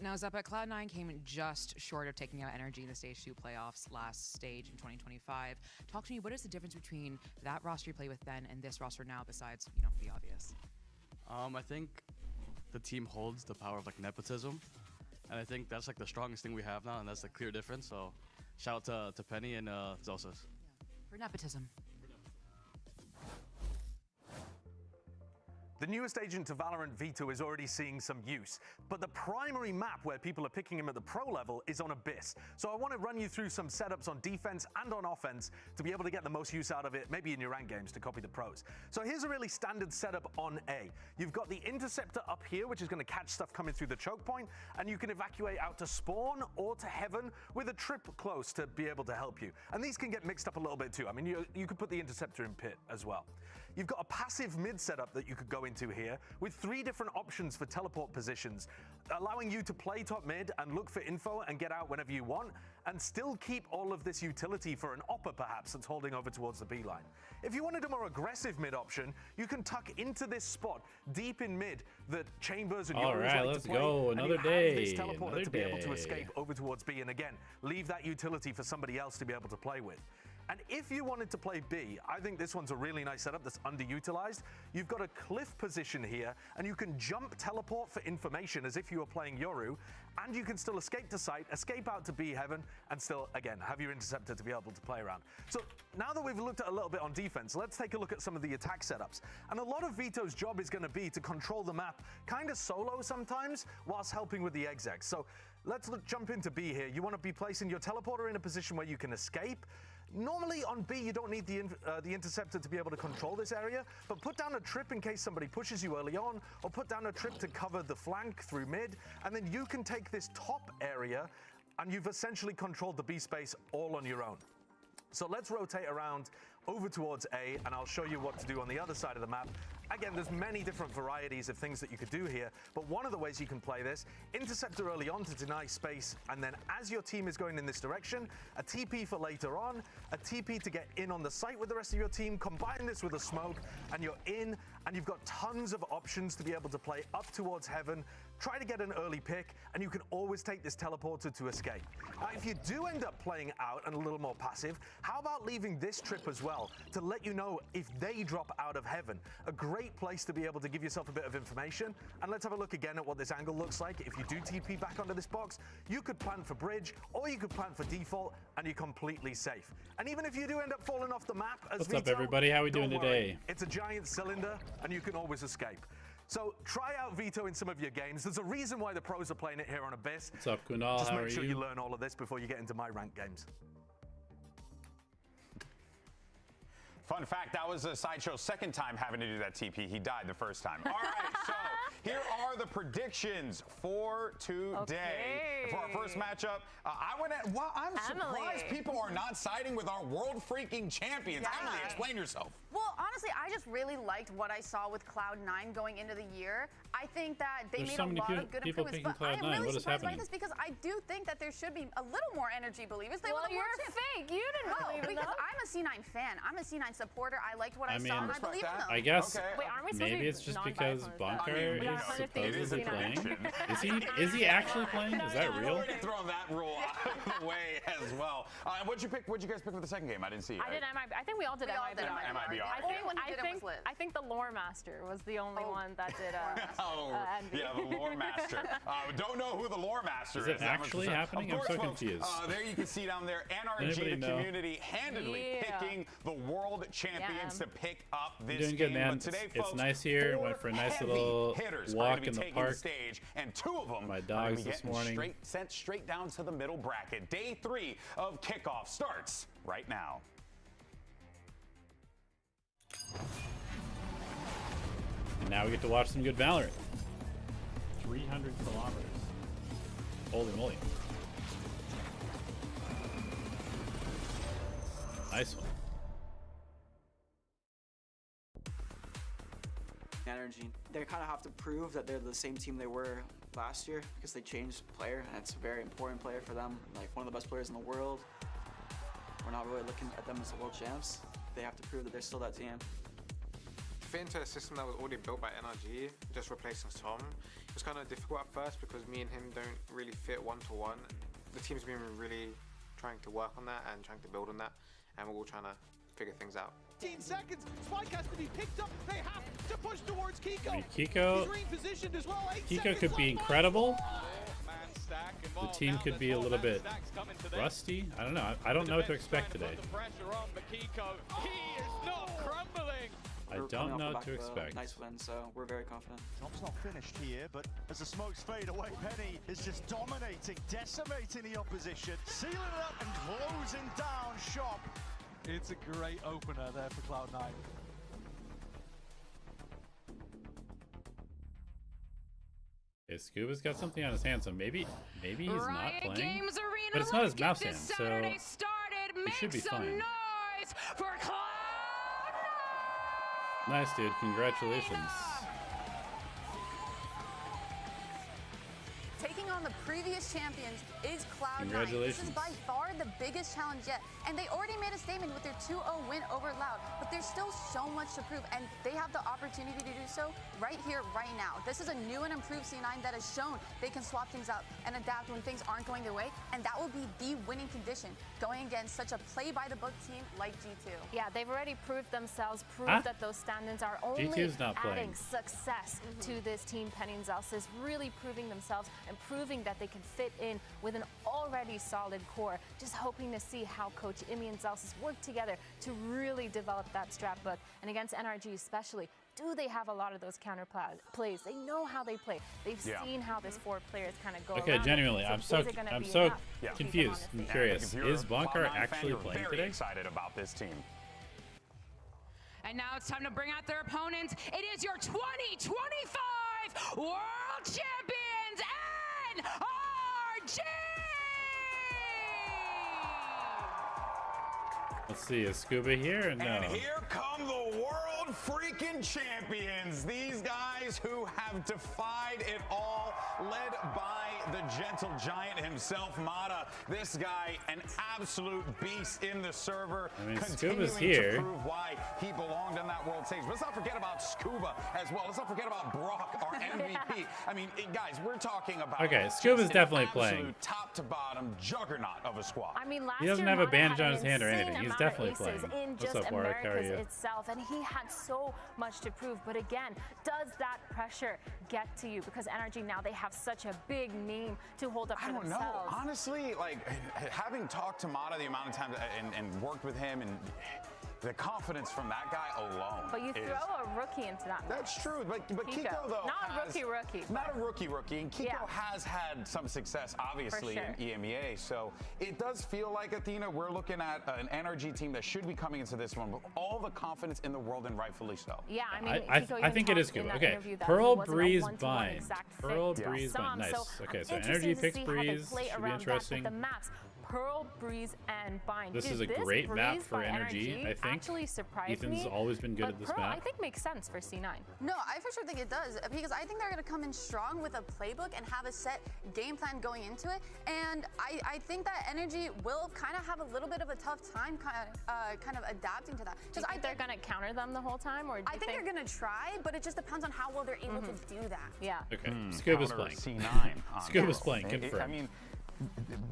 Now, Zeppa, Cloud9 came just short of taking out NRG in the Stage 2 playoffs last stage in 2025. Talk to me, what is the difference between that roster you play with then and this roster now, besides, you know, the obvious? I think the team holds the power of like nepotism, and I think that's like the strongest thing we have now, and that's the clear difference. So shout out to Penny and Zelsus. Yeah. For nepotism. The newest agent to Valorant, Vito, is already seeing some use, but the primary map where people are picking him at the pro level is on Abyss. So I want to run you through some setups on defense and on offense to be able to get the most use out of it, maybe in your ranked games to copy the pros. So here's a really standard setup on A. You've got the interceptor up here, which is going to catch stuff coming through the choke point, and you can evacuate out to spawn or to heaven with a trip close to be able to help you. And these can get mixed up a little bit too. I mean, you could put the interceptor in pit as well. You've got a passive mid setup that you could go into here with 3 different options for teleport positions, allowing you to play top mid and look for info and get out whenever you want, and still keep all of this utility for an opper perhaps that's holding over towards the B line. If you wanted a more aggressive mid option, you can tuck into this spot deep in mid that Chambers and Yoru like let's to play, go. Another and you day. have this teleporter Another to be able to day. escape over towards B, and again, leave that utility for somebody else to be able to play with. And if you wanted to play B, I think this one's a really nice setup that's underutilized. You've got a cliff position here, and you can jump teleport for information as if you were playing Yoru, and you can still escape to site, escape out to B heaven, and still, again, have your interceptor to be able to play around. So now that we've looked at a little bit on defense, let's take a look at some of the attack setups. And a lot of Vito's job is going to be to control the map kind of solo sometimes, whilst helping with the execs. So let's jump into B here. You want to be placing your teleporter in a position where you can escape. Normally on B, you don't need the interceptor to be able to control this area, but put down a trip in case somebody pushes you early on, or put down a trip to cover the flank through mid, and then you can take this top area, and you've essentially controlled the B space all on your own. So let's rotate around over towards A, and I'll show you what to do on the other side of the map. Again, there's many different varieties of things that you could do here, but one of the ways you can play this, interceptor early on to deny space, and then as your team is going in this direction, a TP for later on, a TP to get in on the site with the rest of your team, combine this with a smoke, and you're in, and you've got tons of options to be able to play up towards heaven, try to get an early pick, and you can always take this teleporter to escape. Now, if you do end up playing out and a little more passive, how about leaving this trip as well to let you know if they drop out of heaven? A great place to be able to give yourself a bit of information. And let's have a look again at what this angle looks like. If you do TP back onto this box, you could plant for bridge, or you could plant for default, and you're completely safe. And even if you do end up falling off the map as What's Vito, up, everybody? How we doing don't worry. today? It's a giant cylinder, and you can always escape. So try out Vito in some of your games. There's a reason why the pros are playing it here on Abyss. What's up, Kunal? Just How make are sure you? you learn all of this before you get into my ranked games. Fun fact, that was a Sideshow's second time having to do that TP. He died the first time. All right, so here are the predictions for today. Okay. For our first matchup, I'm surprised people are not siding with our world freaking champions. Yeah. Emily, explain yourself. Well, honestly, I just really liked what I saw with Cloud9 going into the year. I think that they There's made so a many lot of good people improvements, picking but I am Cloud9. really What is surprised by happening? this because I do think that there should be a little more NRG believers. They Well, were the you're world champs. fake. You didn't No, believe in because them. I'm a C9 fan. I'm a C9 supporter. I liked what I, I saw, mean, and I believe in them. I guess Okay. Wait, aren't we supposed maybe to it's be just because non-biased? Bunker I mean, is it is a supposedly playing. prediction. Is he actually playing? Is that real? Already thrown that rule out of the way as well. And what'd you pick? What'd you guys pick for the second game? I didn't see. I did MIBR. I think we all did We all did MIBR. MIBR. I think the lore master was the only one that did Oh, envy. yeah, the lore master. Don't know who the lore master is. Is it that much actually for sure. happening? Of I'm course, so folks, confused. There you can see down there, NRG, Anybody the know? community, handedly Yeah. picking the world champions to pick up this Doing game. good, man. But today, It's folks, nice here. 4 Went for a nice heavy little hitters walk are gonna be in the taking park. the stage, and 2 of them My are dogs gonna be this getting morning. sent straight down to the middle bracket. Day 3 of kickoff starts right now. And now we get to watch some good Valorant. 300 kilometers. Holy moly. Nice one. NRG. They kind of have to prove that they're the same team they were last year because they changed player, and it's a very important player for them. Like one of the best players in the world. We're not really looking at them as the world champs. They have to prove that they're still that team. fit into a system that was already built by NRG, just replacing Tom, it was kind of difficult at first because me and him don't really fit one-to-one. The team's been really trying to work on that and trying to build on that, and we're all trying to figure things out. 15 seconds, Spike has to be picked up. They have to push towards Kiko. I mean, Kiko, He's repositioned as well. Kiko could be incredible. The team could be a little bit rusty. I don't know. I don't know what to expect today. I don't know what to expect. Nice win, so we're very confident. Top's not finished here, but as the smokes fade away, Penny is just dominating, decimating the opposition, sealing it up and closing down shop. It's a great opener there for Cloud9. Okay, Scuba's got something on his hands, so maybe he's not playing. But it's not his mouse hand, so he should be fine. Nice, dude. Congratulations. Taking on the previous champions is Cloud9. Congratulations. This is by far the biggest challenge yet. And they already made a statement with their 2-0 win over Loud. But there's still so much to prove, and they have the opportunity to do so right here, right now. This is a new and improved C9 that has shown they can swap things up and adapt when things aren't going their way. And that will be the winning condition going against such a play-by-the-book team like G2. Yeah, they've already proved themselves, proved that those stand-ins are only G2's not adding playing. success to this team. Penny and Zelsis really proving themselves and proving that they can fit in with an already solid core. Just hoping to see how Coach Imi and Zelsis work together to really develop that strat book. And against NRG especially, do they have a lot of those counter plays? They know how they play. They've seen how this 4 players kind of go Okay, around. genuinely, I'm so confused. I'm curious. Is Bonkar actually playing today? Excited about this team. And now it's time to bring out their opponents. It is your 2025 World Champions, NRG! Let's see, is Scuba here or no? And here come the world freaking champions. These guys who have defied it all, led by the gentle giant himself, Mata. This guy, an absolute beast in the server. I mean, continuing Scuba's here. to prove why he belonged on that world stage. But let's not forget about Scuba as well. Let's not forget about Brock, our MVP. I mean, guys, we're talking about Scuba's definitely an playing. absolute top to bottom juggernaut of a squad. I mean, last He doesn't year, have a Mata bandage had on his an hand or insane anything. He's amount definitely of aces playing. in What's just up, Warwick? How are Americas you? itself, and he had so much to prove. But again, does that pressure get to you? Because NRG now, they have such a big name to hold up for I don't themselves. know. Honestly, like having talked to Mata the amount of times and worked with him, and the confidence from that guy alone. But you throw a rookie into that. That's true. But Kiko, though, not a rookie. Not a rookie. And Kiko has had some success, obviously, in EMEA. So it does feel like, Athena, we're looking at an NRG team that should be coming into this one with all the confidence in the world, and rightfully so. Yeah, I mean, I think it is good. Okay, Pearl, Breeze, Bind. Pearl, Breeze, Bind. Nice. Okay, so NRG picks Breeze. Should be interesting. Pearl, Breeze, and Bind. This is a great map for NRG, I think. Actually surprised Ethan's me, always been good at this Pearl, map. I think makes sense for C9. No, I for sure think it does, because I think they're going to come in strong with a playbook and have a set game plan going into it. And I think that NRG will kind of have a little bit of a tough time kind of adapting to that. Do you think they're going to counter them the whole time? Or I think they're going to try, but it just depends on how well they're able to do that. Yeah. Okay, Scuba's playing. C9 Scuba's playing, confirmed. I mean,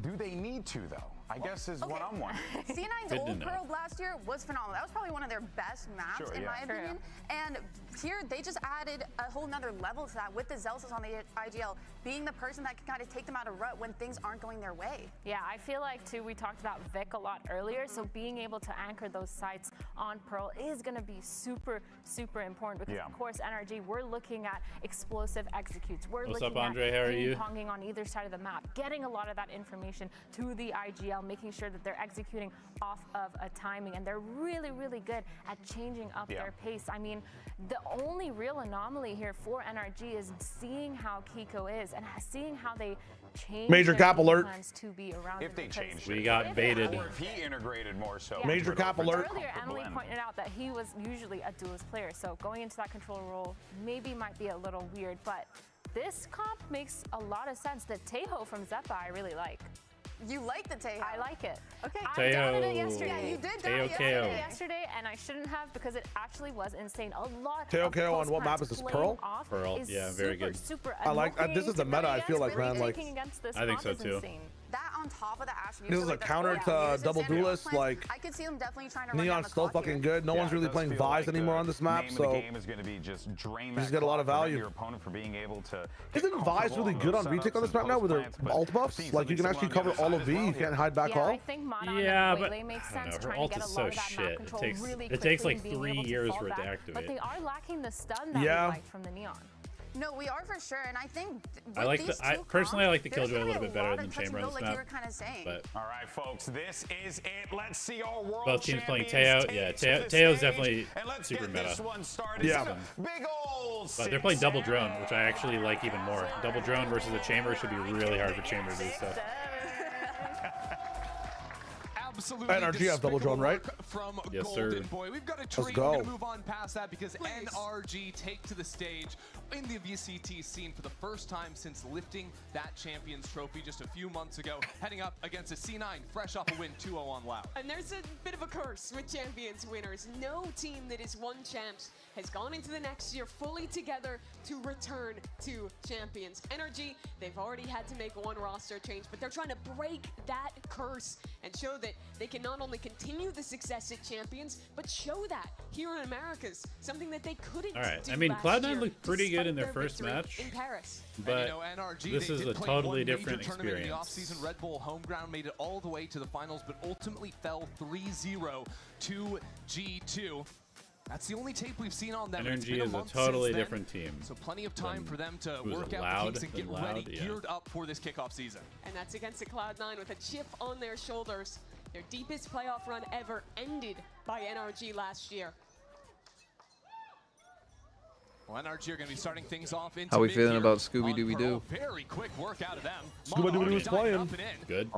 do they need to, though? I guess is what I'm wondering. C9's old Pearl last year was phenomenal. That was probably one of their best maps, in my opinion. And here, they just added a whole nother level to that with the Zelsis on the IGL being the person that can kind of take them out of rut when things aren't going their way. Yeah, I feel like, too, we talked about Vic a lot earlier, so being able to anchor those sites on Pearl is going to be super, super important because, of course, NRG, we're looking at explosive executes. We're What's looking up, Andre? at How are you? ping-ponging on either side of the map, getting a lot of that information to the IGL, making sure that they're executing off of a timing, and they're really, really good at changing up their pace. I mean, the only real anomaly here for NRG is seeing how Kiko is and seeing how they change Major cap alert to be around if they changed we got baited. Or if he integrated more so. Major cap alert. Earlier, Emily pointed out that he was usually a duelist player, so going into that control role maybe might be a little weird, but this comp makes a lot of sense. The Tejo from Zeppa I really like. You like the Teo? I like it. Okay. I doubted it yesterday. Yeah, you did Teo doubt KO it yesterday, and I shouldn't have because it actually was insane. A lot. Teo of KO on close what map parts is this? playing Pearl? off Pearl, is yeah, very good. Super I like this is the meta. I feel like, man, like I think so too. That on top of the Ashe. This is a counter to double duelist. Like I could see them definitely trying to run down Neon's the still clock fucking here. good. No one's really playing Vise anymore on this map, so The game is going to be just drain you just that get a lot of clock, prevent value. Your opponent for being able to Isn't Vise really good on retake on this map now with their alt buffs? Like you can actually cover all of V. You can't hide back all. I think Mana Yeah, and but Waylay makes I don't sense know. Her trying alt to get is a so lot of that shit. map control really It takes quickly like and being 3 able to years fall for it to back. activate. But they are lacking the stun that Yeah. we liked from the Neon. No, we are for sure, and I think I like the. Personally, I like the Killjoy a little bit better than touch and Chamber go, on this like you map. were kind of saying. But all right, folks, this is it. Let's see our world both teams playing champions Teo. Yeah, take to the Teo's stage, definitely and let's super get meta. This one started. Yeah. Big ol' But they're playing double drone, which I actually like even more. Double drone versus a chamber should be really hard for chamber to do stuff. Absolutely NRG have double drone, right? From Yes, Golden sir. Boy. We've got a Let's treat. go. We're going to move on past that because NRG take to the stage in the VCT scene for the first time since lifting that Champions Trophy just a few months ago, heading up against a C9 fresh off a win 2-0 on Loud. And there's a bit of a curse with Champions winners. No team that has won champs has gone into the next year fully together to return to Champions. NRG, they've already had to make one roster change, but they're trying to break that curse and show that they can not only continue the success at Champions, but show that here in Americas, something that they couldn't All right. do I mean, last Cloud9 year, looked pretty good in their despite first victory match. in Paris. But and, you know, NRG, this they is did a play totally one major different tournament in the experience. offseason. Red Bull home ground made it all the way to the finals, but ultimately fell 3-0 to G2. That's the only tape we've seen on them. It's been NRG is a month totally since then, different team. So plenty of time for them to who was work it, out Loud the kinks and get than Loud? ready, Yeah. geared up for this kickoff season. And that's against the Cloud9 with a chip on their shoulders. Their deepest playoff run ever ended by NRG last year. Well, NRG are going to be starting things off into How we mid feeling here about Scooby-Dooby-Doo? on Pearl. Very quick work out of them. Scooby-Dooby was playing. Up and in. Good.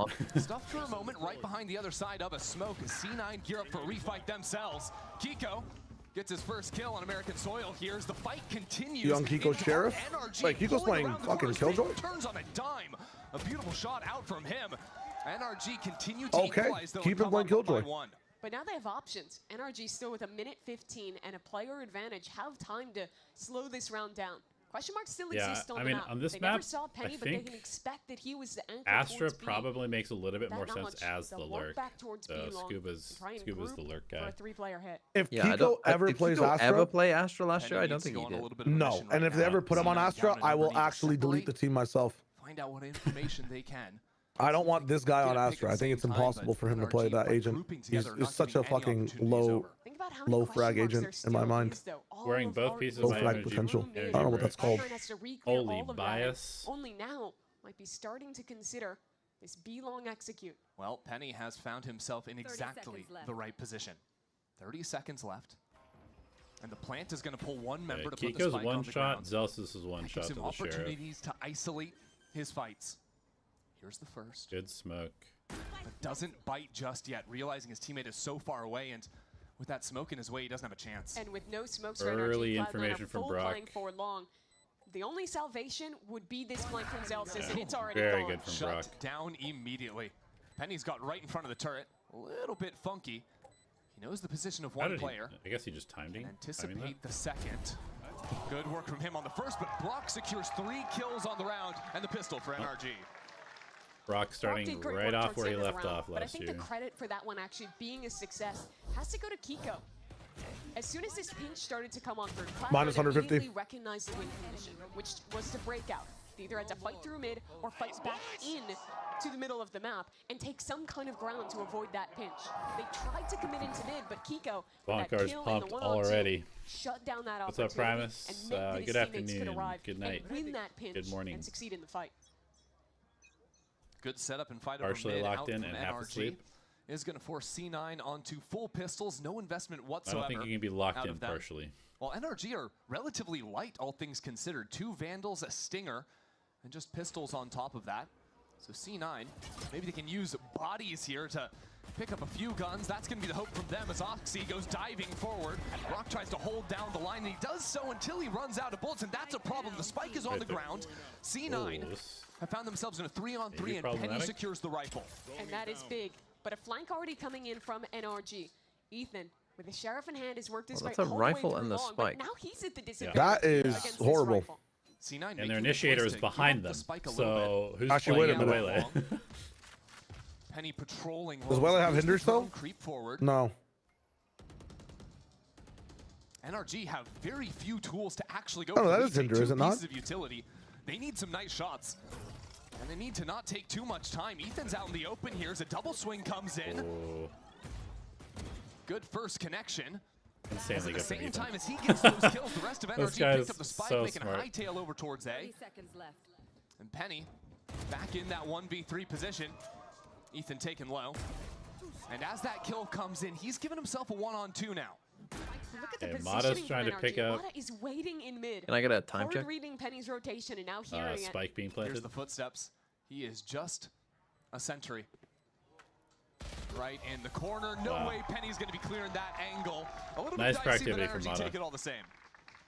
Stuffed for a moment right behind the other side of a smoke. C9 gear up for a refight themselves. Kiko gets his first kill on American soil here as the fight continues. Young Kiko Sheriff? NRG Wait, Kiko's pulling playing around the fucking corner. Killjoy? Turns on a dime. A beautiful shot out from him. NRG continue to Okay, equalize, though, keep and him come playing up by Killjoy. one. But now they have options. NRG still with a minute 15 and a player advantage have time to slow this round down. Question marks still Yeah, exist on I the mean, map. on this they map, never saw Penny, I but they think can expect that he was the anchor Astra towards B. probably makes a little bit That more sense knowledge, as the they'll work lurk. back towards So B long Scuba's and try and the group lurk for guy. a 3-player hit. If Yeah, Kiko ever did plays Kiko Astra, ever play Astra last year? I Penny don't needs think to he go on a did. little bit of a no. mission And right if they now. ever put him on C9 Astra, down a I will number, need to actually delete the separate, team myself. Find out what information they can. I don't want this guy on Astra. I think it's impossible for him to play that agent. He's such a fucking low frag agent in my mind. Wearing both pieces Low of frag energy. potential. I energy don't know what break. that's called. Has to reclear Holy all of that, and bias. only now might be starting to consider this B-long execute. Well, Penny has found himself in exactly the right position. 30 seconds left. And the plant is going to pull one member to put the Kiko's spike one on the shot, ground. Zelsus is one That shot gives to him the Sheriff. opportunities to isolate his fights. Here's the first. Good smoke. But doesn't bite just yet, realizing his teammate is so far away, and with that smoke in his way, he doesn't have a chance. And with no smokes Early for NRG, information Cloud9 are from full Brock. playing for long. The only salvation would be this flank from Zelsus, and Yeah. it's already Very gone. good from Shut Brock. down immediately. Penny's got right in front of the turret. A little bit funky. He knows the position of How one did he- player. I guess he just timed him. Anticipate the second. Good work from him on the first, but Brock secures 3 kills on the round and the pistol for NRG. Brock Brock starting did great right work off towards where the he end of the left round, off But I last think year. the credit for that one actually being a success has to go to Kiko. As soon as this pinch started to come on through, Cloud9 Minus 150. immediately recognized the win condition, which was to break out. They either had to fight through mid or fight back in to the middle of the map and take some kind of ground to avoid that pinch. They tried to commit into mid, but Kiko, with that Bonkar's kill in pumped the 1-on-2, already. shut down that What's up, opportunity Primus? and meant that his Good teammates could afternoon. arrive Good night. and win that pinch Good morning. and succeed in the fight. Good setup and fight Partially over mid locked out in from and half NRG. asleep. Is going to force C9 onto full pistols, no investment I whatsoever. don't think he can be locked out in of them. partially. Well, NRG are relatively light, all things considered. 2 Vandals, a Stinger, and just pistols on top of that. So C9, maybe they can use bodies here to pick up a few guns. That's going to be the hope from them as Oxy goes diving forward. Rock tries to hold down the line, and he does so until he runs out of bullets, and that's a problem. The spike is on the ground. C9 have found themselves in a 3-on-3, and Penny secures the rifle. And that is big. But a flank already coming in from NRG. Ethan, with the Sheriff in hand, has worked his way That's a all the way rifle through and the long, but spike. now he's at the disadvantage. That is against this horrible. rifle. C9 And their initiator is behind them. So who's Actually, wait a playing minute. Wele? Penny patrolling. Does Wele have hinders though? Creep forward. No. NRG have very few tools to actually go. Oh, that for is hinder, is it not? pieces of utility. They need some nice shots. And they need to not take too much time. Ethan's out in the open here as a double swing comes in. Oh. Good first connection. Insanely At good the from same Ethan. time as he gets those kills, the rest of This NRG guy's picked up the spike, so making smart. a hightail over towards A. 30 seconds left. And Penny back in that 1v3 position. Ethan taken low. And as that kill comes in, he's given himself a 1-on-2 now. Look at the Okay, positioning Mata's from trying to NRG. pick up. Mata is waiting in mid. Can I get a time Hard check? reading Penny's rotation and now hearing it. Spike being planted. Here's the footsteps. He is just a sentry. Right in the corner. No Wow. way Penny's going to be clearing that angle. A little Nice bit dicey, but proactivity from NRG Mata. take it all the same.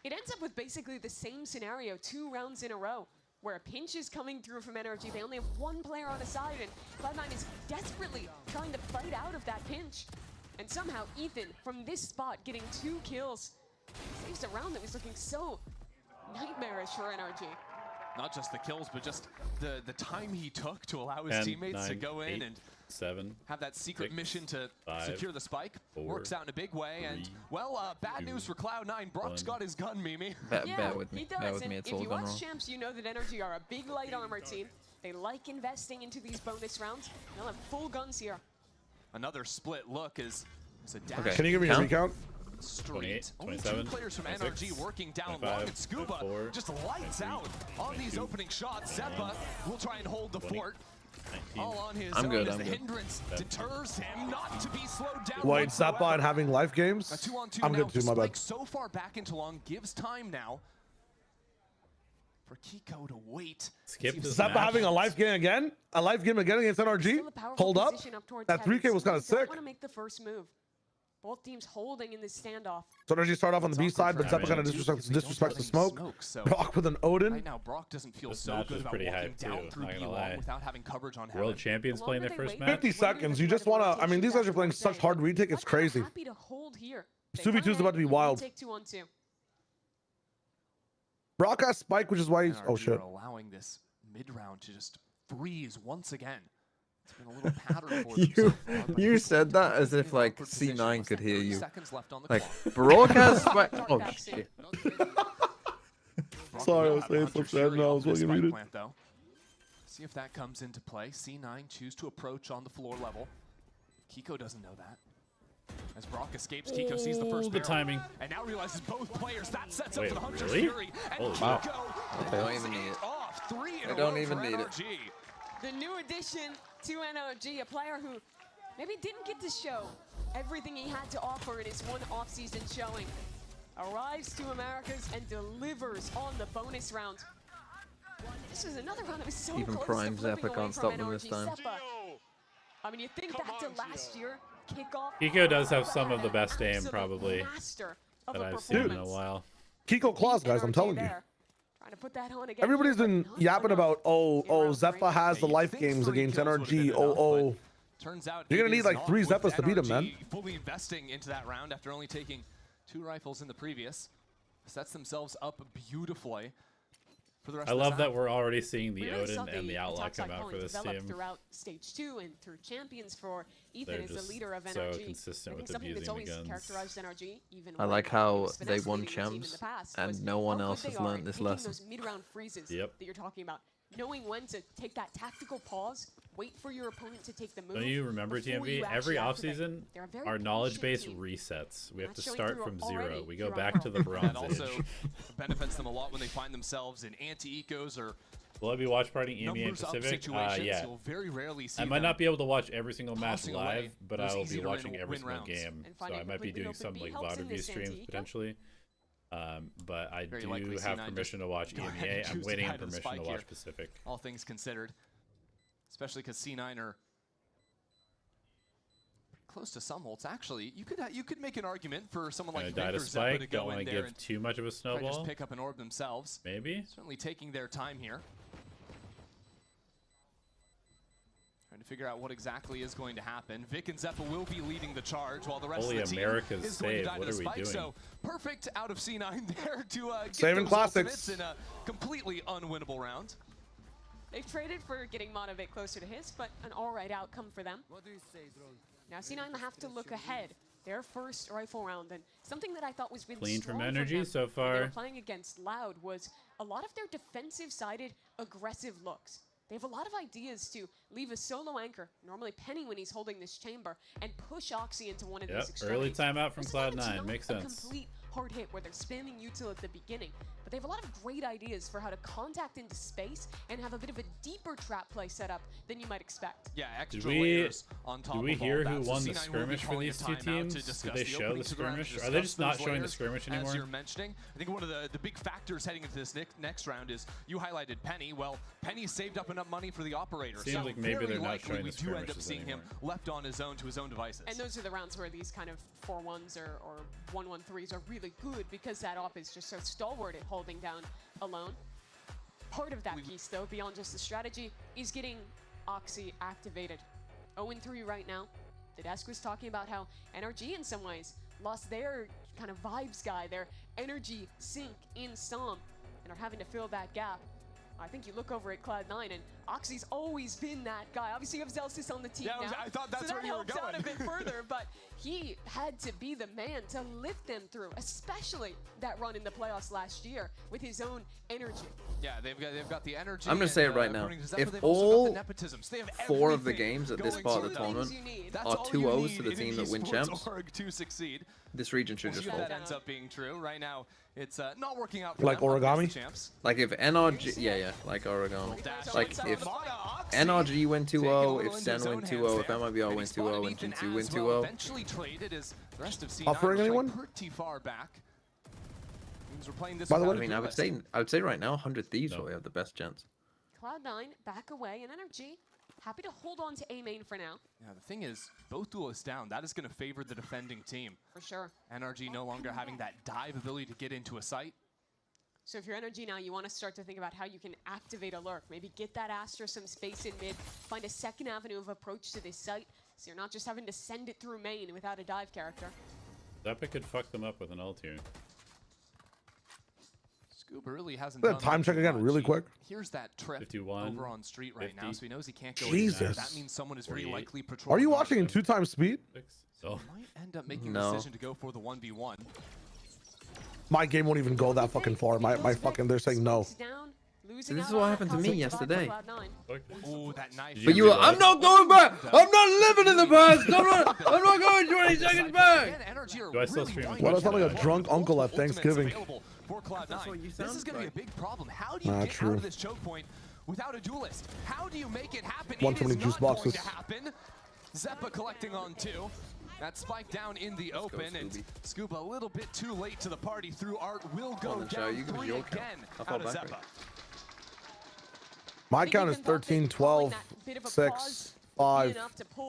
It ends up with basically the same scenario 2 rounds in a row, where a pinch is coming through from NRG. They only have one player on a side, and Cloud9 is desperately trying to fight out of that pinch. And somehow Ethan, from this spot, getting 2 kills, saves a round that was looking so nightmarish for NRG. Not just the kills, but just the time he took to allow his 10, teammates 9, to go in 8, and 7, have that secret 6, mission to 5, secure the spike. 4, Works out in a big way. And, 3, well, bad news for Cloud9. Brock's 1. got his gun, Mimi. Bear with me. He does. Bear with And me. It's if all you gone watch wrong. Champs, you know that NRG are a big light armor team. They like investing into these bonus rounds. They'll have full guns here. Another split look is a dash. Okay. Can you give me a recount? Street. 28, Only 27, 2 players from 26, NRG working down 25, long, and Scuba 24, just lights 23, out on these 22, opening shots. Zeppa will try and hold the 20, fort. 19. All on his I'm own good, as I'm the good. hindrance deters him not to be slowed down. Wait, whatsoever. Zappa and having life games? A 2-on-2 I'm now. good too, my Spike bad. so far back into long gives time now for Kiko to wait. Skip this Zappa match. having a life game again? A life game again against NRG? Still a powerful Hold up. position towards That 3K was kind of Don't sick. want to make the first move. Both teams holding in this standoff. So NRG started off on the B side, but I Zappa mean, kind of disrespects the smoke. Brock with an Odin. Right now, Brock doesn't feel This so match good is about pretty walking hyped down too, through not gonna B lie. long without having coverage on World heaven. champions The playing their longer they first wait, match. 50 seconds. You just want to. I mean, these guys are playing such hard retake. It's crazy. Happy to hold here. They 2v2 is find about to be out, wild. Take 2-on-2. Brock has spike, which is why he's. Oh NRG shit. are allowing this mid-round to just freeze once again. It's been a little pattern for them so far, but You I said that think as they're if in like awkward position. C9 Less could than hear 30 you. seconds left on the Like clock. broadcast. Oh shit. Brock Sorry, I will was have saying Hunter some sad Shuri now, I off was this looking spike muted. plant, though. See if that comes into play. C9 choose to approach on the floor level. Kiko doesn't know that. As Brock escapes, Kiko sees the first the barrel, timing. and now realizes both players. That sets Wait, up for the Hunter really? Fury. And Holy Kiko wow. I don't even need it. off 3 in I a don't row even for need it. NRG. The new addition to NRG, a player who maybe didn't get to show everything he had to offer in his one off-season showing, arrives to Americas and delivers on the bonus round. This is another round that was so Even close Prime to flipping Zappa away can't from stop them this NRG. time. Zappa. I mean, you think back to last year, kickoff. Kiko does have Zappa some of had the an best aim, absolute probably, master of that a I've seen in a performance. while. Kiko claws, guys. I'm NRG telling you. there, trying to put that on again Everybody's here, been but not yapping enough about, oh, in round Zeppa three. has the you'd life think games 3 against kills would've NRG. been enough, Oh. but turns out You're it gonna need is like not, 3 with Zeppas to beat him, man. NRG fully investing into that round after only taking 2 rifles in the previous. Sets themselves up beautifully for the rest I of this love that round. we're already seeing the We really saw Odin and the Outlaw attacks come out icon for this develop team. throughout stage 2 and through champions for Ethan They're as the just leader of so NRG. consistent I with think something that's abusing the always guns. characterized NRG, even I when like it how was they finesse won leading the team in champs the past, and was no one how else good has they are learned at this picking lesson. Those mid-round freezes Yep. that you're talking about, knowing when to take that tactical pause, wait for your opponent to take the move. Don't you remember, before you TMV? actually Every activate. offseason, They're a very our knowledge base patient team. resets. We have Not to showing start through from already 0. We go here on back to the That Bronze also Age. benefits them a lot when they find themselves in anti-ecos or Will I be watch partying EMEA and numbers up Pacific? situations. Yeah. You'll very rarely see I might them not be able to watch every single match tossing away live, but those I will easy be to watching win every single rounds. game. And So finding I might be completely doing open some B like helps VOD in review this streams anti-eco. potentially. But I Very do likely have C9 permission to watch go ahead EMEA. and I'm choose to waiting die on to the permission to spike watch here. Pacific. All things considered, especially because C9 are close to some holds. Actually, you could make an argument for someone like Gonna die to Vic or Zeppa to spike. go Don't want in to there give and too much of a try to just snowball. pick up an orb themselves. Maybe. Certainly taking their time here. Trying to figure out what exactly is going to happen. Vic and Zeppa will be leading the charge while the rest Holy of the America's team is going to save. die What to the are we spike. doing? So perfect out of C9 there to get Saving those classics ultimates in a completely unwinnable round. They've traded for getting Mana a bit closer to his, but an all right outcome for them. What do you say, Drone? Now C9 have to look ahead. Their first rifle round, and something that I thought was really Clean strong from NRG them so when they far. were playing against Loud was a lot of their defensive-sided, aggressive looks. They have a lot of ideas to leave a solo anchor, normally Penny when he's holding this chamber, and push Oxy into one of these Yep, extremities. early timeout from This is not Cloud9. Makes a sense. complete hard hit where they're spamming util at the beginning, but they have a lot of great ideas for how to contact into space and have a bit of a deeper trap play set up than you might expect. Yeah, extra Did we, layers on top do we of all hear that. who So won the C9 will be skirmish for calling a these two timeout to teams? Did discuss they the show opening the to the round, skirmish? to Are they discuss just not those showing the layers, skirmish as anymore? you're mentioning? I think one of the big factors heading into this next round is you highlighted Penny. Well, Penny saved up enough money for the operator. Seems so like maybe very they're not likely showing we the do end up skirmishes seeing him left on his own to his own devices. And those are the rounds where these kind of 4-1s or 1-1-3s are really good because that op is just so stalwart at holding down alone. Part of that piece, though, beyond just the strategy, is getting Oxy activated. 0-3 right now. The desk was talking about how NRG, in some ways, lost their kind of vibes guy, their energy sink in Storm, and are having to fill that gap. I think you look over at Cloud9, and Oxy's always been that guy. Obviously, you have Zelsis on the team now, I thought that's so where that you were helps out going. a bit further, but he had to be the man to lift them through, especially that run in the playoffs last year with his own energy. Yeah, they've got the energy. I'm gonna say it right now. If all 4 of the games at this part of the tournament are 2-0s to the team that win champs, to succeed. this region should just If fall. that ends up being true, right now it's not working out for Like them, but against origami? the champs. Like if NRG, yeah, like origami. Like if NRG win 2-0, if Sen win 2-0, if MIBR win 2-0, and G2 win 2-0. Eventually traded as the rest of C9 Offering was anyone? pretty far back. Means we're playing this By the without way, a I mean, duelist. I would say right now, 100 Thieves probably have the best chance. Cloud9 back away, and NRG happy to hold on to A main for now. Yeah, the thing is, both duelists down, that is going to favor the defending team. For sure. NRG no longer having that dive ability to get into a site. So if you're NRG now, you want to start to think about how you can activate a lurk. Maybe get that Astra some space in mid, find a second avenue of approach to this site, so you're not just having to send it through main without a dive character. Zeppa could fuck them up with an ult here. Scuba really hasn't That done time much check too again, much. really He quick. hears that trip 51, over on street right now, 50. so he knows he can't go Jesus. inside. That means someone is very 48. likely patrolling. Are you on watching in him. 2x speed? So Might end up making No. the decision to go for the 1v1. My game won't even go that fucking far. My fucking, they're saying no. Down, See, this is what happened to me yesterday. Oh, that knife. But you were, I'm not going back! I'm not living in the past! I'm not going 20 seconds back! Do I still stream? Why do I sound like a drunk uncle at Thanksgiving? For Cloud9. This is going to be a big problem. How do you Nah, get true. out of this choke point without a duelist? How do you make it happen? One It too many is juice not boxes. going to happen. Zeppa collecting on 2. That spike down in the open, and Scuba a little bit too late to the party through Art will go then, Shao, down you give me 3 your count. again I'll fall out of back, Zeppa. My count is 13, 12, 6, 5,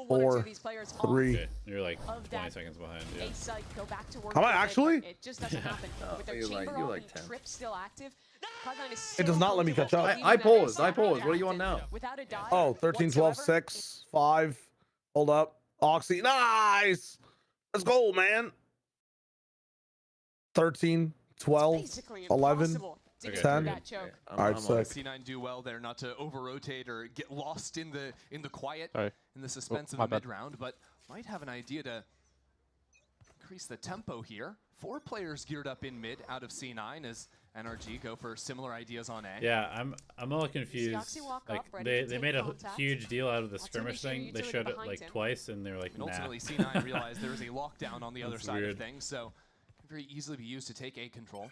4, 3. Okay, you're like 20 seconds behind. Yeah. Go back to work Am I with it, actually? but it just doesn't happen. With their you're like- chamber you're on like and 10. trip still active, Cloud9 is It does so not let me catch comfortable up. leaving I that paused, A I side paused. What are you on active now? Without a dive Oh, 13, 12, whatsoever. 6, 5. Hold up. Oxy. Nice. Let's go, man. 13, 12, Basically 11, impossible to get 10. through that choke. All right, sick. C9 do well there not to over-rotate or get lost in the quiet, Sorry. in the suspense my of the bad. mid-round, but might have an idea to increase the tempo here. 4 players geared up in mid out of C9 as NRG go for similar ideas on A. Yeah, I'm a little confused. Oxy walk Like up, ready to they take made a contact. huge deal out of the Lots of skirmish initial thing. They utility showed it behind like him. twice, and they're like, And nah. ultimately, C9 realized there is a lockdown on the other That's side weird. of things, so can very easily be used to take A control.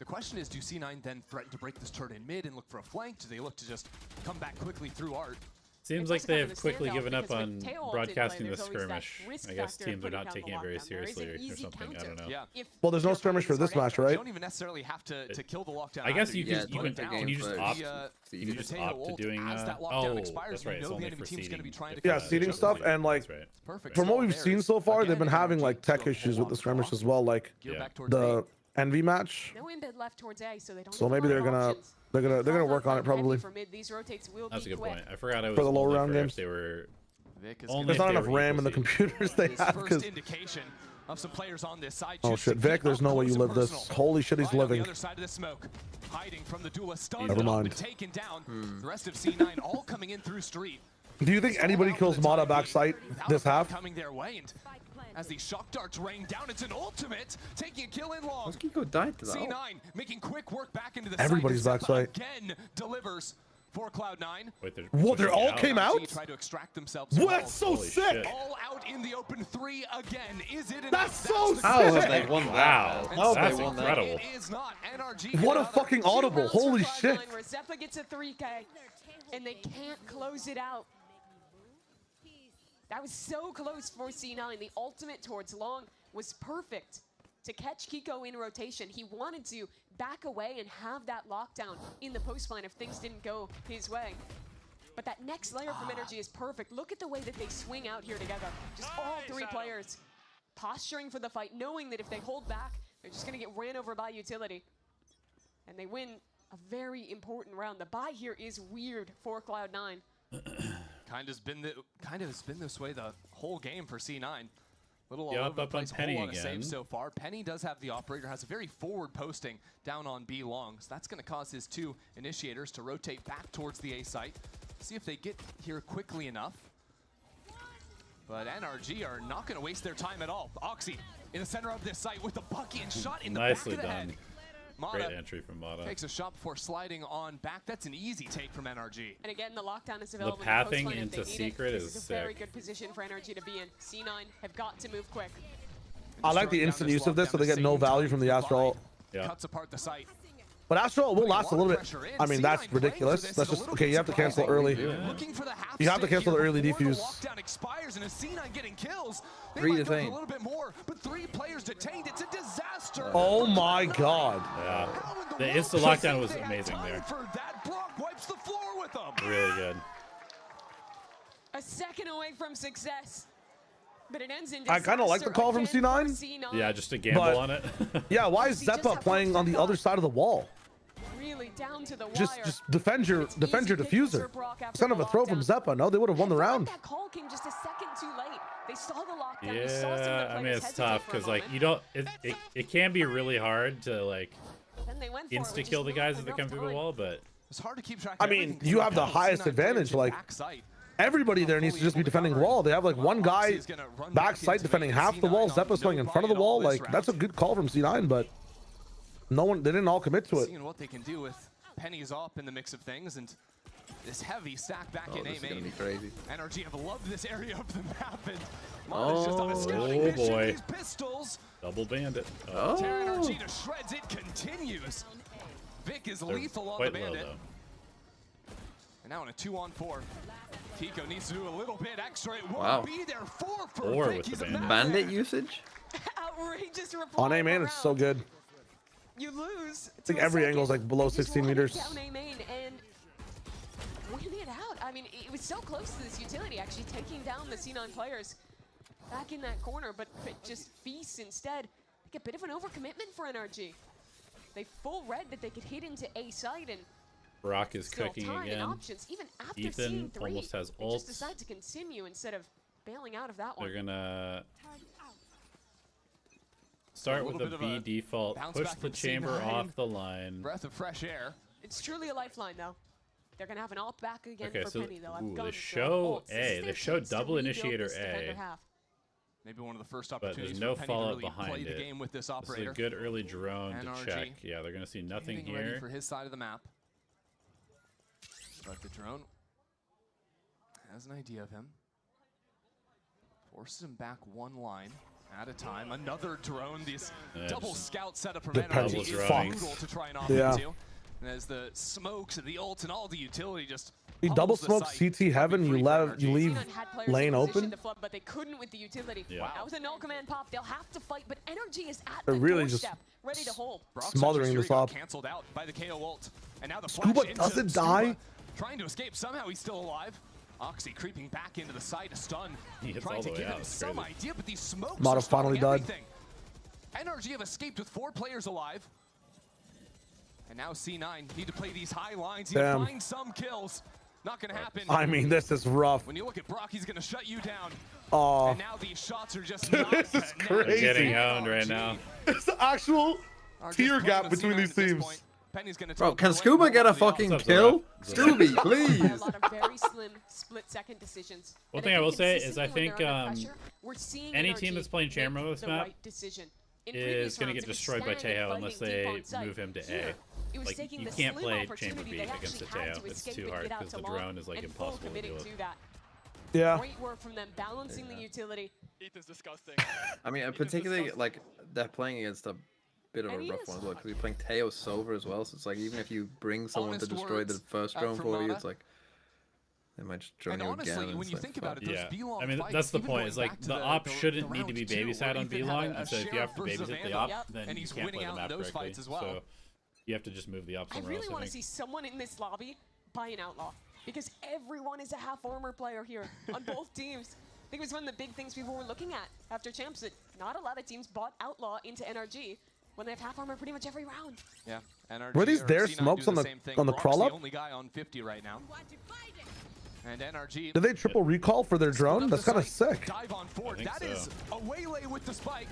The question is, do C9 then threaten to break this turret in mid and look for a flank? Do they look to just come back quickly through Art? Seems It's like also kind of they've a quickly standout given up because on with Teo ult in broadcasting play, the there's always that skirmish. risk I guess factor teams are putting not down taking the it very lockdown. There is seriously an or easy something. I counter. don't know. Yeah. If Well, there's no your skirmish for opponents this are match, getting- right? You don't even necessarily have to kill the lockdown. I guess either. you Yeah, can. You put can. the Can game you just first. opt? So Can you just Teo opt to ult doing? as that lockdown Oh, expires, that's you right. It's know the only enemy for team's gonna be seeding. trying to Yeah, cut seeding each stuff, other. and like That's right. Perfect. from what Small we've seen players. so far, they've been Again, having NRG like tech to a issues with the full-on skirmish draw. as well. Like Gear Yeah. back towards the Envy match. No embed left towards A, so they don't. So maybe they're gonna work on it probably. For mid, these rotates will That's a be good quick. point. I forgot it was For the lower only round for if games. they were. There's not enough RAM in the computers they have because. Indication of some players on this side. Oh shit, Vic, there's no way you live this. Holy shit, he's living. The other side of the smoke, hiding from the duelist. Never mind. Taken down. The rest of C9 all coming in through street. Do you think anybody kills Mata backside this half? Coming their way, and as the shock darts rain down, it's an ultimate, taking a kill in long. Kiko died to that. C9 making quick work back into the Everybody's backside. Again delivers for Cloud9. What? They all came out? Try to extract themselves. What? That's so sick. All out in the open 3 again. Is it? That's so sick. How have they won that? Wow, How have that's they won incredible. It is not NRG. What a fucking audible. Holy shit. Where Zeppa gets a 3K, and they can't close it out. That was so close for C9. The ultimate towards long was perfect to catch Kiko in rotation. He wanted to back away and have that lockdown in the post line if things didn't go his way. But that next layer from NRG is perfect. Look at the way that they swing out here together. Just all 3 players posturing for the fight, knowing that if they hold back, they're just going to get ran over by utility. And they win a very important round. The buy here is weird for Cloud9. Kind of has been this way the whole game for C9. Little all Yup, over the up on place, Penny whole lot of again. saves so far. Penny does have the operator, has a very forward posting down on B long, so that's going to cause his 2 initiators to rotate back towards the A site. See if they get here quickly enough. But NRG are not going to waste their time at all. Oxy in the center of this site with the bucky and shot in the Nicely back of the done. head. Mata Great entry from Mata. takes a shot before sliding on back. That's an easy take from NRG. And again, the lockdown is available. pathing in the post line if into they need it. secret This is a very sick. good position for NRG to be in. C9 have got to move quick. I like the instant use of this so they get no value from the Astral. Yeah. Cuts apart the site. But Astral will last a little bit. I mean, that's ridiculous. That's just, okay, you have to cancel early. Looking for the half You have to cancel the early defuse. Lockdown expires and a C9 getting kills. They 3 might go for detained. a little bit more, but 3 players detained. It's a disaster. Oh my god. Yeah. The insta lockdown was amazing there. For that, Brock wipes the floor with them. Really good. A second away from success. But it ends in I kind of like the call from C9. Yeah, just to gamble But- on it. Yeah, why is Zeppa playing on the other side of the wall? Really down to the wire. Just defend your diffuser. Instead of a throw from Zeppa, no, they would have won the round. That call came just a second too late. They saw the lockdown. They saw some of the Yeah, I mean players it's hesitate tough for a because like moment. you don't. It can be really hard to like Then they went for it with insta just kill the not guys as they enough come through the time. wall, but It's hard to keep track. I mean, you have the highest advantage. Like, everybody there needs to just be defending wall. They have like one guy backside defending half the wall. Zeppa's playing in front of the wall. Like, that's a good call from C9, but no one, they didn't all commit to it. Seeing what they can do with pennies up in the mix of things and this heavy stack back in This is A gonna be main. crazy. NRG have loved this area of the map and Mata's just on a scouting Oh, mission. boy. These pistols double bandit. tear NRG to shreds. It continues. Vic is They're lethal on the quite low bandit. though. And now in a 2-on-4. Kiko needs to do a little bit extra. It won't Wow. be there. 4 for 4 Vic. with He's the a bandit. madman. Bandit usage? Outrageous reply On A main, it's so good. You lose. I think every angle is like below 16 meters. Down A main and win it out. I mean, it was so close to this utility actually taking down the C9 players back in that corner, but just feasts instead. Like a bit of an overcommitment for NRG. They full read that they could hit into A site and Brock is still cooking time and again. options. Even after Ethan seeing 3, almost has they just ults. decide to continue instead of bailing out of that one. They're gonna start with little a bit of B a default. bounce Push back the from chamber C9. off the line. Breath of fresh air. It's truly a lifeline, though. They're gonna have an op back again Okay, for so Penny, though. I've ooh, got they to show ults. This A. is They their show chance to double rebuild initiator this defender A. half. Maybe one of the first But opportunities there's no for Penny to follow-up really behind play the it. game with this This is operator. a good early drone to NRG check. Yeah, they're gonna see nothing Getting ready here. for his side of the map. But the drone has an idea of him. Forces him back one line at a time. Another drone. This Yeah, double just scout setup from depends NRG what is fucks. brutal to try and off Yeah. into. And as the smokes and the ult and all the utility just You double pummels the smoke site, CT heaven, you free for NRG. leave C9 had players lane in position open. to flood, but they couldn't with the utility. Yeah. That was a no command pop. They'll have to fight, but NRG is at They're the really just doorstep, ready to hold. Brock's smothering Archer this got up. canceled out by the KO ult. And now the Scuba flash into doesn't Scuba, die? Trying to escape. Somehow he's still alive. Oxy creeping back into the site, a stun. He hits Trying all to the way give out, him it's some crazy. idea, but these smokes Mata are stopping finally died. everything. NRG have escaped with 4 players alive. And now C9 need to play these high lines, need to find some kills. Not gonna happen. I mean, this is rough. When you look at Brock, he's gonna shut you down. Oh, and now these shots are just not this is crazy. They're getting owned right now. It's the actual tier gap between these teams. Bro, can Scuba get a fucking kill? Scooby, please. A lot of very slim split-second decisions. One thing I will say is I think any team that's playing Chamber on this map is going to get destroyed by Teo unless they move him to A. Like, you can't play Chamber B against the Teo. It's too hard because the drone is like impossible to deal with. Yeah. Great work from them, balancing the utility. Ethan's disgusting. I mean, particularly, like, they're playing against a bit of a rough one as well, because you're playing Teo Silver as well, so it's like, even if you bring someone to destroy the first drone for you, it's like, they might just drone you again. When you think about it, yeah. I mean, that's the point. Is like, the op shouldn't need to be babysat on B-Long, and so if you have to babysit the op, then you can't play the map correctly. So you have to just move the op somewhere else. I really want to see someone in this lobby buy an Outlaw, because everyone is a half armor player here on both teams. I think it was one of the big things people were looking at after Champs, that not a lot of teams bought Outlaw into NRG when they have half armor pretty much every round. Yeah, NRG were these their smokes on the crawl up? The only guy on 50 right now. And NRG. Did they triple recall for their drone? That's kind of sick. Dive on forward. That is a waylay with the spike.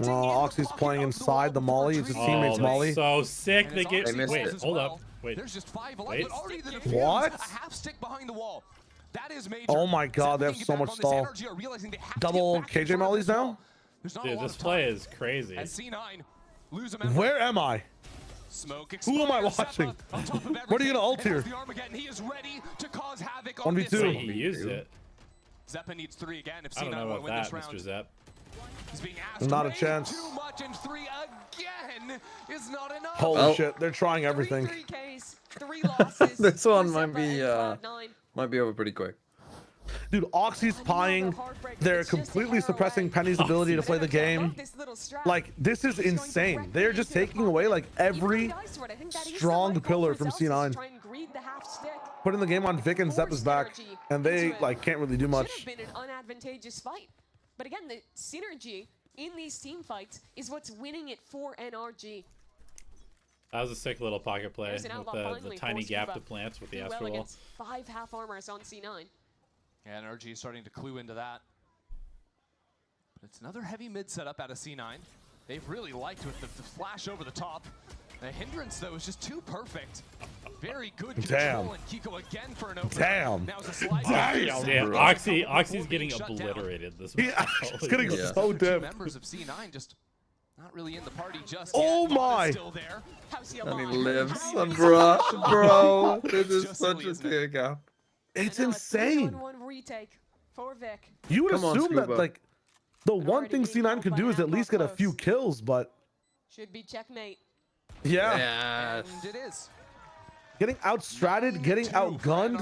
Oh, Oxy's playing inside the molly. It's his teammate's molly. So sick. They get. Wait, hold up. Wait. There's just 5 alive, but already the defuse, what? A half stick behind the wall. That is major. Oh my god, they have so much stall. Double KJ mollies now? Dude, this play is crazy. At C9, lose where am I? Who am I watching? What are you gonna ult here? He is ready to cause havoc 1v2. He used it. Zeppa needs 3 again if I don't C9 know want to about win that, this round. Mr. Zepp. He's being asked not a chance. Too much, and 3 again is not enough. Holy shit, they're trying everything. 3 Ks, 3 losses. This one might be over pretty quick. Dude, Oxy's pieing. They're completely suppressing Penny's ability to play the game. Like, this is insane. They're just taking away, like, every strong pillar from C9. Putting the game on Vic and Zeppa's back, and they, like, can't really do much. Should have been an unadvantageous fight. But again, the synergy in these team fights is what's winning it for NRG. That was a sick little pocket play with the tiny gap to plants with the Astro Wall. 5 half armors on C9. Yeah, NRG is starting to clue into that. But it's another heavy mid setup out of C9. They've really liked with the flash over the top. The hindrance, though, is just too perfect. Very good control, and Kiko again for an opener. Damn. Damn. Oxy's getting obliterated this match. Yeah, it's getting so deep. Members of C9 just not really in the party just oh yet. my! Still there. And he lives, bro. This is such a tear gap. It's insane. 1-1 retake for Vic. You would assume that, like, the one thing C9 could do is at least get a few kills, but should be checkmate. Yeah. And it is. Getting outstratted, getting outgunned.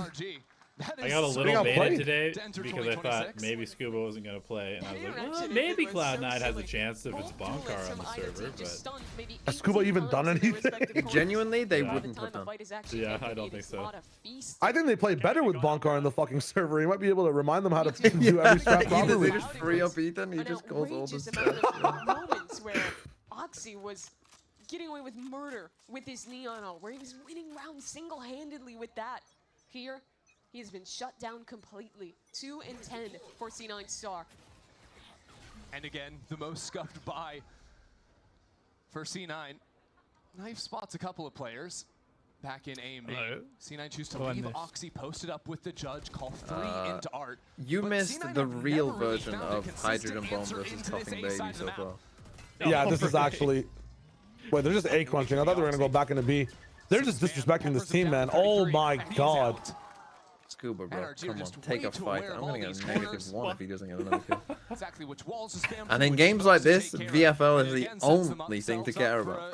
I got a little baited today because I thought maybe Scuba wasn't going to play, and I was like, well, maybe Cloud9 has a chance if it's Bonkar on the server, but... Has Scuba even done anything? Genuinely, they wouldn't have done. Yeah, I don't think so. I think they play better with Bonkar on the fucking server. He might be able to remind them how to do every strat properly. They just free up Ethan, he just goes all this stuff. Moments where Oxy was getting away with murder with his Neon ult, where he was winning rounds single-handedly with that. Here, he has been shut down completely. 2 and 10 for C9 Star. And again, the most scuffed by for C9. Knife spots a couple of players back in A and B. C9 choose to leave Oxy posted up with the judge, call 3 into Art. You missed the real version of Hydrogen Bomb versus Coughing Baby so far. Yeah, this is actually... Wait, they're just A crunching. I thought they were going to go back into B. They're just disrespecting this team, man. Oh my god. Scuba, bro. Come on, take a fight. I'm going to get a -1 if he doesn't get another kill. And in games like this, VFL is the only thing to care about.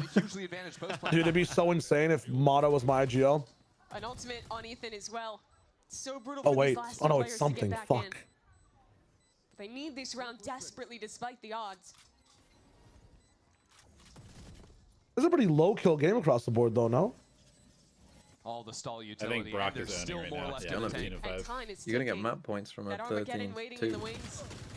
Dude, it'd be so insane if Motto was my IGL. An ultimate on Ethan as well. So brutal Oh for wait, these last oh no, two it's players to something. get back Fuck. in. They need this round desperately despite the odds. This is a pretty low kill game across the board, though, no? all the stall I utility. think Brock There's is still right more now. left Yeah, in the 13 tank. to 5. You're gonna get map points from a 13 too.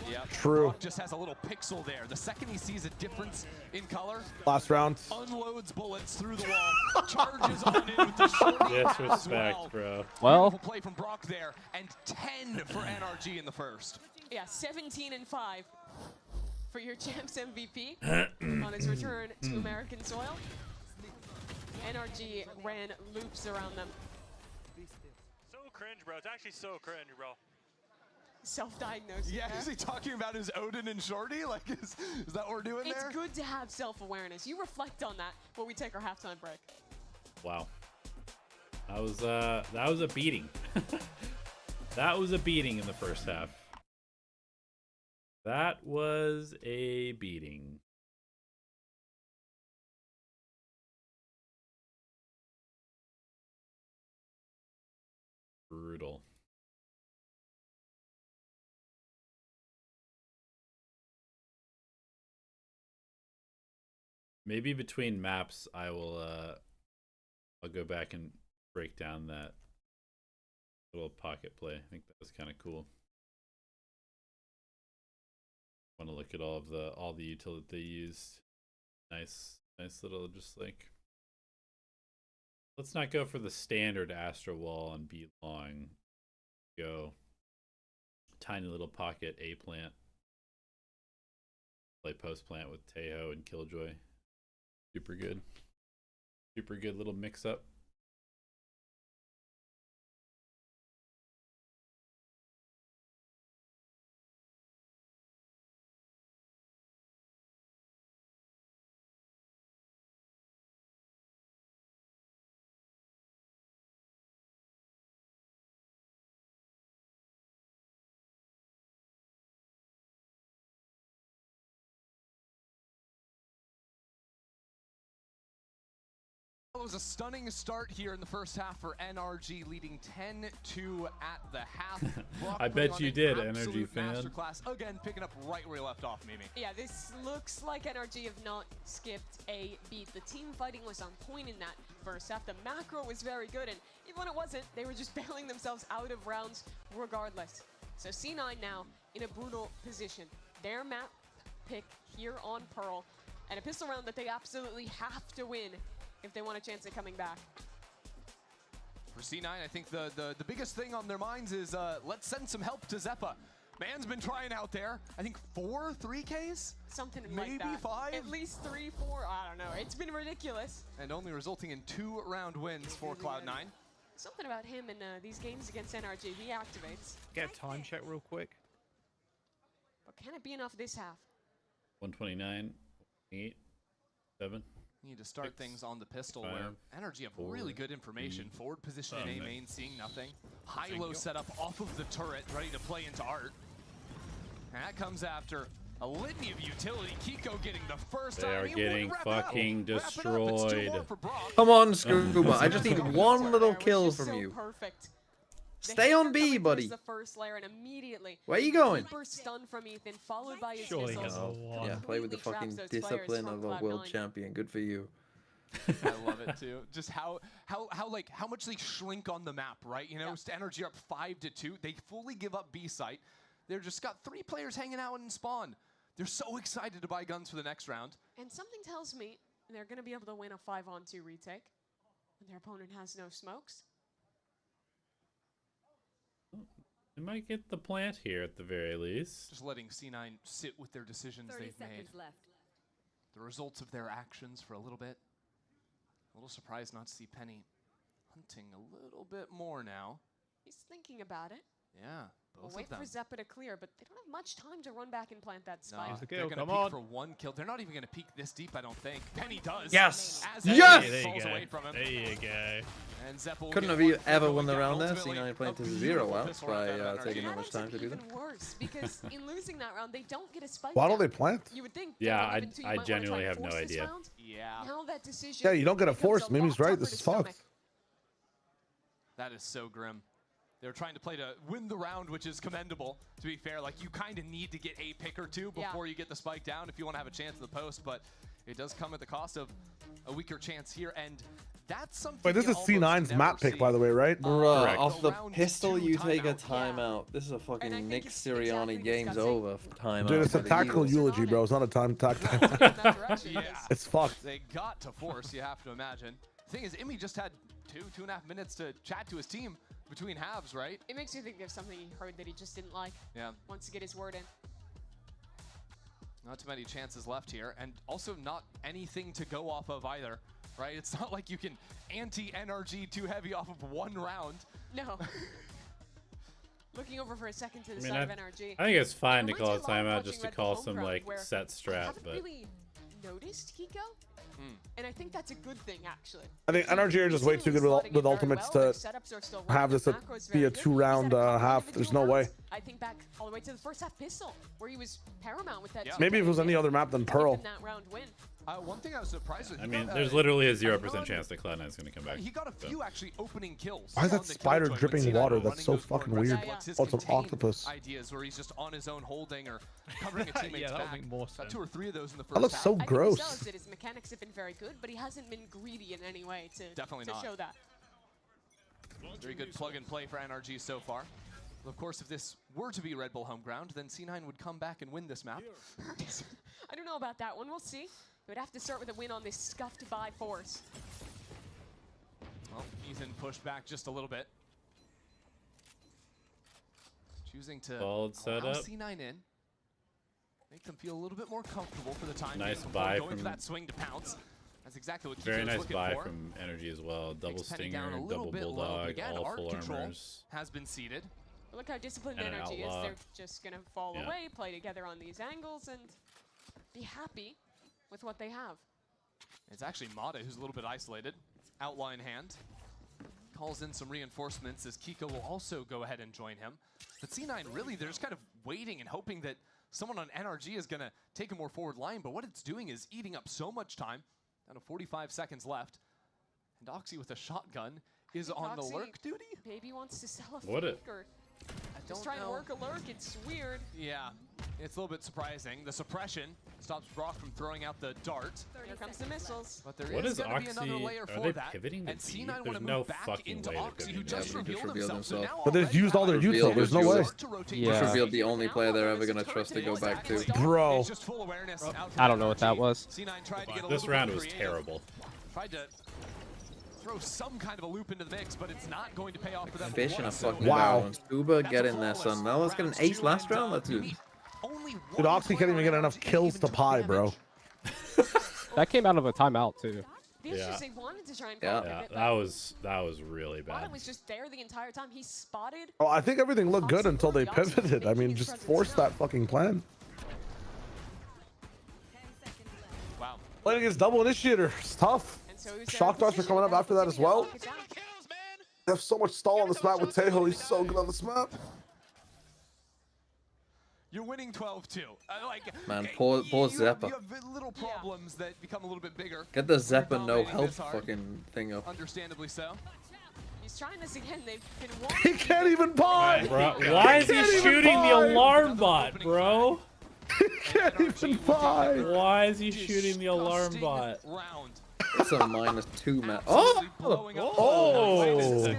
Yep. True. Brock just has a little pixel there. The second he sees a difference in color, Last round. unloads bullets through the wall, charges on in with the shorty as well. bro. Well, beautiful play from Brock there, and 10 for NRG in the first. Yeah, 17 and 5 for your champs MVP on his return to American soil. NRG ran loops around them. So cringe, bro. It's actually so cringe, bro. Self-diagnosis. Yeah, is he talking about his Odin and Shorty? Like, is that what we're doing there? It's good to have self-awareness. You reflect on that when we take our halftime break. Wow. That was a beating. That was a beating in the first half. That was a beating. Brutal. Maybe between maps I'll go back and break down that little pocket play. I think that was kind of cool. Want to look at all the utility they used. Nice little, just like, let's not go for the standard Astro Wall and be long. Go tiny little pocket A plant. Play post plant with Tejo and Killjoy. Super good. Super good little mix up. It was a stunning start here in the first half for NRG, leading 10-2 at the half. I bet you did, NRG fan. Masterclass again, picking up right where he left off, Mimi. Yeah, this looks like NRG have not skipped a beat. The team fighting was on point in that first half. The macro was very good, and even when it wasn't, they were just bailing themselves out of rounds regardless. So C9 now in a brutal position. Their map pick here on Pearl, and a pistol round that they absolutely have to win if they want a chance at coming back. For C9, I think the biggest thing on their minds is let's send some help to Zeppa. Man's been trying out there. I think 4 3Ks? Something maybe like that. 5? At least 3, 4, I don't know. It's been ridiculous. And only resulting in 2 round wins for Cloud9. Something about him in these games against NRG, he activates. Get a time check real quick. But can it be enough this half? 129, 8, 7. Need to start things on the pistol 5, where NRG have 4, really good information. 3, Forward position in A main, seeing nothing. Single. High-low setup off of the turret, ready to play into art. And that comes after a litany of utility. Kiko getting the first. They are getting fucking destroyed. Come on, Scuba. I just need one little kill from you. Perfect. Stay on B, buddy. The first layer, and immediately where are you going? Super stun from Ethan, followed by his Surely missiles. Yeah, play with the fucking discipline of a world champion. Good for you. I love it too. Just how much they shrink on the map, right? You know, NRG are up 5-2. They fully give up B site. They're just got 3 players hanging out in spawn. They're so excited to buy guns for the next round. And something tells me they're going to be able to win a 5-on-2 retake when their opponent has no smokes. They might get the plant here at the very least. Just letting C9 sit with their decisions they've made. Left. The results of their actions for a little bit. A little surprised not to see Penny hunting a little bit more now. He's thinking about it. Yeah, both We'll wait of them. for Zeppa to clear, but they don't have much time to run back and plant that spike. No, they're going to peek for 1 kill. They're not even going to peek this deep, I don't think. Penny does. Yes! As Yes! Penny There you falls go. away from him. There you go. And Zeppa will Couldn't get have 1 ever kill won the going round down. there. Ultimately, C9 playing to a 0 beautiful out pistol by round out of taking NRG. that much time to do that. Even worse, because in losing that round, they don't get a spike. Why don't down. they plant? You would think. Yeah, going into, you I might wanna genuinely try and have no force this idea. round. Yeah. Now that decision. Yeah, you don't get a becomes force. lot Mimi's right. tougher This to is fucked. stomach. That is so grim. They're trying to play to win the round, which is commendable, to be fair. Like, you kind of need to get a pick or 2 before you get the spike down if you want to have a chance at the post, but it does come at the cost of a weaker chance here. And That's something. Wait, this is C9's map pick, by the way, right? Bruh, off the pistol, you take a timeout. This is a fucking Nick Sirianni. Game's over. Timeout. Dude, it's a tactical eulogy, bro. It's not a time tactic. It's fucked. They got to force, you have to imagine. The thing is, Imi just had 2.5 minutes to chat to his team between halves, right? It makes you think there's something he heard that he just didn't like. Yeah. Wants to get his word in. Not too many chances left here, and also not anything to go off of either, right? It's not like you can anti-NRG too heavy off of one round. No. Looking over for a second to the side of NRG. I think it's fine to call a timeout just to call some like set strat, but really noticed Kiko, and I think that's a good thing actually. I think NRG are just way too good with ultimates to have this be a 2-round half. There's no way. I think back all the way to the first half pistol, where he was paramount with that. Yeah. Maybe if it was any other map than Pearl. That round win. One thing I was surprised with. I mean, there's literally a 0% chance that Cloud9 is going to come back. He got a few actually opening kills. Why is that spider dripping water? That's so fucking weird. Oh, it's an octopus. Ideas where he's just on his own holding or covering a teammate's back. Make more sense. Got 2 or 3 of those in the first That looks so gross. I think his mechanics have been very good, but he hasn't been greedy in any way to show that. Very good plug and play for NRG so far. Of course, if this were to be Red Bull home ground, then C9 would come back and win this map. I don't know about that one. We'll see. They would have to start with a win on this scuffed by force. Well, Ethan pushed back just a little bit. Choosing to allow C9 in. Make them feel a little bit more comfortable for the time. Nice buy going from for that swing to pounce. That's exactly what very Kiko's nice looking buy for. from NRG as well. Double stinger, Down a double bit low, bulldog, again, all art full control armors. has been seeded. But look how disciplined And an NRG is. outlaw. They're just going to fall away, play together on these angles, and be happy with what they have. It's actually Mata who's a little bit isolated. Outlaw in hand. Calls in some reinforcements as Kiko will also go ahead and join him. But C9 really, they're just kind of waiting and hoping that someone on NRG is going to take a more forward line, but what it's doing is eating up so much time. Down to 45 seconds left. And Oxy with a shotgun is on the lurk duty. Maybe wants to sell a What fake or just try and work a lurk. It's weird. Yeah, it's a little bit surprising. The suppression stops Brock from throwing out the dart. Here comes the missiles. But there What is is going to be another Oxy? layer Are for they that. pivoting to And B? C9 There's want to no move back fucking into way they're Oxy, gonna who do that. just He just revealed revealed himself. himself. But they've used all their util. There's no way. Just revealed the only player they're ever gonna trust to go back to. Bro. I don't know what that was. This round was terrible. Tried to throw some kind of a loop into the mix, but it's not going to pay off for them. Fish in a fucking Wow. barrel. Uber get in there, son. Now let's get an ace last round. Let's do it. Dude, Oxy can't even get enough kills to pie, bro. That came out of a timeout too. They wanted to try and Yeah, that was really bad. Bottom was just there the entire time. He spotted. Oh, I think everything looked good until they pivoted. I mean, just force that fucking plan. Wow. Playing against double initiator, it's tough. Shock darts are coming up after that as well. They have so much stall on this map with Tejo. He's so good on this map. You're winning 12-2. Man, poor Zeppa. You have little problems that become a little bit bigger. Get the Zeppa no health fucking thing up. Understandably so. He's trying this again. They've been He can't even pie. Bro, why is he shooting the alarm bot, bro? He can't even pie. Why is he shooting the alarm bot? It's a -2 map. Oh! Oh!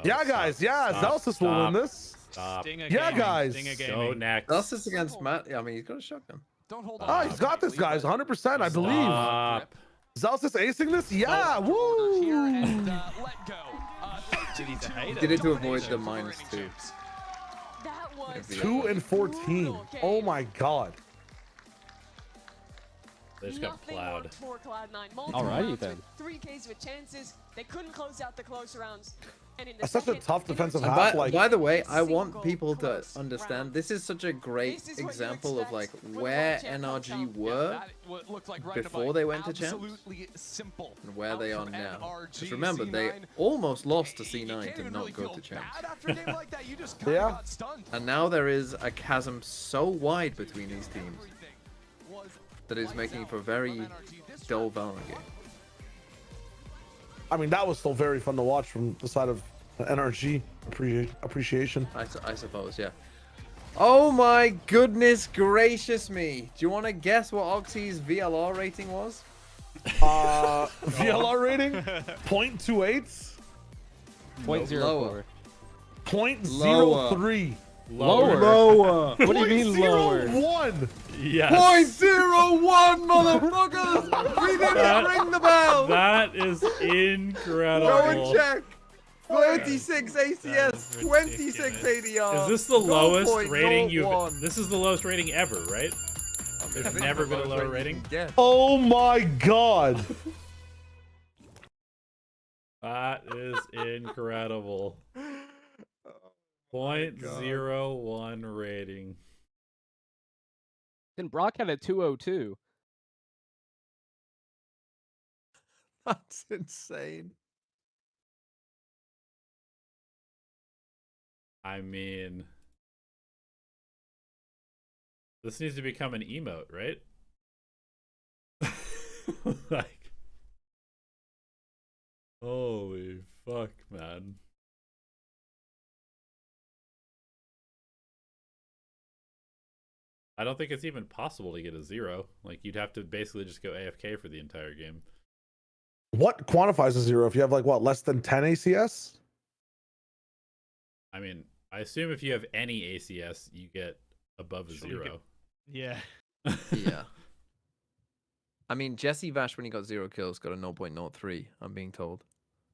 Yeah, guys. Yeah, Zelsis will win this. Stop. Yeah, guys. Go next. Zelsis against Matt. Yeah, I mean, he's got a shotgun. Don't hold Oh, he's got this, guys. 100%, I believe. Stop. Zelsis acing this? Yeah, woo! Did it to avoid the -2. That was 2 and 14. Oh my god. They just got nothing plowed. worked for Cloud9. Alrighty then. 3Ks with chances. They couldn't close out the close rounds. And in the That's such a second, tough defensive And half. Like, by the way, I want single people to close understand round. this is such a great This is what you example of expect like from the where world champ NRG hometown. were Looked like right before above. they went to champs Absolutely simple. and where they are Out from now. NRG, Just remember, they C9. almost lost to You C9 can't to even not really go feel to champs. bad after a game like that. You just kinda Yeah. got stunned. And now there is a chasm so wide between these teams Everything was that is making for a very dull Valorant game. I mean, that was still very fun to watch from the side of NRG appreciation. I suppose, yeah. Oh my goodness gracious me. Do you want to guess what Oxy's VLR rating was? VLR rating 0.28. 0.04. 0.03. Lower. What do you mean lower? 0.01. Yes. 0.01, motherfuckers! We didn't ring the bell! That is incredible. Go and check. 36 ACS, 26 ADR. Is this the lowest rating you've... 0.01. This is the lowest rating ever, right? There's never been a lower rating? Oh my god. That is incredible. 0.01 rating. Then Brock had a 202. That's insane. I mean, this needs to become an emote, right? Like, holy fuck, man. I don't think it's even possible to get a 0. Like, you'd have to basically just go AFK for the entire game. What quantifies a 0 if you have like what, less than 10 ACS? I mean, I assume if you have any ACS, you get above a 0. Yeah. Yeah. I mean, Jesse Vash, when he got 0 kills, got a 0.03, I'm being told.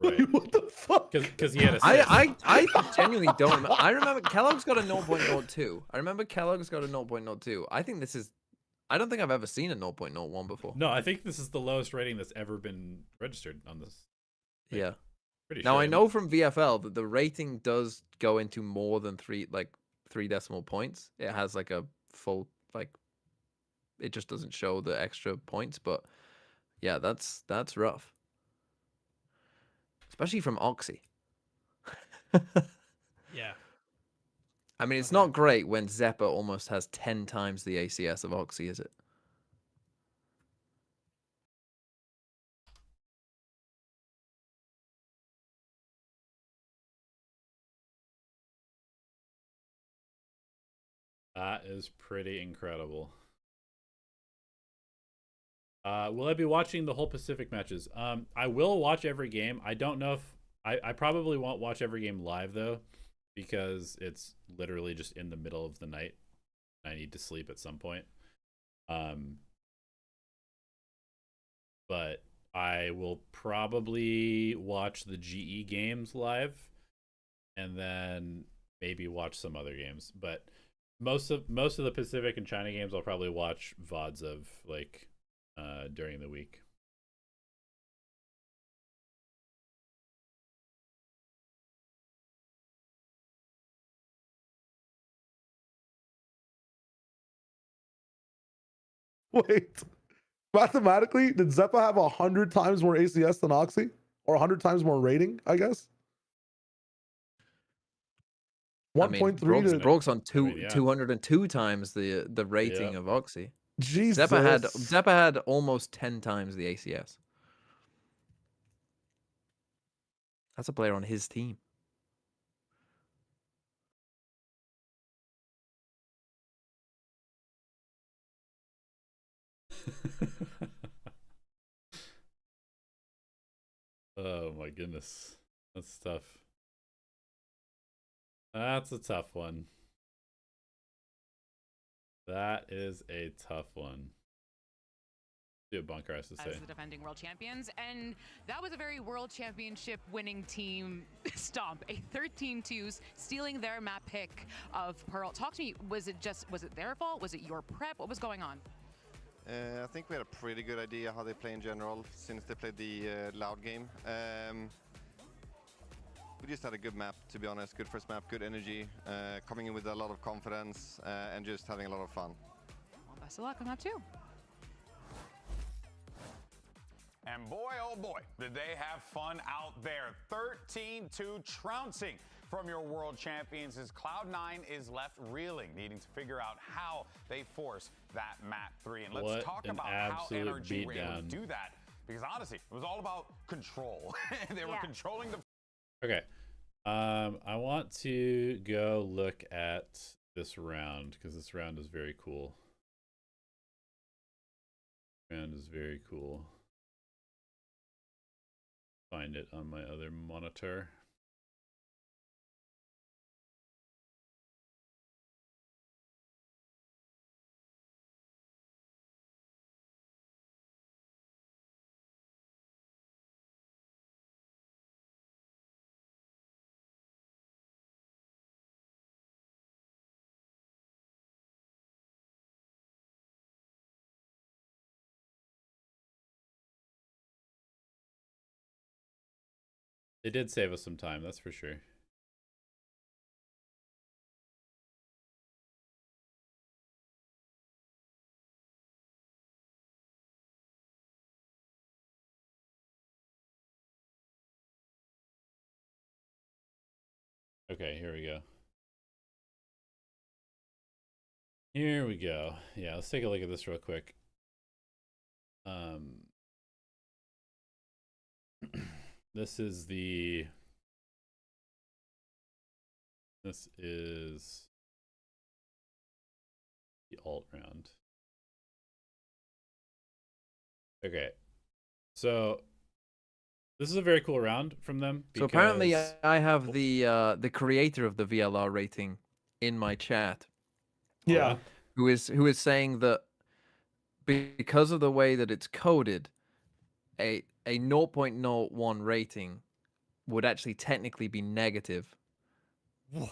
Right. What the fuck? Because he had a I genuinely don't remember. I remember Kellogg's got a 0.02. I remember Kellogg's got a 0.02. I think this is... I don't think I've ever seen a 0.01 before. No, I think this is the lowest rating that's ever been registered on this. Like, yeah. Pretty Now, sure. I know from VFL that the rating does go into more than three decimal points. It has like a full, like, it just doesn't show the extra points. But yeah, that's rough. Especially from Oxy. Yeah. I mean, it's not great when Zeppa almost has 10 times the ACS of Oxy, is it? That is pretty incredible. Will I be watching the whole Pacific matches? I will watch every game. I don't know if... I probably won't watch every game live, though, because it's literally just in the middle of the night. I need to sleep at some point. But I will probably watch the GE games live, and then maybe watch some other games. But most of the Pacific and China games I'll probably watch VODs of, like, during the week. Wait. Mathematically, did Zeppa have 100 times more ACS than Oxy? Or 100 times more rating, I guess? 1.3 to... Broke's on 202 times the rating of Oxy. Jesus. Zeppa had almost 10 times the ACS. That's a player on his team. Oh my goodness. That's tough. That's a tough one. That is a tough one. See what Bunker has to say. As the defending world champions, and that was a very world championship winning team stomp. A 13-2, stealing their map pick of Pearl. Talk to me, was it their fault? Was it your prep? What was going on? I think we had a pretty good idea how they play in general since they played the Loud game. We just had a good map, to be honest. Good first map, good energy, coming in with a lot of confidence, and just having a lot of fun. Well, best of luck on that too. And boy, oh boy, did they have fun out there. 13-2 trouncing from your world champions as Cloud9 is left reeling, needing to figure out how they force that map 3. And let's talk about how NRG were able to do that, because honestly, it was all about control. They were controlling the... Okay. I want to go look at this round, because this round is very cool. Round is very cool. find it on my other monitor. They did save us some time, that's for sure. Okay, here we go. Here we go. Yeah, let's take a look at this real quick. This is the alt round. Okay, so this is a very cool round from them. So apparently I have the creator of the VLR rating in my chat. Yeah. Who is saying that because of the way that it's coded, a 0.01 rating would actually technically be negative. What?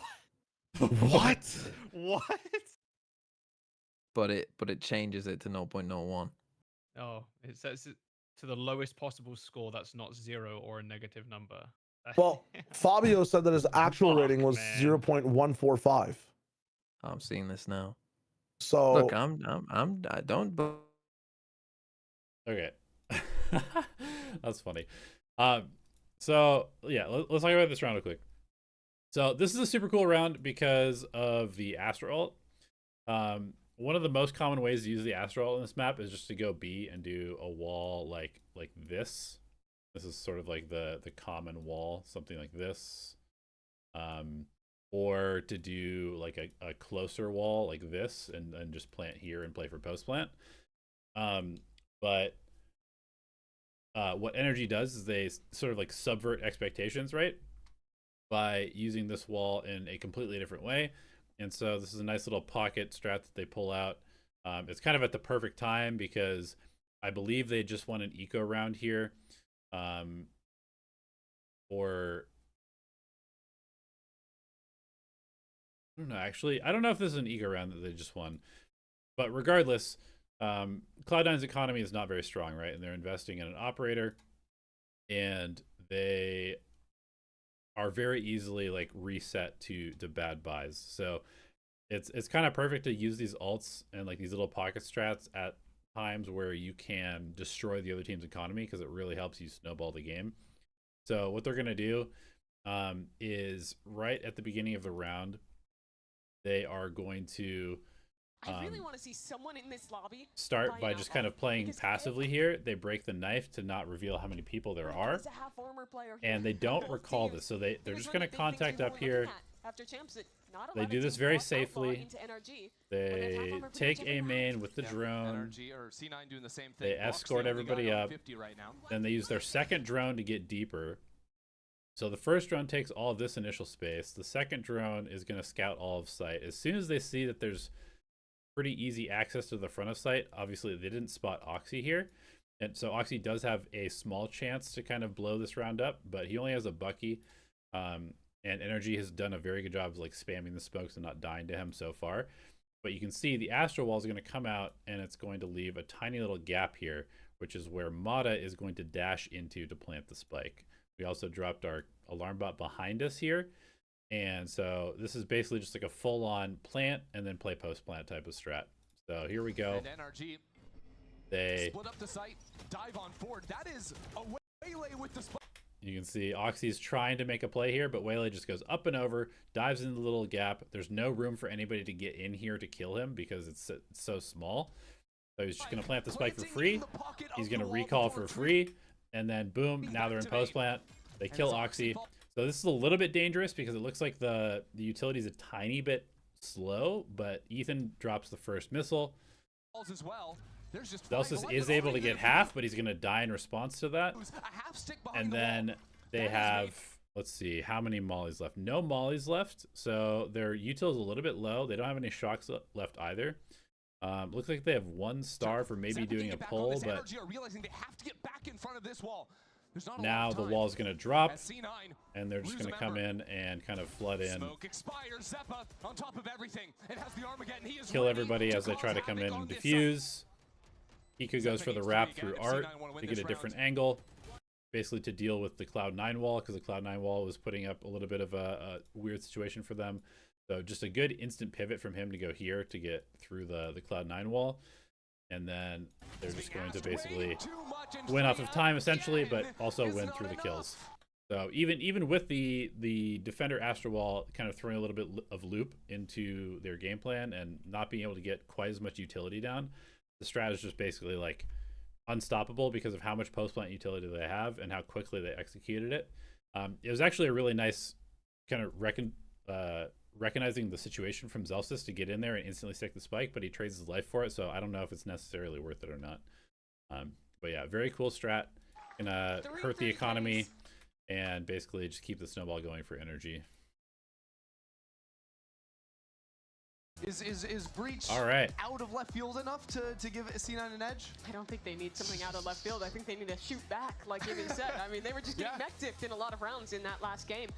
What? What? But it changes it to 0.01. Oh, it says it to the lowest possible score that's not 0 or a negative number. Well, Fabio said that his actual rating was man. 0.145. I'm seeing this now. So look, I don't. Okay, that's funny. So yeah, let's talk about this round real quick. So this is a super cool round because of the Astro ult. One of the most common ways to use the Astro ult in this map is just to go B and do a wall like this. This is sort of like the common wall, something like this. Or to do like a closer wall like this and just plant here and play for post plant. But what NRG does is they sort of like subvert expectations, right? By using this wall in a completely different way. And so this is a nice little pocket strat that they pull out. It's kind of at the perfect time because I believe they just won an eco round here. Or I don't know, actually. I don't know if this is an eco round that they just won. But regardless, Cloud9's economy is not very strong, right? And they're investing in an operator. And they are very easily like reset to bad buys. So it's kind of perfect to use these alts and like these little pocket strats at times where you can destroy the other team's economy because it really helps you snowball the game. So what they're going to do is right at the beginning of the round, they are going to I really want to see someone in this lobby start by just kind of playing passively here. They break the knife to not reveal how many people there are, and they don't recall this, so they're just going to contact up here. They do this very safely. They take A main with the drone. They escort everybody up. Then they use their second drone to get deeper. So the first drone takes all of this initial space. The second drone is going to scout all of site. As soon as they see that there's pretty easy access to the front of site, obviously they didn't spot Oxy here. And so Oxy does have a small chance to kind of blow this round up, but he only has a Bucky. And NRG has done a very good job of like spamming the smokes and not dying to him so far. But you can see the Astro Wall is going to come out and it's going to leave a tiny little gap here, which is where Mata is going to dash into to plant the spike. We also dropped our alarm bot behind us here. And so this is basically just like a full-on plant and then play post-plant type of strat. So here we go. And NRG, they split up the site, dive on forward. That is a Waylay with the spike. You can see Oxy's trying to make a play here, but Waylay just goes up and over, dives into the little gap. There's no room for anybody to get in here to kill him because it's so small. So he's just going to plant the spike for free. He's going to recall for free. And then boom, now they're in post-plant. They kill Oxy. So this is a little bit dangerous because it looks like the utility is a tiny bit slow, but Ethan drops the first missile. As well. Zelsis is able to get half, but he's going to die in response to that. And then they have, let's see, how many mollies left? No mollies left, so their util is a little bit low. They don't have any shocks left either. Looks like they have 1 star for maybe doing a pull, but now the wall is going to drop, and they're just going to come in and kind of flood in, kill everybody as they try to come in and defuse. Hiko goes for the wrap through Art to get a different angle, basically to deal with the Cloud9 wall, because the Cloud9 wall was putting up a little bit of a weird situation for them. So just a good instant pivot from him to go here to get through the Cloud9 wall. And then they're just going to basically win off of time, essentially, but also win through the kills. So even with the Defender Astro Wall kind of throwing a little bit of loop into their game plan and not being able to get quite as much utility down, the strat is just basically like unstoppable because of how much post-plant utility they have and how quickly they executed it. It was actually a really nice kind of recognizing the situation from Zelsis to get in there and instantly stick the spike, but he trades his life for it, so I don't know if it's necessarily worth it or not. But yeah, very cool strat. Gonna hurt the economy and basically just keep the snowball going for NRG. Is Breach all right out of left field enough to give C9 an edge? I don't think they need something out of left field. I think they need to shoot back, like Jimmy said. I mean, they were just getting mech dipped in a lot of rounds in that last game.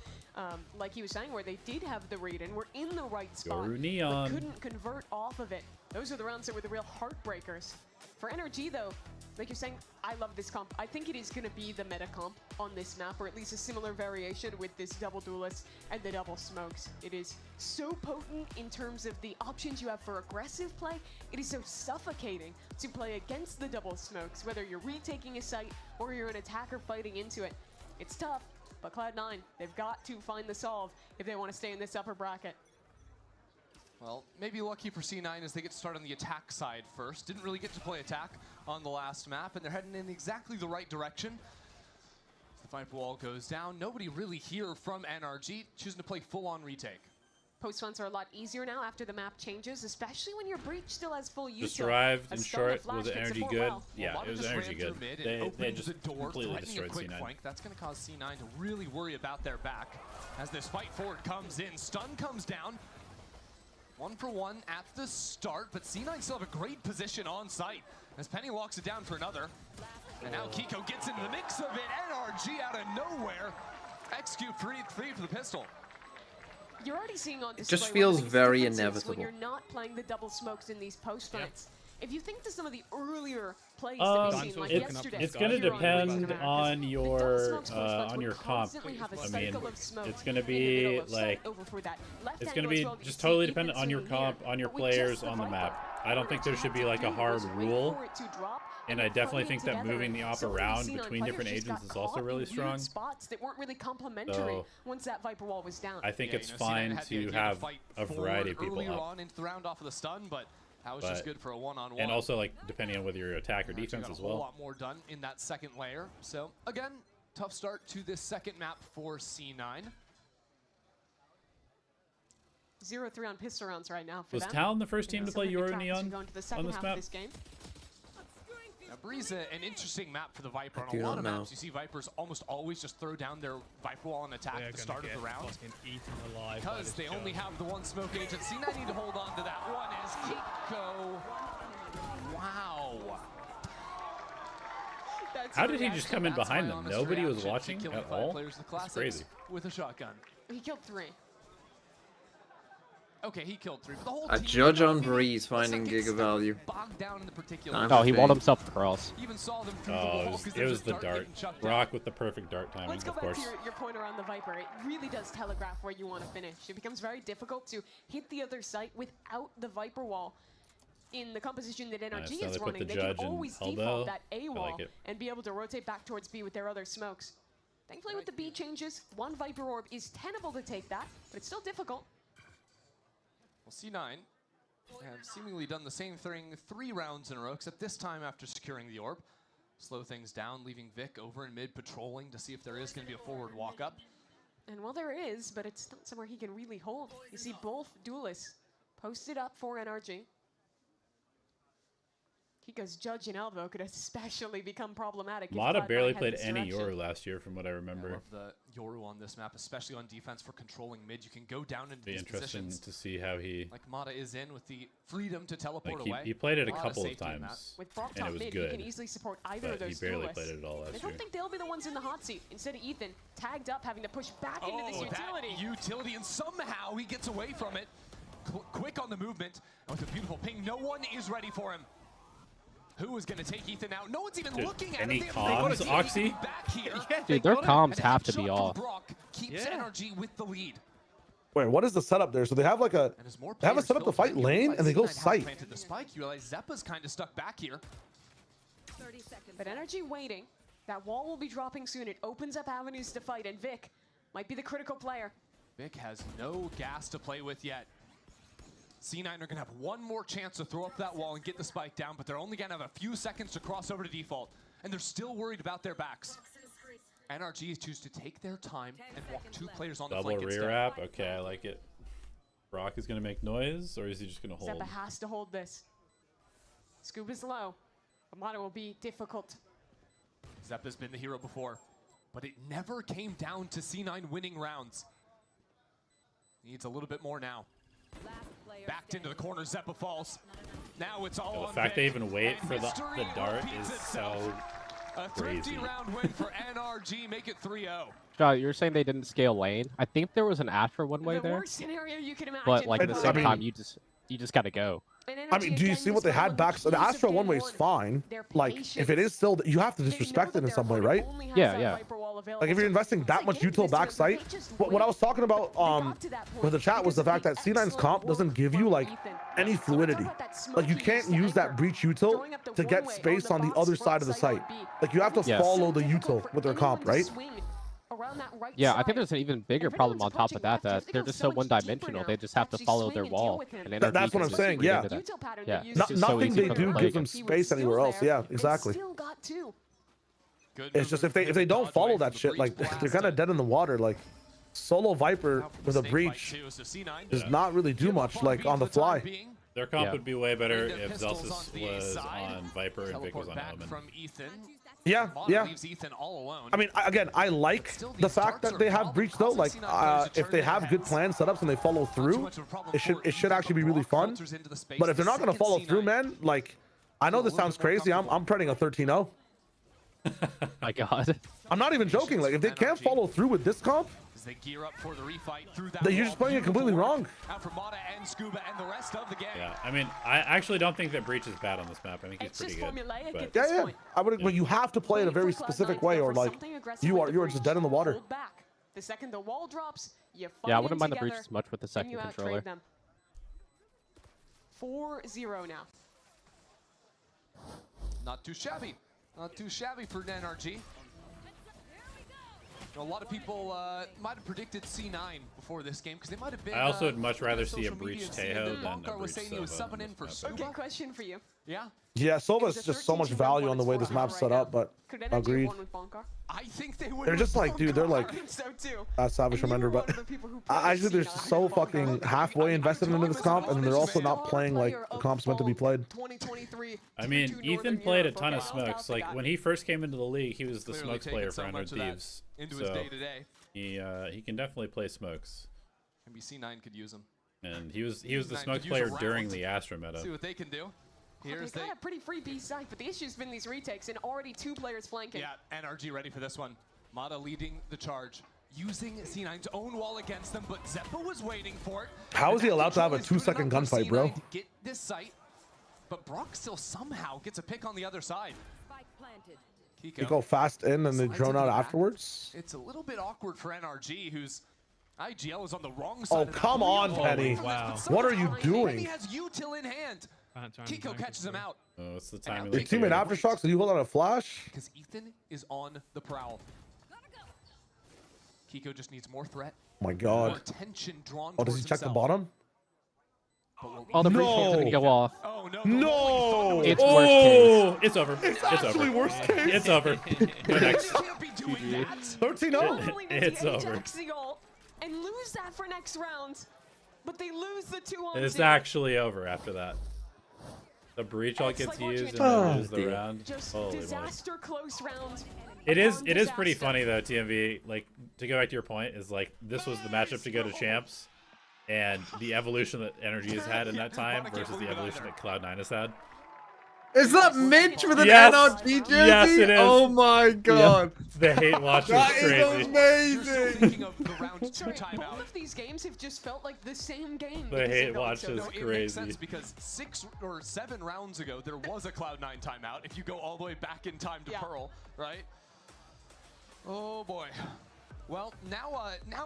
Like he was saying, where they did have the read and were in the right spot, but couldn't convert off of it. Those are the rounds that were the real heartbreakers. For NRG, though, like you're saying, I love this comp. I think it is going to be the meta comp on this map, or at least a similar variation with this double duelist and the double smokes. It is so potent in terms of the options you have for aggressive play. It is so suffocating to play against the double smokes, whether you're retaking a site or you're an attacker fighting into it. It's tough, but Cloud9, they've got to find the solve if they want to stay in this upper bracket. Well, maybe lucky for C9 as they get to start on the attack side first. Didn't really get to play attack on the last map, and they're heading in exactly the right direction. The Viper wall goes down. Nobody really here from NRG, choosing to play full-on retake. Post-runs are a lot easier now after the map changes, especially when your breach still has full use. Just arrived in short. Was it NRG good? Yeah, it was NRG good. They just completely destroyed C9. Flank. That's going to cause C9 to really worry about their back. As this fight forward comes in, stun comes down. 1-for-1 at the start, but C9 still have a great position on site as Penny locks it down for another. And now Kiko gets into the mix of it. NRG out of nowhere. Execute free for the pistol. You're already seeing on display. It just feels very inevitable when you're not playing the double smokes in these post fights. If you think to some of the earlier plays that we've seen, like yesterday, it's going to depend on your comp. I mean, it's going to be like it's going to be just totally dependent on your comp, on your players, on the map. I don't think there should be like a hard rule, and I definitely think that moving the op around between different agents is also really strong. Spots that weren't really complementary once that Viper wall was down. I think it's fine to have a variety of people earlier up. on into the round off of the stun, but that was just good for a one-on-one. And also, like, depending on whether you're attack or defense as well. A whole lot more done in that second layer. So, again, tough start to this second map for C9. 0-3 on pistol rounds right now for them. Was Talon the first team to play Euro Neon on this map? Now, Breeze, an interesting map for the Viper. On a lot of maps, you see Vipers almost always just throw down their Viper wall and attack at the start of the round. Because they only have the one smoke agent. C9 need to hold on to that. One is Kiko. Wow. How did he just come in behind them? Nobody was watching at all? That's crazy. With a shotgun. He killed 3. Okay, he killed 3, but the whole a judge on Breeze finding Giga value. Oh, he walled himself across. Oh, it was the dart. Brock with the perfect dart timing, Let's go of course. Back to your point around the Viper. It really does telegraph where you want to finish. It becomes very difficult to hit the other site without the Viper wall. In the composition that NRG is running, they can always default that A wall and be able to rotate back towards B with their other smokes. Thankfully, with the B changes, one Viper orb is tenable to take that, but it's still difficult. Well, C9 have seemingly done the same thing 3 rounds in a row, except this time after securing the orb. Slow things down, leaving Vic over in mid patrolling to see if there is going to be a forward walk-up. And well, there is, but it's not somewhere he can really hold. You see both duelists posted up for NRG. Kiko's Judge and Elbow could especially become problematic. Mata barely played any Yoru last year, from what I remember. I love the Yoru on this map, especially on defense for controlling mid. You can go down into these Interesting positions. to see how he. Like Mata is in with the freedom to teleport Like away. he played it a couple of times, With Brock and it top was mid, good. he can easily support either of But he those barely duelists. played it at all I last don't year. think they'll be the ones in the hot seat. Instead of Ethan, tagged up, having to push back into this utility. That utility, and somehow he gets away from it. Quick on the movement, and with a beautiful ping. No one is ready for him. Who is going to take Ethan out? No one's even looking at him. Any comms, Oxy? Dude, their comms have to be off. Brock keeps NRG with the lead. Wait, what is the setup there? So they have like a setup to fight lane, and they go site. Planted the spike. You realize Zeppa's kind of stuck back here. 30 seconds. But NRG waiting. That wall will be dropping soon. It opens up avenues to fight, and Vic might be the critical player. Vic has no gas to play with yet. C9 are going to have one more chance to throw up that wall and get the spike down, but they're only going to have a few seconds to cross over to default, and they're still worried about their backs. NRG choose to take their time and walk two players on the flank Double rear wrap. Okay, I like it. Brock is going to make noise, or is he just going to hold? Zeppa has to hold this. Scuba's low. Amada will be difficult. Zeppa's been the hero before, but it never came down to C9 winning rounds. Needs a little bit more now. Backed into the corner, Zeppa falls. Now it's all The on fact Vic, they even wait and for the mystery dart repeats is itself. so A thrifty crazy. round win for NRG, make it 3-0. John, you're saying they didn't scale lane. I think there was an Astra one way The there, worst scenario you can imagine. but like at the for same Brock. time, you just gotta go. I mean, do you see what they had back? So the Astra one way is fine. Like, if it is still, you have to disrespect it in some way, right? Yeah, yeah. Like, if you're investing that much util back site, what I was talking about with the chat was the fact that C9's comp doesn't give you like any fluidity. Like, you can't use that breach util to get space on the other side of the site. Like, you have to follow the util with their comp, right? Yeah, I think there's an even bigger problem on top of that, that they're just so one-dimensional. They just have to follow their wall. And That's what I'm saying, yeah. Yeah. Nothing they do gives them space anywhere else. Yeah, exactly. It's just if they don't follow that shit, like they're kind of dead in the water. Like solo Viper with a breach does not really do much like on the fly. Their comp would be way better if Zelsis was on Viper and Vic was on Omen. Yeah, yeah. I mean, again, I like the fact that they have breach though. Like, if they have good plan setups and they follow through, it should actually be really fun. But if they're not gonna follow through, man, like, I know this sounds crazy. I'm printing a 13-0. My God. I'm not even joking. Like, if they can't follow through with this comp, They gear up for the refight through that you're just playing it completely wrong. Out for Mata and Scuba and the rest of the gang. Yeah, I mean, I actually don't think that Breach is bad on this map. I think he's pretty good. But Yeah. I would. But you have to play it a very specific way, or like you are just dead in the water. The second the wall drops, you fight Yeah, I wouldn't mind the together, breach as much with the and second you controller. outtrade them. 4-0 now. Not too shabby. Not too shabby for NRG. A lot of people might have predicted C9 before this game because they might have been. I also would much rather see a social breach media seeing Teho that than a Bonkar was breach saying he was Sova subbing in for Scuba. Okay, question for you. Yeah. Yeah, Sova's just so much value on the way this map's set up, but Could NRG agreed. won with Bonkar? I think they would. They're just like, dude, they're like, I think so too. Savage Remender, but I think they're so fucking halfway invested into this comp, and they're also not playing like the comp's meant to be played. I mean, Ethan played a ton of smokes. Like when he first came into the league, he was the Clearly smokes player taking so for much 100 of that Thieves. into his day-to-day. He can definitely play smokes. Maybe C9 could use him. And he was the C9 smokes could use a player round. during the Astra meta. See what they can do. Here's They got a pretty free B site, but the issue's been these retakes and already 2 players flanking. Yeah, NRG ready for this one. Mata leading the charge, using C9's own wall against them, but Zeppa was waiting for it. How is he allowed to have a 2-second gunfight, bro? To get this site, but Brock still somehow gets a pick on the other side. They go fast in and they drone out afterwards. It's a little bit awkward for NRG, whose IGL is on the wrong side. Oh, come on, Penny. Wow. What are you doing? Penny has util in hand. Kiko catches him out. Oh, it's the time. Your teammate aftershocks and you hold on a flash? Because Ethan is on the prowl. Kiko just needs more threat. Oh my God. More attention drawn Oh, does he towards check the himself. bottom? Oh, the breach is gonna go off. Oh no! No! It's worst case. It's over. It's over. actually worst case. It's over. Go next. 13-0. It's over. Ajax the ult and lose that for next round, but they lose the 2-on-2. It's actually over after that. The breach all gets used and then lose the round. Holy disaster close round. It is pretty funny though, TMV. Like, to go back to your point, is like this was the matchup to go to champs, and the evolution that NRG has had in that time versus the evolution that Cloud9 has had. Is that Mitch with an Yes. NRG jersey? Yes, it is. Oh my god. The hate watch is crazy. Amazing. All of these games have just felt like the same game. The hate watch is It makes crazy. sense because 6 or 7 rounds ago, there was a Cloud9 timeout. If you go all the way back in time to Pearl, right? Oh boy. Well, now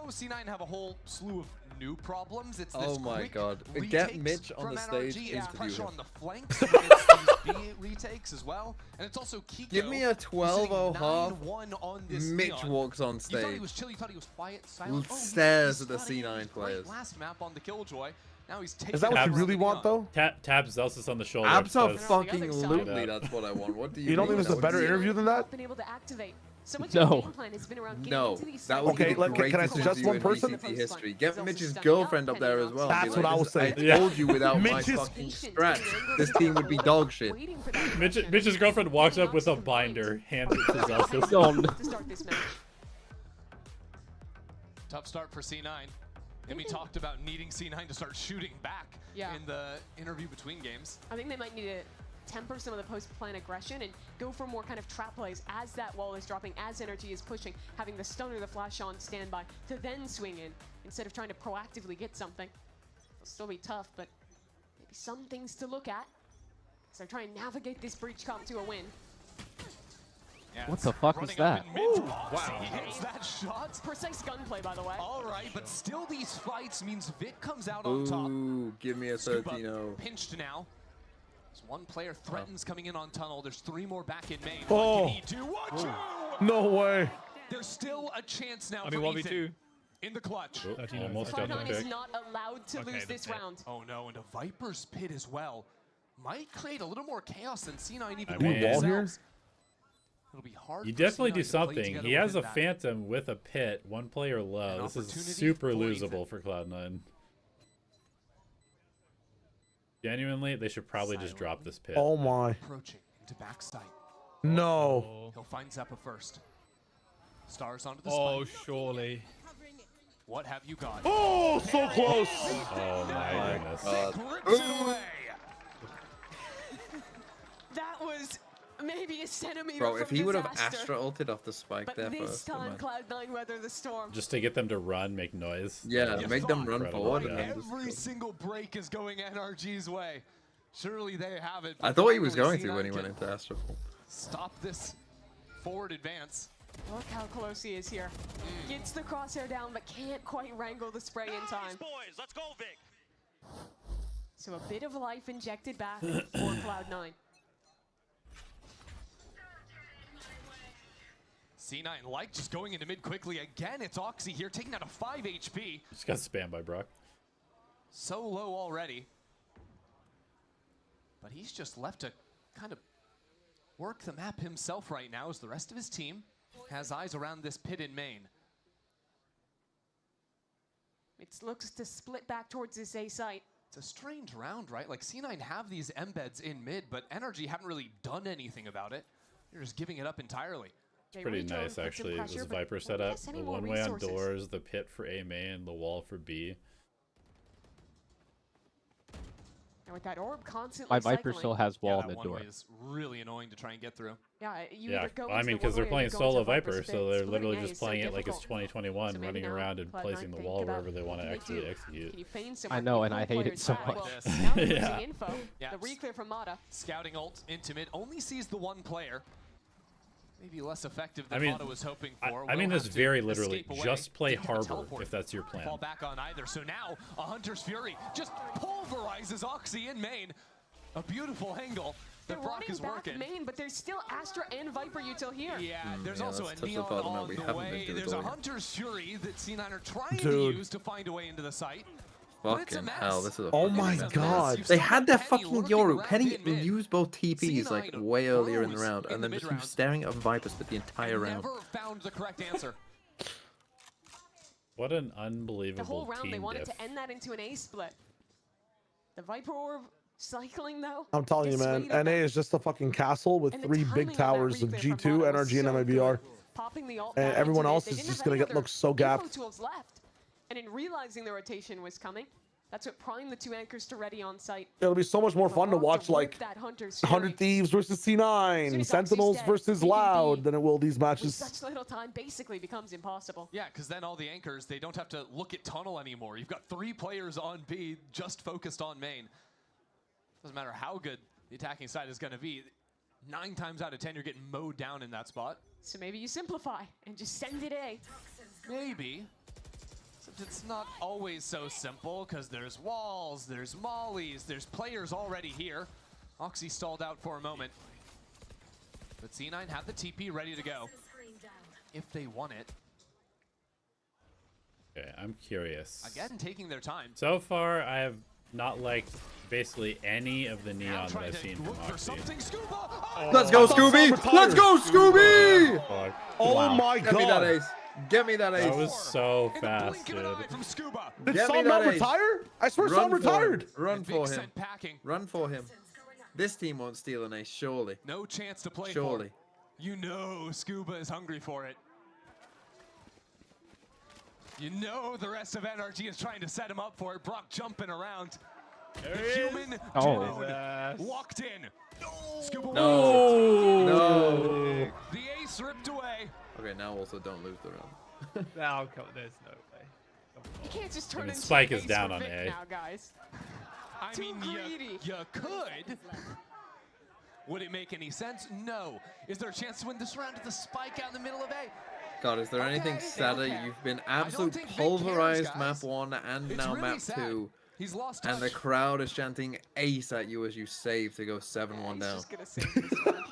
C9 have a whole slew of new problems. It's this Oh my quick god. Get retakes Mitch on from the NRG. stage. It's Interview pressure him. on the flanks. It's these B retakes as well. And it's also Kiko. Give me a 12-0 half. 9-1 on this Mitch Neon. walks on You thought he stage. was chill, you thought he was quiet, silent. Oh, Stares at the he's C9 players. last map on the Killjoy. Now he's taking Is that what you really want, though? Tap Zelsis on the shoulder. Absolutely, that's what I want. What do you? You don't think mean? there's a better interview than that? Been able to activate. So much No. of the game plan has been around getting No, into these that would Okay, be the like, can I greatest suggest interview one in person? VCT history. Get Mitch's girlfriend up there as well. and be That's like, what I "Listen, was saying." I told you without my Mitch's- fucking scratch, this team would be dog shit. Mitch's girlfriend walks up with a binder, hands it to Zelsis. To start this match. Tough start for C9. And we talked about needing C9 to start shooting back in the interview between games. I think they might need to temper some of the post-plan aggression and go for more kind of trap plays as that wall is dropping, as NRG is pushing, having the stun or the flash on standby to then swing in instead of trying to proactively get something. It'll still be tough, but maybe some things to look at. So try and navigate this breach comp to a win. Yeah, What the fuck was that? Wow, he hits that shot. Precise gunplay, by the way. All right, but still these fights means Vic comes out on top. Ooh, give me a Scoop up, 13-0. pinched now. As one player threatens coming in on tunnel. There's 3 more back in main. Oh. What can he do? Watch out! No way. There's still a chance now I mean, for 1v2. Ethan in the clutch. Almost got the Cloud9 is pick. not allowed to lose this round. Oh no, and a Viper's pit as well. Might create a little more chaos than C9 even I do mean- Wall here? themselves. It'll be hard. You for definitely C9 do to play something. together He has a within that. Phantom with a pit, 1 player low. An This is opportunity super for losable Ethan. for Cloud9. Genuinely, they should probably just drop this pit. Oh my. Approaching into backside. No. He'll find Zeppa first. Stars onto the Oh, spike. surely. What have you got? Oh, so close. Oh my goodness. Grips it away. That was maybe a centimeter Bro, from if he would have disaster. Astra ulted off the spike But there this first, time, come on. Cloud9 weathered the storm. Just to get them to run, make noise. Yeah, That make was them run incredible, forward yeah. and then just Every single break is going NRG's way. Surely they have it. I but thought he was finally going to C9 when he can went into Astra. Stop this forward advance. Look how close he is here. Gets the crosshair down, but can't quite wrangle the spray in time. Boys, let's go, Vic. So a bit of life injected back for Cloud9. C9 like just going into mid quickly again. It's Oxy here taking out a 5 HP. Just got spammed by Brock. So low already. But he's just left to kind of work the map himself right now as the rest of his team has eyes around this pit in main. It looks to split back towards this A site. It's a strange round, right? Like C9 have these embeds in mid, but NRG haven't really done anything about it. They're just giving it up entirely. It's pretty nice, actually. This Viper setup. The 1-way on doors, the pit for A main, the wall for B. And with that orb constantly My Viper cycling, still has wall that mid one door. way is really annoying to try and get through. Yeah, you Yeah, either go I into mean, the because they're one-way or you playing go solo into Viper's Viper, pit. so they're Splitting literally A just is so playing it like it's difficult. 2021, So maybe running now around and Cloud9 placing the think wall about, wherever they want to can you actually do- execute. Can you feign some I know, and I hate it so much. Now they're losing Yeah. info. Yeah. The reclear from Mata. Scouting ult into mid, only sees the one player. Maybe less effective than I mean, Mata was hoping I for. mean Will this have to very literally. escape away. Just play Didn't get the Harbor teleport. if that's your plan. Fall back on either. So now a Hunter's Fury just pulverizes Oxy in main. A beautiful angle. They're that Brock running is back working. main, but there's still Astra and Viper util here. Yeah, there's yeah, also that's a tough Neon part of the map on we the haven't been way. to There's a deploy. Hunter's Fury that C9 are trying Dude. to use to find a way into the site. But it's a Fucking mess. hell, this is a Oh fucking my mess. God. You've They still had got their Penny fucking lurking Yoru. around Penny in mid. used both TPs like C9 way earlier in the froze round, in and the then just mid-round. was staring at Vipers for the entire And round. never found the correct answer. What an The unbelievable whole round, they team wanted diff. to end that into an A split. The Viper orb Cycling though. I'm telling you, man. NA is just a fucking castle with 3 big towers of G2, NRG, and MIBR. And everyone else is just gonna look so gapped. And in realizing the rotation was coming, that's what primed the 2 anchors to ready on site. It'll be so much more fun to watch like 100 Thieves versus C9, Sentinels versus Loud than it will these matches. Such little time basically becomes impossible. Yeah, because then all the anchors, they don't have to look at tunnel anymore. You've got 3 players on B just focused on main. Doesn't matter how good the attacking side is going to be. 9 times out of 10, you're getting mowed down in that spot. So maybe you simplify and just send it A. Maybe. Except it's not always so simple, because there's walls, there's mollies, there's players already here. Oxy stalled out for a moment. But C9 have the TP ready to go, if they want it. Okay, I'm curious. Again, taking their time. So far, I have not liked basically any of the neon that I've seen from Oxy. Oh, let's go, Scooby! Let's go, Scooby! Oh wow. my God! Get me that ace. Get me that ace. That was so fast, dude. Did Psalm not retire? I swear Psalm retired. Run for him. Run for him. This team won't steal an ace, surely. No chance to play surely. For. You know Scuba is hungry for it. You know the rest of NRG is trying to set him up for it. Brock jumping around. The human walked in. Scuba No. The ace ripped away. Okay, now also don't lose the round. No, there's no way. You can't just turn into Spike is down on A A. now, guys. I mean, you could. Would it make any sense? No. Is there a chance to win this round with the spike out in the middle of A? God, is there anything sadder? You've been absolute pulverized map 1 and now really map sad. 2. He's lost and the crowd is chanting ace at you as you save to go 7-1 down. Just gonna save this one.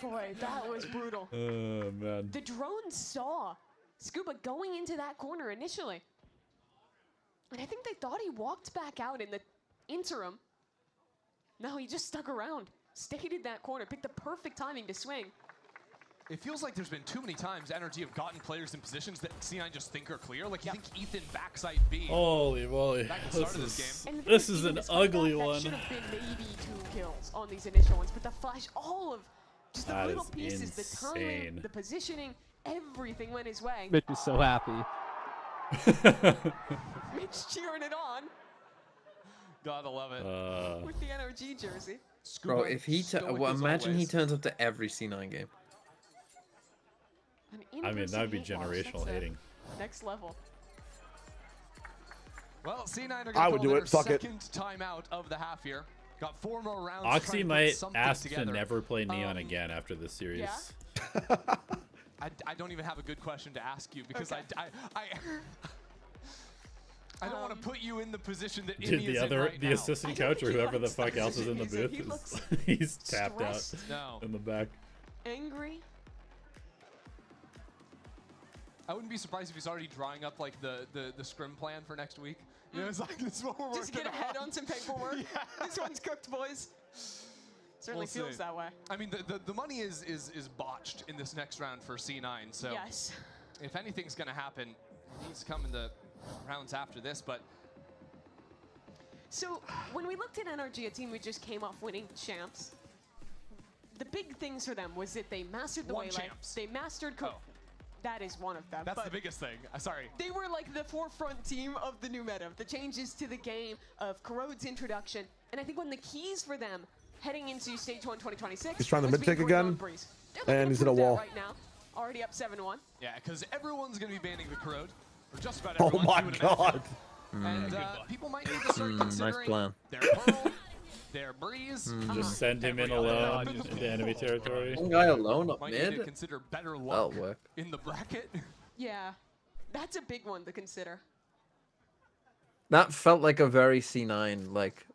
Boy, that was brutal. Oh, man. The drone saw Scuba going into that corner initially. And I think they thought he walked back out in the interim. No, he just stuck around, stayed in that corner, picked the perfect timing to swing. It feels like there's been too many times NRG have gotten players in positions that C9 just think are clear. Like, you think Ethan backside B. Holy moly. Back at the start of this game. This is an ugly one. That should have been maybe 2 kills on these initial ones, but the flash, all of just the That little is pieces, the timing, insane. the positioning, everything went his way. Mitch is so happy. Mitch cheering it on Gotta love it. with the NRG jersey. Bro, if he imagine he turns up to every C9 game. I mean, that would be generational hating. Next level. Well, C9 are I going would to do their it. Fuck it. second timeout of the half here. Got 4 more rounds. Oxy trying to put might something ask together. to never play Neon again after this series. Yeah? I don't even have a good question to ask you because I don't want to put you in the position that Dude, Imi is in right the now. assistant coach or whoever the fuck else is in the booth, he's tapped out in the back. Angry. I wouldn't be surprised if he's already drawing up like the scrim plan for next week. You know, it's like this is what we're Just get ahead on some paperwork. This one's cooked, boys. Certainly We'll feels see. that way. I mean, the money is botched in this next round for C9. So Yes. if anything's gonna happen, it needs to come in the rounds after this. But So when we looked at NRG, a team who just came off winning champs, the big things for them was that they mastered the Won waylay. champs. They mastered. That is one of them. that's but the biggest thing. Sorry. They were like the forefront team of the new meta, the changes to the game, of Corrode's introduction, and I think one of the keys for them heading into Stage 1 2026. He's trying to was mid-tick being Corrode again, Breeze. and he's in a Prove that wall. right now. Already up 7-1. Yeah, because everyone's gonna be banning the Corrode, or just about Oh everyone. my you would God. imagine. And people might need to start considering nice plan. their Pearl, their Breeze. Just send him in alone into enemy territory. One guy alone up Might need to mid? consider better That'll luck work. in the bracket. Yeah, that's a big one to consider. That felt like a very C9, like,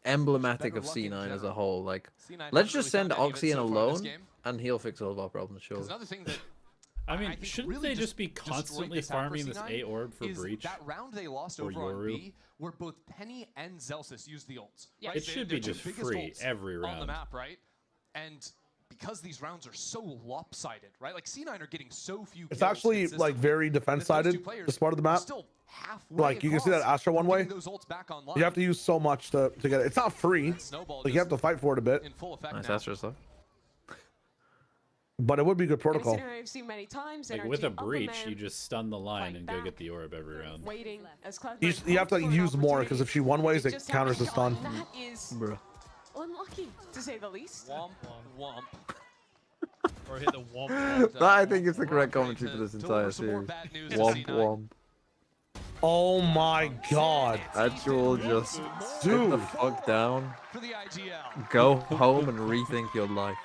emblematic Better of luck in C9 as a general. whole. Like, C9 let's hasn't just really send found any of it Oxy in so far this alone, game. and he'll fix all of our problems, surely. Because another thing that I mean, think shouldn't really they just be destroyed constantly this half for farming this C9 A orb for is Breach? That round they lost or over on Yoru? B, where both Penny and Zelsis used the ults. Yeah. Right? It should be They're just two biggest free ults every on the round. map, right? And because these rounds are so lopsided, right? Like C9 are getting so few. It's kills actually consistently like very that those two defense-sided, players this part of the are map. Still halfway Like you can see that Astra one way. those ults back online. You have to use so much to get it. It's not free. Like you have to fight for it a bit. In full effect Nice now. Astra stuff. But it would be good protocol. I've seen many times. Like with a breach, you just stun the line and go get the orb every round. Waiting as Cloud9 You have to use more because if she one ways, it just counters the stun. That is unlucky, to say the least. Womp, womp. Or hit the womp. That I think is the correct commentary for this entire series. Womp womp. Oh my god. Actual just Dude. sit the fuck down. For the IGL. Go home and rethink your life.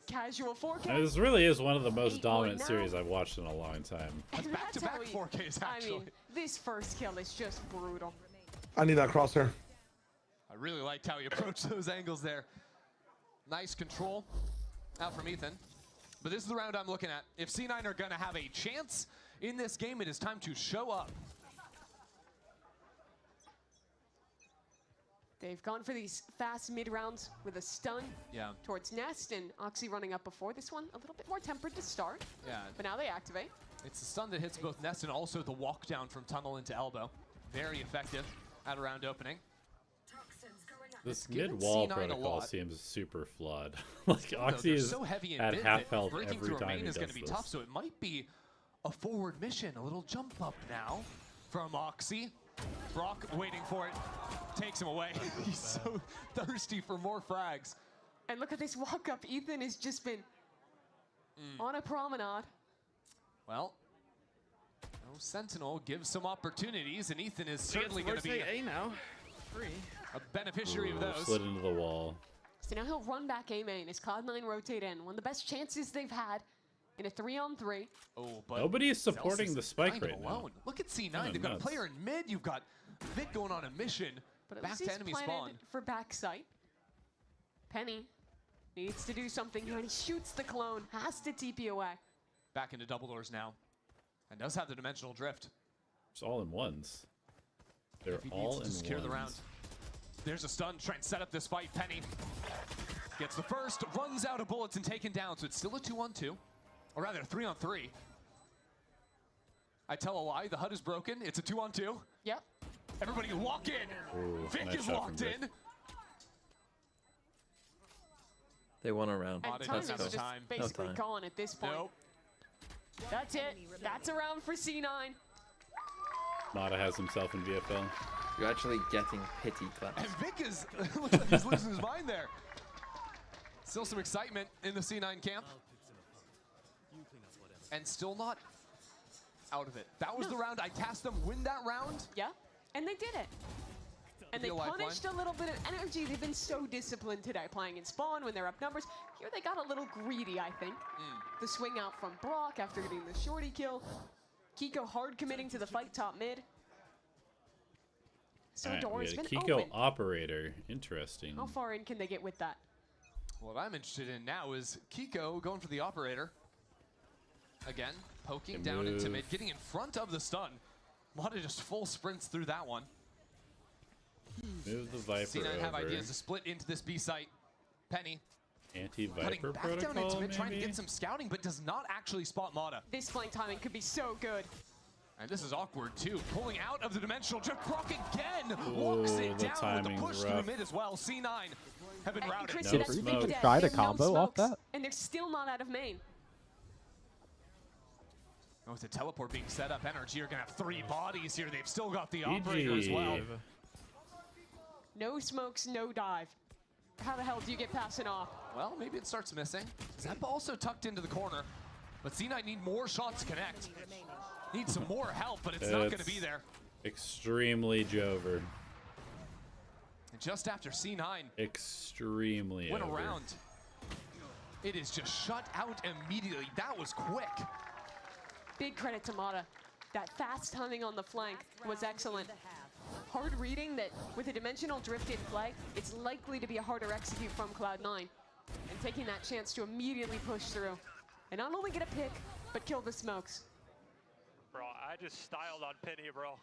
Casual 4K. This really is one of the most dominant series I've watched in a long time. And that's back-to-back 4Ks, I actually. mean, this first kill is just brutal. I need that crosshair. I really liked how he approached those angles there. Nice control out from Ethan. But this is the round I'm looking at. If C9 are going to have a chance in this game, it is time to show up. They've gone for these fast mid rounds with a stun towards Nest, and Oxy running up before this one. A little bit more tempered to start, but now they activate. It's the stun that hits both Nest and also the walk down from tunnel into elbow. Very effective at a round opening. This mid-wall protocol seems super flawed. Like Oxy is so heavy at mid half health breaking every through a time main he is going does to be this. tough, so it might be a forward mission. A little jump up now from Oxy. Brock waiting for it. Takes him away. He's so thirsty for more frags. And look at this walk up. Ethan has just been on a promenade. Well, no Sentinel gives some opportunities, and Ethan is certainly going to be A now. Free. a beneficiary of those. Slid into the wall. So now he'll run back A main as Cloud9 rotate in. One of the best chances they've had in a 3-on-3. Oh, but Nobody is supporting the spike kind of right now. alone. Look at C9. Kinda They've got nuts. a player in mid. You've got Vic going on a mission. But at Back least to he's enemy planted spawn. for backside. Penny needs to do something here, and he shoots the clone. Has to TP away. Back into double doors now. And does have the dimensional drift. It's all in ones. They're If he all needs in to secure ones. the round. There's a stun, trying to set up this fight. Penny gets the first, runs out of bullets and taken down. So it's still a 2-on-2, or rather 3-on-3. I tell a lie, the HUD is broken. It's a 2-on-2. Yep. Everybody lock in. Ooh, Vic nice is shot locked from Vic. in. They won a round. And time is just basically gone at this point. Nope. That's it. That's a round for C9. Mata has himself in VFL. You're actually getting pity claps. And Vic is, looks like he's losing his mind there. Still some excitement in the C9 camp. And still not out of it. That was the round. I tasked them win that round. Yeah, and they did it. And they punished a little bit of energy. They've been so disciplined today, playing in spawn when they're up numbers. Here they got a little greedy, I think. The swing out from Brock after getting the shorty kill. Kiko hard committing to the fight top mid. So All right, door we has got been a Kiko open. operator. Interesting. How far in can they get with that? What I'm interested in now is Kiko going for the operator. Again, poking Good down into move. mid, getting in front of the stun. Mata just full sprints through that one. Move the Viper C9 have over. ideas to split into this B site. Penny cutting Anti-Viper back down into protocol, mid, trying to maybe? get some scouting, but does not actually spot Mata. This flank timing could be so good. And this is awkward too. Pulling out of the dimensional drift. Brock again walks it the down with the timing's push rough. through mid as well. C9 have been routed. Chris, No that's smoke. big Even dead. try to They have no combo off smokes, that? and they're still not out of main. Oh, with the teleport being set up, NRG are going to have 3 bodies here. They've still got the operator as well. No smokes, no dive. How the hell do you get past an off? Well, maybe it starts missing. Zep also tucked into the corner, but C9 need more shots to connect. Need some more help, but it's not going to be there. Extremely Jover. And just after C9 Extremely went over. around, it is just shut out immediately. That was quick. Big credit to Mata. That fast timing on the flank was excellent. Hard reading that with a dimensional drift in play, it's likely to be a harder execute from Cloud9. And taking that chance to immediately push through. And not only get a pick, but kill the smokes. Bro, I just styled on Penny, bro.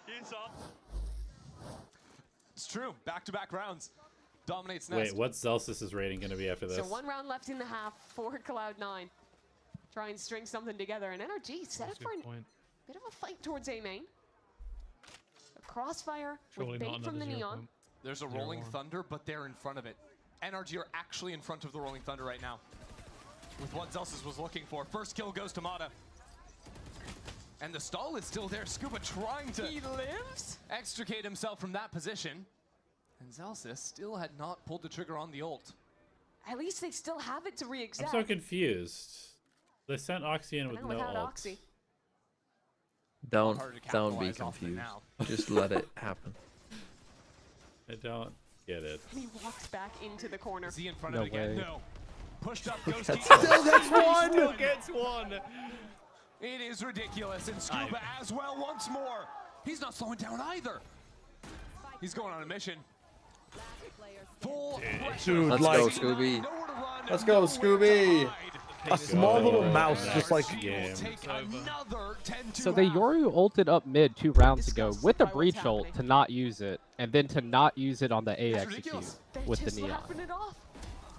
You saw? It's true. Back-to-back rounds. Dominates Nest. Wait, what's Zelsis' rating going to be after this? So 1 round left in the half for Cloud9. try and string something together. And NRG set up for a bit of a fight towards A main. A crossfire with bait from the Neon. There's a Rolling Thunder, but they're in front of it. NRG are actually in front of the Rolling Thunder right now with what Zelsis was looking for. First kill goes to Mata. And the stall is still there. Scuba trying to extricate himself from that position. And Zelsis still had not pulled the trigger on the ult. At least they still have it to re-exact. I'm so confused. They sent Oxy in with no ult. Oxy. Don't be confused. Just let it happen. I don't get it. And he walks back into the corner. Is he in front of it again? No. Pushed up goes Still gets one! Still gets one! It is ridiculous, and Scuba as well once more. He's not slowing down either. He's going on a mission. Full Dude, let's like, go, Scooby. Let's go, Scooby. A small little mouse just like... So they Yoru ulted up mid 2 rounds ago with a breach ult to not use it, and then to not use it on the A execute with the Neon.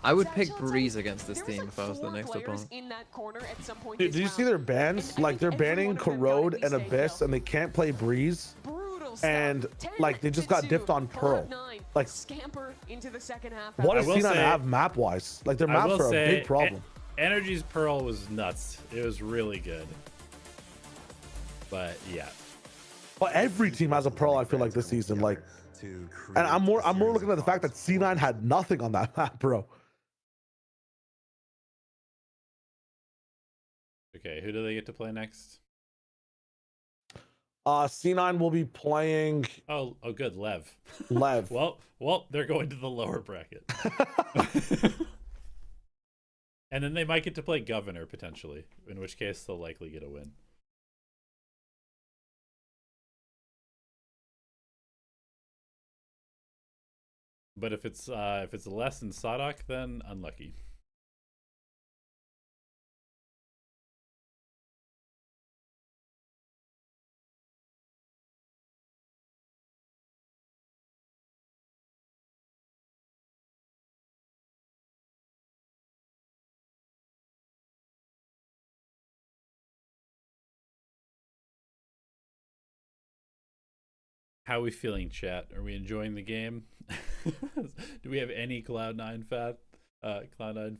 I would pick Breeze against this team if I was the next opponent. Dude, did you see their bans? Like, they're banning Corrode and Abyss, and they can't play Breeze. And, like, they just got dipped on Pearl. Like, scamper into the second half. what does C9 have map-wise? Like, their maps are a big problem. NRG's Pearl was nuts. It was really good. But, yeah. But every team has a Pearl, I feel like, this season. Like, and I'm more looking at the fact that C9 had nothing on that map, bro. Okay, who do they get to play next? C9 will be playing... Oh, good, Lev. Lev. well, they're going to the lower bracket. And then they might get to play Governor, potentially, in which case they'll likely get a win. But if it's less than Sadok, then unlucky. How are we feeling, chat? Are we enjoying the game? Do we have any Cloud9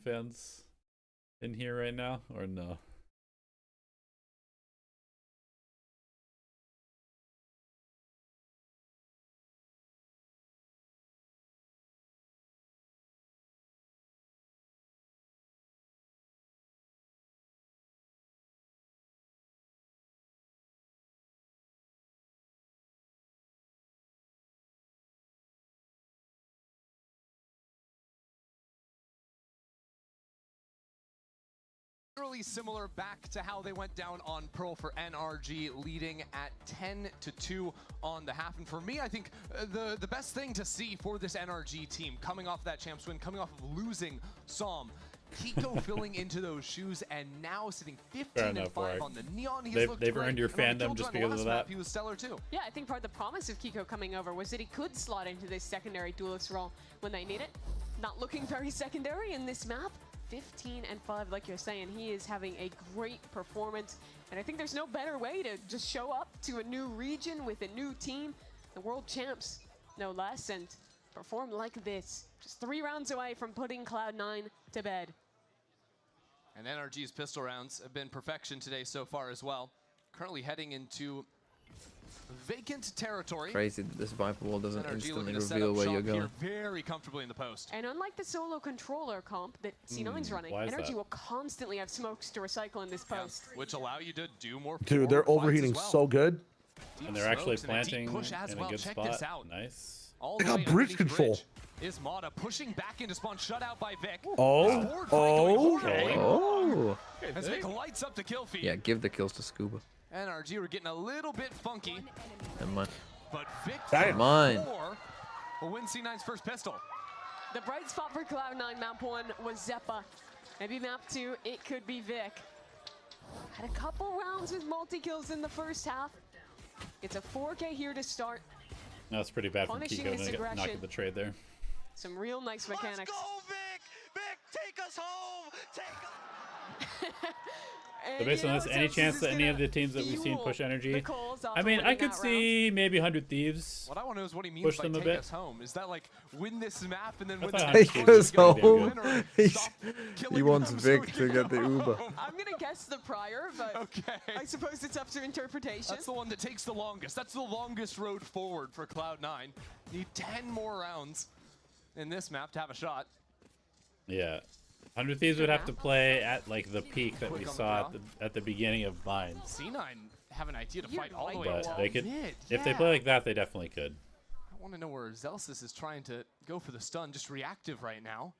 fans in here right now, or no? Really similar back to how they went down on Pearl for NRG, leading at 10-2 on the half. And for me, I think the best thing to see for this NRG team, coming off that champs win, coming off of losing Psalm, Kiko filling into those shoes, and now sitting 15-5 on the Neon. They've earned your fandom just because of that. He was stellar too. Yeah, I think part of the promise of Kiko coming over was that he could slot into this secondary duelist role when they need it. Not looking very secondary in this map. 15-5, like you're saying, he is having a great performance, and I think there's no better way to just show up to a new region with a new team, the world champs, no less, and perform like this. Just 3 rounds away from putting Cloud9 to bed. And NRG's pistol rounds have been perfection today so far as well. Currently heading into vacant territory. Crazy that this Viper wall doesn't NRG instantly reveal where you're going. Very comfortably in the post. And unlike the solo controller comp that C9's running, NRG will constantly have smokes to recycle in this post. Yeah, which allow you to do more. Dude, they're overheating so good. And they're actually planting in a good spot. Nice. They got bridge control. Is Mata pushing back into spawn, shut out by Vic. As Vic lights up the kill feed. Yeah, give the kills to Scuba. NRG were getting a little bit funky. Never mind. But Vic will win C9's first pistol. The bright spot for Cloud9 map 1 was Zeppa. Maybe map 2, it could be Vic. Had a couple rounds with multi-kills in the first half. It's a 4K here to start. That's pretty bad from Kiko to get knocked at the trade there. Some real nice mechanics. Let's go, Vic! Vic, take us home! Take us! So based on this, any chance that any of the teams that we've seen push energy? I mean, I could see maybe 100 Thieves. What I want to know is what he means push by them a take bit. us home. Is that like win this map and then win Take us home. He wants Vic to get the Uber. I'm gonna guess the prior, but I suppose it's up to interpretation. That's the one that takes the longest. That's the longest road forward for Cloud9. Need 10 more rounds in this map to have a shot. Yeah. 100 Thieves would have to play at like the peak that we saw at the beginning of Bind. C9 have an idea to fight all the way But to they could, mid. if they play like that, they definitely could. I want to know where Zelsis is trying to go for the stun, just reactive right now.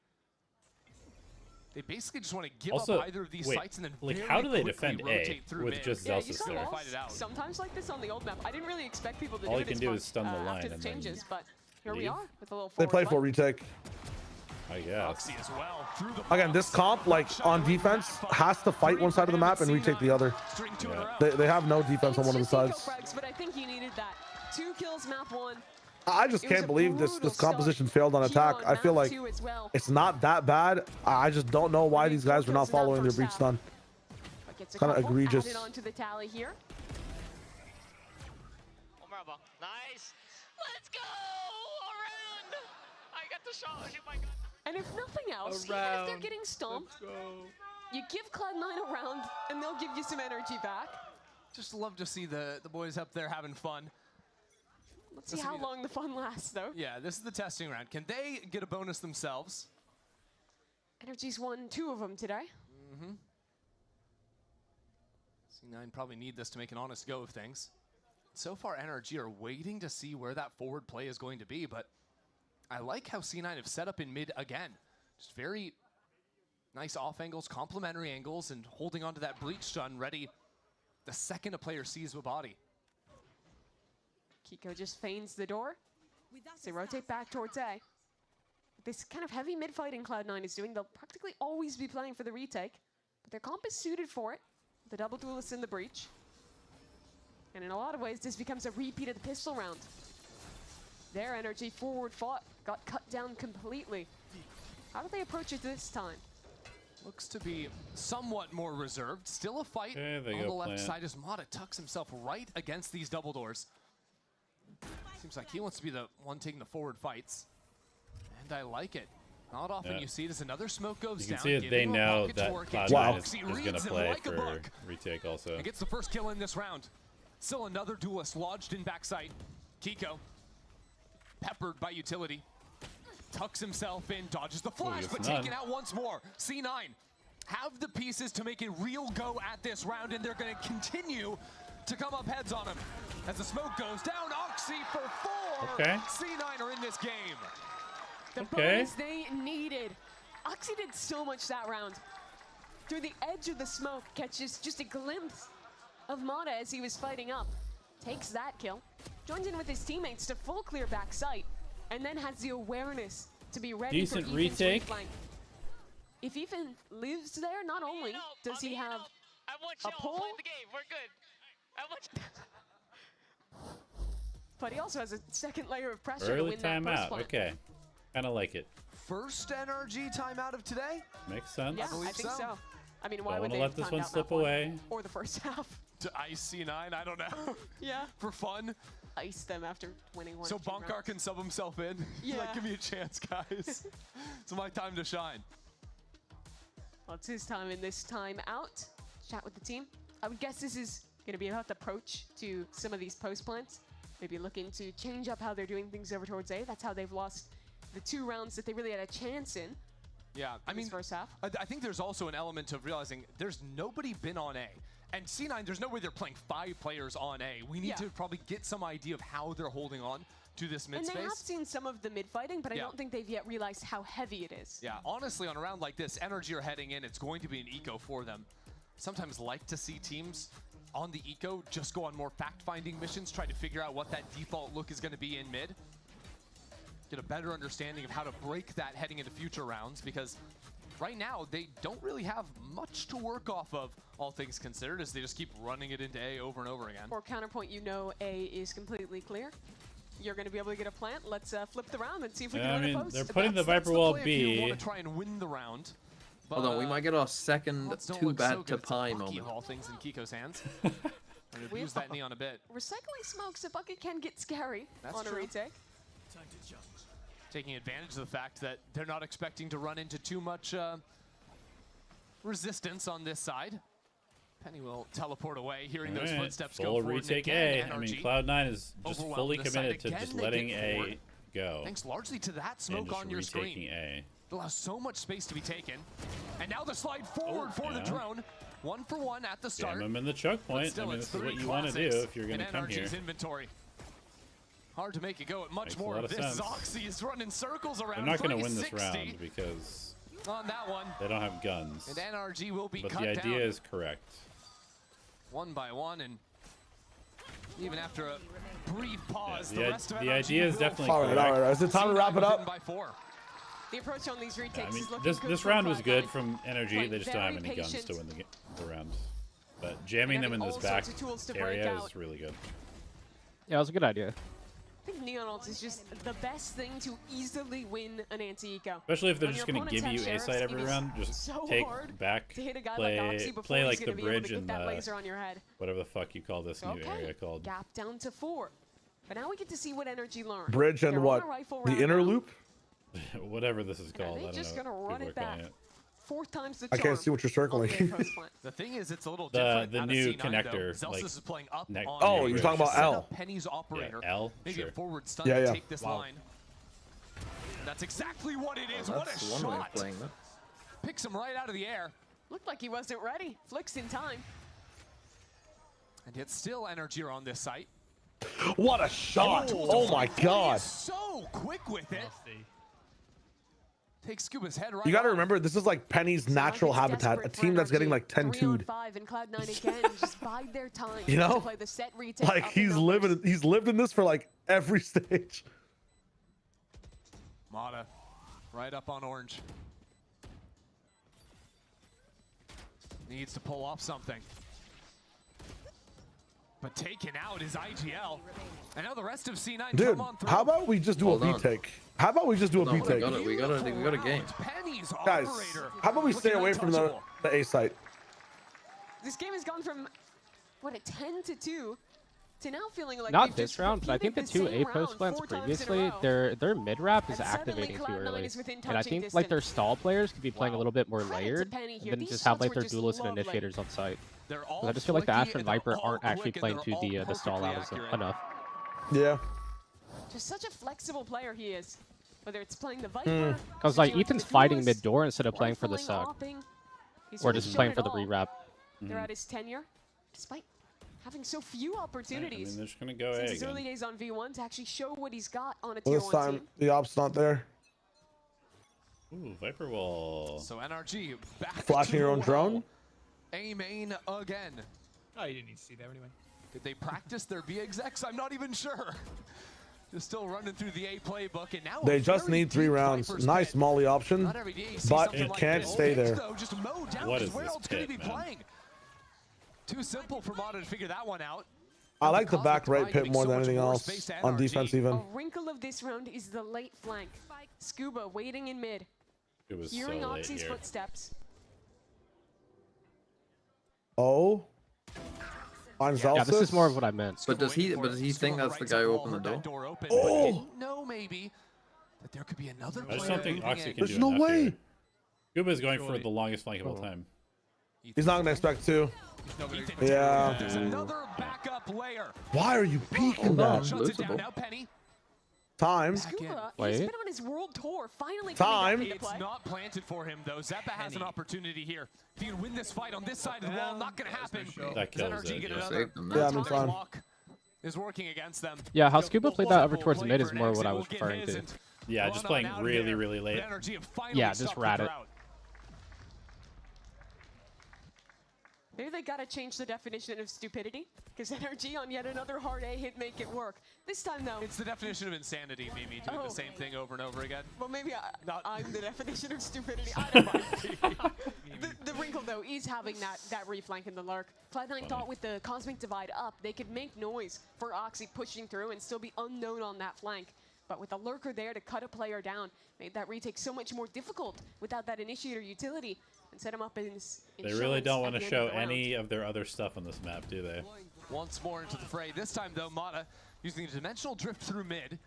They basically just want to give Also, up either of these wait, sites and then like, very how do they quickly defend A rotate through with mid. just Yeah, you Zelsis saw there? walls sometimes like this on the old map. I didn't really expect people to All do you this can do is stun the line after the and then changes, but here we leave. are with a little They play forward for fight. retake. I guess. As well, through the Again, this comp, like on defense, has to fight one side of the map and retake the other. They have no defense on one of the sides. Frags, but I think you needed that. 2 kills map 1. I just can't believe this composition failed on attack. I feel like it's not that bad. I just don't know why these guys were not following their breach stun. Kind of egregious. Added onto the tally here. Nice. Let's go around. I got the shot. Oh my God. And if nothing else, even if they're getting stomped, you give Cloud9 a round, and they'll give you some energy back. Just love to see the boys up there having fun. Let's see how long the fun lasts, though. Yeah, this is the testing round. Can they get a bonus themselves? NRG's won 2 of them today. C9 probably need this to make an honest go of things. So far, NRG are waiting to see where that forward play is going to be, but I like how C9 have set up in mid again. Just very nice off angles, complementary angles, and holding onto that breach stun ready the second a player sees a body. Kiko just feigns the door. They rotate back towards A. This kind of heavy mid-fighting Cloud9 is doing, they'll practically always be playing for the retake, but their comp is suited for it. The double duelists in the breach. And in a lot of ways, this becomes a repeat of the pistol round. Their energy forward fought got cut down completely. How do they approach it this time? Looks to be somewhat more reserved. Still a fight on the left side as Mata tucks himself right against these double doors. Seems like he wants to be the one taking the forward fights. And I like it. Not often you see it as another smoke goes down. You can see it, they know that Cloud9 is going to play for retake also. And gets the first kill in this round. Still another duelist lodged in backside. Kiko, peppered by utility, tucks himself in, dodges the flash, but taken out once more. C9 have the pieces to make a real go at this round, and they're going to continue to come up heads on him. As the smoke goes down, Oxy for 4. Okay. C9 are in this game. The bonus they needed. Oxy did so much that round. Through the edge of the smoke, catches just a glimpse of Mata as he was fighting up. Takes that kill, joins in with his teammates to full clear back sight, and then has the awareness to be ready Decent for Ethan's retake. flank. If Ethan lives there, not only does he have a pull, the game. We're good. but he also has a second layer of pressure to Early win that first timeout. plant. Okay. Kind of like it. First NRG timeout of today? Makes sense. Yeah, I think so. I mean, why Don't would want they to let have this timed one out slip map 1 away. or the first half? To ice C9, I don't know. Yeah. For fun. Ice them after winning one. So Bonkar can sub himself in. Yeah. Like, give me a chance, guys. It's my time to shine. Well, it's his time in this time out. Chat with the team. I would guess this is going to be about the approach to some of these post plants. Maybe looking to change up how they're doing things over towards A. That's how they've lost the 2 rounds that they really had a chance in. Yeah, I mean, first half. I think there's also an element of realizing there's nobody been on A. And C9, there's no way they're playing 5 players on A. We need to probably get some idea of how they're holding on to this mid And space. they have seen some of the mid fighting, but I don't think they've yet realized how heavy it is. Yeah, honestly, on a round like this, NRG are heading in. It's going to be an eco for them. Sometimes like to see teams on the eco just go on more fact-finding missions, try to figure out what that default look is going to be in mid. Get a better understanding of how to break that heading into future rounds, because right now they don't really have much to work off of, all things considered, as they just keep running it into A over and over again. For counterpoint, you know A is completely clear. You're going to be able to get a plant. Let's flip the round and see if we can win a post. They're putting the Viper Wall B. Want to try and win the round. But, Hold on, we might get our second too bad to pie moment. Of all things in Kiko's hands. And we've used that Neon a bit. Recycling smokes, a bucket can get scary on a retake. Taking advantage of the fact that they're not expecting to run into too much resistance on this side. Penny will teleport away, hearing those footsteps go forward. Retake A. I mean, Cloud9 is just fully committed to just letting A go. Thanks largely to that smoke on your screen. A. It allows so much space to be taken. And now the slide forward for the drone. 1 for 1 at the start. Jam him in the choke point. I mean, this is what you want to do if you're going to come here. Inventory. Hard to make it go at much more of this. Zoxy is running circles around. They're not going to win this round because on that one, they don't have guns. And NRG will be but cut the idea down. Is correct. 1 by 1, and even after a brief pause, yeah, the rest of the idea is definitely correct. All right. Is it time to wrap it up? The approach on these retakes I mean, is looking good. This round was good from NRG. They just don't have any guns to win the round. But jamming them in this back area is really good. Yeah, it was a good idea. I think Neon Ult is just the best thing to easily win an anti-eco. Especially if they're just going to give you A side every round. Just take back, play like the bridge and whatever the fuck you call this new area called. Gap down to 4. But now we get to see what NRG learned. Bridge and what? The inner loop? Whatever this is called. I don't just know. Gonna run it back. 4 times the I can't see what you're circling. The thing is, it's a little different. The new connector. Like, is playing up on oh, you're talking about L. Penny's operator. Yeah, L. Maybe Sure. a forward stun to take this line. That's exactly what it is. What a shot! Picks him right out of the air. Looked like he wasn't ready. Flicks in time. And yet still NRG are on this site. What a shot! Oh my god! So quick with it. Take Scuba's head right. You got to remember, this is like Penny's natural habitat. A team that's getting like 10-2'd. And Cloud9 again just bide their time you know, to play the set retake like he's lived in this for like every stage. Mata, right up on orange. Needs to pull off something. But taken out is IGL. And now the rest of C9 Dude, come on through. how about we just do a B take? How about we just do a B take? We got a game. Guys, how about we stay away from the A site? This game has gone from, what, a 10-2 to now feeling like not this round, but I think the 2 A post plants previously, their mid wrap is activating too early. And I think like their stall players could be playing a little bit more layered and then just have like their duelists and initiators on site. I just feel like the Astra and Viper aren't actually playing to the stall out enough. Yeah. Just such a flexible player he is. Whether it's playing the Viper, because like Ethan's fighting mid door instead of playing for the suck, or just playing for the re-wrap. Throughout his tenure, despite having so few opportunities. I mean, they're just gonna go since A his again. early days on V1 to actually show what he's got on a Well, tier this 1 time team. the op's not there. Ooh, Viper wall. So NRG back Flashing your own drone. A main again. Oh, you didn't need to see there anyway. Did they practice their B execs? I'm not even sure. They're still running through the A playbook, and now They just need 3 rounds. Nice molly option, but it can't stay there. Just mow down what is where this else could he pit, be playing? Too simple for Mata to figure that one out. I like the back right pit more than anything else on defense even. A wrinkle of this round is the late flank. Scuba waiting in mid. It was hearing so late Oxy's here. footsteps. Oh. On Yeah, this is more of what I meant. But does he think that's the guy who opened the door? Oh! No, maybe that there could be another. I just don't think Oxy can There's do no enough way. here. Scuba is going for the longest flank of all time. He's not gonna expect to. Yeah. There's another backup layer. Why are you peeking that? Shuts it down now, Penny. Time. Scuba, he's been on his world tour, finally Time. coming back into play. It's not planted for him though. Zeppa has an opportunity here. If he can win this fight on this side of the wall, not gonna happen. That kills NRG it. get another. Yeah, I'm fine. Clock is working against them. Yeah, how Scuba played that over towards mid is more what I was referring to. Yeah, just playing really, really late. Yeah, just rat it. Maybe they gotta change the definition of stupidity, because NRG on yet another hard A hit make it work. This time though, It's the definition of insanity, maybe, doing the same thing over and over again. well maybe I'm the definition of stupidity. I don't mind. the wrinkle though is having that reflank in the lurk. Cloud9 thought with the Cosmic Divide up, they could make noise for Oxy pushing through and still be unknown on that flank. But with a lurker there to cut a player down, made that retake so much more difficult without that initiator utility and set him up in They really don't want to show any of their other stuff on this map, do they? Once more into the fray. This time, though, Mata using a dimensional drift through mid.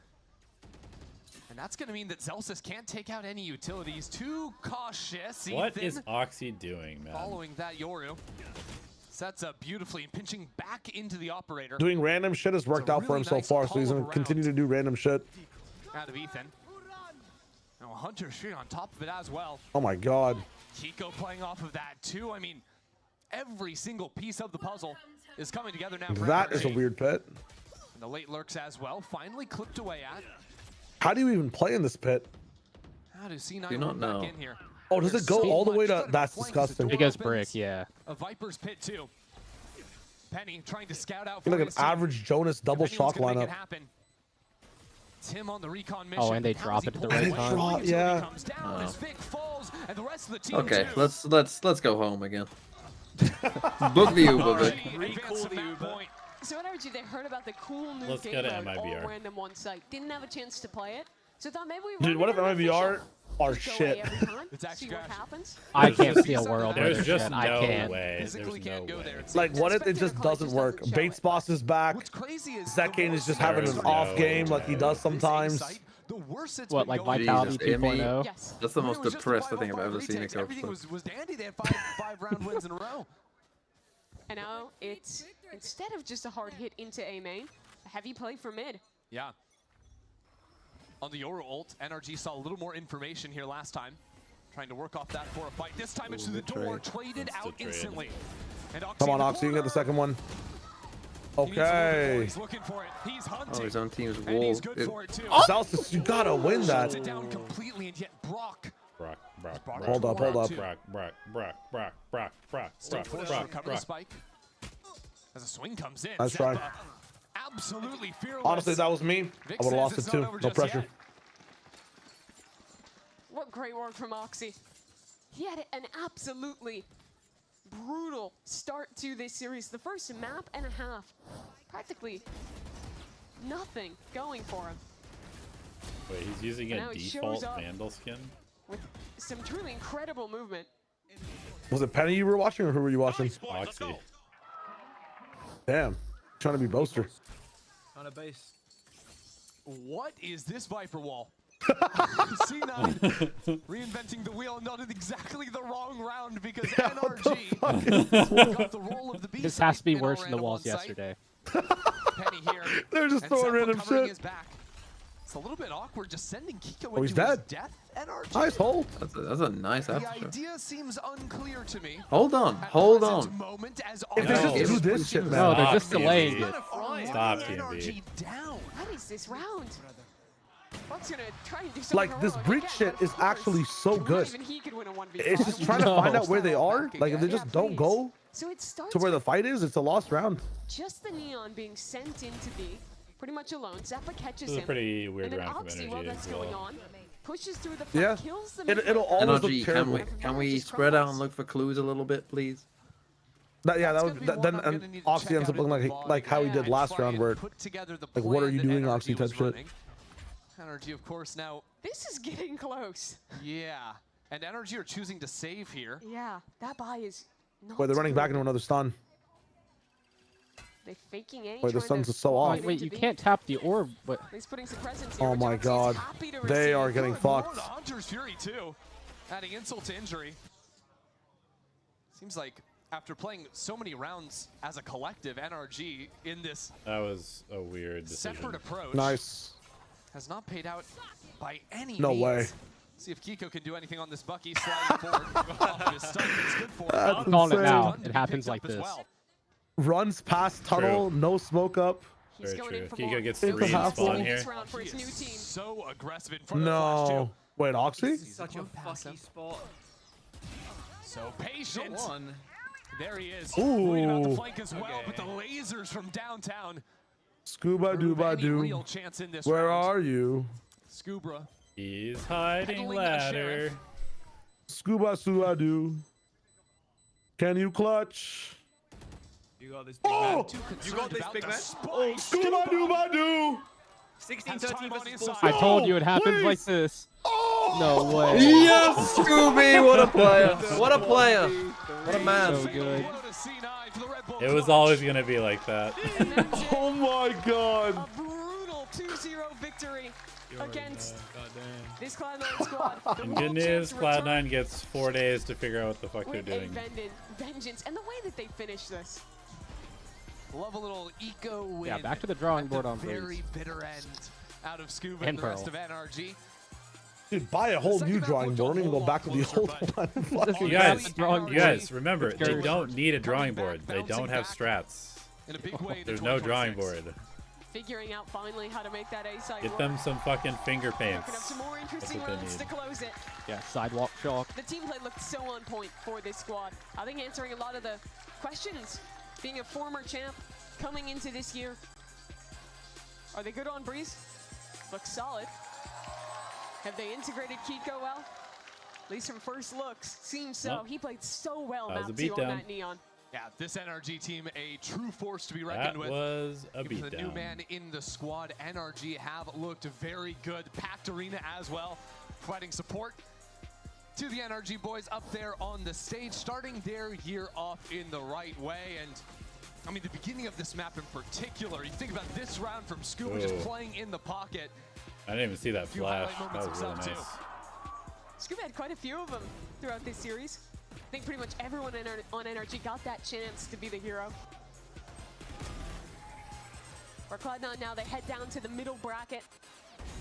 And that's going to mean that Zelsis can't take out any utilities. Too cautious. What is Oxy doing, man? Following that, Yoru sets up beautifully and pinching back into the operator. Doing random shit has worked out for him so far, so he's going to continue to do random shit. Out of Ethan. Now Hunter straight on top of it as well. Oh my god. Kiko playing off of that too. I mean, every single piece of the puzzle is coming together now. That is a weird pit. And the late lurks as well, finally clipped away at. How do you even play in this pit? How does C9 do not know. back in here? Oh, does it go all the way to? That's disgusting. It goes brick, yeah. A Viper's pit too. Penny trying to scout out. Like an average Jonas double shock lineup. Tim on the recon mission. Oh, and they drop it at the right time. Yeah. Okay, let's go home again. Book the Uber. So NRG, they heard about the cool new Let's game go to mode, MIBR. all random one site. Didn't have a chance to play it, so thought maybe we. Dude, what if MIBR are shit? See what happens. I can't see a world where There's just I no can't. way. There's no way. Like, what if it just doesn't work? Bates Boss is back. Zekane is just having an off game like he does sometimes. What, like Vitality 2.0? Yes. That's the most depressed I think I've ever seen a coach. Everything was dandy. They had five round wins in a row. And now it's, instead of just a hard hit into A main, a heavy play for mid. Yeah. On the Yoru ult, NRG saw a little more information here last time. Trying to work off that for a fight. This time it's to the door, traded out instantly. And Come on, Oxy, you can get the second one. Okay. He's looking for it. He's hunting. Oh, his own team's And wall. he's good for it too. Zelsis, you gotta win that. Shuts it down completely, and yet Brock. Hold up. Still forced to recover the spike. As a swing comes in. Nice try. Zeppa, absolutely fearless. Honestly, if that was me, I would have lost it too. No pressure. What great work from Oxy. He had an absolutely brutal start to this series. The first map and a half, practically nothing going for him. Wait, he's using And now a he default shows up Vandal skin? with some truly incredible movement. Was it Penny you were watching, or who were you watching? Oxy. Damn, trying to be boaster. On a base. What is this Viper wall? C9 reinventing the wheel, not in exactly the wrong round because NRG got the role of the beast. This has to be worse than the walls yesterday. Penny here. They're just throwing random shit. It's a little bit awkward just sending Kiko Oh, he's into his dead. death. NRG. Nice hold. That's a nice The after. idea seems unclear to me. Hold on. If they just do this shit, man. No, they're just delaying it. Stop, TMB. What is this round? Buck's gonna try and do something Like, this heroic breach again. shit is actually so good. Even he could win a 1v5. It's just trying to find out where they are. Like, if they just don't go So it starts to where the with fight is, it's a lost round. just the Neon being sent into B, pretty much alone. Zeppa catches This is a him. pretty weird and then round from Oxy, NRG while as that's going well. on, pushes through the fight, Yeah. kills the It'll always look NRG, terrible. can we spread out and look for clues a little bit, please? Then Oxy ends up looking like how he did last round, where like, what are you doing, Oxy type shit. NRG, of course, now. This is getting close. Yeah. And NRG are choosing to save here. Yeah, that buy is not Wait, they're running back good. into another stun. They faking A. Wait, the sun's so off. Wait, you can't tap the orb. What? He's putting some presence here. Oh my god. They are getting fucked. The Hunter's Fury, too. Adding insult to injury. Seems like after playing so many rounds as a collective, NRG in this That was a weird decision. separate approach Nice. has not paid out by any No means. way. See if Kiko can do anything on this Bucky. Sliding forward off of his stun. It's good for That's him. Calling it now. Stun to It be happens picked like up as this. well. Runs past tunnel, no smoke up. He's Very going true. in for Kiko more. gets Into 3 in half spawn wall. here. This round for his new team. So aggressive in front of the flash, No. too. Wait, Oxy? Such a fucky spot. So patient. One. There he is. Ooh. Worried about the flank as well, but the lasers from downtown. Scuba dooba Any doo. real chance in this Where round. are you? Scubra. He's hiding Peddling ladder. Sheriff. Scuba sua doo. Can you clutch? You got this big Oh! man. You got this big man. Scuba dooba doo. 16-13 I told you it happens like this. No way. Yes, Scooby! What a player! What a player! What a man! So good. It was always gonna be like that. Oh my god! A brutal 2-0 victory against this Cloud9 squad. And good news, Cloud9 gets 4 days to figure out what the fuck they're With doing. a vengeance, and the way that they finished this. Love a little eco win. Yeah, back to the drawing board on very Breeze. bitter end out of Scuba And and the rest Pearl. of NRG. Dude, buy a whole new drawing board and go back to the old one. You guys, remember, they don't need a drawing board. They don't have strats. There's no drawing board. Figuring out finally how to make that A side Get work. them some fucking finger paints. Cooking up some more That's interesting what they rounds need. to close it. Yeah, sidewalk chalk. The team play looked so on point for this squad. I think answering a lot of the questions. Being a former champ coming into this year. Are they good on Breeze? Looks solid. Have they integrated Kiko well? At least from first looks, seems so. Nope. He played so well That was a map 2 on beatdown. that Neon. Yeah, this NRG team, a true force to be reckoned That with. was a With the new beatdown. man in the squad, NRG have looked very good. Packed arena as well, providing support to the NRG boys up there on the stage, starting their year off in the right way. And I mean, the beginning of this map in particular, you think about this round from Scuba just Ooh. playing in the pocket. I didn't even see that Few flash. highlight That moments was really himself, nice. Scuba had quite a few of them throughout this series. I think pretty much everyone on NRG got that chance to be the hero. For Cloud9 now, they head down to the middle bracket.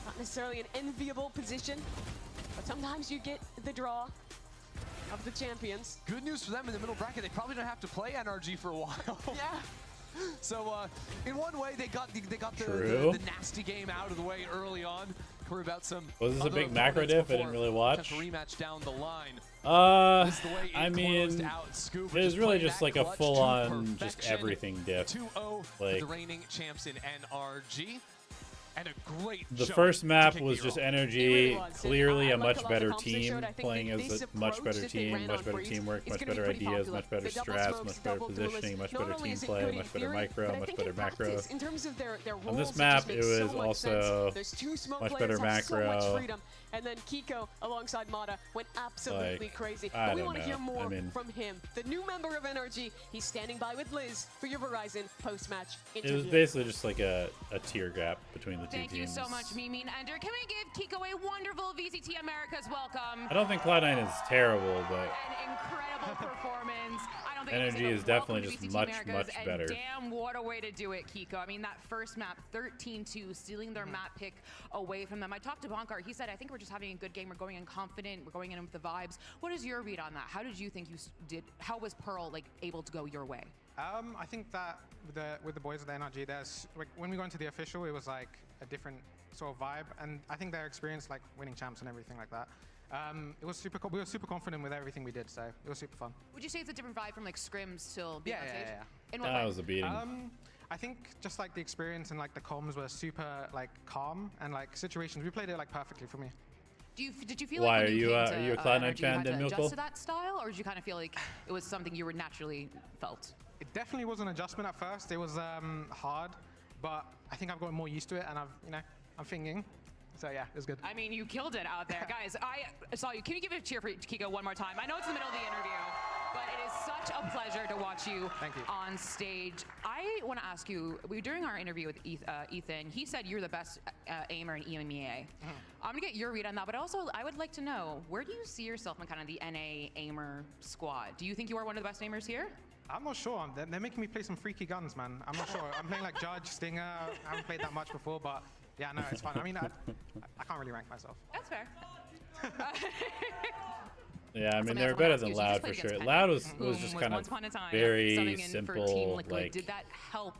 Not necessarily an enviable position, but sometimes you get the draw of the champions. Good news for them in the middle bracket. They probably don't have to play NRG for a while. Yeah. So in one way, they got the True. nasty game out of the way early on. Worry about some. Was this a other big macro opponents diff? I didn't before really watch. potential rematch down the line. This is the way it I closed mean, out. Scuba it was just really played just that like a clutch to full-on just perfection. everything diff. 2-0 Like the reigning champs in NRG. And a great the showing first to map kick was the just year off. energy, clearly a like much a lot of better comps they team, showed. I think playing as this a much approach better that they team, ran much on better Breeze teamwork, is much gonna be better pretty ideas, popular. much better The double strats, smokes, much better double positioning, duelists, much not better only team is it play, good in much better theory, micro, but I much think better in macro. practice, in terms of their On roles, this it map, just it makes so was much also sense. There's two smoke much players better have so much macro. freedom, and then Kiko alongside Mata went absolutely Like, crazy. I But we don't want to hear know. more I mean- from him, the new member of NRG. He's standing by with Liz for your Verizon post-match It interview. was basically just like a tier gap between the two Thank teams. you so much, Mimi and Ender. Can we give Kiko a wonderful VCT America's welcome? I don't think Cloud9 is terrible, but An incredible performance. I don't think NRG it is definitely just VCT much, Americas, much and better. Damn, what a way to do it, Kiko. I mean, that first map, 13-2, stealing their map pick away from them. I talked to Bonkar. He said, I think we're just having a good game. We're going in confident. We're going in with the vibes. What is your read on that? How did you think you did? How was Pearl like able to go your way? I think that with the boys at the NRG, there's like, when we got into the official, it was like a different sort of vibe, and I think their experience, like winning champs and everything like that, it was super. We were super confident with everything we did, so it was super fun. Would you say it's a different vibe from like scrims till being on stage? Yeah. In what that way? was a beating. I think just like the experience and like the comms were super like calm, and like situations we played it like perfectly for me. Did you feel Why, like when are you, came are to, you a Cloud9 NRG, fan, you had to Dimilko? adjust to that style, or did you kind of feel like it was something you were naturally felt? It definitely was an adjustment at first. It was hard, but I think I've gotten more used to it, and I'm thinking. So yeah, it was good. I mean, you killed it out there, guys. I saw you. Can you give a cheer for Kiko one more time? I know it's in the middle of the interview, but it is such a pleasure to watch you, on stage. I want to ask you, during our interview with Ethan, he said you're the best aimer in EMEA. I'm gonna get your read on that, but also I would like to know, where do you see yourself in kind of the NA aimer squad? Do you think you are one of the best aimers here? I'm not sure. They're making me play some freaky guns, man. I'm not sure. I'm playing like Judge, Stinger. I haven't played that much before, but yeah, no, it's fun. I mean, I can't really rank myself. That's fair. Yeah, I mean, they were better than Loud for sure. Loud was just kind of very simple, like did that help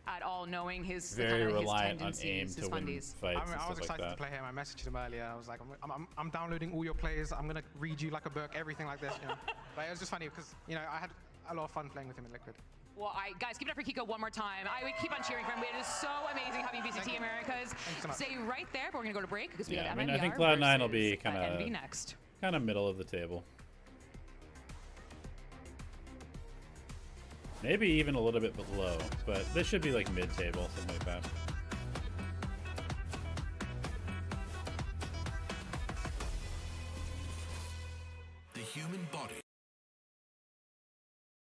at all, knowing his very kind of reliant on his aim to win fundies? fights I and was stuff excited like to that. play him. I messaged him earlier. I was like, I'm downloading all your plays. I'm gonna read you like a book, everything like this. But it was just funny because I had a lot of fun playing with him in Liquid. Well, guys, give it up for Kiko one more time. I would keep on cheering for him. It is so amazing having VCT Americas. So much. Stay right there, but we're gonna go to break because we Yeah, have I mean, MIBR I think Cloud9 will be versus NV next. kind of middle of the table. Maybe even a little bit below, but this should be like mid-table, something like that.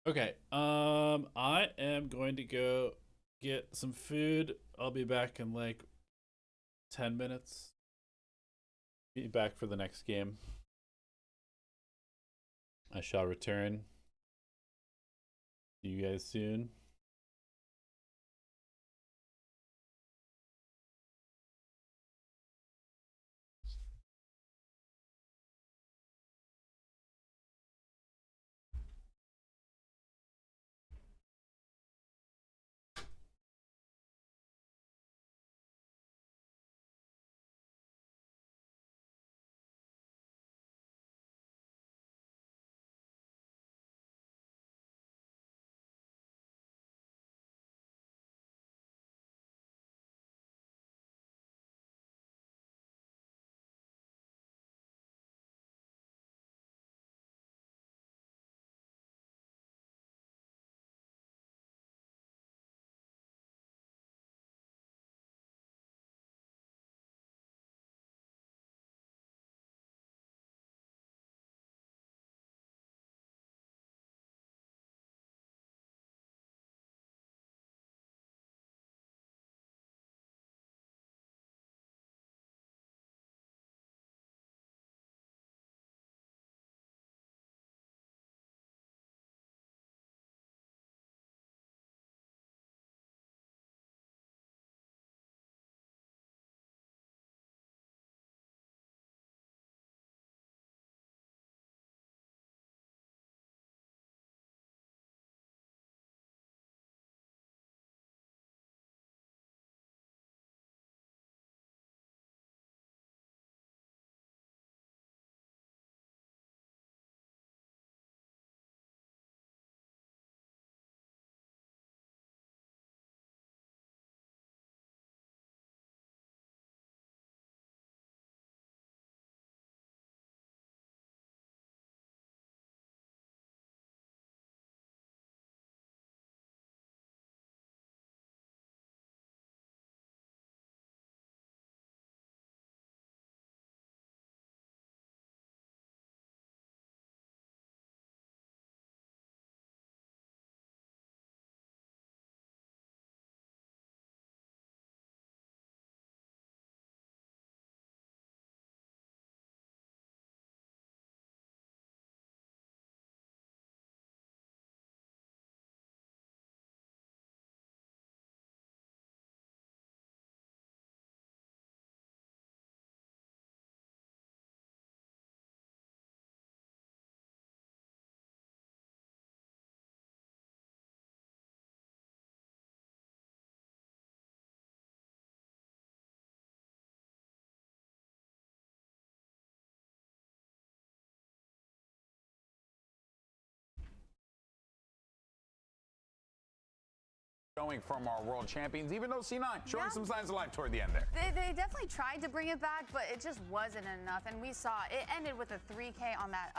Okay. I am going to go get some food. I'll be back in like 10 minutes. Be back for the next game. I shall return. See you guys soon. Going from our world champions, even though C9 showing some signs of life toward the end there. They definitely tried to bring it back, but it just wasn't enough. And we saw it ended with a 3K on that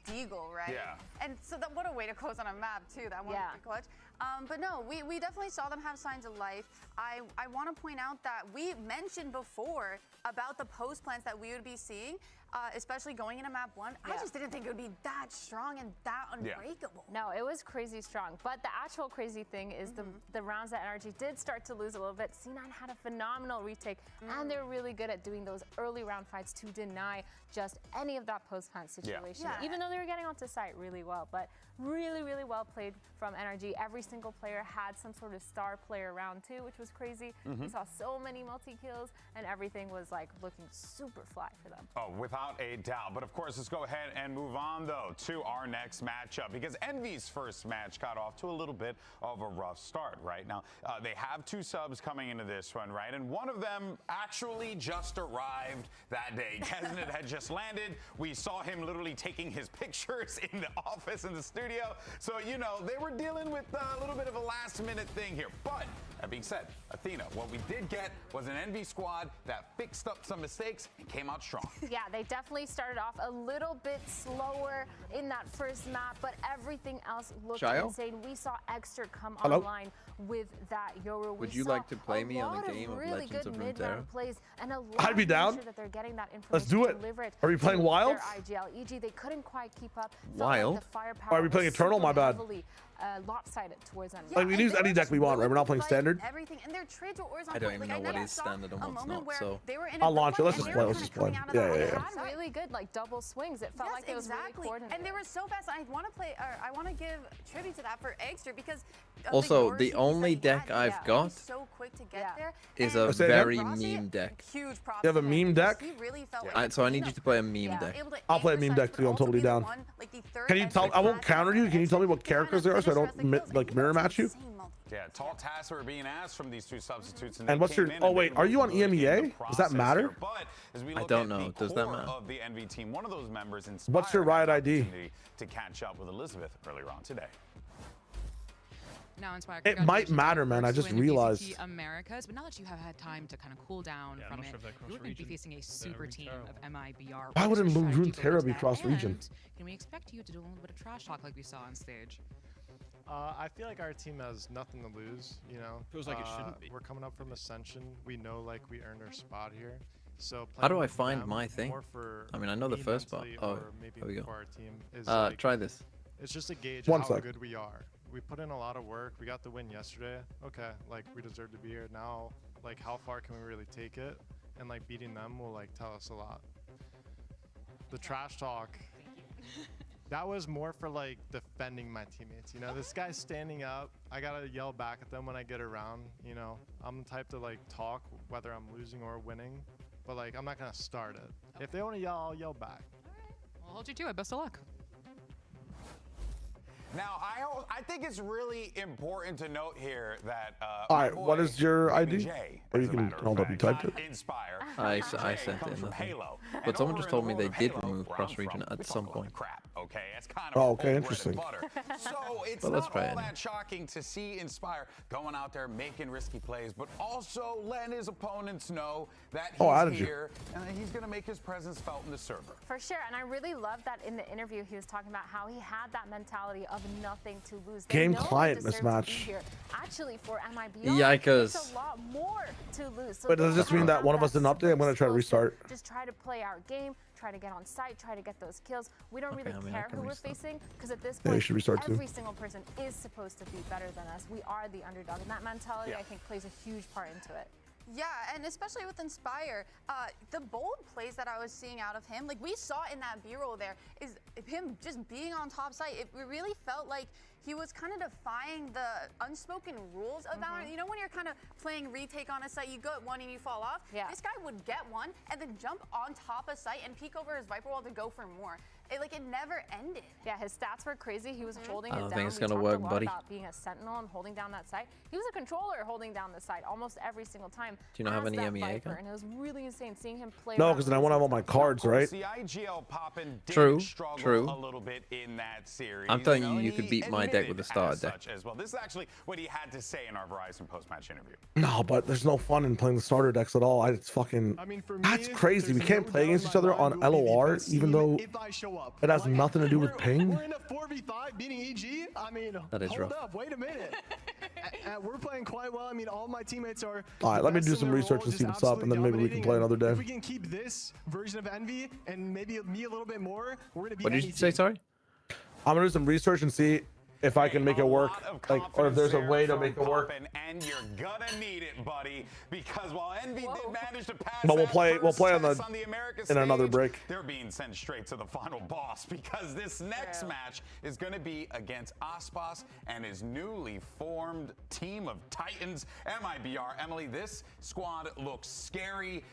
Deagle, right? Yeah. And so that what a way to close on a map too. That one was the clutch. But no, we definitely saw them have signs of life. I want to point out that we mentioned before about the post plans that we would be seeing, especially going into map 1. I just didn't think it would be that strong and that unbreakable. No, it was crazy strong. But the actual crazy thing is the rounds that NRG did start to lose a little bit. C9 had a phenomenal retake, and they're really good at doing those early round fights to deny just any of that post plant situation. Even though they were getting onto site really well, but really, really well played from NRG. Every single player had some sort of star player round 2, which was crazy. We saw so many multi-kills, and everything was like looking super fly for them. Oh, without a doubt. But of course, let's go ahead and move on though to our next matchup, because Envy's first match got off to a little bit of a rough start, right? Now, they have 2 subs coming into this one, right? And one of them actually just arrived that day. Kesnet had just landed. We saw him literally taking his pictures in the office, in the studio. So, you know, they were dealing with a little bit of a last-minute thing here. But that being said, Athena, what we did get was an Envy squad that fixed up some mistakes and came out strong. Yeah, they definitely started off a little bit slower in that first map, but everything else looked insane. We saw Exter come online with that Yoru. Would you like to play me on a game of really Legends good of mid-round plays, and a lot I'd be down. sure that they're getting that information. Let's do it. Are we playing Wild? IGL. EG, they couldn't quite keep up. Wild? Like the firepower Or are we playing Eternal? My bad. lopsided towards them. Like, we can use any deck we want, right? We're not playing standard. Everything, and their trades were always on I don't point. even Like, know I what never is saw standard and a what's moment not, where so they were in I'll a launch it. good Let's fight just and play. they were Let's just kinda play. coming out of Yeah, the yeah, outside. Had really good like double swings. It felt like it was really coordinated. And they were so fast. I want to play, or I want to give tribute to that for Eggster because Also, the only deck I've got so quick to get there. is a very meme deck. Huge props. You have a meme deck? He really felt like So I need you to play a meme deck. I'll play a meme deck too. I'm totally down. Can you tell? I won't counter you. Can you tell me what characters there are so I don't like mirror match you? Yeah, tall tasks were being asked from these two substitutes. And what's your? Oh wait, are you on EMEA? Does that matter? I don't know. Does that matter? Of the NV team, one of those members What's your Riot ID? To catch up with Elizabeth earlier on today. Now, Inspire, It might matter, man. I just realized. VCT Americas, but now that you have had time to kind of cool down from it, you're going to be facing a super team of MIBR. Why wouldn't Runeterra be cross-region? Can we expect you to do a little bit of trash talk like we saw on stage? I feel like our team has nothing to lose, you know. Feels like it shouldn't be. We're coming up from Ascension. We know like we earned our spot here. So how do I find my thing? I mean, I know the first part. Oh, there we go. Try this. It's just a gauge One how sec. good we are. We put in a lot of work. We got the win yesterday. Okay, like we deserve to be here. Now, like how far can we really take it? And like beating them will like tell us a lot. The trash talk. That was more for like defending my teammates. You know, this guy's standing up. I gotta yell back at them when I get around. You know, I'm the type to like talk whether I'm losing or winning, but like I'm not gonna start it. If they want to yell, I'll yell back. I'll hold you to it. Best of luck. Now, I think it's really important to note here that. All right, what is your ID? Or you can hold up. You typed it. Inspire. I sent it in the thing. But someone just told me they did remove cross-region at some point. Okay, it's kind of. Oh, okay, interesting. So it's But let's not try all it. that shocking to see Inspire going out there making risky plays, but also letting his opponents know that he's here and that he's going to make his presence felt in the server. For sure, and I really love that in the interview he was talking about how he had that mentality of nothing to lose. Game client mismatch. Actually, for MIBR, Yikers. it's a lot more to lose. So Wait, does this mean that one of us didn't update? I'm gonna try to restart. Just try to play our game, try to get on site, try to get those kills. We don't really care who we're facing because at this Yeah, you point, should restart too. every single person is supposed to be better than us. We are the underdog, and that mentality, I think, plays a huge part into it. Yeah, and especially with Inspire, the bold plays that I was seeing out of him, like we saw in that B-roll there, is him just being on top site. It really felt like he was kind of defying the unspoken rules of Valorant. You know when you're kind of playing retake on a site, you go at one and you fall off? Yeah. This guy would get one and then jump on top of site and peek over his Viper wall to go for more. It never ended. Yeah, his stats were crazy. He was holding I it don't down. think it's We gonna talked work, a lot buddy. about being a sentinel and holding down that site. He was a controller holding down the site almost every single time. Do you not have as any that MEA Viper, gun? and it was really insane seeing him play. No, around because then I won't have all my cards, right? The IGL poppin' did True, struggle true. a little bit in that series. I'm telling know, you, and you he could beat my deck with a admitted starter as deck. such as well. This is actually what he had to say in our Verizon post-match interview. No, but there's no fun in playing the starter decks at all. It's fucking. I mean, for me, That's crazy. We can't play against each other on LOR, even though it has nothing to do with ping. We're in a 4v5 beating EG. I mean, That is hold rough. up, wait a minute. We're playing quite well. I mean, all my teammates are. All right, the let me best do in some their research role, and see just what's up, and then maybe we can absolutely play another dominating. day. If we can keep this version of Envy and maybe me a little bit more, we're gonna be. What did you anything. say? Sorry. I'm gonna do some research and see if I can make it work, like, or if there's a way to make it work. And you're gonna need it, buddy, because while Envy did manage to pass But we'll that play first on test the on the America in another stage, break. They're being sent straight to the final boss because this next match is going to be against Aspas and his newly formed team of Titans, MIBR. Emily, this squad looks scary.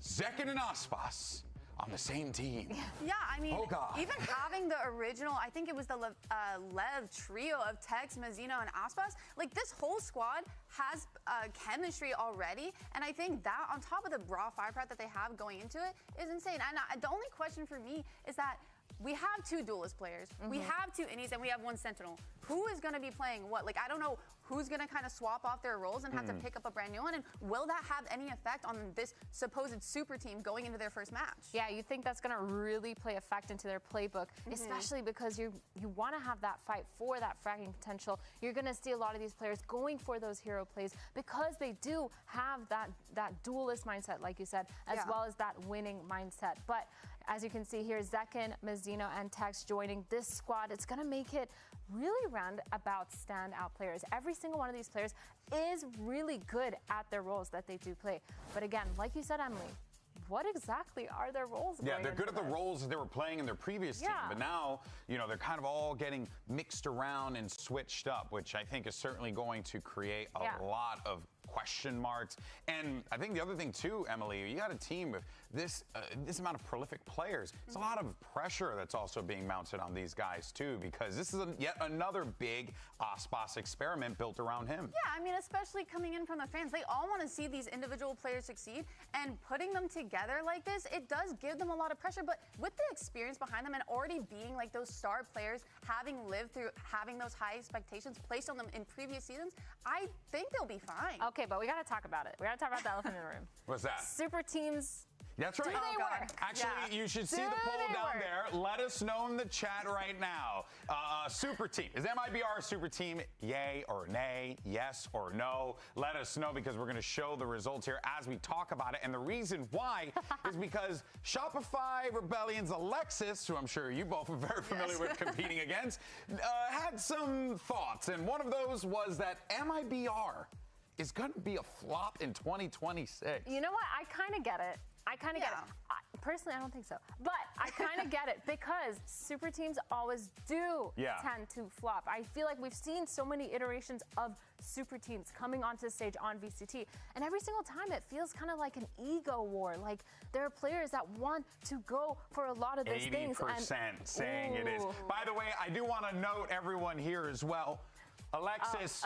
Zekin and Aspas on the same team. Yeah, I mean, Oh, God. even having the original, I think it was the Lev trio of Tex, Mazzino, and Aspas, like this whole squad has chemistry already, and I think that on top of the raw firepower that they have going into it is insane. And the only question for me is that we have two duelist players, we have two innies, and we have one sentinel. Who is going to be playing what? Like, I don't know who's going to kind of swap off their roles and have to pick up a brand new one, and will that have any effect on this supposed super team going into their first match? Yeah, you think that's going to really play effect into their playbook, especially because you want to have that fight for that fragging potential. You're going to see a lot of these players going for those hero plays because they do have that duelist mindset, like you said, as well as that winning mindset. But as you can see here, Zekin, Mazzino, and Tex joining this squad. It's going to make it really roundabout standout players. Every single one of these players is really good at their roles that they do play. But again, like you said, Emily, what exactly are their roles? Yeah, they're good at the roles that they were playing in their previous team, but now, they're kind of all getting mixed around and switched up, which I think is certainly going to create a lot of question marks. And I think the other thing too, Emily, you got a team with this amount of prolific players. It's a lot of pressure that's also being mounted on these guys too, because this is yet another big OSPOS experiment built around him. Yeah, I mean, especially coming in from the fans, they all want to see these individual players succeed, and putting them together like this, it does give them a lot of pressure. But with the experience behind them and already being like those star players, having lived through having those high expectations placed on them in previous seasons, I think they'll be fine. Okay, but we got to talk about it. We got to talk about the elephant in the room. What's that? Super teams. That's right. Do they work? Actually, you should see the poll down there. Let us know in the chat right now. Super team. Is MIBR a super team? Yay or nay? Yes or no? Let us know, because we're going to show the results here as we talk about it. And the reason why is because Shopify Rebellion's Alexis, who I'm sure you both are very familiar with competing against, had some thoughts. And one of those was that MIBR is going to be a flop in 2026. You know what? I kind of get it. I kind of get it. Personally, I don't think so. But I kind of get it, because super teams always do tend to flop. I feel like we've seen so many iterations of super teams coming onto the stage on VCT, and every single time it feels kind of like an ego war. Like, there are players that want to go for a lot of those things. 80% saying it is. By the way, I do want to note everyone here as well. Alexis,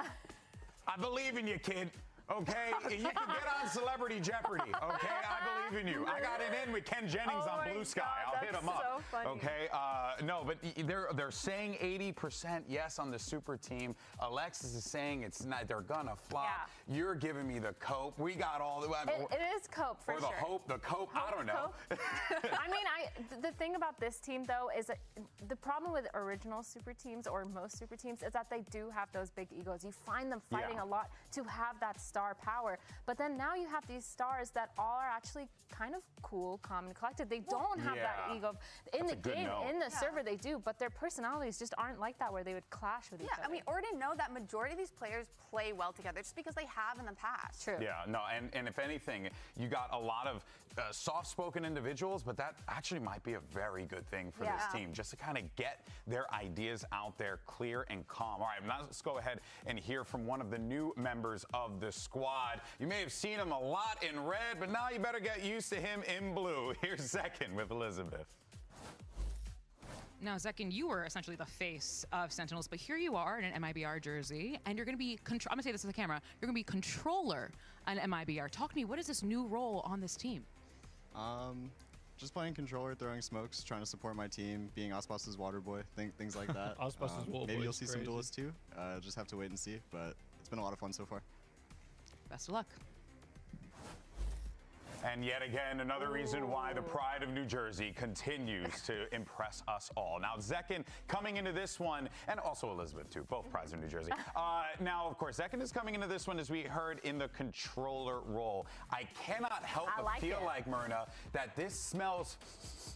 I believe in you, kid. Okay, you can get on Celebrity Jeopardy. Okay, I believe in you. I got it in with Ken Jennings on Blue Sky. I'll hit him up. So funny. Okay, no, but they're saying 80% yes on the super team. Alexis is saying it's not. They're gonna flop. Yeah. You're giving me the cope. We got all the. It is cope for sure. Or the hope, the cope. I don't know. I mean, the thing about this team though is that the problem with original super teams, or most super teams, is that they do have those big egos. You find them fighting a lot to have that star power. But then now you have these stars that all are actually kind of cool, calm, and collected. They don't have that ego. In the game, in the server, they do, but their personalities just aren't like that, where they would clash with each other. Yeah, I mean, already know that majority of these players play well together just because they have in the past. True. Yeah, no, and if anything, you got a lot of soft-spoken individuals, but that actually might be a very good thing for this team, just to kind of get their ideas out there clear and calm. All right, now let's go ahead and hear from one of the new members of the squad. You may have seen him a lot in red, but now you better get used to him in blue. Here's Zekin with Elizabeth. Now, Zekin, you were essentially the face of Sentinels, but here you are in an MIBR jersey, and you're going to be, I'm going to say this to the camera, you're going to be controller on MIBR. Talk to me, what is this new role on this team? Just playing controller, throwing smokes, trying to support my team, being OSPOS's water boy, things like that. OSPOS's water boy. Maybe you'll see some duelists too. Just have to wait and see, but it's been a lot of fun so far. Best of luck. And yet again, another reason why the pride of New Jersey continues to impress us all. Now, Zekin coming into this one, and also Elizabeth too, both prides of New Jersey. Now, of course, Zekin is coming into this one, as we heard, in the controller role. I cannot help but feel like, Myrna, that this smells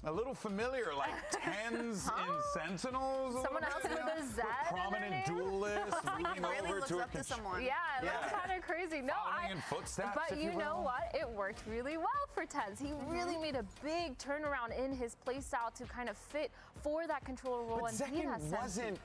a little familiar, like Tens in Sentinels. Someone else with a Z. Prominent duelist moving over to a someone. Yeah, that's kind of crazy. No, in footsteps, but you know what? It worked really well for Tens. He really made a big turnaround in his playstyle to kind of fit for that controller role. But and Zekin wasn't.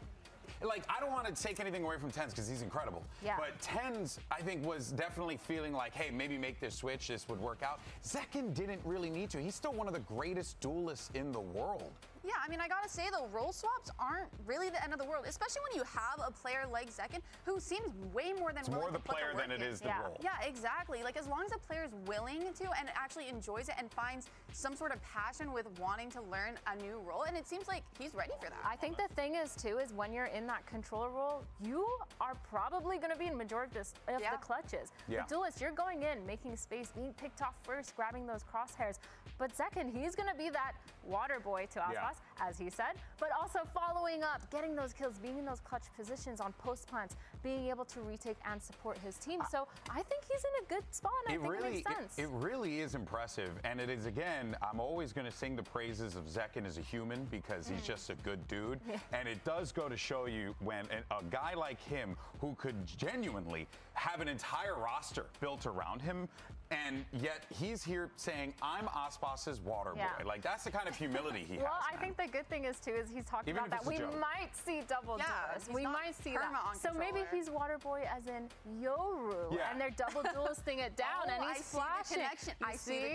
Like, I don't want to take anything away from Tens because he's incredible. Yeah. But Tens, I think, was definitely feeling like, hey, maybe make this switch, this would work out. Zekin didn't really need to. He's still one of the greatest duelists in the world. Yeah, I mean, I gotta say, though, role swaps aren't really the end of the world, especially when you have a player like Zekin who seems way more than it's willing more the to put player the work than it in. is the role. Yeah, exactly. Like, as long as the player is willing to and actually enjoys it and finds some sort of passion with wanting to learn a new role, and it seems like he's ready for that. I think the thing is, too, is when you're in that controller role, you are probably going to be in majority of the clutches. Yeah. The duelist, you're going in, making space, being picked off first, grabbing those crosshairs. But Zekin, he's going to be that water boy to OSPOS, as he said, but also following up, getting those kills, being in those clutch positions on post plants, being able to retake and support his team. So I think he's in a good spot, and I think it makes sense. It really is impressive, and it is, again, I'm always going to sing the praises of Zekin as a human because he's just a good dude, and it does go to show you when a guy like him who could genuinely have an entire roster built around him, and yet he's here saying, I'm Ospas's water boy. Like, that's the kind of humility he has. Well, I think the good thing is, too, is he's talking Even about that. We might see double duels. We might see that. So maybe he's water boy as in Yoru, and they're double duelisting it down, and he's flashing. I see the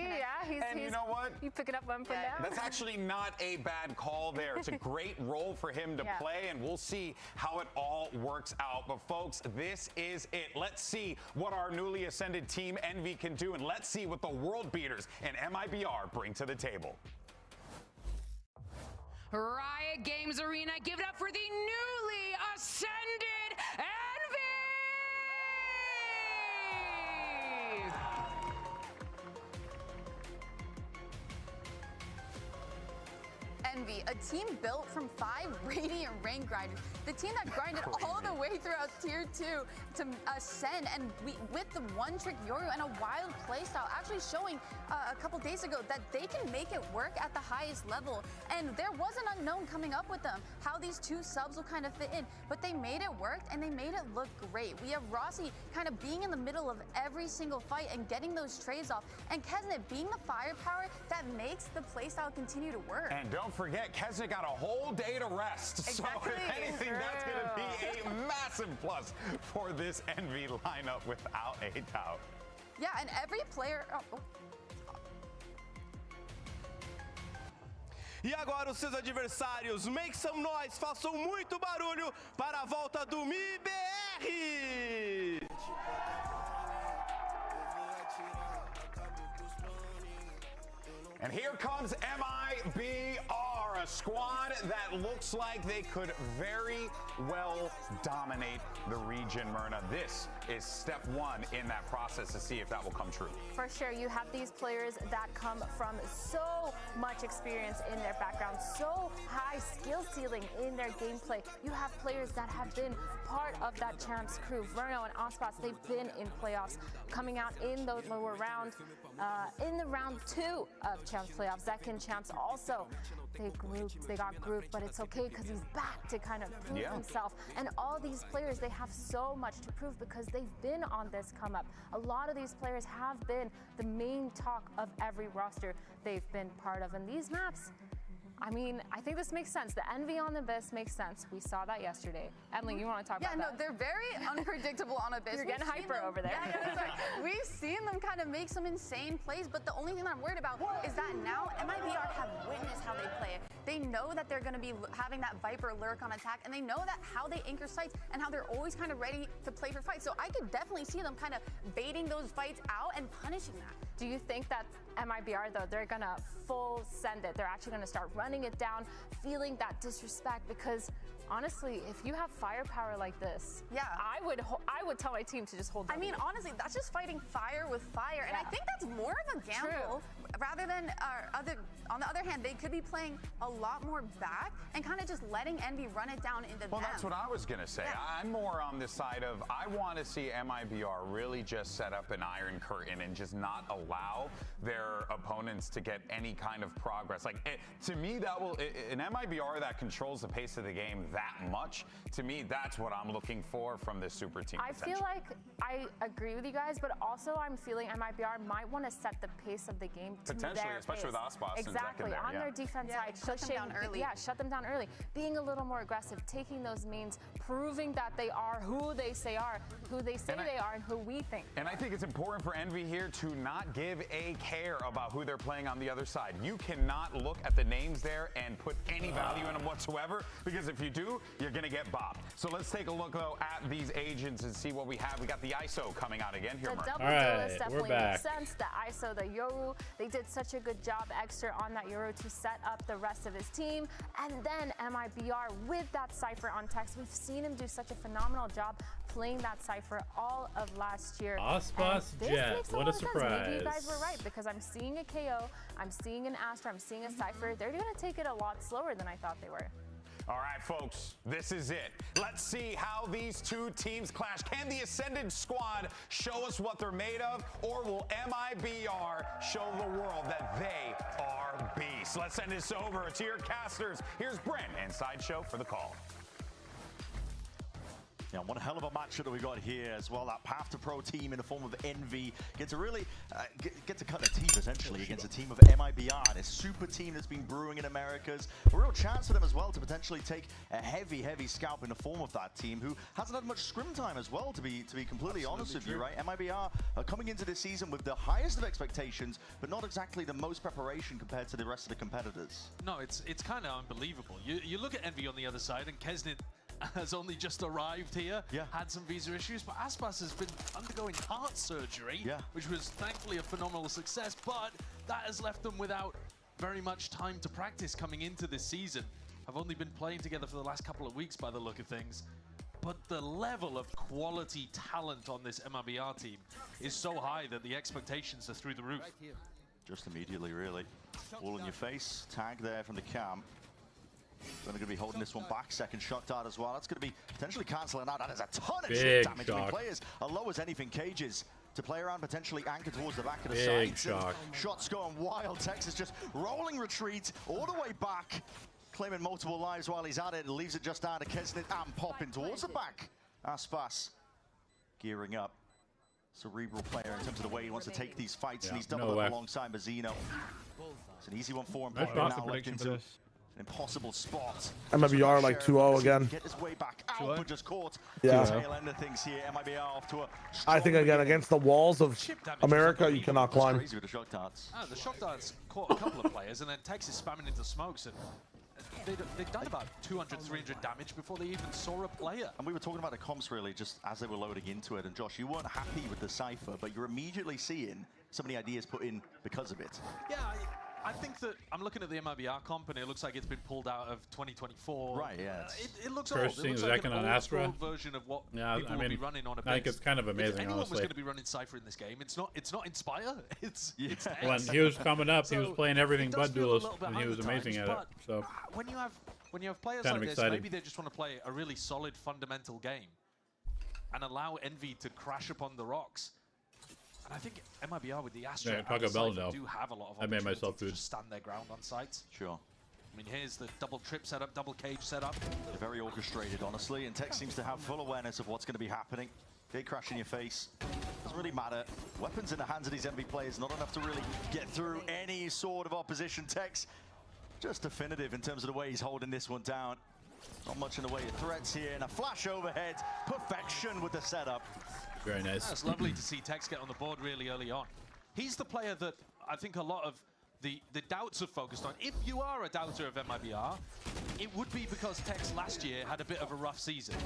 connection. And you know what? You picking up one for now? That's actually not a bad call there. It's a great role for him to play, and we'll see how it all works out. But, folks, this is it. Let's see what our newly ascended team Envy can do, and let's see what the world beaters and MIBR bring to the table. Riot Games Arena, give it up for the newly ascended Envy! Envy, a team built from 5 Radiant rank grinders. The team that grinded all the way throughout Tier 2 to ascend, and with the one-trick Yoru and a wild playstyle, actually showing a couple days ago that they can make it work at the highest level. And there was an unknown coming up with them, how these two subs will kind of fit in, but they made it work, and they made it look great. We have Rossi kind of being in the middle of every single fight and getting those trades off, and Kesnet being the firepower that makes the playstyle continue to work. And don't forget, Kesnet got a whole day to rest. Exactly. So if anything, that's going to be a massive plus for this Envy lineup without a doubt. Yeah, and every player... E agora os seus adversários, make some noise, façam muito barulho para a volta do MIBR! And here comes MIBR, a squad that looks like they could very well dominate the region, Myrna. This is step 1 in that process to see if that will come true. For sure, you have these players that come from so much experience in their background, so high skill ceiling in their gameplay. You have players that have been part of that champs crew. Verno and Ospas, they've been in playoffs, coming out in the lower round, in the round 2 of champs playoffs. Zekin champs also, they got grouped, but it's okay because he's back to kind of prove himself. And all these players, they have so much to prove because they've been on this come up. A lot of these players have been the main talk of every roster they've been part of. And these maps, I mean, I think this makes sense. The Envy on Abyss makes sense. We saw that yesterday. Emily, you want to talk about that? Yeah, no, they're very unpredictable on Abyss. You're getting hyper over there. We've seen them kind of make some insane plays, but the only thing that I'm worried about is that now MIBR have witnessed how they play it. They know that they're going to be having that Viper lurk on attack, and they know that how they anchor sites and how they're always kind of ready to play for fights. So I could definitely see them kind of baiting those fights out and punishing that. Do you think that MIBR, though, they're going to full send it? They're actually going to start running it down, feeling that disrespect? Because honestly, if you have firepower like this, I would tell my team to just hold. I mean, honestly, that's just fighting fire with fire, and I think that's more of a gamble rather than on the other hand, they could be playing a lot more back and kind of just letting Envy run it down into them. Well, that's what I was going to say. I'm more on the side of I want to see MIBR really just set up an iron curtain and just not allow their opponents to get any kind of progress. Like, to me, that will an MIBR that controls the pace of the game that much. To me, that's what I'm looking for from this super team. I feel like I agree with you guys, but also I'm feeling MIBR might want to set the pace of the game to potentially, their especially pace. with Ospas. Exactly, there, on their defense side, shut them down early. Yeah, shut them down early. Being a little more aggressive, taking those mains, proving that they are who they say are, who they say they are, and who we think. And I think it's important for Envy here to not give a care about who they're playing on the other side. You cannot look at the names there and put any value in them whatsoever, because if you do, 2, you're going to get bopped. So let's take a look, though, at these agents and see what we have. We got the ISO coming out again here, The Mark. double duelist definitely makes sense. The ISO, the Yoru, they did such a good job extra on that Yoru to set up the rest of his team. And then MIBR with that Cypher on Tex. We've seen him do such a phenomenal job playing that Cypher all of last year. Ospas Jet, what a surprise. Maybe you guys were right, because I'm seeing a KO, I'm seeing an Astra, I'm seeing a Cypher. They're going to take it a lot slower than I thought they were. All right, folks, this is it. Let's see how these two teams clash. Can the Ascended squad show us what they're made of, or will MIBR show the world that they are beasts? Let's send this over to your casters. Here's Brent and Sideshow for the call. Yeah, one hell of a matchup that we got here as well. That Path to Pro team in the form of Envy get to really get to cut their teeth essentially against a team of MIBR, this super team that's been brewing in Americas. A real chance for them as well to potentially take a heavy scalp in the form of that team, who hasn't had much scrim time as well, to be completely honest with you, right? MIBR are coming into this season with the highest of expectations, but not exactly the most preparation compared to the rest of the competitors. No, it's kind of unbelievable. You look at Envy on the other side, and Kesnit has only just arrived here, had some visa issues, but Aspas has been undergoing heart surgery, which was thankfully a phenomenal success, but that has left them without very much time to practice coming into this season. Have only been playing together for the last couple of weeks by the look of things, but the level of quality talent on this MIBR team is so high that the expectations are through the roof. Just immediately, really. All in your face, tag there from the camp. They're going to be holding this one back. Second shot dart as well. That's going to be potentially cancelling out. And there's a ton of shit damage. I mean, players are low as anything. Cages to play around, potentially anchored towards the back of the sides. Shots going wild. Texas just rolling retreat all the way back, claiming multiple lives while he's at it. Leaves it just down to Kesnit and popping towards the back. Aspas gearing up. Cerebral player in terms of the way he wants to take these fights, and he's doubled up alongside Mazzino. It's an easy one for him. Now left into an impossible spot. MIBR like 2-0 again. Get his way back out, but just caught. Yeah. Tail end of things here. MIBR off to a I think again against the walls of America, you cannot climb. Crazy with the shock darts. The shock darts caught a couple of players, and then Texas spamming into smokes, and they'd done about 200, 300 damage before they even saw a player. And we were talking about the comps really just as they were loading into it. And Josh, you weren't happy with the Cypher, but you're immediately seeing so many ideas put in because of it. Yeah, I think that I'm looking at the MIBR comp, and it looks like it's been pulled out of 2024. Right, yeah. It looks old. It looks like an old version of what people will be running on a base. I think it's kind of amazing, if anyone honestly. was going to be running Cypher in this game, it's not Inspire. It's When he was coming up, he was playing everything but Duelist, and he was amazing at it. So when you have players kind like of this, maybe they just want to play a really solid fundamental game and allow Envy to crash upon the rocks. And I think MIBR with the Astra do have a lot of opportunity to just stand their ground on sites. Sure. I mean, here's the double trip setup, double cage setup. They're very orchestrated, honestly, and Tech seems to have full awareness of what's going to be happening. Gate crash in your face. Doesn't really matter. Weapons in the hands of these Envy players, not enough to really get through any sort of opposition. Tech's just definitive in terms of the way he's holding this one down. Not much in the way of threats here, and a flash overhead. Perfection with the setup. Very nice. It's lovely to see Tex get on the board really early on. He's the player that I think a lot of the doubts have focused on. If you are a doubter of MIBR, it would be because Tex last year had a bit of a rough season.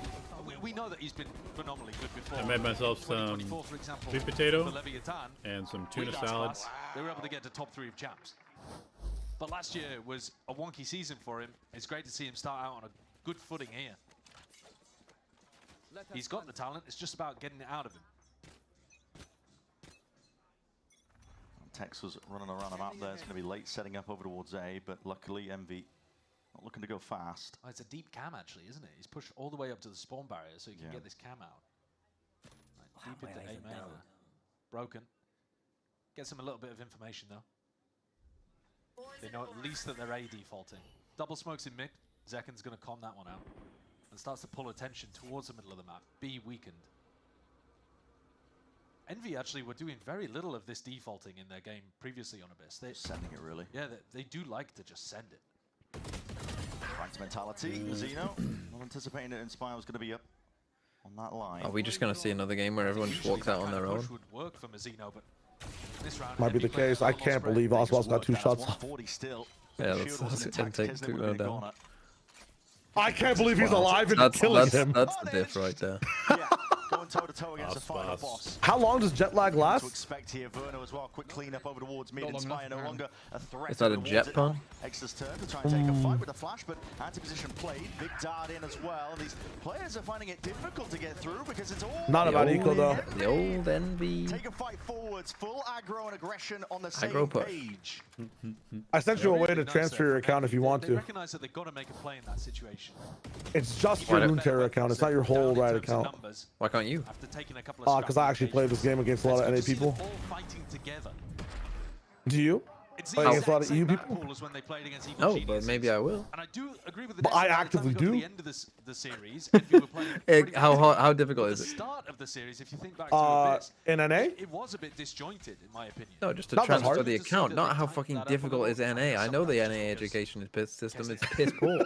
We know that he's been phenomenally good before. I made myself some for example, sweet potato Leviathan, and some tuna salad. They were able to get to top 3 of champs. But last year was a wonky season for him. It's great to see him start out on a good footing here. He's got the talent, it's just about getting it out of him. Tex was running around the map there. It's going to be late setting up over towards A, but luckily Envy not looking to go fast. Oh, it's a deep cam actually, isn't it? He's pushed all the way up to the spawn barrier so he can get this cam out. Right, deep into A main there. Broken. Gets him a little bit of information though. They know at least that they're A defaulting. Double smokes in mid. Zekken's going to con that one out. And starts to pull attention towards the middle of the map. B weakened. Envy actually were doing very little of this defaulting in their game previously on Abyss. They're sending it really. Yeah, they do like to just send it. Right mentality. Mazzino, not anticipating that Inspire was going to be up on that line. Are we just going to see another game where everyone just walks out on their own? Would work for Mazzino, but this round might be the case. I can't believe Oswald's got 2 shots off. Still. Yeah, that's intake 2 down. I can't believe he's alive and killing him. That's the diff right there. Going toe-to-toe against the final boss. How long does jet lag last? To expect here, Verno as well. Quick cleanup over towards mid. Inspire no longer a threat. Is that a jet pun? Extra's turn to try and take a fight with the flash, but anti-position played. Big dart in as well. These players are finding it difficult to get through because it's all not about eco though. The old envy. Take a fight forwards, full aggro and aggression on the same page. I sent you a way to transfer your account if you want They to. recognize that they've got to make a play in that situation. It's just your Rune Terror account. It's not your whole Riot account. Why can't you? Because I actually play this game against a lot of NA people. Do you? Play against a lot of EU people? No, but maybe I will. And I do agree with the But I actively do. the end of the series, Envy were playing How difficult at is the it? start of the series, if you think back to Abyss, in NA? it was a bit disjointed, in my opinion. No, just to transfer the account, not how fucking difficult is NA. I know the NA education system is piss poor.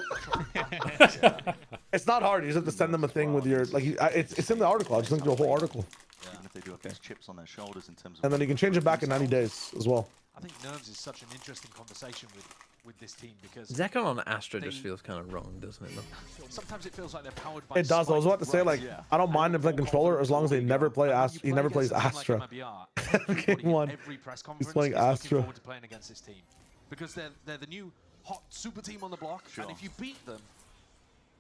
It's not hard. You just have to send them a thing with your it's in the article. I just linked the whole article. Even if they do have these chips on their shoulders in terms of. And then you can change it back in 90 days as well. I think Nerves is such an interesting conversation with this team because Zekon on Astra just feels kind of wrong, doesn't it? Sometimes it feels like they're powered by. It does. I was about to say I don't mind them playing controller as long as they never play Astra. He never plays Astra. Game 1. He's playing Astra. To playing against this team because they're the new hot super team on the block, and if you beat them,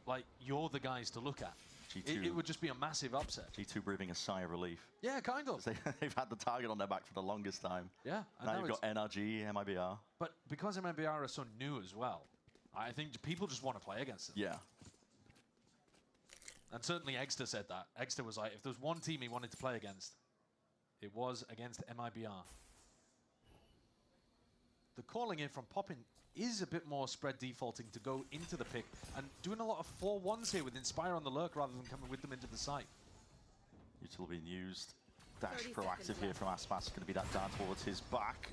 like you're the guys to look at. G2, it would just be a massive upset. G2 breathing a sigh of relief. Yeah, kind of. They've had the target on their back for the longest time. Yeah. Now you've got NRG, MIBR. But because MIBR are so new as well, I think people just want to play against them. Yeah. And certainly Exter said that. Exter was like, if there was one team he wanted to play against, it was against MIBR. The calling in from Poppin is a bit more spread defaulting to go into the pick and doing a lot of 4-1s here with Inspire on the lurk rather than coming with them into the site. Util being used. Dash proactive here from Aspas. Going to be that down towards his back.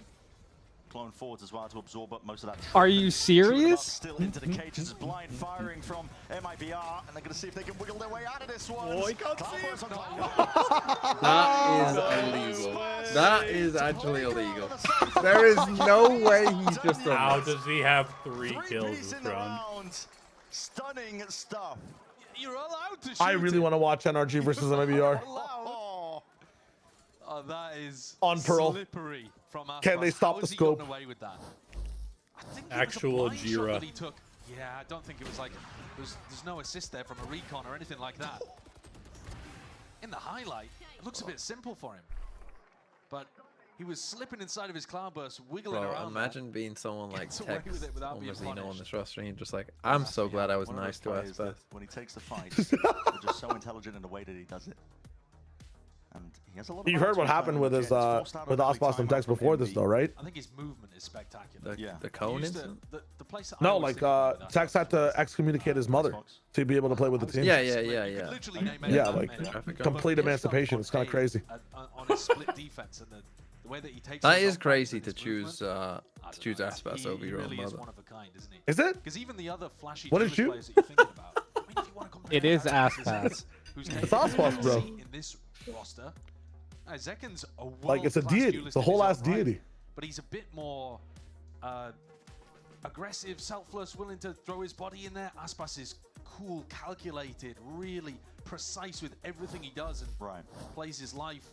Clone forwards as well to absorb up most of that. Are you serious? Still into the cages. Blind firing from MIBR, and they're going to see if they can wiggle their way out of this one. Oh, he can't see him. That is illegal. That is actually illegal. There is no way he's just done How this. does he have 3 kills with Run? Stunning stuff. You're allowed to shoot. I really want to watch NRG versus MIBR. Oh, that is on Pearl. Slippery from Aspas. Can they stop the scope? Away with that? I think Actual Jira. that he took. Yeah, I don't think it was like there's no assist there from a recon or anything like that. In the highlight, it looks a bit simple for him, but he was slipping inside of his cloudburst, wiggling around. Imagine being someone like Gets away Tex with it without being on punished. this roster, and you're just like, I'm so glad I was One of nice those to players that Aspas. when he takes the fight, they're just so intelligent in the way that he does it. And he has a lot of You heard what happened with his with Aspas and Tex before this though, right? I think his movement is spectacular. The cone incident? The place that I No, was like thinking about Tex had to excommunicate his mother to be able to play with the team. Yeah. Yeah, like complete emancipation. It's kind of crazy. On his split defense and the way that he takes. That is crazy to choose Aspas over your own really is mother. one of a kind, isn't he? Is it? Because even the other flashy What did you? players that you're thinking about. I mean, if you want to compare It is Aspas, Aspas. who's It's Aspas, bro. in this roster. Zekin's a Like it's a world-class deity. duelist It's a in whole his ass own right, deity. but he's a bit more aggressive, selfless, willing to throw his body in there. Aspas is cool, calculated, really precise with everything he does, and plays his life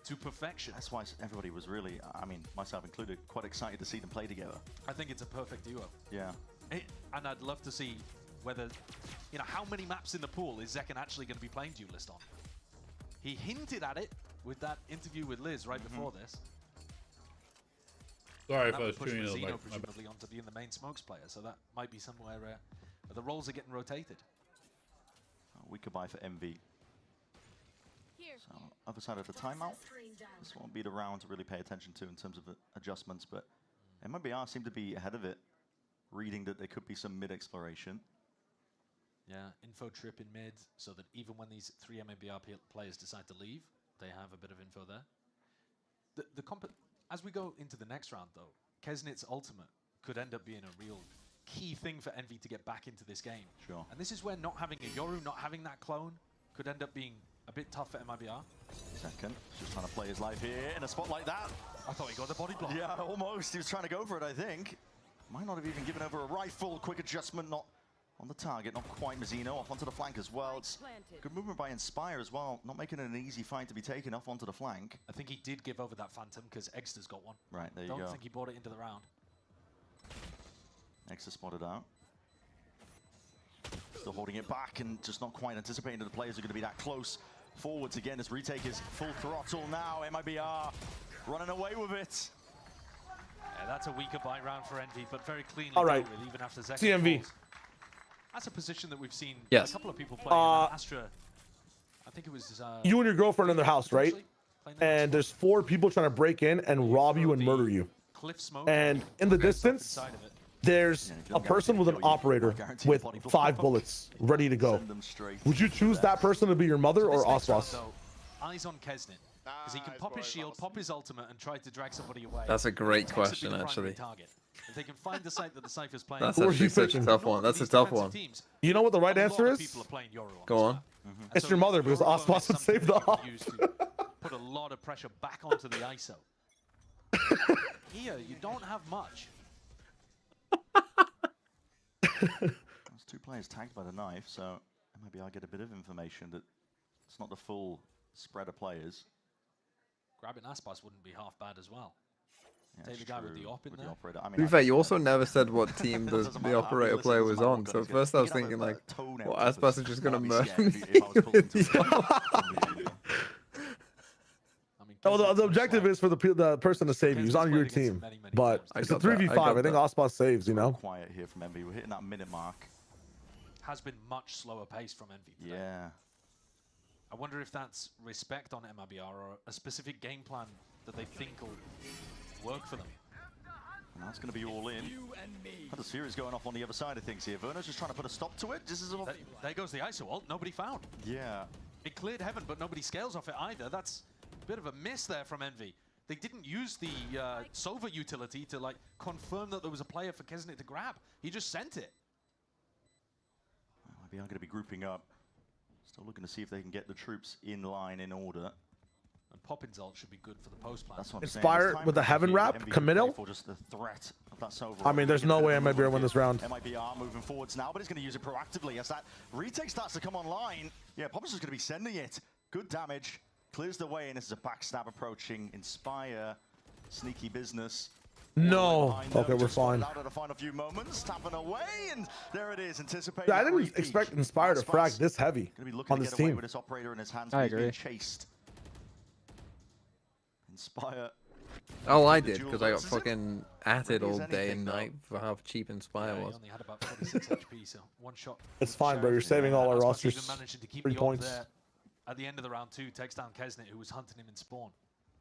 to perfection. That's why everybody was really, I mean, myself included, quite excited to see them play together. I think it's a perfect duo. Yeah. And I'd love to see whether, you know, how many maps in the pool is Zekin actually going to be playing Duelist on? He hinted at it with that interview with Liz right before this. Sorry And if I was that would tuning push in. Mazzino Like, presumably onto being the main smokes player, so that might be somewhere where the roles are getting rotated. We could buy for MV. So, other side of the timeout. This won't be the round to really pay attention to in terms of adjustments, but MIBR seem to be ahead of it, reading that there could be some mid-exploration. Yeah, info trip in mid, so that even when these 3 MIBR players decide to leave, they have a bit of info there. As we go into the next round, though, Kesnit's ultimate could end up being a real key thing for Envy to get back into this game. Sure. And this is where not having a Yoru, not having that clone, could end up being a bit tough for MIBR. Second, just trying to play his life here in a spot like that. I thought he got the body block. Yeah, almost. He was trying to go for it, I think. Might not have even given over a rifle. Quick adjustment, not on the target. Not quite. Mizzino off onto the flank as well. It's good movement by Inspire as well. Not making it an easy fight to be taken off onto the flank. I think he did give over that Phantom because Egster's got one. Right, there you go. Don't think he brought it into the round. Exter spotted out. Still holding it back and just not quite anticipating that the players are going to be that close forwards again as retake is full throttle now. MIBR running away with it. Yeah, that's a weaker buy round for Envy, but very cleanly All right. dealt with, even after Zek CMV. falls. That's a position that we've seen Yes. a couple of people play in Astra. I think it was... You and your girlfriend in their house, right? And there's 4 people trying to break in and rob you and murder you. Cliff smoke. And in the distance, there's a person with an operator with 5 bullets ready to go. Would you choose that person to be your mother or Oswas? Eyes on Kesnit. Because he can pop his shield, pop his ultimate, and try to drag somebody away. That's a great question, actually. If they can find the site that the Cypher's playing. That's actually such a tough one. That's a tough one. You know what the right answer is? Go on. It's your mother, because Oswas would save the off. Put a lot of pressure back onto the ISO. Here, you don't have much. There's 2 players tagged by the knife, so maybe I'll get a bit of information that it's not the full spread of players. Grabbing Aspas wouldn't be half bad as well. Yeah, take the guy with the op in there. I mean, To be fair, you also never said what team the operator player was on. So at first I was thinking like, well, Aspas is just gonna murder me with the Oh, the objective is for the person to save you. He's on your team, but it's a 3v5. I think Ospas saves. You know. Quiet here from Envy. We're hitting that minute mark. Has been much slower pace from Envy today. Yeah. I wonder if that's respect on MIBR or a specific game plan that they think will work for them. And that's going to be all in. The series going off on the other side of things here. Verno's just trying to put a stop to it. This is there goes the ISO ult. Nobody found. Yeah. It cleared heaven, but nobody scales off it either. That's a bit of a miss there from Envy. They didn't use the Sova utility to like confirm that there was a player for Kesnit to grab. He just sent it. MIBR going to be grouping up. Still looking to see if they can get the troops in line in order. And Poppin's ult should be good for the post plan. That's what I'm Inspire with the heaven wrap, Camino. Just the threat of that Sova. I mean, there's no way MIBR will win this round. MIBR moving forwards now, but he's going to use it proactively as that retake starts to come online. Yeah, Poppin's just going to be sending it. Good damage. Clears the way, and this is a backstab approaching. Inspire, sneaky business. No. Okay, we're fine. Out of the final few moments, tapping away, and there it is. Anticipating. Yeah, I didn't expect Inspire to frag this heavy on this team. With this operator in his hands, I agree. Being chased. Inspire. Oh, I did, because I got fucking at it all day and night for how cheap Inspire was. He only had about 46 HP, so one shot. It's fine, bro. You're saving all our rosters. 3 points. At the end of the round 2, takes down Kesnit, who was hunting him in spawn.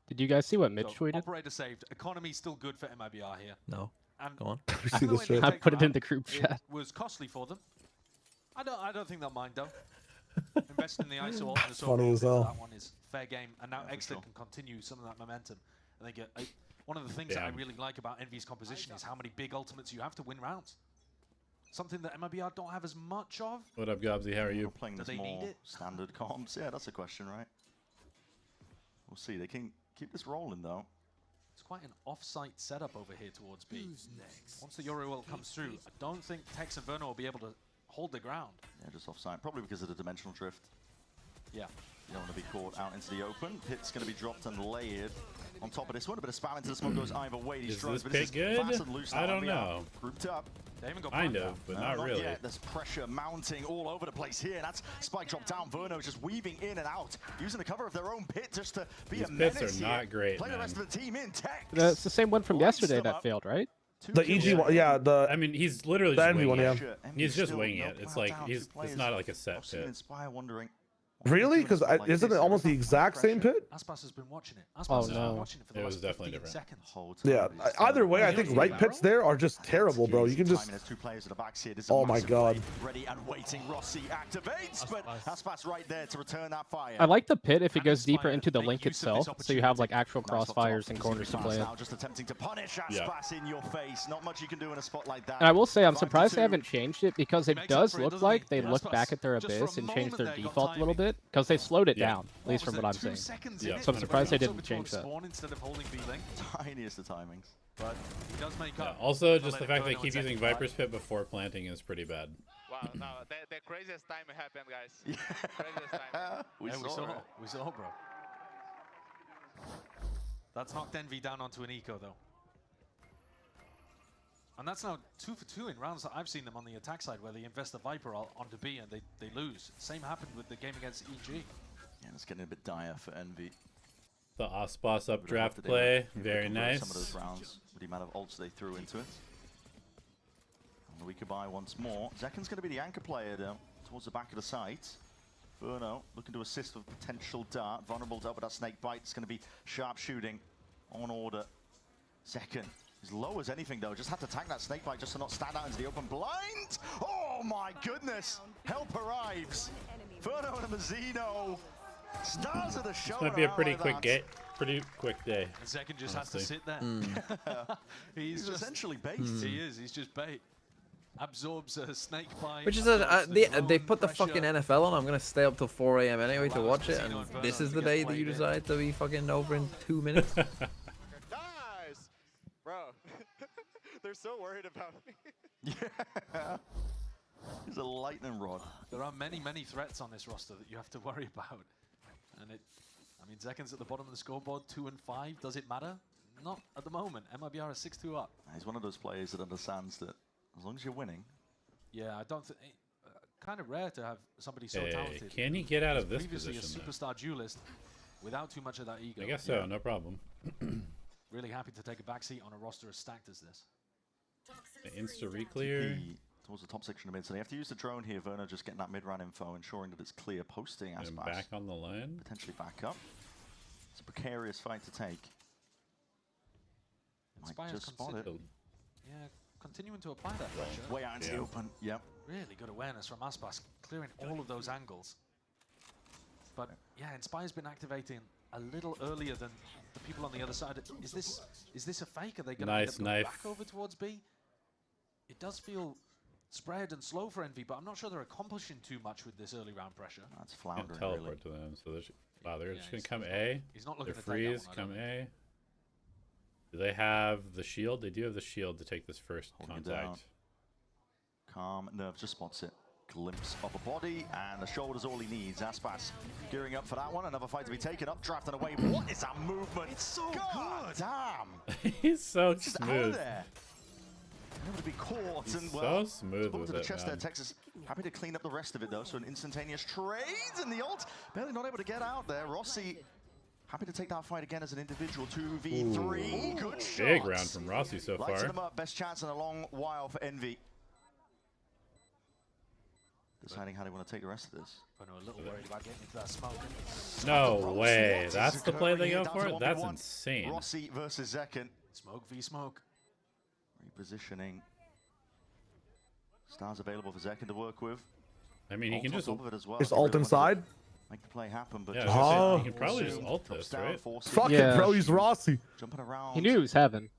Did you guys see what Mitch tweeted? Operator saved. Economy still good for MIBR here. No. And go on. I put it in the group chat. It was costly for them. I don't think they'll mind though. Invest in the ISO ult and the funny as hell. That one is fair game, and now Exlet can continue some of that momentum. I think one of the things that I really like about Envy's composition is how many big ultimates you have to win rounds. Something that MIBR don't have as much of. What up, Gobsy? How are you? Playing this more standard comps. Yeah, that's a question, right? We'll see. They can keep this rolling though. It's quite an off-site setup over here towards B. Once the Yoro ult comes through, I don't think Tex and Verno will be able to hold the ground. Yeah, just off-site. Probably because of the dimensional drift. Yeah. You don't want to be caught out into the open. Pit's going to be dropped and layered on top of this one. A bit of spam into the smoke goes either way. Is this pit good? I don't know. Grouped up. Kind of, but not really. Yet. There's pressure mounting all over the place here. That's spike drop down. Verno just weaving in and out, using the cover of their own pit just to be a menace. These pits are not great, Play man. the rest of the team in tech. That's the same one from yesterday that failed, right? The EG one, yeah. I mean, he's literally the just Envy winging one, it. He's just winging it. It's like it's not like a set pit. Inspire wondering. Really? Because isn't it almost the exact same pit? Aspas has been watching it. Aspas has been watching it for the It was last definitely 15 different. seconds. Yeah. Either way, I think right pits there are just terrible, bro. You can just. Oh my god. Ready and waiting. Rossi activates, but Aspas right there to return that fire. I like the pit if it goes deeper into the link itself, so you have like actual crossfires and corners to play it. Just attempting to punish Aspas in your face. Not much you can do in a spot like that. And I will say I'm surprised they haven't changed it because it does look like they look back at their abyss and changed their default a little bit because they slowed it down, at least from what I'm saying. Yeah. So I'm surprised they didn't change that. Instead of holding B-Link. Tiniest of timings. But he does make up. Also, just the fact that they keep using Viper's Pit before planting is pretty bad. Wow, no, the craziest time happened, guys. Craziest time. we saw, bro. That's knocked Envy down onto an eco, though. And that's now 2 for 2 in rounds that I've seen them on the attack side, where they invest the Viper onto B and they lose. Same happened with the game against EG. Yeah, it's getting a bit dire for Envy. The Osboss updraft play, very nice. Some of those rounds with the amount of ults they threw into it. And we could buy once more. Zekken's going to be the anchor player though, towards the back of the site. Verno looking to assist with potential dart. Vulnerable to up with that snake bite. It's going to be sharp shooting on order. Zekken as low as anything though. Just had to tank that snake bite just to not stand out into the open blind. Oh my goodness! Help arrives. Verno and Mazzino. Stars of the show. This might be a pretty quick day. Zekken just has to sit there. he's just essentially bait. He is. He's just bait. Absorbs a snake bite. Which is they put the fucking NFL on. I'm gonna stay up till 4 AM anyway to watch it, and this is the day that you decide to be fucking over in 2 minutes. Nice, bro. They're so worried about me. Yeah. He's a lightning rod. There are many, many threats on this roster that you have to worry about. And I mean, Zekken's at the bottom of the scoreboard, 2 and 5. Does it matter? Not at the moment. MIBR is 6-2 up. He's one of those players that understands that as long as you're winning. Yeah, I don't think. Kind of rare to have somebody so talented. Can he get out of this previously position? Previously a superstar duelist without too much of that ego. I guess so, no problem. Really happy to take a backseat on a roster as stacked as this. The insta reclear. Towards the top section of mid, so they have to use the drone here. Verno just getting that mid-run info, ensuring that it's clear. Posting Aspas. Back on the line. Potentially back up. It's a precarious fight to take. Might just spot it. Yeah, continuing to apply that pressure. Way out into the open. Yep. Really good awareness from Aspas, clearing all of those angles. But yeah, Inspire's been activating a little earlier than the people on the other side. Is this a fake? Are they going to end up going back over towards B? It does feel spread and slow for Envy, but I'm not sure they're accomplishing too much with this early round pressure. That's floundering. Can't teleport to them, so they're just gonna come A. He's not looking to freeze. Come A. Do they have the shield? They do have the shield to take this first contact. Calm, Nerve just spots it. Glimpse of a body, and the shoulder's all he needs. Aspas gearing up for that one. Another fight to be taken up, drafting away. What is that movement? It's so good. Damn. He's so just smooth. Out of there. Able to be caught and so smooth with to the it, chest man. there. Texas happy to clean up the rest of it though. So an instantaneous trade and the ult barely not able to get out there. Rossi happy to take that fight again as an individual. 2v3. Good shots. Big round from Rossi so far. Lights him up. Best chance in a long while for Envy. Deciding how they want to take the rest of this. I'm a little worried about getting into that smoke. No way. That's the play they go for? That's insane. Rossi versus Zekken. Smoke v smoke. Repositioning. Stars available for Zekken to work with. I mean, he can just Just ult inside. Make the play happen, but yeah, he can probably just ult this, right? Fuck it, bro. He's Rossi. Jumping around. He knew he was heaven.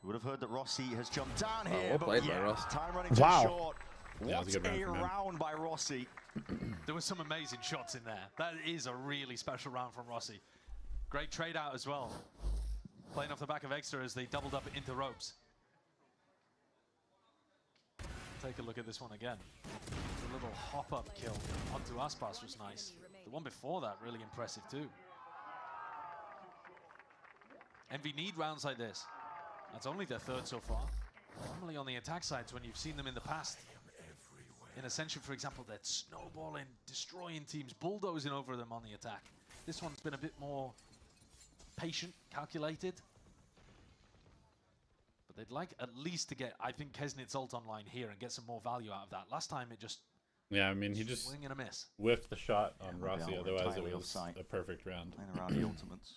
You would have heard that Rossi has jumped down here. Well played by Ross. Time running too short. What a round by Rossi. There were some amazing shots in there. That is a really special round from Rossi. Great trade out as well. Playing off the back of extra as they doubled up into ropes. Take a look at this one again. The little hop-up kill onto Aspas was nice. The one before that, really impressive too. Envy need rounds like this. That's only their third so far. Normally on the attack sides, when you've seen them in the past, in Ascension, for example, they're snowballing, destroying teams, bulldozing over them on the attack. This one's been a bit more patient, calculated. But they'd like at least to get, I think, Kesnit's ult online here and get some more value out of that. Last time it just... Yeah, I mean, he just swing and a miss. Whiffed the shot on Rossi, otherwise it was a perfect round. Playing around the ultimates.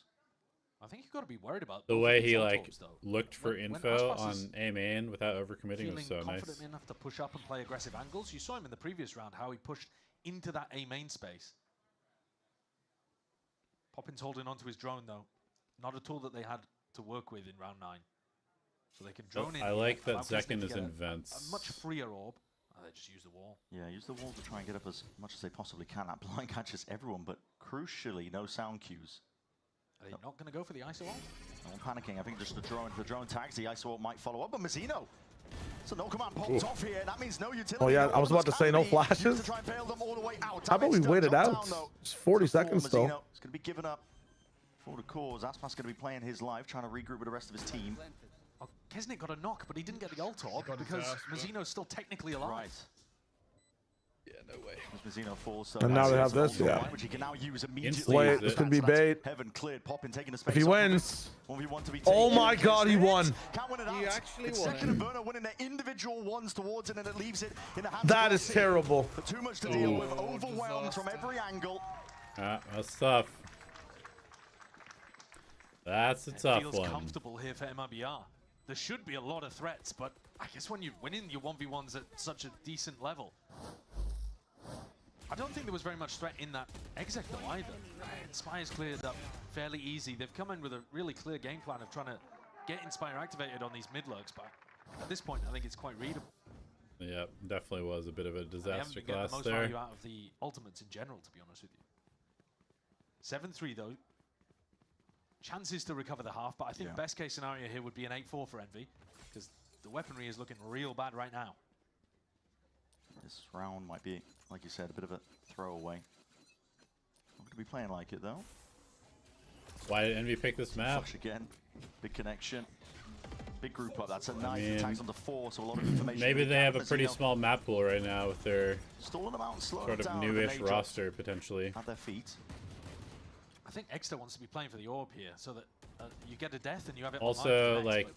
I think you've got to be worried about the way he looked for info on A main without overcommitting was so nice. Confident enough to push up and play aggressive angles. You saw him in the previous round how he pushed into that A main space. Poppin's holding onto his drone though. Not a tool that they had to work with in round 9. So they can drone in. I like that Zekken is in vents. A much freer orb. They just use the wall. Yeah, use the wall to try and get up as much as they possibly can. That blind catches everyone, but crucially, no sound cues. Are they not going to go for the ISO ult? No one panicking. I think just the drone tags. The ISO ult might follow up, but Mazzino So no command popped off here. That means no utility. Oh yeah, I was about to say no flashes. How about we wait it out? It's 40 seconds still. It's going to be given up for the cause. Aspas going to be playing his life, trying to regroup with the rest of his team. Oh, Kesnick got a knock, but he didn't get the ult orb because Mazzino's still technically alive. Right. Yeah, no way. Mazzino falls, so And now they have this, yeah. which he can now use immediately. Wait, this could be bait. Heaven cleared, Poppin taking the space. If he wins. 1v1 to be Oh taken. my god, he won. Can't win it out. He actually it's won. Second and Verno winning their individual ones towards it, and it leaves it in the hands That of is terrible. But too much to deal with, overwhelmed from every angle. That's tough. That's a tough feels one. comfortable here for MIBR. There should be a lot of threats, but I guess when you're winning your 1v1s at such a decent level, I don't think there was very much threat in that exec though either. Inspire's cleared up fairly easy. They've come in with a really clear game plan of trying to get Inspire activated on these mid lurks, but at this point I think it's quite readable. Yeah, definitely was a bit of a They haven't disaster been getting class the most there. value out of the ultimates in general, to be honest with you. 7-3 though. Chances to recover the half, but I think best case scenario here would be an 8-4 for Envy, because the weaponry is looking real bad right now. This round might be, like you said, a bit of a throwaway. Not going to be playing like it though. Why did Envy pick this map? Flush again, big connection, big group up. That's a knife. Tags on the 4, so a lot of information. Maybe they have a pretty small map pool right now with their stalling them out, slowing sort of down, newish the roster potentially. at their feet. I think Exeter wants to be playing for the orb here, so that you get a death and you have it Also, online like,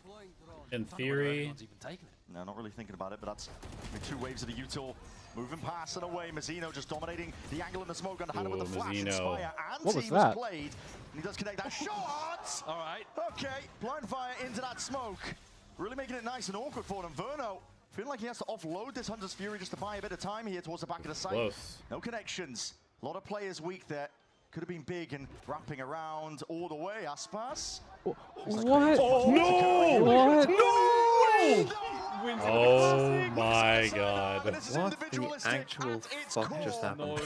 in theory, even taking it. No, not really thinking about it, but that's two waves of the util moving past and away. Mazzino just dominating the angle in the smoke, underhanded with the flash. Inspire and what was team that? played. And he does connect that shot. All right. Okay, blind fire into that smoke. Really making it nice and awkward for them. Verno feeling like he has to offload this Hunter's Fury just to buy a bit of time here towards the back of the site. Close. No connections. A lot of players weak there. Could have been big and wrapping around all the way. Aspas. What? Oh, no! What? No! Oh my god. What the actual fuck just happened?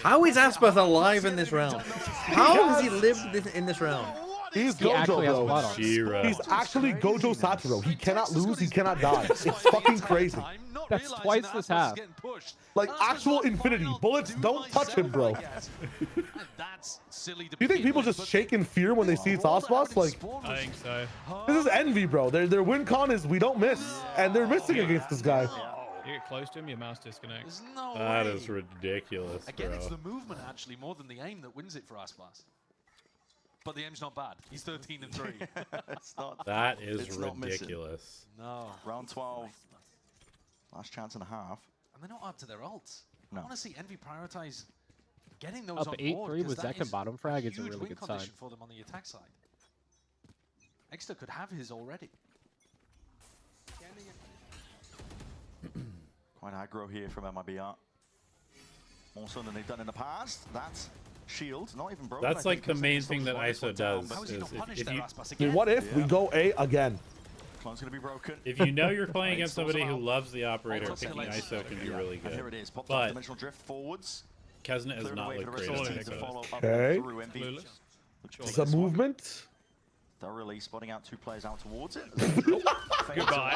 How is Aspas alive in this round? How has he lived in this round? He's Gojo, bro. He's actually Gojo Satoru. He cannot lose, he cannot die. It's fucking crazy. That's twice this half. Like actual infinity. Bullets don't touch him, bro. That's silly. Do you think people just shake in fear when they see it's Aspas? Like, I think so. this is envy, bro. Their win con is we don't miss, and they're missing against this guy. You get close to him, your mouse disconnects. That is ridiculous, Again, bro. it's the movement actually more than the aim that wins it for Aspas. But the aim's not bad. He's 13 and 3. It's not. That is it's not missing. ridiculous. No. Round 12. Last chance and a half. And they're not up to their ults. No. I want to see Envy prioritize getting those Up on 8-3 board. with Zek and bottom frag is a huge really win good sign. condition for them on the attack side. Exeter could have his already. Quite aggro here from MIBR. More so than they've done in the past. That's shield, not even broken. That's like the main thing that ISO does. Is if you, I mean, what if we go A again? Clone's gonna be broken. if you know you're playing against somebody who loves the operator, picking ISO can be really And here good. it is. Popped But dimensional drift forwards. Kesnet has Cleared not away for looked the great. rest of the as team to a follow up Okay. through MV. It's a movement. Thoroughly spotting out two players out towards it. Goodbye.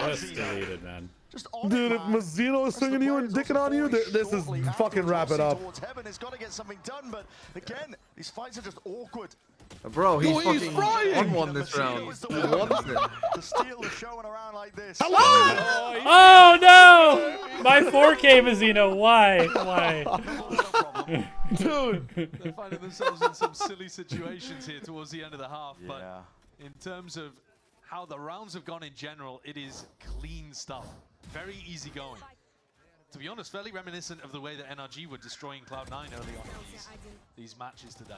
Just deleted, man. Dude, if Mazzino is swinging you and dicking on you, this is fucking wrap it up. Towards heaven, it's got to get something done, but again, these fights are just awkward. Bro, he's He's fucking frying. on one this round. He wants it. To steal the show and around like this. Hello! Oh no! My 4K Mazzino, why? Why? Dude. They're finding themselves in some silly situations here towards the end of the half. Yeah. But in terms of how the rounds have gone in general, it is clean stuff. Very easy going. To be honest, fairly reminiscent of the way that NRG were destroying Cloud9 early on in these matches today.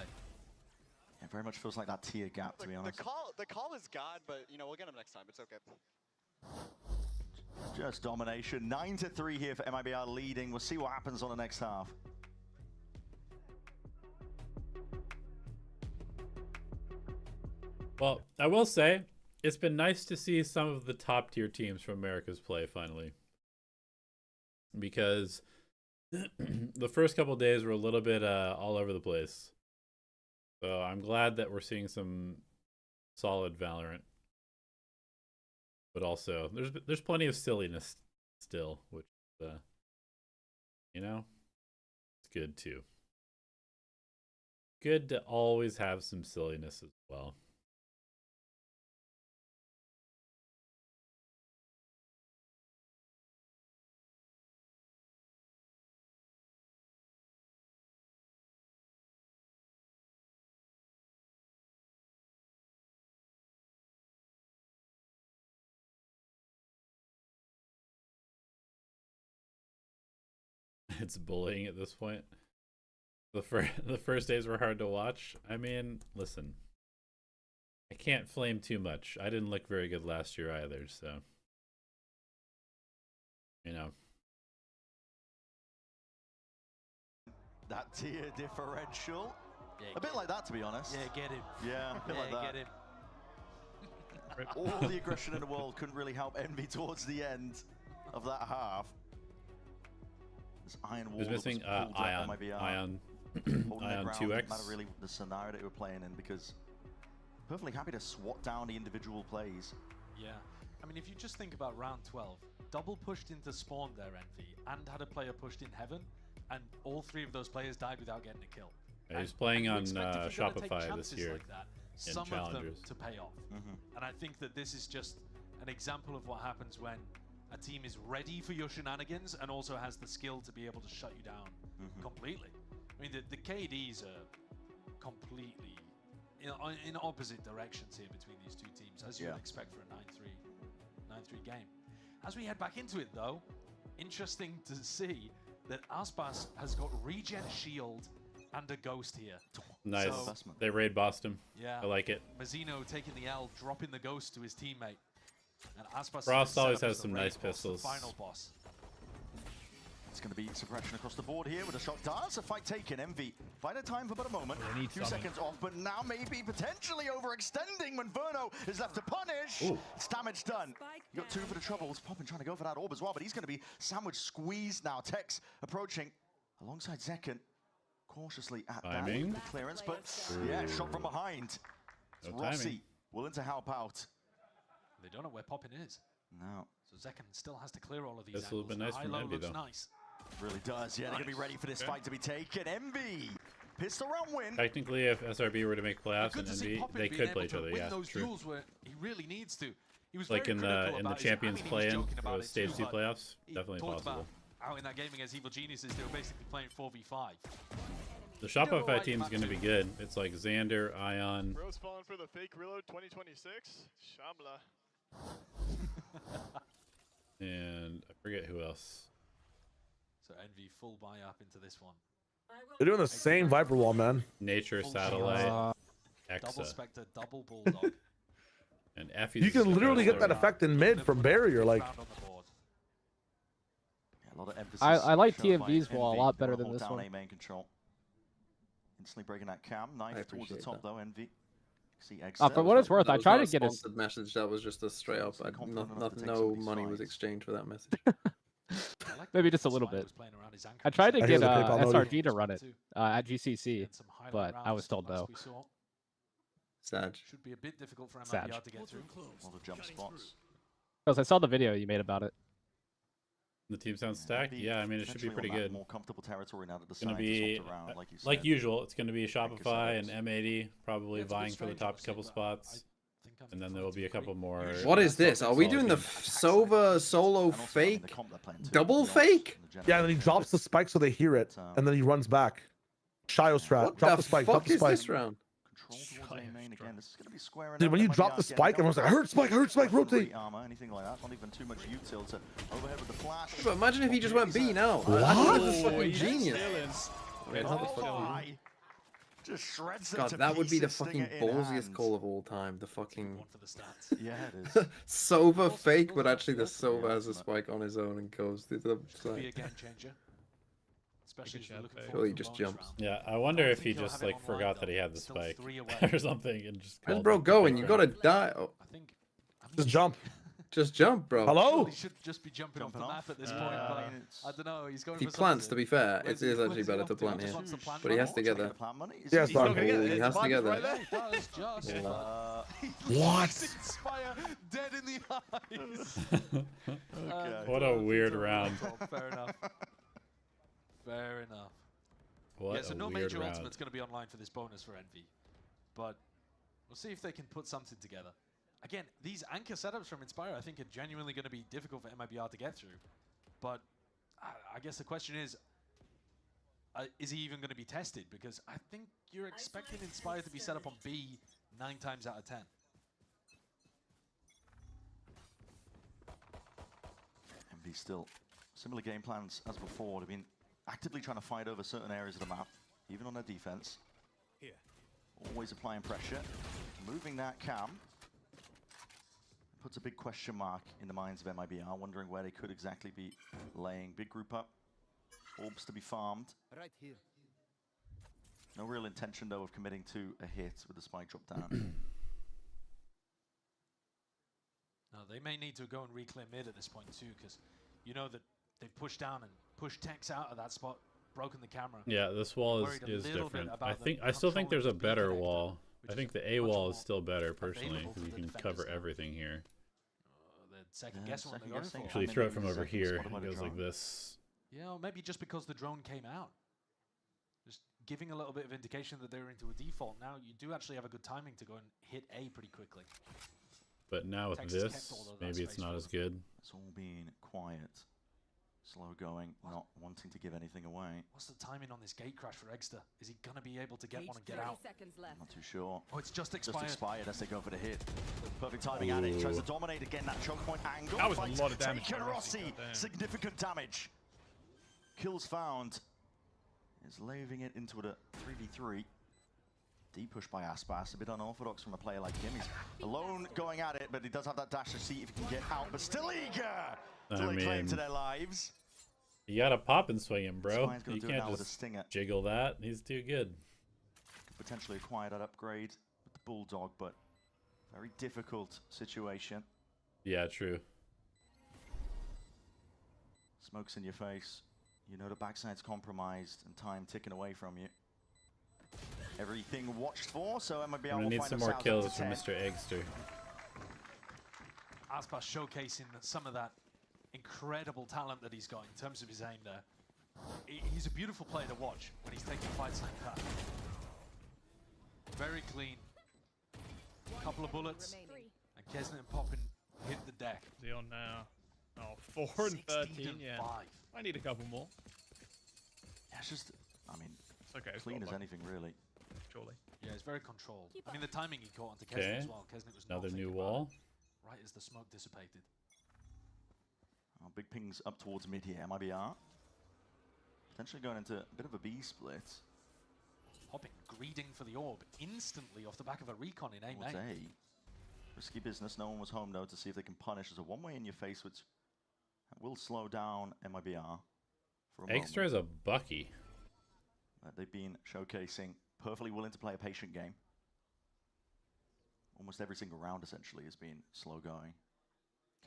It very much feels like that tier gap, to be honest. The call is God, but you know we'll get him next time. It's okay. Just domination. 9-3 here for MIBR leading. We'll see what happens on the next half. Well, I will say, it's been nice to see some of the top tier teams from Americas play finally. Because the first couple days were a little bit all over the place. So I'm glad that we're seeing some solid Valorant. but also there's plenty of silliness still, which you know, it's good too. Good to always have some silliness as well. It's bullying at this point. The first days were hard to watch. I mean, listen, I can't flame too much. I didn't look very good last year either, so you know. That tier differential. Yeah, a bit like that, to be honest. Yeah, get him. Yeah, a bit like that. Get him. All the aggression in the world couldn't really help Envy towards the end of that half. This iron wall was missing Ion. Ion 2X. Matter really the scenario that we were playing in, because perfectly happy to swat down the individual plays. Yeah. I mean, if you just think about round 12, double pushed into spawn there, Envy, and had a player pushed in heaven, and all three of those players died without getting a kill. Yeah, he's playing on Shopify this year. Like that, in some challengers. of them to pay off. And I think that this is just an example of what happens when a team is ready for your shenanigans and also has the skill to be able to shut you down completely. I mean, the KDs are completely in opposite directions here between these two teams, as you would expect for a 9-3 game. As we head back into it, though, interesting to see that Aspas has got regen shield and a ghost here. Nice. So, they raid bossed him. Yeah. I like it. Mazzino taking the L, dropping the ghost to his teammate. And Aspas Frost always has some nice pistols. Final boss. It's going to be suppression across the board here with a shock dance. A fight taken. Envy fighting time for but a moment. A few seconds off, but now maybe potentially overextending when Verno is left to punish. Ooh. It's damage done. You got 2 for the troubles. Poppin trying to go for that orb as well, but he's going to be sandwich squeezed now. Tex approaching alongside Zekken. Cautiously at that the clearance, but yeah, shot from behind. It's Rossi willing to help out. They don't know where Poppin is. No. So Zekken still has to clear all of these. This will be nice from Envy, though. Nice. Really does. Yeah, they're going to be ready for this fight to be taken. Envy, pistol round win. Technically, if SRB were to make playoffs and Envy, they could play each other. Yeah, those true. Duels where he really needs to. He was like in the Champions play-in for the Stage 2 playoffs, definitely possible. Out in that game against Evil Geniuses, they were basically playing 4v5. The Shopify team's going to be good. It's like Xander, Ion. Bro's falling for the fake reload 2026. Shamla. And I forget who else. So Envy full buy up into this one. They're doing the same Viper wall, man. Nature Satellite, Double Spectre, double Bulldog. And Effie. You can literally get that effect in mid from barrier, like. I like TMV's wall a lot better than this one. Main control. Instantly breaking that cam. Knife towards the top though, Envy. For what it's worth, I tried to get a message that was just a straight up. No money was exchanged for that message. Maybe just a little bit. I tried to get SRG to run it at GCC, but I was told no. Sad. Should be a bit difficult for MIBR to get through. All the jump spots. Because I saw the video you made about it. The team sounds stacked. Yeah, I mean it should be pretty good. More comfortable territory now that the it's going to be around, like usual. It's going to be Shopify and M80 probably vying for the top couple spots, and then there will be a couple more. What is this? Are we doing the Sova solo fake, double fake? Yeah, and then he drops the spike so they hear it, and then he runs back. Shio strat. Drop the spike. Drop the spike. This round? Dude, when you drop the spike, everyone's like, I heard spike, rotate. Anything like that, not even too much util to overhead with the flash. But imagine if he just went B now. What? That's fucking genius. Just shreds God, that would be the fucking ballsiest call of all time. The fucking yeah, it is. Sova fake, but actually the Sova has a spike on his own and goes to the side. Be a game changer. Especially well, he just jumps. Yeah, I wonder if he just like forgot that he had the spike or something and just. Where's bro going? You gotta die. Oh. Just jump. Just jump, bro. Hello? He should just be jumping off the map at this point, but I don't know. He's going He for plants, something. to be fair. It is actually better to plant here. But he has to get there. Yeah, He has to get there. What? Inspire dead in the eyes. What a weird round. Fair enough. Fair enough. What yeah, so a no weird major round. ultimate's going to be online for this bonus for Envy. But we'll see if they can put something together. Again, these anchor setups from Inspire, I think, are genuinely going to be difficult for MIBR to get through. But I guess the question is he even going to be tested? Because I think you're expecting Inspire to be set up on B 9 times out of 10. Envy still similar game plans as before. They've been actively trying to fight over certain areas of the map, even on their defense. Here. Always applying pressure. Moving that cam puts a big question mark in the minds of MIBR, wondering where they could exactly be laying. Big group up. Orbs to be farmed. Right here. No real intention, though, of committing to a hit with the spike drop down. No, they may need to go and reclaim mid at this point, too, because you know that they've pushed down and pushed Tex out of that spot, broken the camera. Yeah, this wall is different. I still think there's a better wall. I think the A wall is still better, personally, because you can cover everything here. Second guessing what they're going for. Actually, throw it from over here. It goes like this. Yeah, or maybe just because the drone came out. Just giving a little bit of indication that they're into a default. Now you do actually have a good timing to go and hit A pretty quickly. But now with this, maybe it's not as good. It's all being quiet. Slow going, not wanting to give anything away. What's the timing on this gate crash for Egster? Is he going to be able to get one and get out? Not too sure. Oh, it's just expired. Just expired as they go for the hit. Perfect timing at it. He tries to dominate again that choke point angle. That was a lot of damage. Taken Rossi. Significant damage. Kills found. Is laving it into a 3v3. Deep push by Aspas. A bit unorthodox from a player like him. He's alone going at it, but he does have that dash to see if he can get out. But still eager to lay claim to their lives. You gotta pop and swing him, bro. You can't just jiggle that. He's too good. Could potentially acquire that upgrade with the Bulldog, but very difficult situation. Yeah, true. Smokes in your face. You know the backside's compromised and time ticking away from you. Everything watched for, so MIBR will need find some more themselves kills up to from 10. Mr. Eggster. Aspas showcasing some of that incredible talent that he's got in terms of his aim there. He's a beautiful player to watch when he's taking fights like that. Very clean. Couple of bullets, and Kesnet and Poppin hit the deck. Is he on now? Oh, 4 and 13, yeah. 5. I need a couple more. Yeah, it's just, I mean, it's okay, clean as anything, really. Surely. Yeah, it's very controlled. I mean, the timing he caught onto Kesnet as well. Kesnet was Another not new thinking wall. about it right as the smoke dissipated. Big pings up towards mid here, MIBR. Potentially going into a bit of a B split. Popping, greeding for the orb instantly off the back of a recon in A main. Risky business. No one was home, though, to see if they can punish. There's a one-way in your face, which will slow down MIBR for a moment. Eggster is a Bucky. They've been showcasing, perfectly willing to play a patient game. Almost every single round, essentially, has been slow going.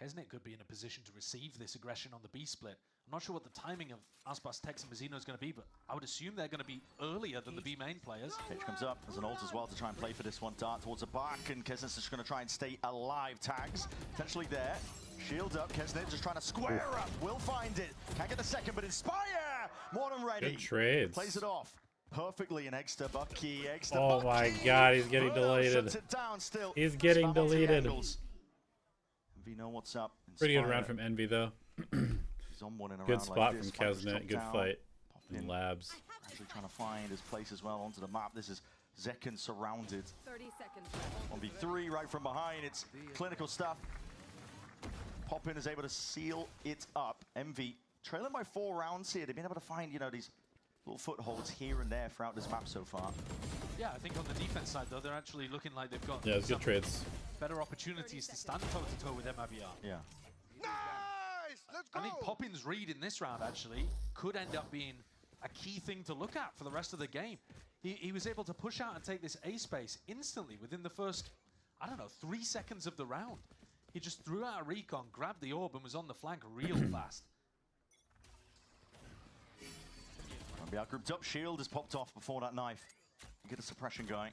Kesnet could be in a position to receive this aggression on the B split. I'm not sure what the timing of Aspas, Tex, and Mazzino is going to be, but I would assume they're going to be earlier than the B main players. Cage comes up as an ult as well to try and play for this one. Dart towards the back, and Kesnet's just going to try and stay alive. Tags potentially there. Shield up. Kesnet just trying to square up. Will find it. Can't get the second, but Inspire! More than ready. Good trades. Plays it off perfectly, and Eggster Bucky. Eggster Oh Bucky. my god, he's getting deleted. Shuts it down still. He's getting deleted. We know what's up. Pretty good round from Envy, though. He's on one in a Good round spot like this. from Kesnet. Good fight. In Labs. Actually trying to find his place as well onto the map. This is Zekken surrounded. 30 seconds left. 1v3 right from behind. It's clinical stuff. Poppin is able to seal it up. MV trailing by 4 rounds here. They've been able to find, you know, these little footholds here and there throughout this map so far. Yeah, I think on the defense side, though, they're actually looking like they've got it's good trades. Better opportunities to stand toe-to-toe with MIBR. Yeah. I think Poppin's read in this round, actually, could end up being a key thing to look at for the rest of the game. He was able to push out and take this A space instantly within the first, I don't know, 3 seconds of the round. He just threw out a recon, grabbed the orb, and was on the flank real fast. MIBR grouped up. Shield is popped off before that knife. Get a suppression going.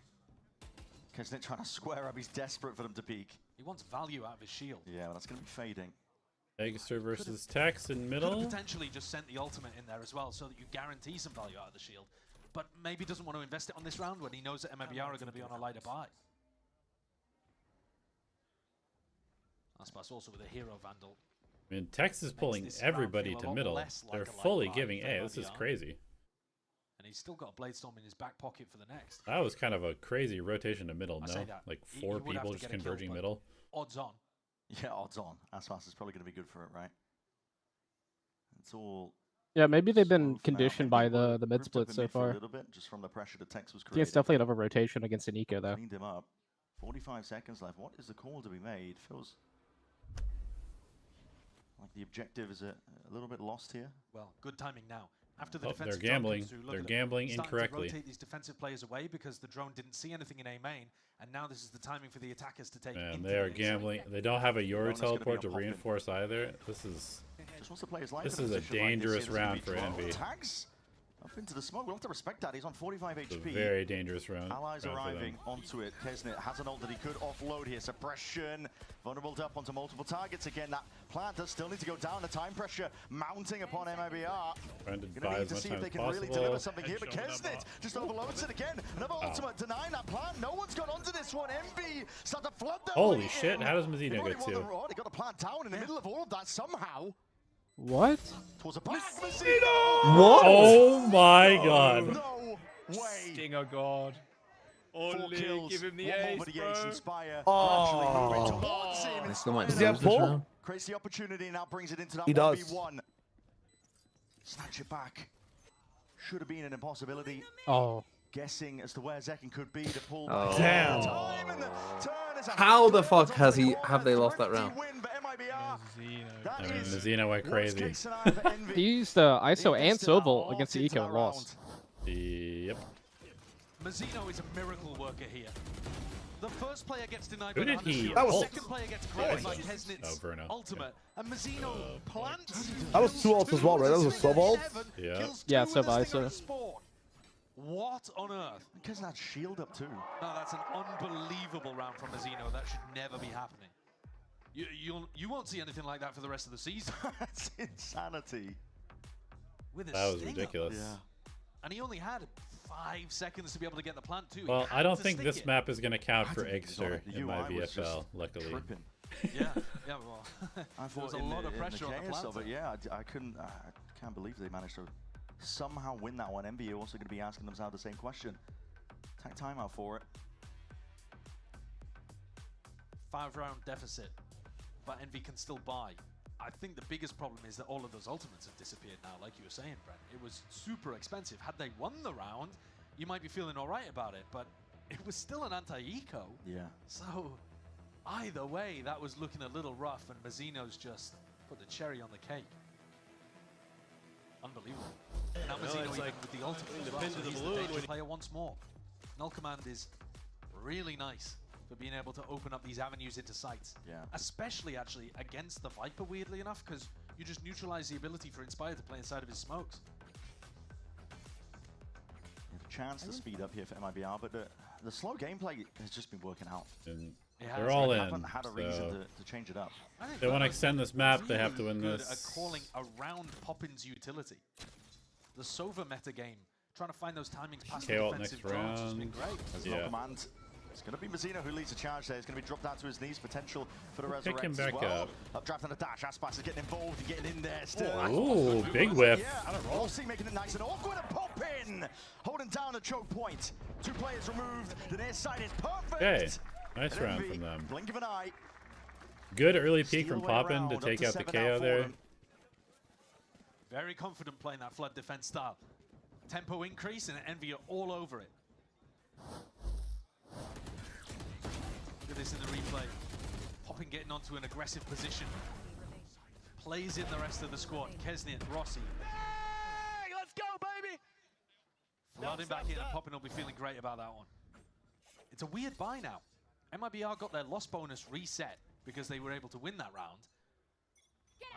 Kesnet trying to square up. He's desperate for them to peek. He wants value out of his shield. Yeah, well, that's going to be fading. Eggster versus Tex in middle. Could have potentially just sent the ultimate in there as well so that you guarantee some value out of the shield. But maybe doesn't want to invest it on this round when he knows that MIBR are going to be on a lighter buy. Aspas also with a hero vandal. I mean, Tex is pulling everybody to middle. They're fully giving A. This is crazy. And he's still got a Blade Storm in his back pocket for the next. That was kind of a crazy rotation to middle, no? Like four people just converging middle. Odds on. Yeah, odds on. Aspas is probably going to be good for it, right? It's all... Yeah, maybe they've been conditioned by the mid split so far. A little bit, just from the pressure the Tex was I think it's definitely another rotation against an eco, though. Cleaned him up. 45 seconds left. What is the call to be made? Feels like the objective is a little bit lost here. Well, good timing now. After the defensive they're gambling. Through, they're gambling incorrectly. To rotate these defensive players away because the drone didn't see anything in A main, and now this is the timing for the attackers to take. And they are gambling. They don't have a Yoru teleport to reinforce either. This is a dangerous round for Envy. Tags up into the smoke. We'll have to respect that. He's on 45 it's HP. A very dangerous round. Allies arriving onto it. Kesnet has an ult that he could offload here. Suppression. Vulnerable up onto multiple targets again. That plant does still need to go down. The time pressure mounting upon MIBR. Trying to Gonna need to see if they can really deliver something here. But Kesnet just overloads it again. Another ultimate denying that plant. No one's got onto this one. Envy start to flood that. Holy shit! How does Mazzino get two? They got the plant down in the middle of all of that somehow. What? Towards a back. What? Oh my god. No way. Stinger god. Only give him the ace, bro. Oh. Is he at full? Crazy opportunity now brings it into that 1v1. Snatch it back. Should have been an impossibility. Oh. Guessing as to where Zekin could be to pull. Oh. Damn. How the fuck have they lost that round? I mean, Mazzino went crazy. He used ISO and Sobel against the eco and lost. Yep. Mazzino is a miracle worker here. The first player gets denied Who by did he? the second player gets grabbed by Kesnet's Verno. ultimate, and Mazzino plants. That was two ults as well, right? That was a sub ult? Yeah, sub ISO. What on earth? Because that shield up too. No, that's an unbelievable round from Mazzino. That should never be happening. You won't see anything like that for the rest of the season. That's insanity. With a that was stinger. ridiculous. Yeah. And he only had 5 seconds to be able to get the plant too. Well, I don't think this map is going to count for Eggster in my VFL, luckily. Yeah, well, I thought there was a lot of pressure on the plant. But yeah, I can't believe they managed to somehow win that one. MB also going to be asking themselves the same question. Take timeout for it. 5-round deficit, but Envy can still buy. I think the biggest problem is that all of those ultimates have disappeared now, like you were saying, Brent. It was super expensive. Had they won the round, you might be feeling all right about it, but it was still an anti-eco. Yeah. So either way, that was looking a little rough, and Mazzino's just put the cherry on the cake. Unbelievable. Now Mazzino like with the ultimate as well, so he's the danger player once more. Null Command is really nice for being able to open up these avenues into sites. Yeah. Especially actually against the Viper, weirdly enough, because you just neutralize the ability for Inspire to play inside of his smokes. A chance to speed up here for MIBR, but the slow gameplay has just been working out. And they're all in. Haven't had a reason to change it up. They want to extend this map, they have to win this. At calling around Poppin's utility. The Sova meta game, trying to find those timings past the defensive drones has been great. There's no command. It's going to be Mazzino who leads the charge there. He's going to be dropped down to his knees. Potential for the resurrect Pick him back as well. up. Updraft and a dash. Aspas is getting involved and getting in there still. Ooh, big whiff. Yeah, Rossi making it nice and awkward and Poppin holding down the choke point. 2 players removed. The near side is perfect. Okay, nice round from them. Blink of an eye. Good early peek from Poppin to take out the KO there. Very confident playing that flood defense style. Tempo increase and Envy are all over it. Look at this in the replay. Poppin getting onto an aggressive position. Plays in the rest of the squad. Kesnet, Rossi. Hey, let's go, baby! Flooding back in and Poppin will be feeling great about that one. It's a weird buy now. MIBR got their loss bonus reset because they were able to win that round.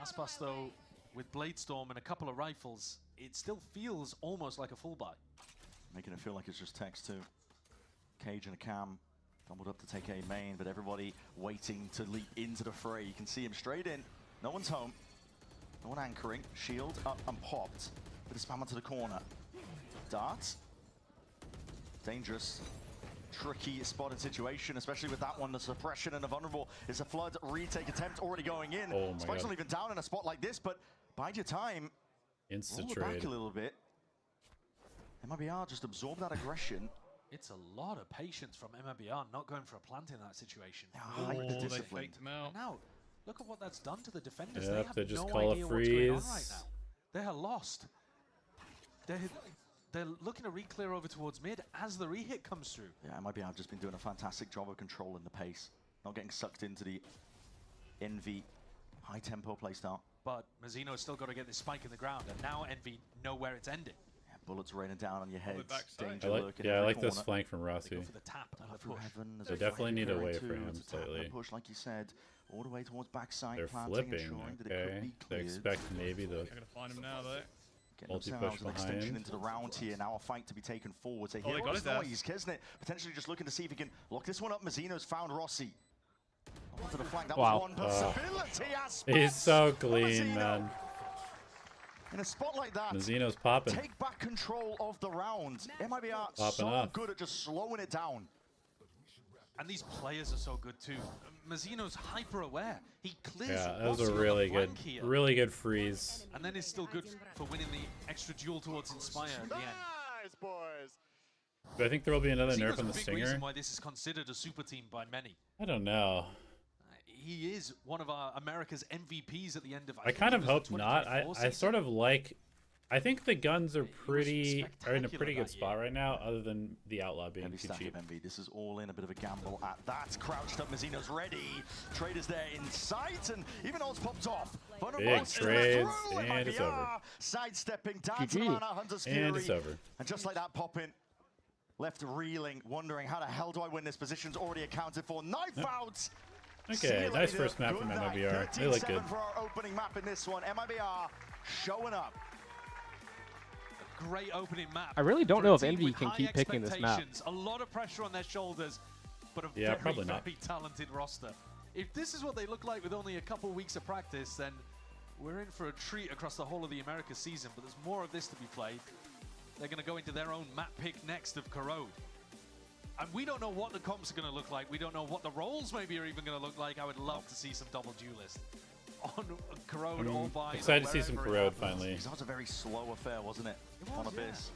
Aspas, though, with Bladestorm and a couple of rifles, it still feels almost like a full buy. Making it feel like it's just Tex too. Cage and a Cam doubled up to take A main, but everybody waiting to leap into the fray. You can see him straight in. No one's home. No one anchoring. Shield up and popped. Bit of spam onto the corner. Dart. Dangerous. Tricky spotted situation, especially with that one. The suppression and the vulnerable is a flood retake attempt already going in. Oh Spike's not even down in a spot like this, but bide your time. Insta Roll trade. back a little bit. MIBR just absorb that aggression. It's a lot of patience from MIBR not going for a plant in that situation. The discipline. Now, look at what that's done to the defenders. Yep, they have just no call a idea what's going on freeze. right now. They are lost. They're looking to re-clear over towards mid as the re-hit comes through. Yeah, MIBR have just been doing a fantastic job of controlling the pace. Not getting sucked into the Envy high tempo playstyle. But Mazzino's still got to get this spike in the ground, and now Envy know where it's ended. Yeah, bullets raining down on your head. I like this flank from Rossi. For the tap and the Through push. heaven, there's They a definitely flank need a occurring way too. for him It's a tap and slightly. a push, like you said, all the way towards backside. They're planting, flipping, ensuring that it okay. could be They cleared. expect maybe the I'm gonna find him now though. Getting multi-push themselves an extension behind. into the round here. Now a fight to be taken forward. So Oh, they got his ass. noise. Kesnet potentially just looking to see if he can lock this one up. Mazzino's found Rossi. Onto the flank. That Wow. was one possibility. He's so clean, man. In a spot like that, Mazzino's popping. take back control of the round. MIBR Popping so off. good at just slowing it down. And these players are so good too. Mazzino's hyper aware. He clears. Yeah, that was Rossi a on really the good, flank here. really good freeze. And then it's still good for winning the extra duel towards Inspire at the end. Nice, boys. Do I think there will be another Mazzino's nerf on a the big reason Stinger? why this is considered a super team by many. I don't know. He is one of our America's MVPs at the end of. I kind of hope not. I sort of like. I think the guns are in a pretty good spot right now, other than the Outlaw being Heavy too stack cheap. of Envy. This is all in, a bit of a gamble at that. Crouched up, Mazzino's ready. Traders there in sight, and even though it's popped off. Big trades, and it's over. Sidestepping down to GG. the mana, Hunter's Fury. And it's over. And just like that, popping. Left reeling, wondering how the hell do I win this? Position's already accounted for. Knife out! Okay, nice first map from MIBR. They look good. 13-7 for our opening map in this one. MIBR showing up. Great opening map. I really don't for a know if team Envy with can high keep picking this map. expectations, a lot of pressure on their shoulders, but a Yeah, probably not. very talented roster. If this is what they look like with only a couple weeks of practice, then we're in for a treat across the whole of the America season, but there's more of this to be played. They're going to go into their own map pick next of Corrode. And we don't know what the comps are going to look like. We don't know what the roles maybe are even going to look like. I would love to see some double duelist on Corrode or by. Excited to see some Corrode finally. That was a very slow affair, wasn't it? On Abyss.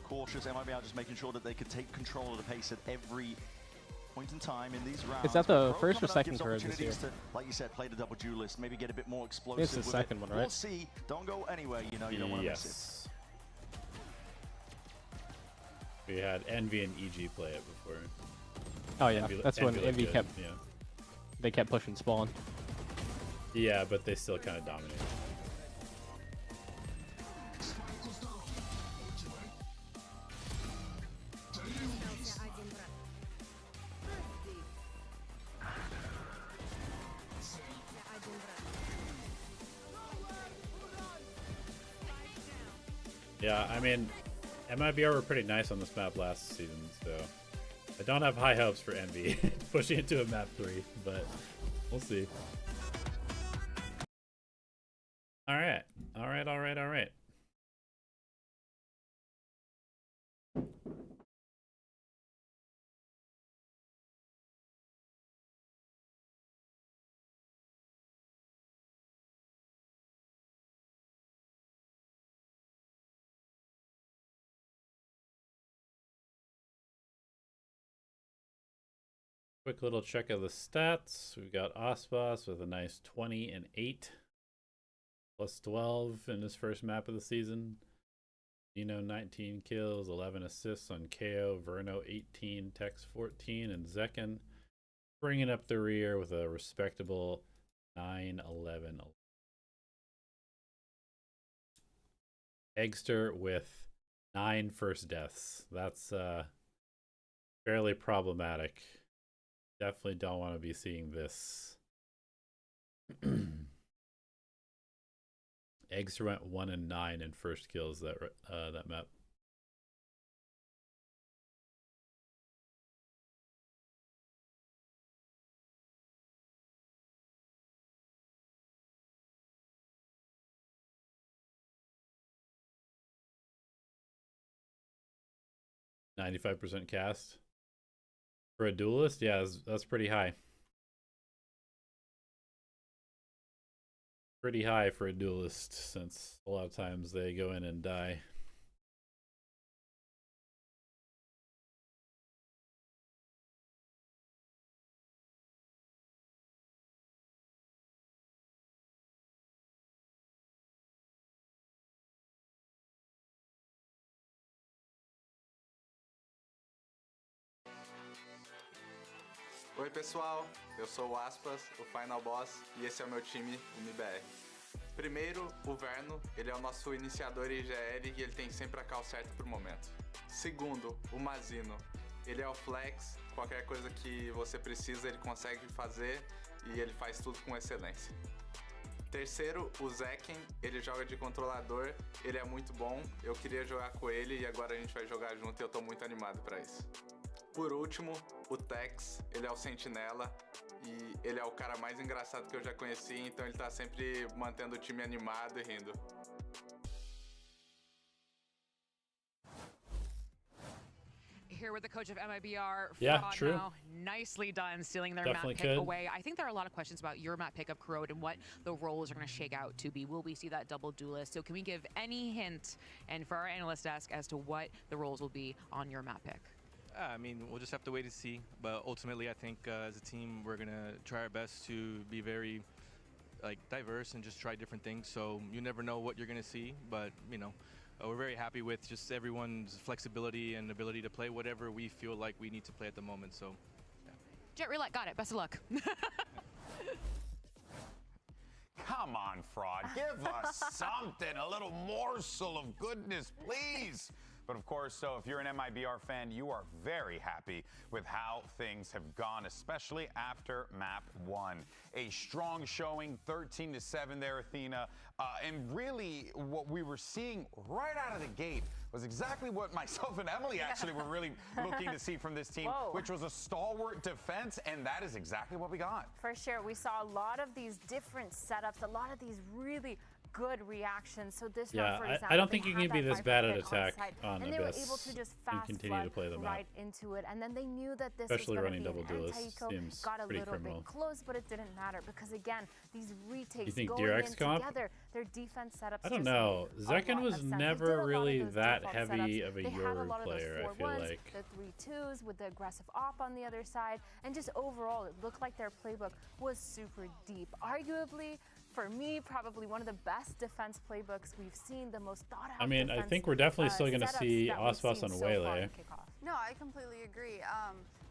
Cautious, MIBR just making sure that they could take control of the pace at every point in time in these rounds. Is that the Corrode first or coming up second gives Corrode this opportunities year? to, like you said, play the double duelist, maybe get a bit more explosive. It's the with second it. one, right? We'll see. Don't go anywhere, you know, you don't want to miss it. Yes. We had Envy and EG play it before. Oh yeah, that's when looked Envy good, kept. Yeah. They kept pushing spawn. Yeah, but they still kind of dominate. Yeah, I mean, MIBR were pretty nice on this map last season, so I don't have high hopes for Envy pushing into a map 3, but we'll see. All right. Quick little check of the stats. We've got Aspas with a nice 20 and 8. Plus 12 in his first map of the season. Dino 19 kills, 11 assists on KO. Verno 18, Tex 14, and Zekken bringing up the rear with a respectable 9-11. Eggster with 9 first deaths. That's fairly problematic. Definitely don't want to be seeing this Eggs went 1 and 9 in first kills that map. %95 cast for a duelist. Yeah, that's pretty high. Pretty high for a duelist, since a lot of times they go in and die. Oi pessoal, eu sou o Aspas, o Final Boss, e esse é o meu time, o MIBR. Primeiro, o Verno, ele é o nosso iniciador IGL e ele tem sempre a call certa pro momento. Segundo, o Mazino, ele é o flex, qualquer coisa que você precisa ele consegue fazer e ele faz tudo com excelência. Terceiro, o Zekken, ele joga de controlador, ele é muito bom, eu queria jogar com ele e agora a gente vai jogar junto e eu tô muito animado pra isso. Por último, o Tex, ele é o sentinela e ele é o cara mais engraçado que eu já conheci, então ele tá sempre mantendo o time animado e rindo. Here with the coach of MIBR, Yeah, Fraud true. now. Nicely done, stealing their Definitely map pick could. away. I think there are a lot of questions about your map pick of Corrode and what the roles are going to shake out to be. Will we see that double duelist? So can we give any hint, and for our analyst desk, as to what the roles will be on your map pick? I mean, we'll just have to wait to see. But ultimately, I think as a team, we're going to try our best to be very diverse and just try different things. So you never know what you're going to see. But, you know, we're very happy with just everyone's flexibility and ability to play whatever we feel like we need to play at the moment. So, yeah. Jet Roulette, got it. Best of luck. Come on, Fraud. Give us something, a little morsel of goodness, please. But of course, so if you're an MIBR fan, you are very happy with how things have gone, especially after map 1. A strong showing, 13-7 there, Athena. And really, what we were seeing right out of the gate was exactly what myself and Emily actually were really looking to see from this team, which was a stalwart defense, and that is exactly what we got. For sure. We saw a lot of these different setups, a lot of these really good reactions. So this round, for example, I don't think you can be this bad at attack on and Abyss they were able to just fast continue to play the map. right into it, and then they knew that this Especially was running going to double be an duelist anti-eco. seems Got a pretty little criminal. bit close, but it didn't matter because again, these retakes You think going Direct in comp? together, their defense setups. I don't just know. made a Zekken lot was of sense. They never did a lot of really those that default heavy setups. of a They had a Yoru lot of those player, I feel 4-1s, like. the 3-2s with the aggressive op on the other side, and just overall, it looked like their playbook was super deep. Arguably, for me, probably one of the best defense playbooks we've seen, the most thought out. I mean, I think we're definitely still going to see Ospas on Waylay. No, I completely agree.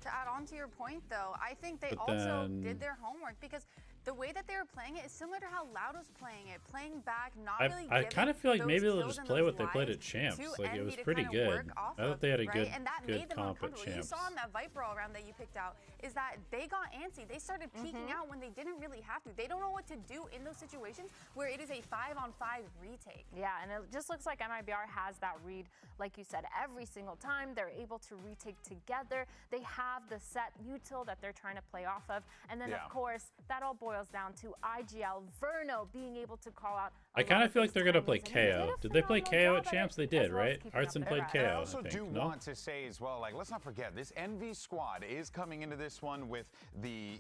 To add on to your point, though, I think they But also then- did their homework because the way that they were playing it is similar to how Loud was playing it, playing back, not really I kind of feel like those maybe they'll kills just and play those what they played at lives Champs. to Like, it was Envy to pretty kind of good. work off I thought of, they had a right? And that made good them comp at uncomfortable. You Champs. saw in that Viper all round that you picked out is that they got antsy. They started peeking Mm-hmm. out when they didn't really have to. They don't know what to do in those situations where it is a 5-on-5 retake. Yeah, and it just looks like MIBR has that read, like you said, every single time. They're able to retake together. They have the set util that they're trying to play off of. And then, of course, that all boils down to IGL, Verno being able to call out. I kind of feel like they're going to play KO. Did they play KO at Champs? They did, right? Artson played And KO, I also I do think. No? want to say as well, like, let's not forget, this Envy squad is coming into this one with the,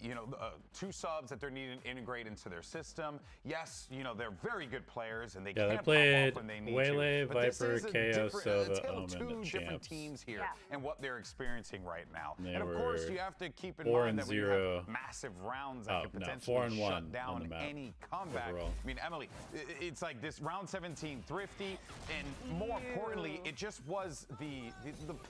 2 subs that they're needing to integrate into their system. Yes, they're very good players, and they Yeah, they can't played pop off when they need Waylay, to. But this Viper, is a KO, different- Sova, a tale of Omen two at different Champs. teams here and what they're experiencing right now. They And of course, were you have to keep in 4 mind and that when you 0. have massive rounds that Oh, could no, potentially 4 and 1 shut on down the map any comeback. overall. I mean, Emily, it's like this round 17 thrifty, and more importantly, it just was the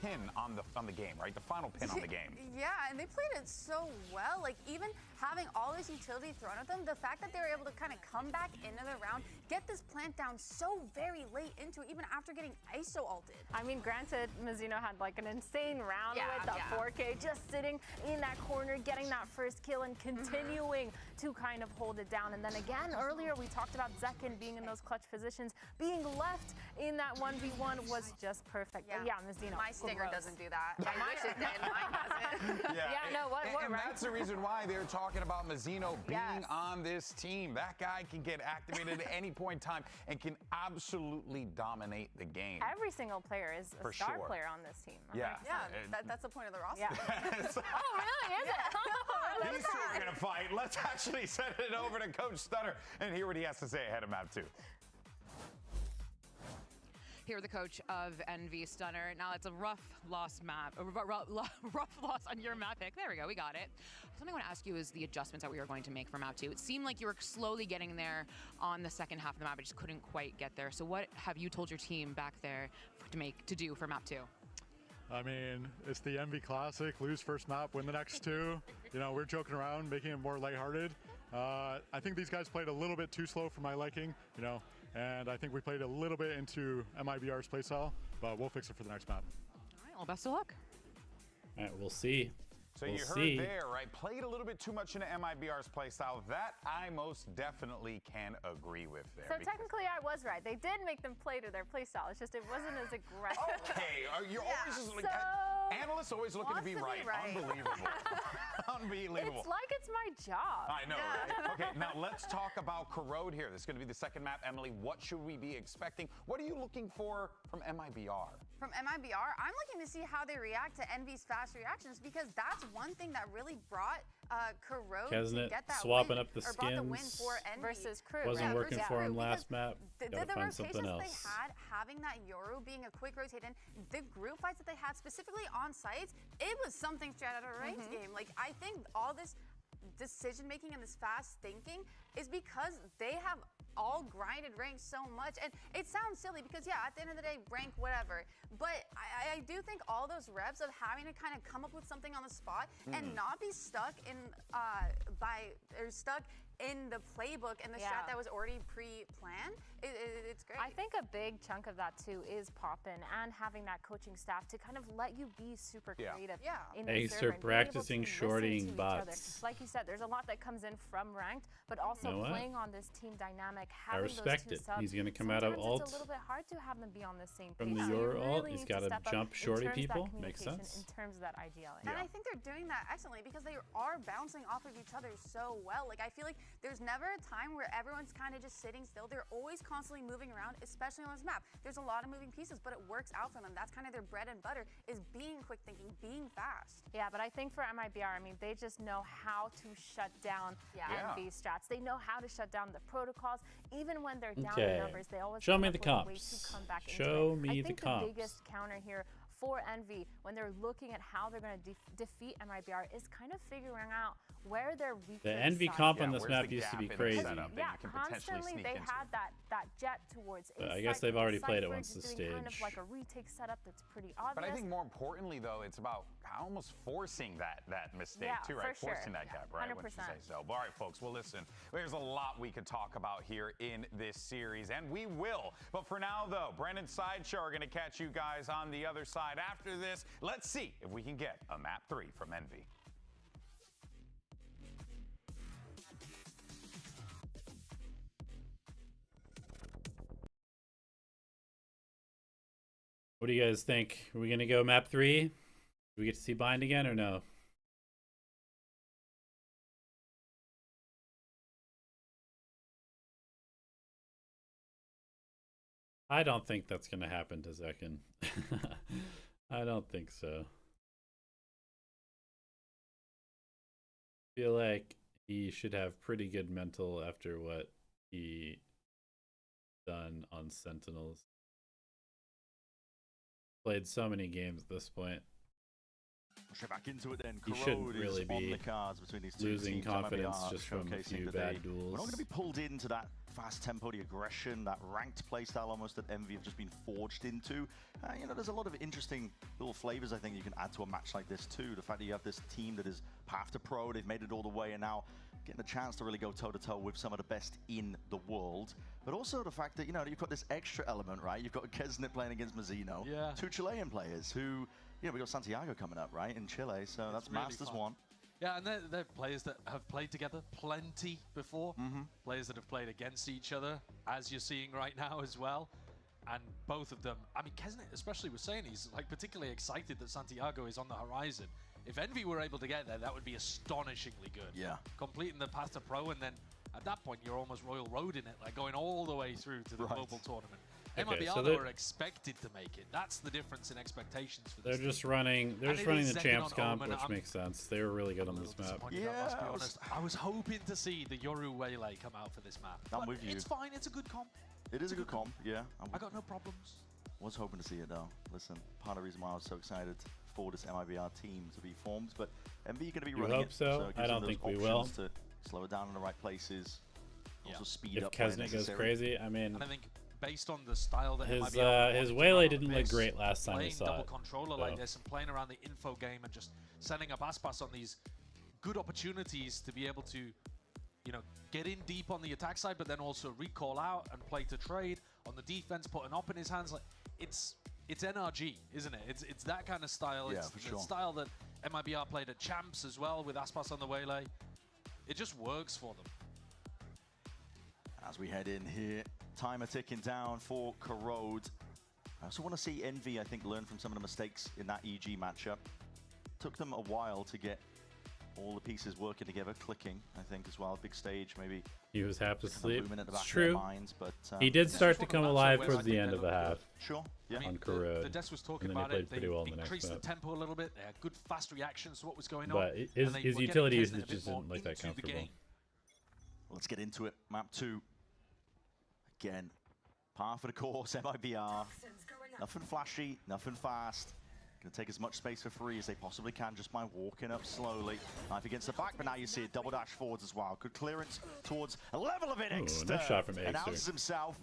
pin on the game, right? The final pin on the game. Yeah, and they played it so well. Like, even having all this utility thrown at them, the fact that they were able to kind of come back into the round, get this plant down so very late into it, even after getting ISO ulted. I mean, granted, Mizuno had like an insane round with the 4K, just sitting in that corner, getting that first kill and continuing to kind of hold it down. And then again, earlier we talked about Zekin being in those clutch positions. Being left in that 1v1 was just perfect. Yeah, but yeah, Mizzino. My Stinger doesn't do that. I wish it did. Mine doesn't. Yeah, no, what, and right? that's the reason why they're talking about Mizzino being on this team. That guy can get activated at any point in time and can absolutely dominate the game. Every single player is a star player on this team. Yeah. That's the point of the roster. Yeah. Oh, really? Is it? These two are going to fight. Let's actually send it over to Coach Stunner and hear what he has to say ahead of map 2. Here, the coach of NV, Stunner. Now it's a rough loss map, a rough loss on your map pick. There we go, we got it. Something I want to ask you is the adjustments that we are going to make for map 2. It seemed like you were slowly getting there on the second half of the map, but just couldn't quite get there. So what have you told your team back there to do for map 2? I mean, it's the MV Classic, lose first map, win the next 2. You know, we're joking around, making it more lighthearted. I think these guys played a little bit too slow for my liking, you know, and I think we played a little bit into MIBR's playstyle, but we'll fix it for the next map. All right, well, best of luck. All right, we'll see. So you heard there, right? Played a little bit too much into MIBR's playstyle. That I most definitely can agree with there. So technically I was right. They did make them play to their playstyle. It's just it wasn't as aggressive. Okay, you're always just like analysts always looking to be right. Unbelievable. Unbelievable. It's like it's my job. I know. Right? Okay, now let's talk about Corrode here. This is going to be the second map. Emily, what should we be expecting? What are you looking for from MIBR? From MIBR, I'm looking to see how they react to Envy's fast reactions, because that's one thing that really brought Corrode to get that swapping win, up the or brought the win skins for Envy versus Crew. wasn't working for him last map. The Gotta find something else. They had having that Yoru being a quick rotate in, the group fights that they had specifically on sites, it was something straight out of a ranked game. Like, I think all this decision making and this fast thinking is because they have all grinded rank so much. And it sounds silly because, yeah, at the end of the day, rank whatever. But I do think all those reps of having to kind of come up with something on the spot and not be stuck in stuck in the playbook and the strat that was already pre-planned, it's great. I think a big chunk of that too is Poppin and having that coaching staff to kind of let you be super creative. In the server start practicing shorting bots. Like you said, there's a lot that comes in from ranked, but also playing on this team dynamic, having I respect those it. subs, He's going to come out of ult. It's a little bit hard to have them be on the same From page. the Yoru ult, really he's got to jump shorty people. Makes sense. In terms of that ideality. And I think they're doing that excellently because they are bouncing off of each other so well. Like, I feel like there's never a time where everyone's kind of just sitting still. They're always constantly moving around, especially on this map. There's a lot of moving pieces, but it works out for them. That's kind of their bread and butter, is being quick thinking, being fast. Yeah, but I think for MIBR, I mean, they just know how to shut down NV strats. They know how to shut down the protocols. Even when they're down in numbers, they always show me the comps. Show me the comps. The biggest counter here for Envy when they're looking at how they're going to defeat MIBR is kind of figuring out where their weak The Envy comp on this map used to be crazy. Yeah, constantly they had that jet towards but I guess they've already played it once the stage. Kind of like a retake setup that's pretty obvious. But I think more importantly, though, it's about almost forcing that mistake too, right? Forcing that gap, right? 100%. Wouldn't you say so? But all right, folks. Well, listen, there's a lot we could talk about here in this series, and we will. But for now, though, Brandon Sideshow are going to catch you guys on the other side after this. Let's see if we can get a map 3 from Envy. What do you guys think? Are we going to go map 3? Do we get to see Bind again or no? I don't think that's going to happen to Zekin. I don't think so. I feel like he should have pretty good mental after what he done on Sentinels. Played so many games at this point. Back into it then. He shouldn't really be losing confidence just from a few bad duels. We're not going to be pulled into that fast tempo, the aggression, that ranked playstyle almost that Envy have just been forged into. You know, there's a lot of interesting little flavors I think you can add to a match like this too. The fact that you have this team that is path to pro, they've made it all the way, and now getting a chance to really go toe-to-toe with some of the best in the world. But also the fact that, you know, you've got this extra element, right? You've got Kesnet playing against Mizzino. Yeah. 2 Chilean players who, you know, we got Santiago coming up, right, in Chile. So that's really Masters fun. 1. Yeah, and they're players that have played together plenty before. Players that have played against each other, as you're seeing right now as well. And both of them, I mean, Kesnet especially was saying he's like particularly excited that Santiago is on the horizon. If Envy were able to get there, that would be astonishingly good. Yeah. Completing the path to pro, and then at that point, you're almost Royal Roading it, like going all the way through to the global tournament. Okay, MIBR, so they were expected to make it. That's the difference in expectations for this They're just running the champs comp, which I'm makes sense. They were really good on this map. Must be honest. I was hoping to see the Yoru Waylay come out for this map. I'm with you. It's fine. It's a good comp. It is a good comp, yeah. I got no problems. Was hoping to see it though. Listen, part of the reason why I was so excited for this MIBR team to be formed, but MB going to be running hope it. so? It I gives don't them think those we will. options to slow it down in the right places. Also speed If up. where Kesnet goes necessary. crazy, I mean, And I think based on the style that his MIBR his wanted to Waylay run didn't on look this, great last time we playing saw double it. controller like this and playing around the info game and just setting up Aspas on these good opportunities to be able to, you know, get in deep on the attack side, but then also recall out and play to trade on the defense, put an op in his hands. Like it's NRG, isn't it? It's that kind of style. Yeah, it's for the sure. style that MIBR played at Champs as well with Aspas on the Waylay. It just works for them. As we head in here, timer ticking down for Corrode. I also want to see Envy, I think, learn from some of the mistakes in that EG matchup. Took them a while to get all the pieces working together, clicking, I think, as well. Big stage, maybe. He was half asleep. It's true. minds, but, he did start to come alive towards the end of the half. Sure. Yeah. On Corrode. The Des was talking and then about he played it. pretty They well in the next increased the map. tempo a little bit. They had good, fast reactions to what was going on. But his and they were utility getting usage Kesnet a bit just more isn't like that into the comfortable. game. Let's get into it. Map 2. Again, par for the course, MIBR. Nothing flashy, nothing fast. Gonna take as much space for free as they possibly can just by walking up slowly. Knife against the back, but now you see it double dash forwards as well. Good clearance towards a level of it. Nice shot from Exter. Announces himself,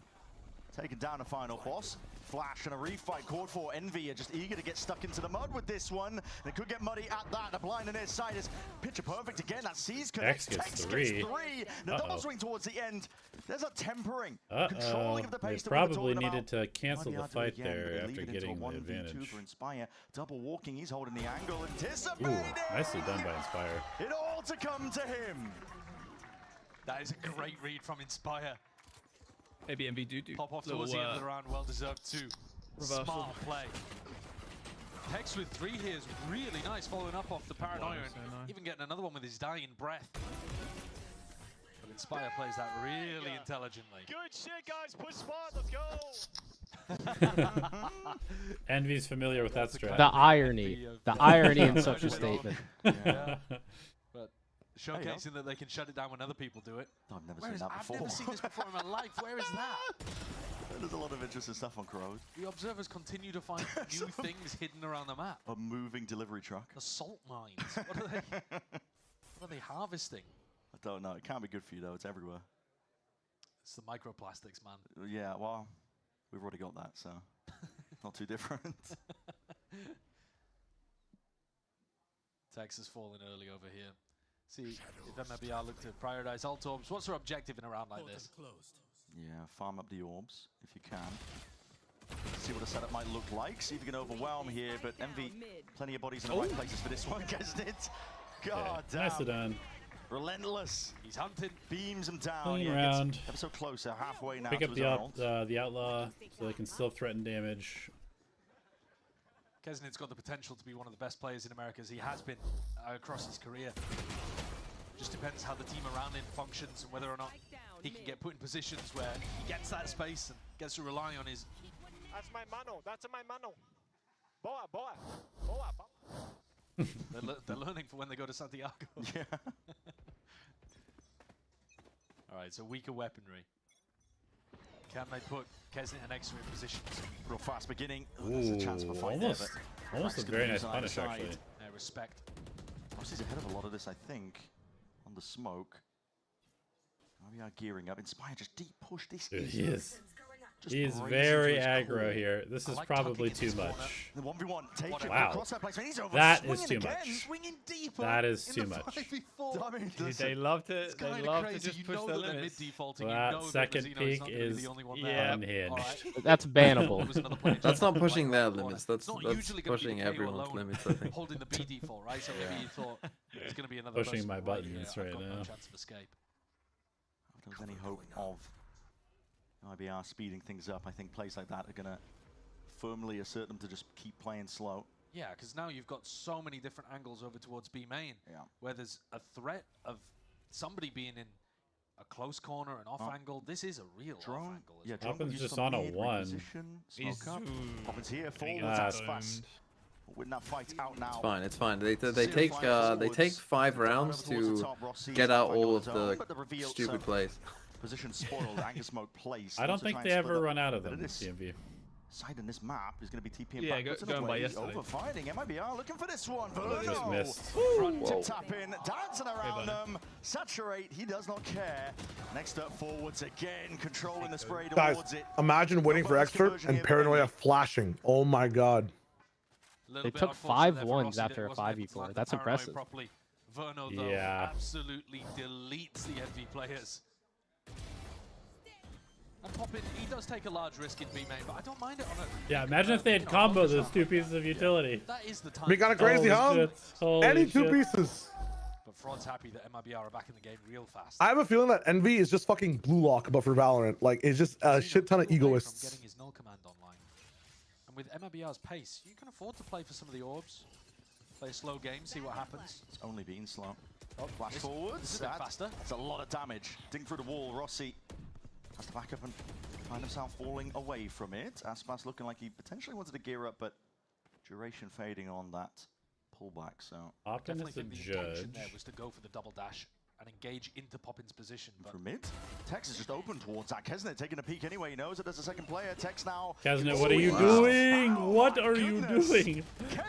taking down the final boss. Flash and a refight called for. Envy are just eager to get stuck into the mud with this one. And it could get muddy at that. The blind on his side is picture perfect again. That sees connects. Tex gets three. The double swing towards the end. There's a tempering. Uh-oh. Controlling of the They pace that we were probably talking needed about. to cancel the MIBR do fight again, there but they after leave it into getting a the 1v2 advantage. for Inspire. Double walking, he's holding the angle. Ooh, Anticipating. nicely done by Inspire. It all to come to him. That is a great read from Inspire. Maybe MV do Pop off towards the end of the round. Well deserved too. Reversal. Smart play. Tex with 3 here is really nice, following up off the Paranoia and even getting another one with his dying breath. But Inspire plays that really intelligently. Good shit, guys. Push spot. Let's go. Envy's familiar with that strat. The irony in such a statement. Yeah. But showcasing that they can shut it down when other people do it. I've never Where seen is- that before. I've never seen this before in my life. Where is that? There's a lot of interesting stuff on Corrode. The observers continue to find new things hidden around the map. A moving delivery truck. The salt mines. What are they? What are they harvesting? I don't know. It can't be good for you though. It's everywhere. It's the microplastics, man. Yeah, well, we've already got that, so not too different. Tex has fallen early over here. See if MIBR look to prioritize alt orbs. What's their objective in a round like this? Yeah, farm up the orbs if you can. See what a setup might look like. See if you can overwhelm here, but Envy, plenty of bodies in the right places for this one, isn't it? God damn. Nicely done. Relentless. He's hunted. Beams him down. Clean Yeah, gets round. ever so closer, halfway now Pick to up his own ult. the outlaw so they can still threaten damage. Kesnet's got the potential to be one of the best players in America, as he has been across his career. Just depends how the team around him functions and whether or not he can get put in positions where he gets that space and gets to rely on his... That's my mano. That's my mano. Boa, boa. Boa, boa. They're learning for when they go to Santiago. Yeah. All right, so weaker weaponry. Can they put Kesnet and Extra in positions? Real fast beginning. There's a chance for a fight there, but almost a Rack's very gonna nice use either punish, side. actually. Yeah, respect. Rossi's ahead of a lot of this, I think, on the smoke. We are gearing up. Inspire just deep push. This Dude, is he is. He's very aggro here. This is probably too much. The 1v1, take it. Wow. That is too much. That is too much. Dude, they love to just push their limits. That second peak is unhinged. That's bannable. That's not pushing their limits. That's pushing everyone's limits, I think. Holding the B default, right? So maybe you thought it's going to be another Pushing my buttons right now. If there's any hope of MIBR speeding things up, I think plays like that are going to firmly assert them to just keep playing slow. Yeah, because now you've got so many different angles over towards B main, where there's a threat of somebody being in a close corner, an off angle. This is a real off angle. Yeah, Poppin's just on a 1. Poppin's here, forward, that's fast. Win that fight out now. It's fine. It's fine. They take 5 rounds to get out all of the stupid plays. Position spoiled. Anger smoke placed. I don't think they ever run out of them. CMV. Side in this map is going to be TPing backwards and going by away. yesterday. Overfighting. MIBR looking for this one. Just missed. Front tip tap in, dancing around them. Saturate. He does not care. Next up, forwards again, controlling the spray towards it. Imagine waiting for extra and Paranoia flashing. Oh my god. They took 5 ones after a 5v4. That's impressive. Verno, though, absolutely deletes the NV players. And Poppin, he does take a large risk in B main, but I don't mind it on a... Yeah, imagine if they had comboed those 2 pieces of utility. That is the time. We got a crazy, huh? Any 2 pieces. But Fraud's happy that MIBR are back in the game real fast. I have a feeling that Envy is just fucking blue lock, but for Valorant. Like, it's just a shit ton of egoists. Getting his null command online. And with MIBR's pace, you can afford to play for some of the orbs. Play a slow game, see what happens. It's only been slow. Oh, flash forwards. That's a lot of damage. Ding through the wall. Rossi has to back up and find himself falling away from it. Aspas looking like he potentially wanted to gear up, but duration fading on that pullback. So Poppin is a judge. There was to go for the double dash and engage into Poppin's position. But from mid, Tex is just open towards that. Kesnet taking a peek anyway. He knows that there's a second player. Tex now. Kesnet, what are you doing? What are you doing?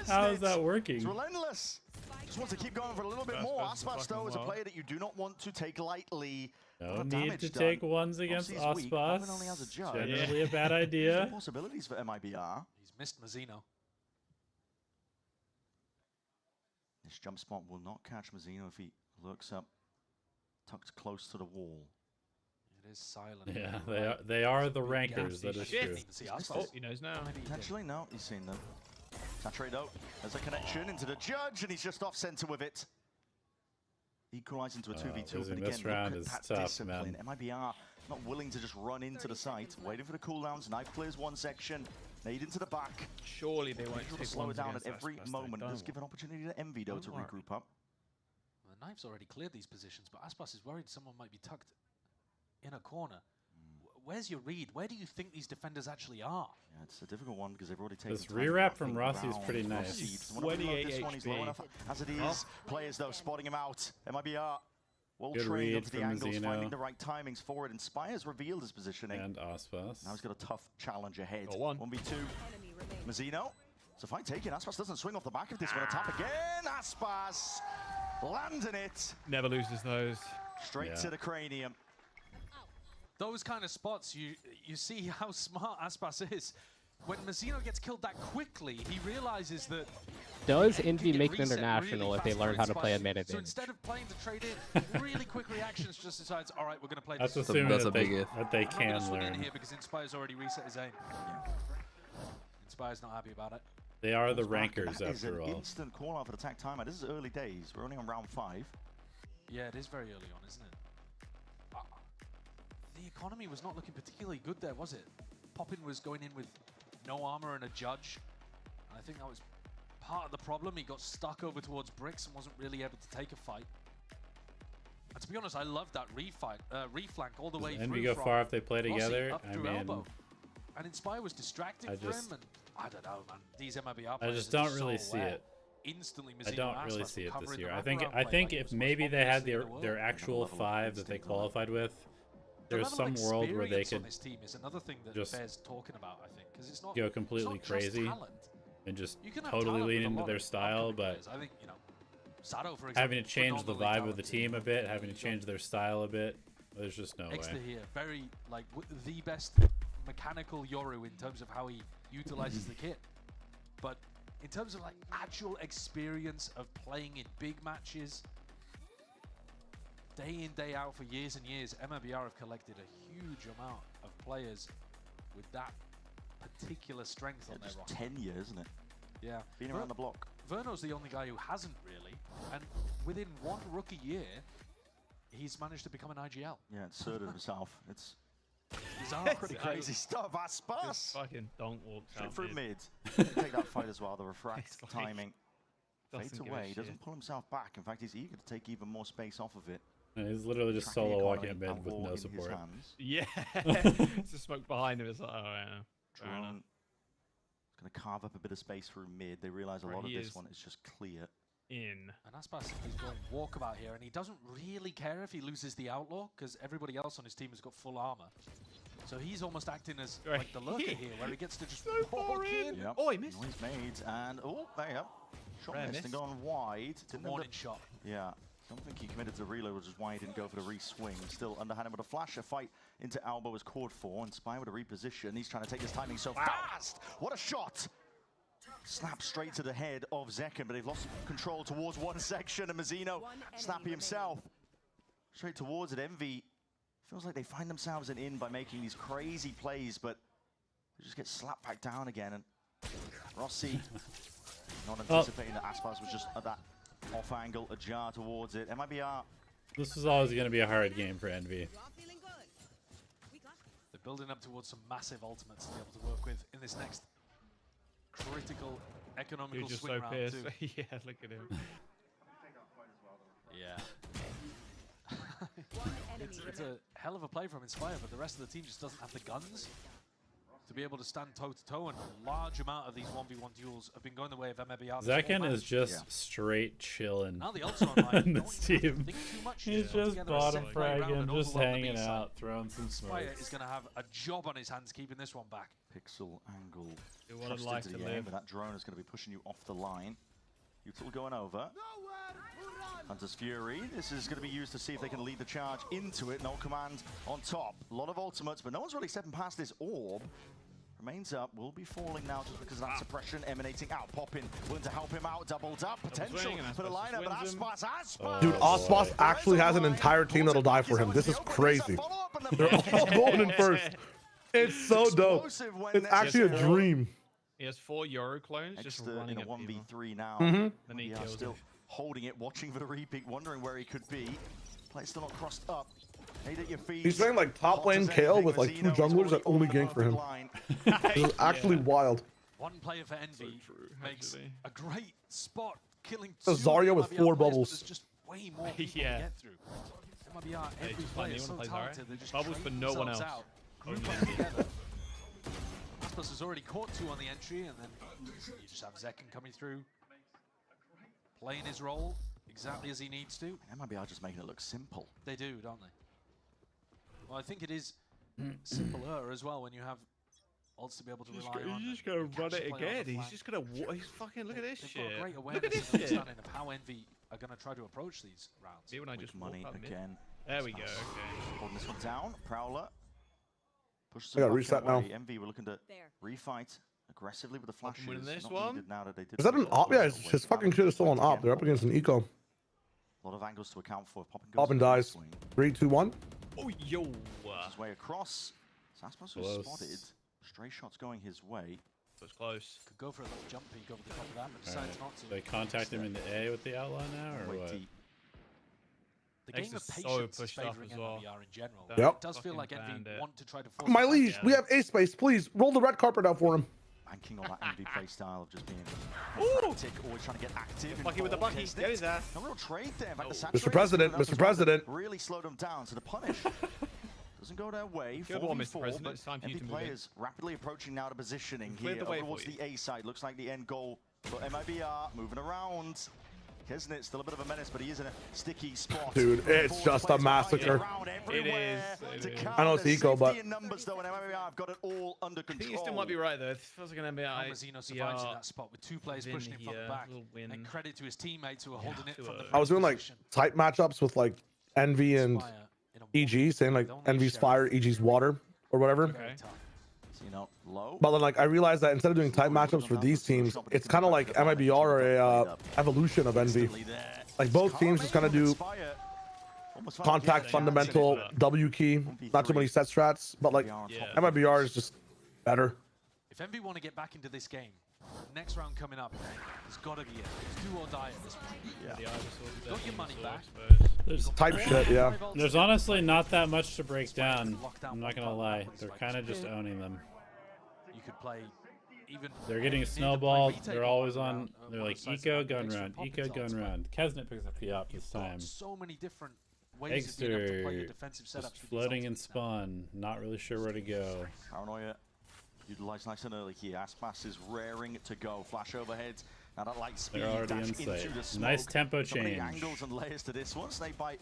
How is that working? It's relentless. Just wants to keep going for a little bit more. Aspas, though, is a player that you do not want to take lightly. No need to take ones against Aspas. Generally a bad idea. Possibilities for MIBR. He's missed Mazzino. This jump spot will not catch Mazzino if he looks up, tucked close to the wall. It is silent. Yeah, they are the rankers. That is true. Oh, he knows now. Potentially, no, he's seen them. Saturate though, there's a connection into the judge, and he's just off center with it. Equalize into a 2v2, but again, this round look is at that tough, discipline. man. MIBR not willing to just run into the site, waiting for the cooldowns. Knife clears one section, nade into the back. Surely they won't take slow it down at against every Aspas, moment. Let's give an opportunity to Envy though to regroup up. Well, the Knife's already cleared these positions, but Aspas is worried someone might be tucked in a corner. Where's your read? Where do you think these defenders actually are? Yeah, it's a difficult one because they've already taken. This rewrap from Rossi is pretty nice. 28 HP. As it is, players though spotting him out. MIBR well trained up to the angles, finding the right timings for it. Inspire's revealed his positioning. And Aspas. Now he's got a tough challenge ahead. 1v2. Mazzino. It's a fight taken. Aspas doesn't swing off the back of this one. A tap again. Aspas landing it. Never loses those. Straight to the cranium. Those kind of spots, you see how smart Aspas is. When Mazzino gets killed that quickly, he realizes that... Does Envy make an international if they learn how to play a meta advantage? So instead of playing to trade in, really quick reactions, just decides, all right, we're going to play this. That's assuming that they can learn. In here because Inspire's already reset his aim. Inspire's not happy about it. They are the rankers, that after all. Is an instant call out for the attack timer. This is early days. We're only on round 5. Yeah, it is very early on, isn't it? The economy was not looking particularly good there, was it? Poppin was going in with no armor and a judge. And I think that was part of the problem. He got stuck over towards bricks and wasn't really able to take a fight. And to be honest, I love that reflank all the way through. Envy go far if they play together? I mean, elbow. And Inspire was distracting for him, and I don't know, man. These MIBR players I just don't really see it. Instantly, I don't really see it this year. I think if maybe they had their actual 5 that they qualified with, there's some world where they could this team is another thing that just bears talking about, I think, because it's not go completely crazy and just you can have totally lean into of their style, but I think, you know, Sato, for example, having to change the vibe of the team a bit, having to change their style a bit, there's just no way. Here, very like the best mechanical Yoru in terms of how he utilizes the kit. But in terms of like actual experience of playing in big matches, day in, day out for years and years, MIBR have collected a huge amount of players with that particular strength on their roster. 10 years, isn't it? Yeah. Been around the block. Verno's the only guy who hasn't really, and within one rookie year, he's managed to become an IGL. Yeah, inserted himself. It's bizarre. Pretty crazy stuff. Aspas. Just fucking don't walk Straight out through mid. Take that fight as well. The refract Like, timing fades doesn't give a away. He shit. doesn't pull himself back. In fact, he's eager to take even more space off of it. Yeah, he's literally just Tracking the solo walking economy in mid with and no war in his support. hands. Yeah. It's the smoke behind him. It's like, oh, yeah. Fair enough. Drone going to carve up a bit of space through mid. They realize a lot of this one is just clear. In. And Aspas is going walkabout here, and he doesn't really care if he loses the outlaw, because everybody else on his team has got full armor. So he's almost acting as like the lurker here, where he gets to just walk in. Yep. Oh, he missed. Noise made, and oh, there you go. Shot missed and gone wide. Didn't end Warning up- shot. Yeah. Don't think he committed to the reload, which is why he didn't go for the re-swing. Still underhanded with a flash. A fight into elbow is called for. Inspire with a reposition. He's trying to take his timing so fast. What a shot! Snap straight to the head of Zekken, but they've lost control towards one section, and Mazzino, snappy himself, straight towards it. Envy feels like they find themselves in by making these crazy plays, but they just get slapped back down again. And Rossi, not anticipating that Aspas was just at that off angle, ajar towards it. MIBR. This is always going to be a hard game for Envy. They're building up towards some massive ultimates to be able to work with in this next critical economical You're just swing so round pissed. too. Yeah, look at him. Yeah. it's a hell of a play from Inspire, but the rest of the team just doesn't have the guns to be able to stand toe-to-toe, and a large amount of these 1v1 duels have been going the way of MIBR. Zekken is just straight chilling Now the ult's online. in this team. Think too much He's here. just Altogether, a bottom set play round fragging, and just overwhelm the hanging B side. out, throwing some Inspire smokes. is going to have a job on his hands keeping this one back. Pixel angle. It would have thrust liked into to the air, live. but that drone is going to be pushing you off the line. Util going over. Hunter's Fury. This is going to be used to see if they can lead the charge into it. No command on top. A lot of ultimates, but no one's really stepping past this orb. Remains up, will be falling now just because of that suppression emanating out. Poppin, willing to help him out, doubled up, potential for the lineup, but Aspas. Dude, Aspas actually has an entire team that'll die for him. This is crazy. They're all going in first. It's so dope. It's actually a dream. He has 4 Yoru clones just running in a at people. 1v3 now. Then he Yeah, kills still him. holding it, watching for the repeat, wondering where he could be. Play's still not crossed up. Eight at your feet. He's playing like top lane Kale with like 2 junglers that only gank for him. This is actually wild. One player for Envy makes a great spot, killing A 2 Zarya with MIBR 4 players, bubbles. but there's just way more people Yeah. to get through. MIBR, every just player find is so anyone who plays talented, Zarya. they just Bubbles trade for no one themselves else. out, group Only up Envy. together. Aspas has already caught 2 on the entry, and then you just have Zekken coming through, playing his role exactly as he needs to. MIBR just making it look simple. They do, don't they? Well, I think it is simpler as well when you have ults to be able to rely on. He's just gonna and run catch it the play on again. the He's flank. just gonna. He's fucking. Look at this They've shit. got a great Look awareness at this and shit. understanding of how Envy are going to try to approach these rounds. See when I Quick just money walk up mid? again. There we go. Okay. Holding this one down. Prowler. Pushes I got him back reset and away. now. Envy were looking to refight aggressively with the flashes. winning this Not one? needed now that they did Is that an push op? the Yeah, away his from fucking that. shit is still on op. They're up against an eco. A lot of angles to account for. Poppin goes Poppin for the dies. swing. 3, 2, 1. Oh yo. Works his way across. Aspas was Close. spotted. Stray shots going his way. That's close. Could go for a little jump peek over the top of that, but decides Alright. not to. They contact him in the A with the outlaw now, or Way what? deep. The X game of is so patience is pushed up favouring as well. MIBR in general. Yep. It does feel like Fucking Envy bandit. want to try to force My it back liege, down. we have A space. Please roll the red carpet out for him. Banking on that Envy play style of just being frantic, always trying to get active. Bucky with the involved. Bucky. Kisnet, Get his ass. no real trade there. In fact, the Mr. saturation President, enough Mr. as well to President. really slowed them down. So the punish doesn't go their way. Good one, Mr. 4v4, President. but It's time for you Envy to move in. players rapidly approaching now to positioning Cleared here the way towards for you. the A side. Looks like the end goal for MIBR moving around. Kisnet still a bit of a menace, but he is in a sticky spot. Dude, it's just a massacre. It is. I know it's eco, but numbers though, and MIBR have got it all under I control. think you still might be right though. It feels like an NBA. Mazzino survives in that spot with 2 players win pushing him from the here, back. little win. And credit to his teammates who are holding it from the I was doing like type matchups with like Envy and EG, saying like Envy's fire, EG's water, or whatever. Okay. You know, low. But then, like, I realized that instead of doing type matchups for these teams, it's kind of like MIBR or a evolution of Envy. Like, both teams just kind of do contact, fundamental, W key, not too many set strats, but like MIBR is just better. If Envy want to get back into this game, next round coming up, it's got to be it. It's do or die at this point. Yeah. Got your money back. There's type shit, yeah. There's honestly not that much to break down. I'm not gonna lie. They're kind of just owning them. You could play even. They're getting snowballed. They're always on. They're like eco gun round, eco gun round. Kesnet picks up the op this time. So many different ways of being able to play your defensive setups. Just floating in spawn. Not really sure where to go. Paranoia utilized nice and early here. Aspas is raring to go. Flash overhead. Now that light speed. They're already in sight. Nice tempo change. Angles and layers to this one. Snake bite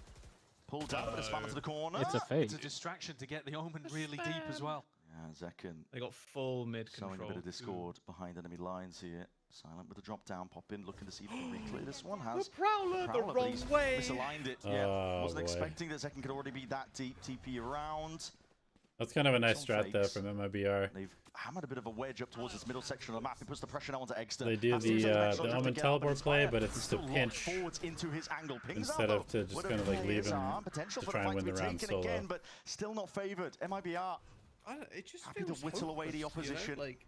pulled out, but it's back into the corner. It's a fake. It's a distraction to get the Omen really deep as well. Yeah, Zekken. They got full mid control. Showing a bit of discord behind enemy lines here. Silent with the drop down, pop in, looking to see if he can reclear. This one has the Prowler the wrong way. Misaligned it. Yeah, wasn't expecting that Zekken could already be that deep. TP around. That's kind of a nice strat though from MIBR. They've hammered a bit of a wedge up towards this middle section of the map. He puts the pressure now onto Exter. They do the Omen teleport play, but it's to pinch into his angle. instead of to just kind of like leave him to try and win the round solo. Again, but still not favored. MIBR it just happy to whittle away the opposition. You know? Like,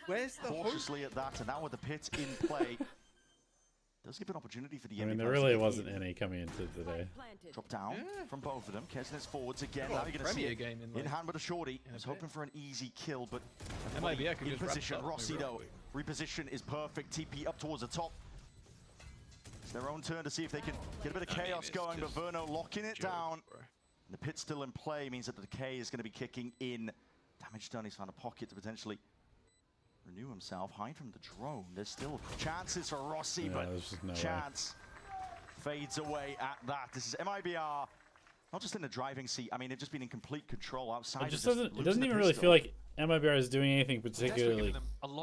where's the cautiously at that, and now with the pit in play. Does give an opportunity for the I mean, there really wasn't any coming into today. Drop down from both of them. Kesnet's forwards again. Now you're going to see it in hand with a shorty. He was hoping for an easy kill, but in position. Rossi, though, reposition is perfect. TP up towards the top. It's their own turn to see if they can get a bit of chaos going, but Verno locking it down. And the pit's still in play means that the decay is going to be kicking in. Damage done. He's found a pocket to potentially renew himself, hide from the drone. There's still chances for Rossi, but no chance fades away at that. This is MIBR, not just in the driving seat. I mean, they've just been in complete control outside. It doesn't even really feel like MIBR is doing anything particularly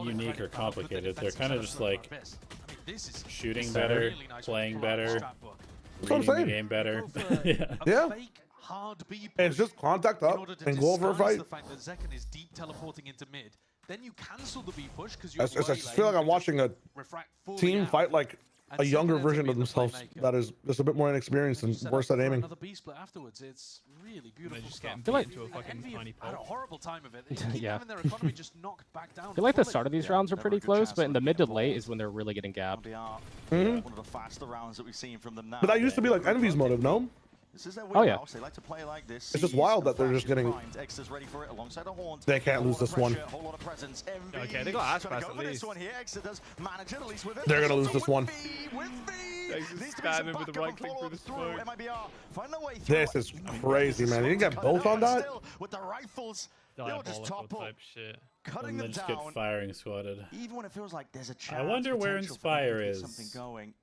unique or complicated. They're kind of just like shooting better, playing better, reading the game better. Yeah. And it's just contact up and go over a fight. The fact that Zekken is deep teleporting into mid, then you cancel the B push because I just feel like I'm watching a team fight like a younger version of themselves that is just a bit more inexperienced and worse at aiming. Another B split afterwards. It's really beautiful stuff. I feel like had a horrible time of it. Yeah. Their economy just knocked back down. I feel like the start of these rounds are pretty close, but in the mid to late is when they're really getting gapped. One of the faster rounds that we've seen from them now. But that used to be like Envy's motive, no? This is their oh yeah. They like to play like this. It's just wild that they're just getting. Ready for it alongside a Haunt. They can't lose this one. Okay, they got Aspas at least. They're gonna lose this one. He's spamming with the right click through the smoke. This is crazy, man. You didn't get both on that? With the rifles, diabolical type shit. And then just get firing squatted. Even when it feels like there's a chance. I wonder where Inspire is. Something going.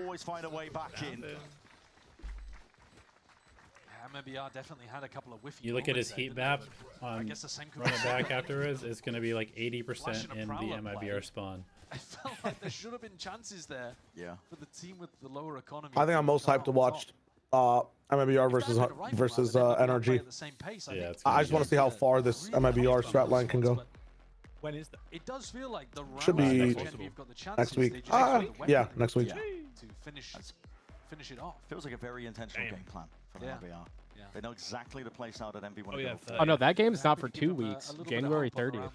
Always find a way back in. MIBR definitely had a couple of whiffy. You look at his heat map on running back afterwards, it's going to be like 80% in the MIBR spawn. I felt like there should have been chances there for the team with the lower economy. I think I'm most hyped to watch MIBR versus NRG. Yeah, I just want to see how far this MIBR strat line can go. When is that? It does feel like the round should be next week. Yeah, next week. To finish it off. Feels like a very intentional game plan from MIBR. Yeah. They know exactly the place out at MV1. Oh no, that game's not for 2 weeks. January 30th.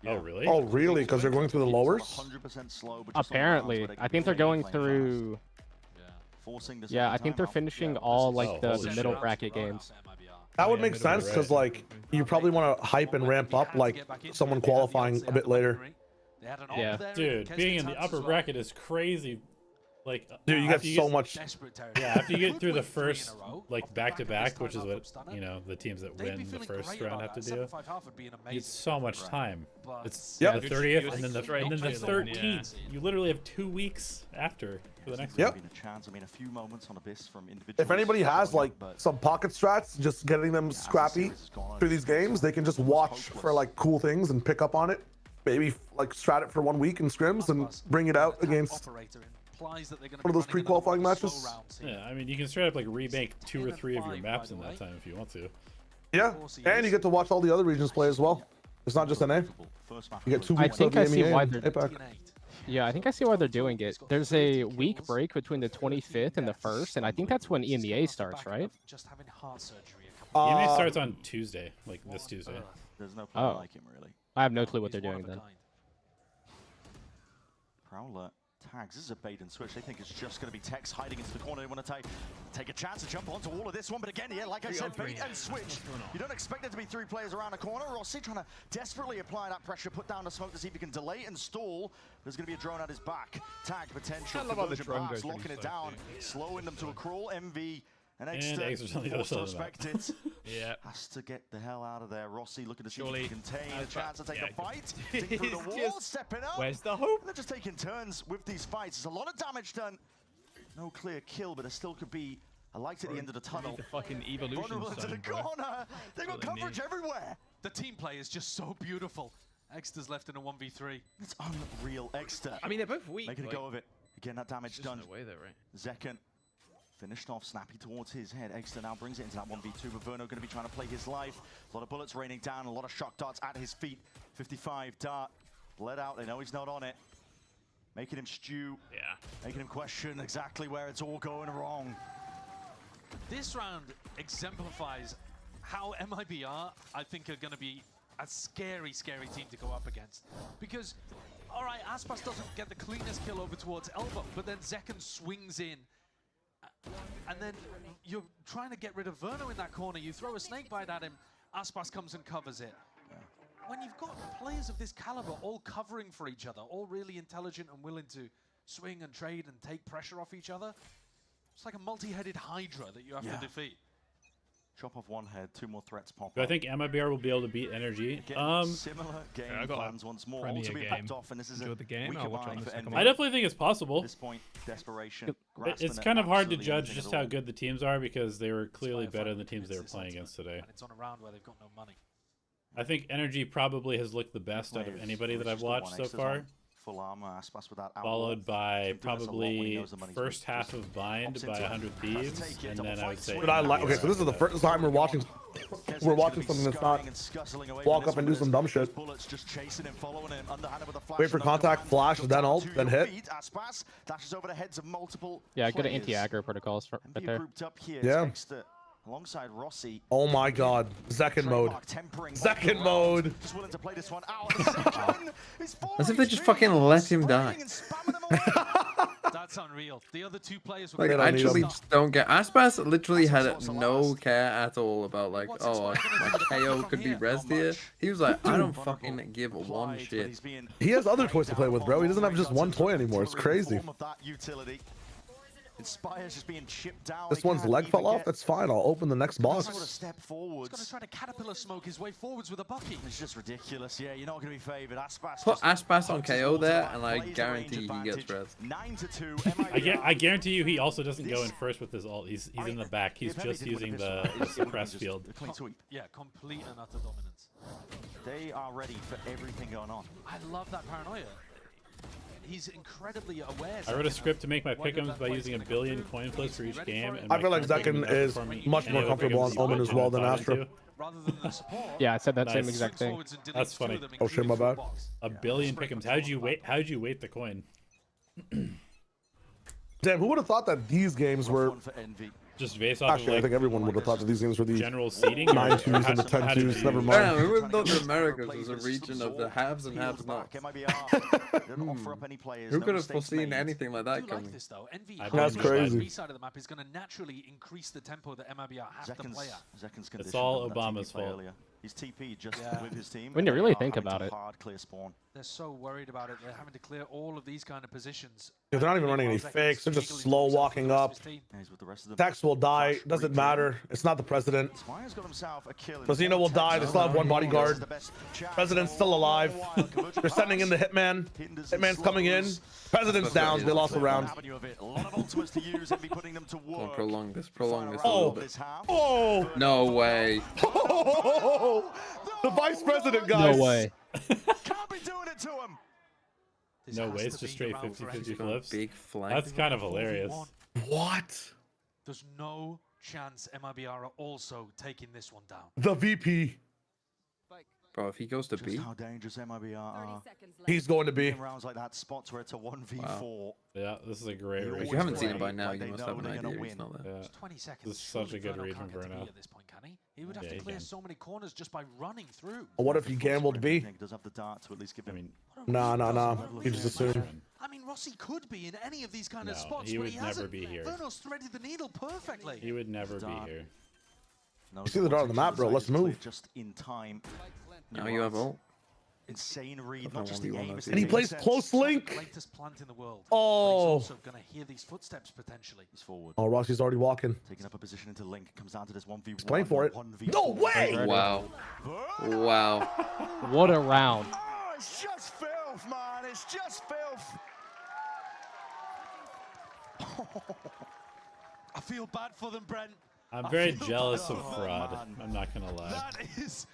Oh really? Oh really? Because they're going through the lowers? 100% slow, but apparently, I think they're going through. Yeah, I think they're finishing all like the middle bracket games. That would make sense because like you probably want to hype and ramp up like someone qualifying a bit later. Yeah, dude, being in the upper bracket is crazy. Like, dude, you get so much. Yeah, after you get through the first like back-to-back, which is what the teams that win the first round have to do. It's so much time. It's the 30th and then the 13th. You literally have 2 weeks after for the next one. If anybody has like some pocket strats, just getting them scrappy through these games, they can just watch for like cool things and pick up on it. Maybe like strat it for 1 week in scrims and bring it out against one of those pre-qualifying matches. Yeah, I mean, you can straight up like rebank 2 or 3 of your maps in that time if you want to. Yeah, and you get to watch all the other regions play as well. It's not just NA. You get 2 weeks of EMEA and APAC. Yeah, I think I see why they're doing it. There's a week break between the 25th and the 1st, and I think that's when EMEA starts, right? EMEA starts on Tuesday, like this Tuesday. There's no player like him, really. I have no clue what they're doing then. Prowler tags. This is a bait and switch. They think it's just going to be Tex hiding into the corner. They want to take a chance to jump onto all of this one. But again, yeah, like I said, bait and switch. You don't expect there to be 3 players around the corner. Rossi trying to desperately apply that pressure, put down the smoke to see if he can delay and stall. There's going to be a drone at his back. Tag potential. Pass, locking it down, slowing them to a crawl. MV. And Extra on the other side of that. Yeah. Has to get the hell out of there. Rossi looking to see Surely. if he can contain a chance to take the fight. Dig through the wall, just, stepping up. Where's the hope? They're just taking turns with these fights. There's a lot of damage done. No clear kill, but there still could be a light at the end of the tunnel. The fucking evolution. Vulnerable into the corner. They've got coverage everywhere. The team play is just so beautiful. Exeter's left in a 1v3. It's unreal. Exeter. I mean, they're both weak. Making a go of it. Again, that damage done. No way there, right? Zekken. Finished off, snappy towards his head. Exeter now brings it into that 1v2, but Verno going to be trying to play his life. A lot of bullets raining down, a lot of shock darts at his feet. 55 dart, let out, they know he's not on it. Making him stew. Yeah. Making him question exactly where it's all going wrong. This round exemplifies how MIBR, I think, are going to be a scary, scary team to go up against. Because, all right, Aspas doesn't get the cleanest kill over towards Elbow, but then Zekken swings in. And then you're trying to get rid of Verno in that corner. You throw a snake bite at him, Aspas comes and covers it. When you've got players of this caliber all covering for each other, all really intelligent and willing to swing and trade and take pressure off each other, it's like a multi-headed hydra that you have to defeat. Chop off one head, 2 more threats pop Do I think MIBR will be able to beat NRG? Similar game plans once more. Premier Also being game. popped off, and this is Enjoy the game. I'll watch on the second I definitely think it's possible. At this point, desperation. It's kind of hard to judge just how good the teams are because they were clearly better than the teams they were playing against today. And it's on a round where they've got no money. I think NRG probably has looked the best out of anybody that I've watched so far. Full armor, Aspas with that Followed by probably first half of Bind by 100 Thieves, and then I would say. But I like. Okay, so this is the first time we're watching something that's not walk up and do some dumb shit. Wait for contact, flash, then ult, then hit. Yeah, good anti-aggro protocols right there. Yeah. Alongside Rossi. Oh my god. Zekken mode. Zekken mode. Just willing to play this one out. As if they just fucking let him die. That's unreal. The other 2 players were like, I actually just don't get. Aspas literally had no care at all about like, oh, my KO could be rezzed here. He was like, I don't fucking give one shit. He has other toys to play with, bro. He doesn't have just one toy anymore. It's crazy. Inspire's just being chipped down. This one's leg fell off. That's fine. I'll open the next box. Step forwards. He's going to try to caterpillar smoke his way forwards with a bucky. It's just ridiculous. Yeah, you're not going to be favored. Aspas. Put Aspas on KO there, and I guarantee he gets rezzed. 9-2. I guarantee you, he also doesn't go in first with his ult. He's in the back. He's just using the suppress field. Yeah, complete and utter dominance. They are ready for everything going on. I love that paranoia. He's incredibly aware. I wrote a script to make my pick'ems by using 1 billion coin flips for each game. And I feel like Zekken is much more comfortable on Omen as well than Astra. Yeah, I said that same exact thing. That's funny. Oh shit, my bad. 1 billion pick'ems. How'd you weight the coin? Damn, who would have thought that these games were just based off actually, I think everyone would have thought that these games were the general seeding 9-2s and the 10-2s. Never mind. Yeah, who would have thought that America was a region of the haves and have nots? Who could have foreseen anything like that coming? That's crazy. B side of the map is going to naturally increase the tempo that MIBR have to play at. It's all Obama's fault. He's TP just with his team. When you really think about it. Clear spawn. They're so worried about it. They're having to clear all of these kind of positions. Yeah, they're not even running any fakes. They're just slow walking up. Tex will die. Doesn't matter. It's not the president. Rosina will die. They still have 1 bodyguard. President's still alive. They're sending in the hitman. Hitman's coming in. President's down. They lost the round. Prolong this. Prolong this a Oh. little bit. Oh. No way. The vice president, guys. No way. Can't be doing it to him. No way. It's just straight 50-50 flips. Big flank. That's kind of hilarious. What? There's no chance MIBR are also taking this one down. The VP. Bro, if he goes to Just B, how dangerous MIBR are. He's going to be. In rounds like that, spots where it's a 1v4. Wow. Yeah, this is a great region. If you haven't seen him by Like now, they you must know have an they're gonna idea win. he's not there. Yeah. 20 seconds. This is such a good Surely region Verno for can't get to now. B at this point, can he? He would have Yeah, to he clear can. so many corners just by running through. What if he gambled B? He does have the dart to at least give him. Nah. He just assumed. I mean, Rossi could be in any of these kind of No, spots, he but would he never hasn't. be here. Verno's threaded the needle perfectly. He would never be here. No, You see the dart on the map, bro. Let's move. Just in time. Now you have ult. Insane read, That's not not just 1v1, the aim, that's it's it. And he the plays intercept. close link. Latest plant in the world. Oh. He's also going to hear these footsteps potentially. He's forward. Oh, Rossi's already walking. Taking up a position into link. Comes down to this 1v1. He's playing for it. 1v4. No way! Wow. Wow. What a round. Oh, it's just filth, man. It's just filth. I feel bad for them, Brent. I'm very jealous of Fraud. I'm not gonna lie. That is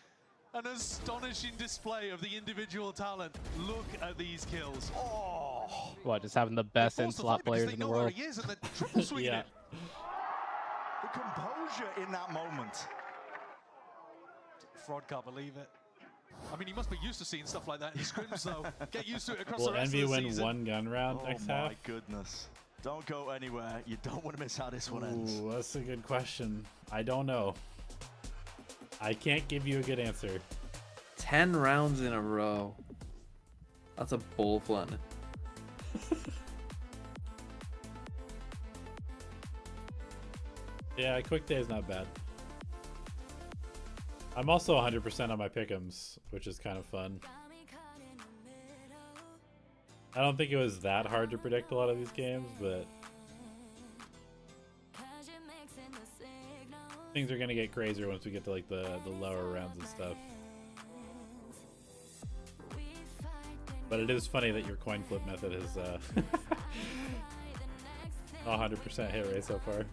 an astonishing display of the individual talent. Look at these kills. Oh. What, just having the best Forced to in-slot fight because players they in the know where world? he is and they're triple swinging Yeah. it. The composure in that moment. Fraud can't believe it. I mean, he must be used to seeing stuff like that in scrims, though. Get used to it across Will the rest Envy of the win season. one gun round Oh next my half? goodness. Don't go anywhere. You don't want to miss how this one ends. Ooh, that's a good question. I don't know. I can't give you a good answer. 10 rounds in a row. That's a bull flattener. Yeah, quick day is not bad. I'm also 100% on my pick'ems, which is kind of fun. I don't think it was that hard to predict a lot of these games, but things are gonna get crazier once we get to like the lower rounds and stuff. But it is funny that your coin flip method is 100% hit rate so far.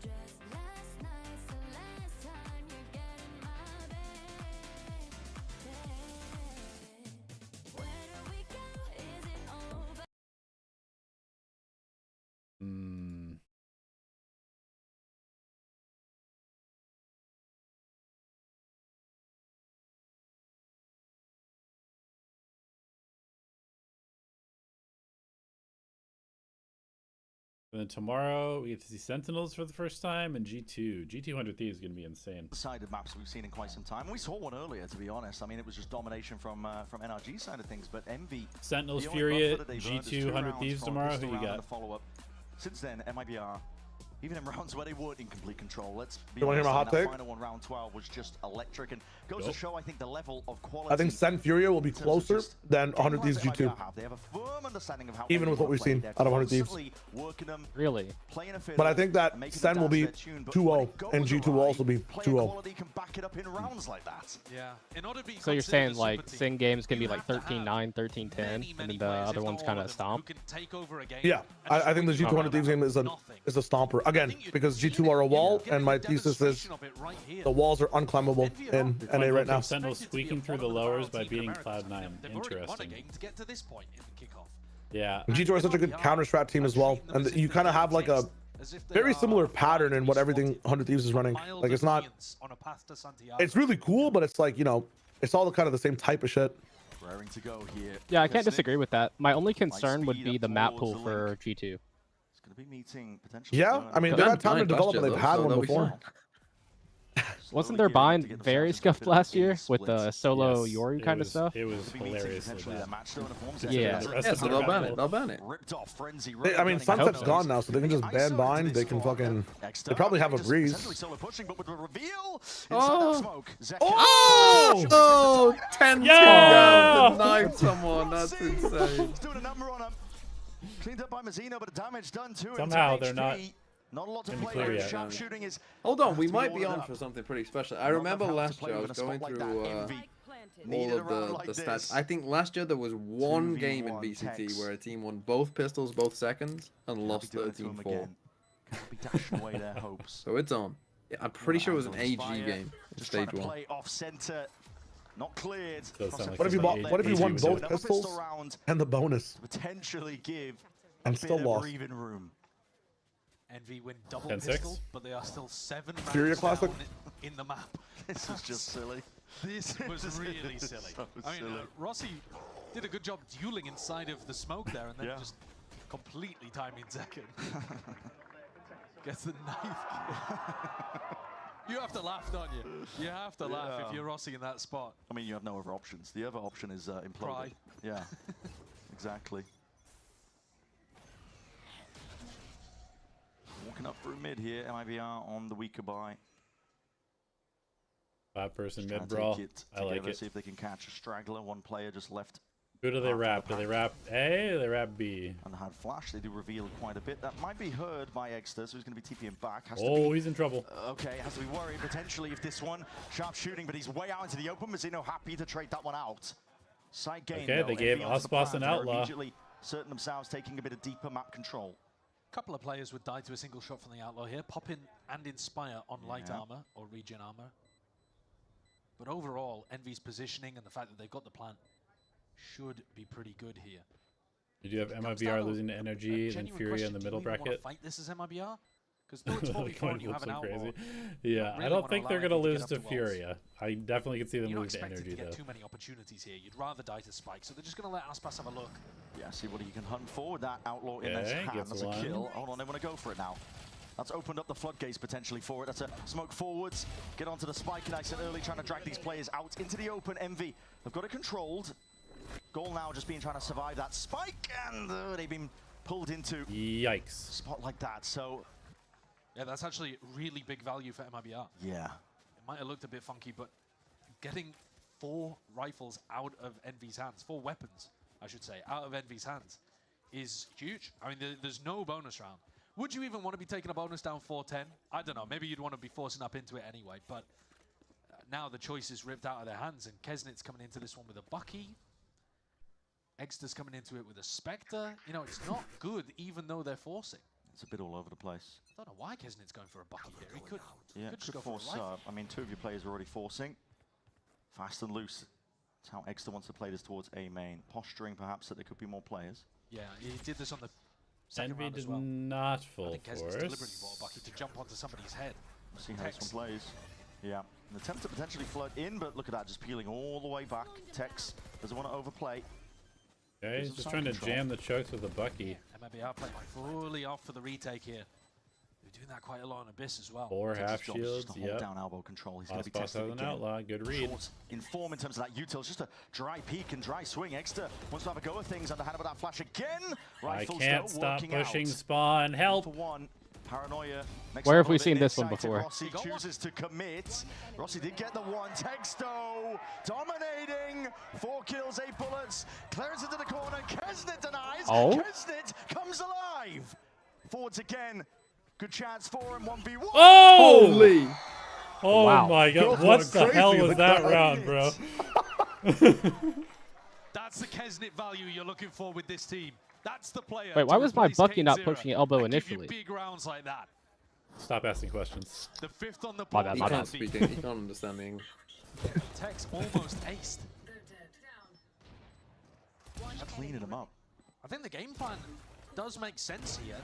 And then tomorrow we get to see Sentinels for the first time and G2. G200 Thieves is going to be insane. Sided maps we've seen in quite some time. We saw one earlier, to be honest. I mean, it was just domination from NRG side of things, but Envy. Sentinels Fury at G200 Thieves tomorrow. Who you got? Since then, MIBR, even in rounds where they weren't in complete control, let's be You want to hear my hot that take? final one, round 12, was just electric and goes to show, I think, the level of quality. I think Sen Furia will be closer than 100 Thieves G2. They have a firm understanding of how Even with what we've seen out of 100 Thieves. Really? But I think that Sen will be 2-0 and G2 will also be 2-0. Can back it up in rounds like that. Yeah. In order to be So you're considered saying a like super team, Sin games can be you like have to have 13-9, 13-10, and then the other ones kind of stomp? who can take over a game Yeah, and I think the just G200 Thieves game is a stomper. Again, because G2 are a wall, and my thesis is the walls are unclimbable in NA right now. Sentinels squeaking through the lowers by beating Cloud9. Interesting. to get to this point in the kickoff. Yeah. G2 are such a good counter strat team as well, and you kind of have like a very similar pattern in what everything 100 Thieves is running. Like it's not, it's really cool, but it's like, you know, it's all kind of the same type of shit. Raring to go here. Yeah, I can't disagree with that. My only concern would be the map pool for G2. Gonna be meeting potentially. Yeah, I mean, they've had time to develop, and they've had one before. Wasn't their bind very scuffed last year with the solo Yoru kind of stuff? It was hilarious. Yeah. So they'll ban it. They'll ban it. I mean, Sunset's gone now, so they can just ban bind. They can fucking. They probably have a breeze. Oh! Oh! Oh! 10-2 down to knife someone. That's insane. Cleaned up by Mazzino, but damage done to him. Somehow they're not. Not a lot to Gonna be play clear with. yet. Sharpshooting is. Hold on, we to be might be ordered on up. for something pretty special. I remember last year I was going through all of the stats. I think last year there was one game in VCT where a team won both pistols, both seconds, and lost 13-4. Can't be dashing away their hopes. So it's on. Yeah, I'm pretty sure it was an AG game in Just trying stage to 1. play off center. Not cleared. What if you won both pistols and the bonus potentially give and a still bit lost? of breathing room. Envy win double 10-6. pistol, but they are still 7 Furia rounds Classic. down in the map. This is just silly. This was really silly. So I mean, silly. Rossi did a good job dueling inside of the smoke there, and then Yeah. just completely timing Zekin. Gets the knife. You have to laugh, don't you? You have to laugh if you're Rossi in that spot. I mean, you have no other options. The other option is imploding. Cry. Yeah, exactly. Walking up through mid here, MIBR on the weaker buy. 5-person Trying mid to brawl. take it I like together, it. See if they can catch a straggler. One player just left. Who do they wrap? Do they wrap A or they wrap B? And had flash. They do reveal quite a bit. That might be heard by Exter, so he's going to be TPing back. Has to Oh, be, he's in trouble. Okay, has to be worried potentially if this one sharp shooting, but he's way out into the open. Mazzino happy to trade that one out. Side game. Okay, though. they gave Envy onto the Ospas plan. an They're outlaw. Immediately certain themselves taking a bit of deeper map control. Couple of players would die to a single shot from the Outlaw here. Pop in and Inspire on light armor or regen armor. But overall, Envy's positioning and the fact that they've got the plant should be pretty good here. You do have MIBR losing to NRG, then Furia in the middle bracket. Fight this as MIBR? Because though it's 4v4 and you have an Outlaw, yeah, I don't think they're going to lose to Furia. I definitely could see them lose to NRG, to get though. too many opportunities here. You'd rather die to Spike, so they're just going to let Aspas have a look. Yeah, see what he can hunt for with that Outlaw in his hand. gets That's a one. kill. Hold on, they want to go for it now. That's opened up the floodgates potentially for it. That's a smoke forwards. Get onto the spike nice and early, trying to drag these players out into the open. Envy, they've got it controlled. Goal now just being trying to survive that spike, and they've been pulled into Yikes. a spot like that. So yeah, that's actually really big value for MIBR. yeah, It might have looked a bit funky, but getting 4 rifles out of Envy's hands, 4 weapons, I should say, out of Envy's hands is huge. I mean, there's no bonus round. Would you even want to be taking a bonus down 4-10? I don't know. Maybe you'd want to be forcing up into it anyway, but now the choice is ripped out of their hands, and Kesnit's coming into this one with a Bucky. Exter's coming into it with a Spectre. You know, it's not good, even though they're forcing. it's a bit all over the place. I don't know why Kesnit's going for a Bucky here. He could, Yeah, could just could go for a force rifle. up. I mean, 2 of your players are already forcing. Fast and loose. That's how Exter wants to play this towards A main. Posturing, perhaps, that there could be more players. Yeah, he did this on the second Envy round as did well. not full I think Kesnit's deliberately force. bought a Bucky to jump onto somebody's head. See how this one plays. Yeah, an attempt to potentially flood in, but look at that, just peeling all the way back. Tex doesn't want to overplay. Okay, he's Gives just him trying to some control. jam the chokes with a Bucky. MIBR playing fully off for the retake here. They're doing that quite a lot on Abyss as well. 4 Tex's half job is shields, just to hold yep. down elbow control. He's going to be Ospas tested has an again. outlaw, good read. Short in form in terms of that util. It's just a dry peek and dry swing. Exter wants to have a go at things. Underhand with that flash again. Rifles, I can't though, stop working pushing out. spawn. Help! For one. Paranoia. Where have we seen this one before? Rossi chooses to commit. Rossi did get the one. Texto dominating. 4 kills, 8 bullets. Clearance into the corner. Kesnit denies. Oh. Kesnit comes alive. Forwards again. Good chance for him. 1v1. Oh! Holy! Oh Wow. my god, Girls what went the crazy hell was with that that. round, bro? That's the Kesnit value you're looking for with this team. That's the player. Wait, why to was my replace Bucky not Kane pushing Zero elbow and give you initially? big rounds like that. Stop asking questions. The 5th on the My board. bad, He my can't bad. speak English. He can't understand English. Tex almost aced. Cleaning him up. I think the game plan does make sense here.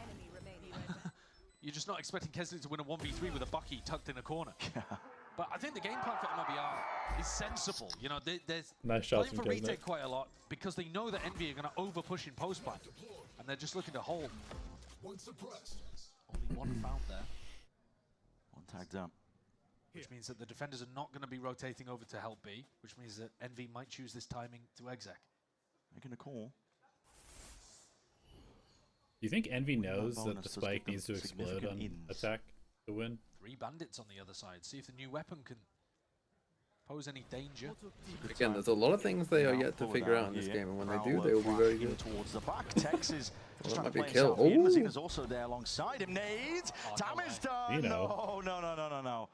You're just not expecting Kesnit to win a 1v3 with a Bucky tucked in a corner. But I think the game plan for MIBR is sensible. You know, they're Nice shots playing from for Kesnit. retake quite a lot because they know that Envy are going to over-push in post-plant. And they're just looking to hold. Only one found there. One tagged up. Which means that the defenders are not going to be rotating over to help B, which means that Envy might choose this timing to exec. Making a call. Do you think Envy knows that bonus the does spike give them needs to explode significant on ins. attack to win? 3 bandits on the other side. See if the new weapon can pose any danger. Again, there's a lot of things they are yet to figure out in this game, and when they do, they will be very good. Towards the back, Tex is Well, just that trying to might be play a kill. himself in. Ooh. Mazina's also there alongside him. Nades, damage done. You know. No.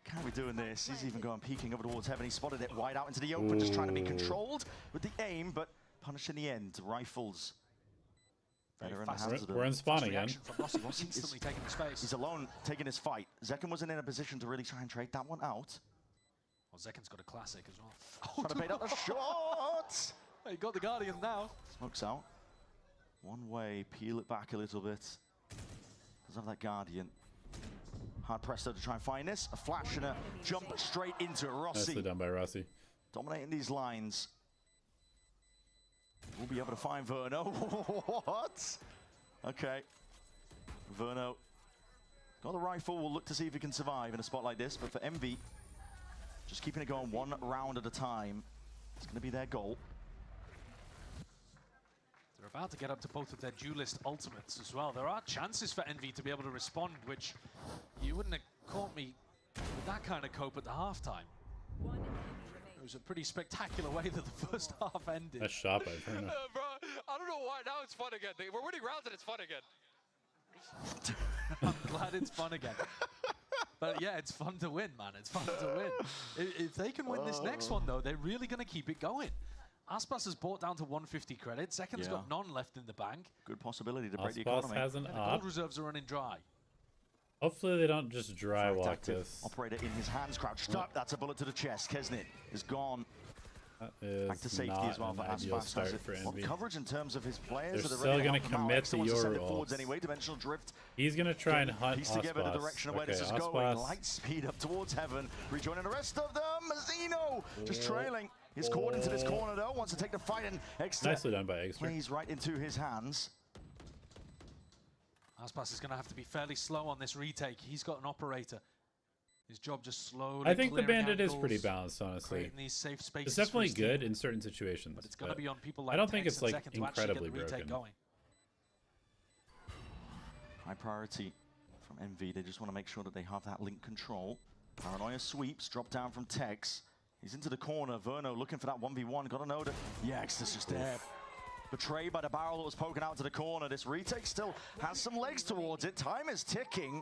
Can't be doing this. He's even going peeking over towards heaven. He spotted it wide out into the open, just trying to be controlled with the aim, but punished in the end. Rifles. Better in the hands of them. We're in spawn again. Reaction from Rossi, instantly taking the space. He's alone taking his fight. Zekken wasn't in a position to really try and trade that one out. Well, Zekken's got a classic as well. Trying to bait out the shot. He got the Guardian now. Smokes out. One way, peel it back a little bit. Does have that Guardian. Hard pressed though to try and find this. A flash and a jump straight into it. Rossi. Nicely done by Rossi. Dominating these lines. We'll be able to find Verno. What? Okay. Verno got the rifle. We'll look to see if he can survive in a spot like this. But for MV, just keeping it going one round at a time. It's going to be their goal. They're about to get up to both of their duelist ultimates as well. There are chances for Envy to be able to respond, which you wouldn't have caught me with that kind of cope at the halftime. It was a pretty spectacular way that the first half ended. Nice shot by Verno. Bro, I don't know why. Now it's fun again. We're winning rounds and it's fun again. I'm glad it's fun again. But yeah, it's fun to win, man. It's fun to win. If they can win this next one, though, they're really going to keep it going. Aspas has bought down to 150 credits. Second's got none left in the bank. Good possibility to break the Aspas economy. has an And the op. gold reserves are running dry. Hopefully they don't just dry walk this. Operator in his hands, crouched up. That's a bullet to the chest. Kesnit is gone. That is Back to safety not as well an for ideal Aspas. start for What Envy. coverage in terms of his players? They're Are still ready going to help them out? commit Extra to wants to send your it forwards ults. anyway. Dimensional drift. He's going to try and hunt Piece together the Aspas. direction of where Okay, this is going. Aspas. Light speed up towards heaven. Rejoining the rest of them. Mazzino just trailing. He's caught into this corner though. Wants to take the fight and Extra Nicely done by Extra. plays right into his hands. Aspas is going to have to be fairly slow on this retake. He's got an operator. His job just slowly I think the clearing Bandit is angles, pretty balanced, honestly. creating these safe spaces It's definitely for his team. good in certain situations. But it's going to be on people like I don't think Tex it's and like Zekken to actually get incredibly the retake broken. going. High priority from MV. They just want to make sure that they have that link control. Paranoia sweeps, drop down from Tex. He's into the corner. Verno looking for that 1v1. Got to know that. Yeah, Extra's just there. Betrayed by the barrel that was poking out to the corner. This retake still has some legs towards it. Time is ticking.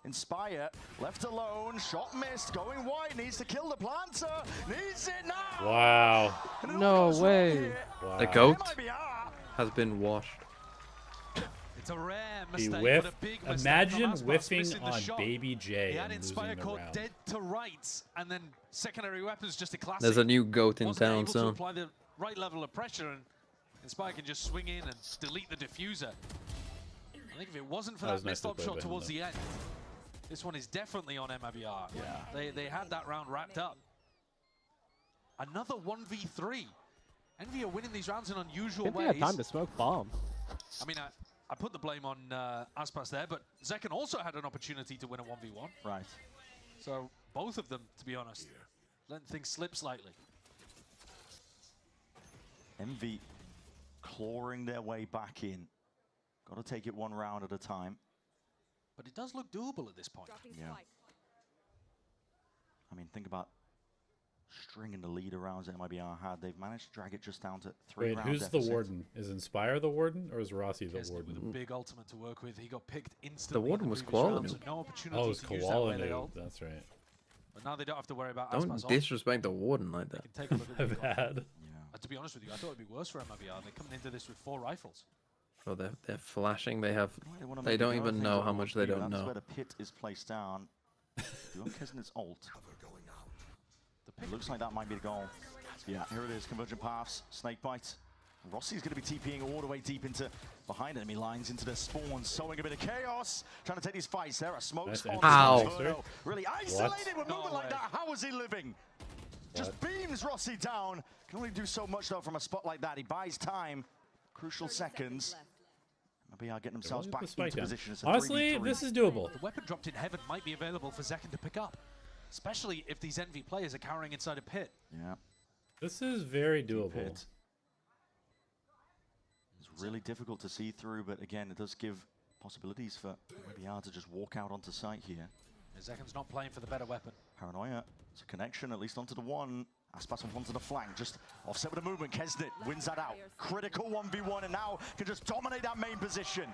Inspire, left alone, shot missed, going wide, needs to kill the planter, needs it now! Wow. No way. Wow. The goat has been washed. It's a rare He mistake, whiffed. but a big mistake Imagine from Aspas, whiffing missing the on shot. Baby J He had and Inspire losing the caught round. dead to rights, and then secondary weapons just a classic. There's a new goat in Wasn't town able to soon. apply the right level of pressure, and Inspire can just swing in and delete the diffuser. I think if it wasn't for That that was missed nicely up played shot by him, towards though. the end, this one is definitely on MIBR. Yeah. They had that round wrapped up. Another 1v3. Envy are winning these rounds in unusual I think ways. they had time to smoke bomb. I mean, I put the blame on Aspas there, but Zekken also had an opportunity to win a 1v1. Right. So both of them, to be honest, letting things slip slightly. MV clawing their way back in. Got to take it one round at a time. But it does look doable at this point. Yeah. I mean, think about stringing the lead rounds that MIBR had. They've managed to drag it just down to 3 Wait, round who's deficit. the Warden? Is Inspire the Warden or is Rossi the Kesnit Warden? with a big ultimate to work with. He got picked instantly. The Warden in was previous Koala rounds, Noob. so no opportunity Oh, it's to use that Koala melee Noob. ult. That's right. But now they don't have to worry about Don't Aspas. disrespect the Warden like that. Take a look at the Bad. to be honest with you, I thought it'd be worse for MIBR. They're coming into this with 4 rifles. Oh, they're flashing. They have. wanna They make don't the other even thing know that how we much want they to do. don't That's know. where the pit is placed down. Do Kesnit's ult. It looks like that might be the goal. Yeah, here it is. Convergent paths. Snakebite. Rossi's going to be TPing all the way deep into behind enemy lines into their spawns, sowing a bit of chaos. Trying to take these fights. There are smokes Nice on Ow. Verno. Really isolated with No movement like way. that. How is he living? Just beams Rossi down. Can only do so much though from a spot like that. He buys time. Crucial seconds. Maybe are getting themselves Get back the spike into down. position. It's a Honestly, 3v3. this is doable. The weapon dropped in heaven might be available for Zekken to pick up, especially if these Envy players are carrying inside a pit. Yeah. This is very doable. Pit. It's really difficult to see through, but again, it does give possibilities for MIBR to just walk out onto site here. Zekken's not playing for the better weapon. Paranoia, it's a connection, at least onto the one. Aspas onto the flank, just offset with a movement. Kesnit wins that out. Critical 1v1, and now can just dominate that main position.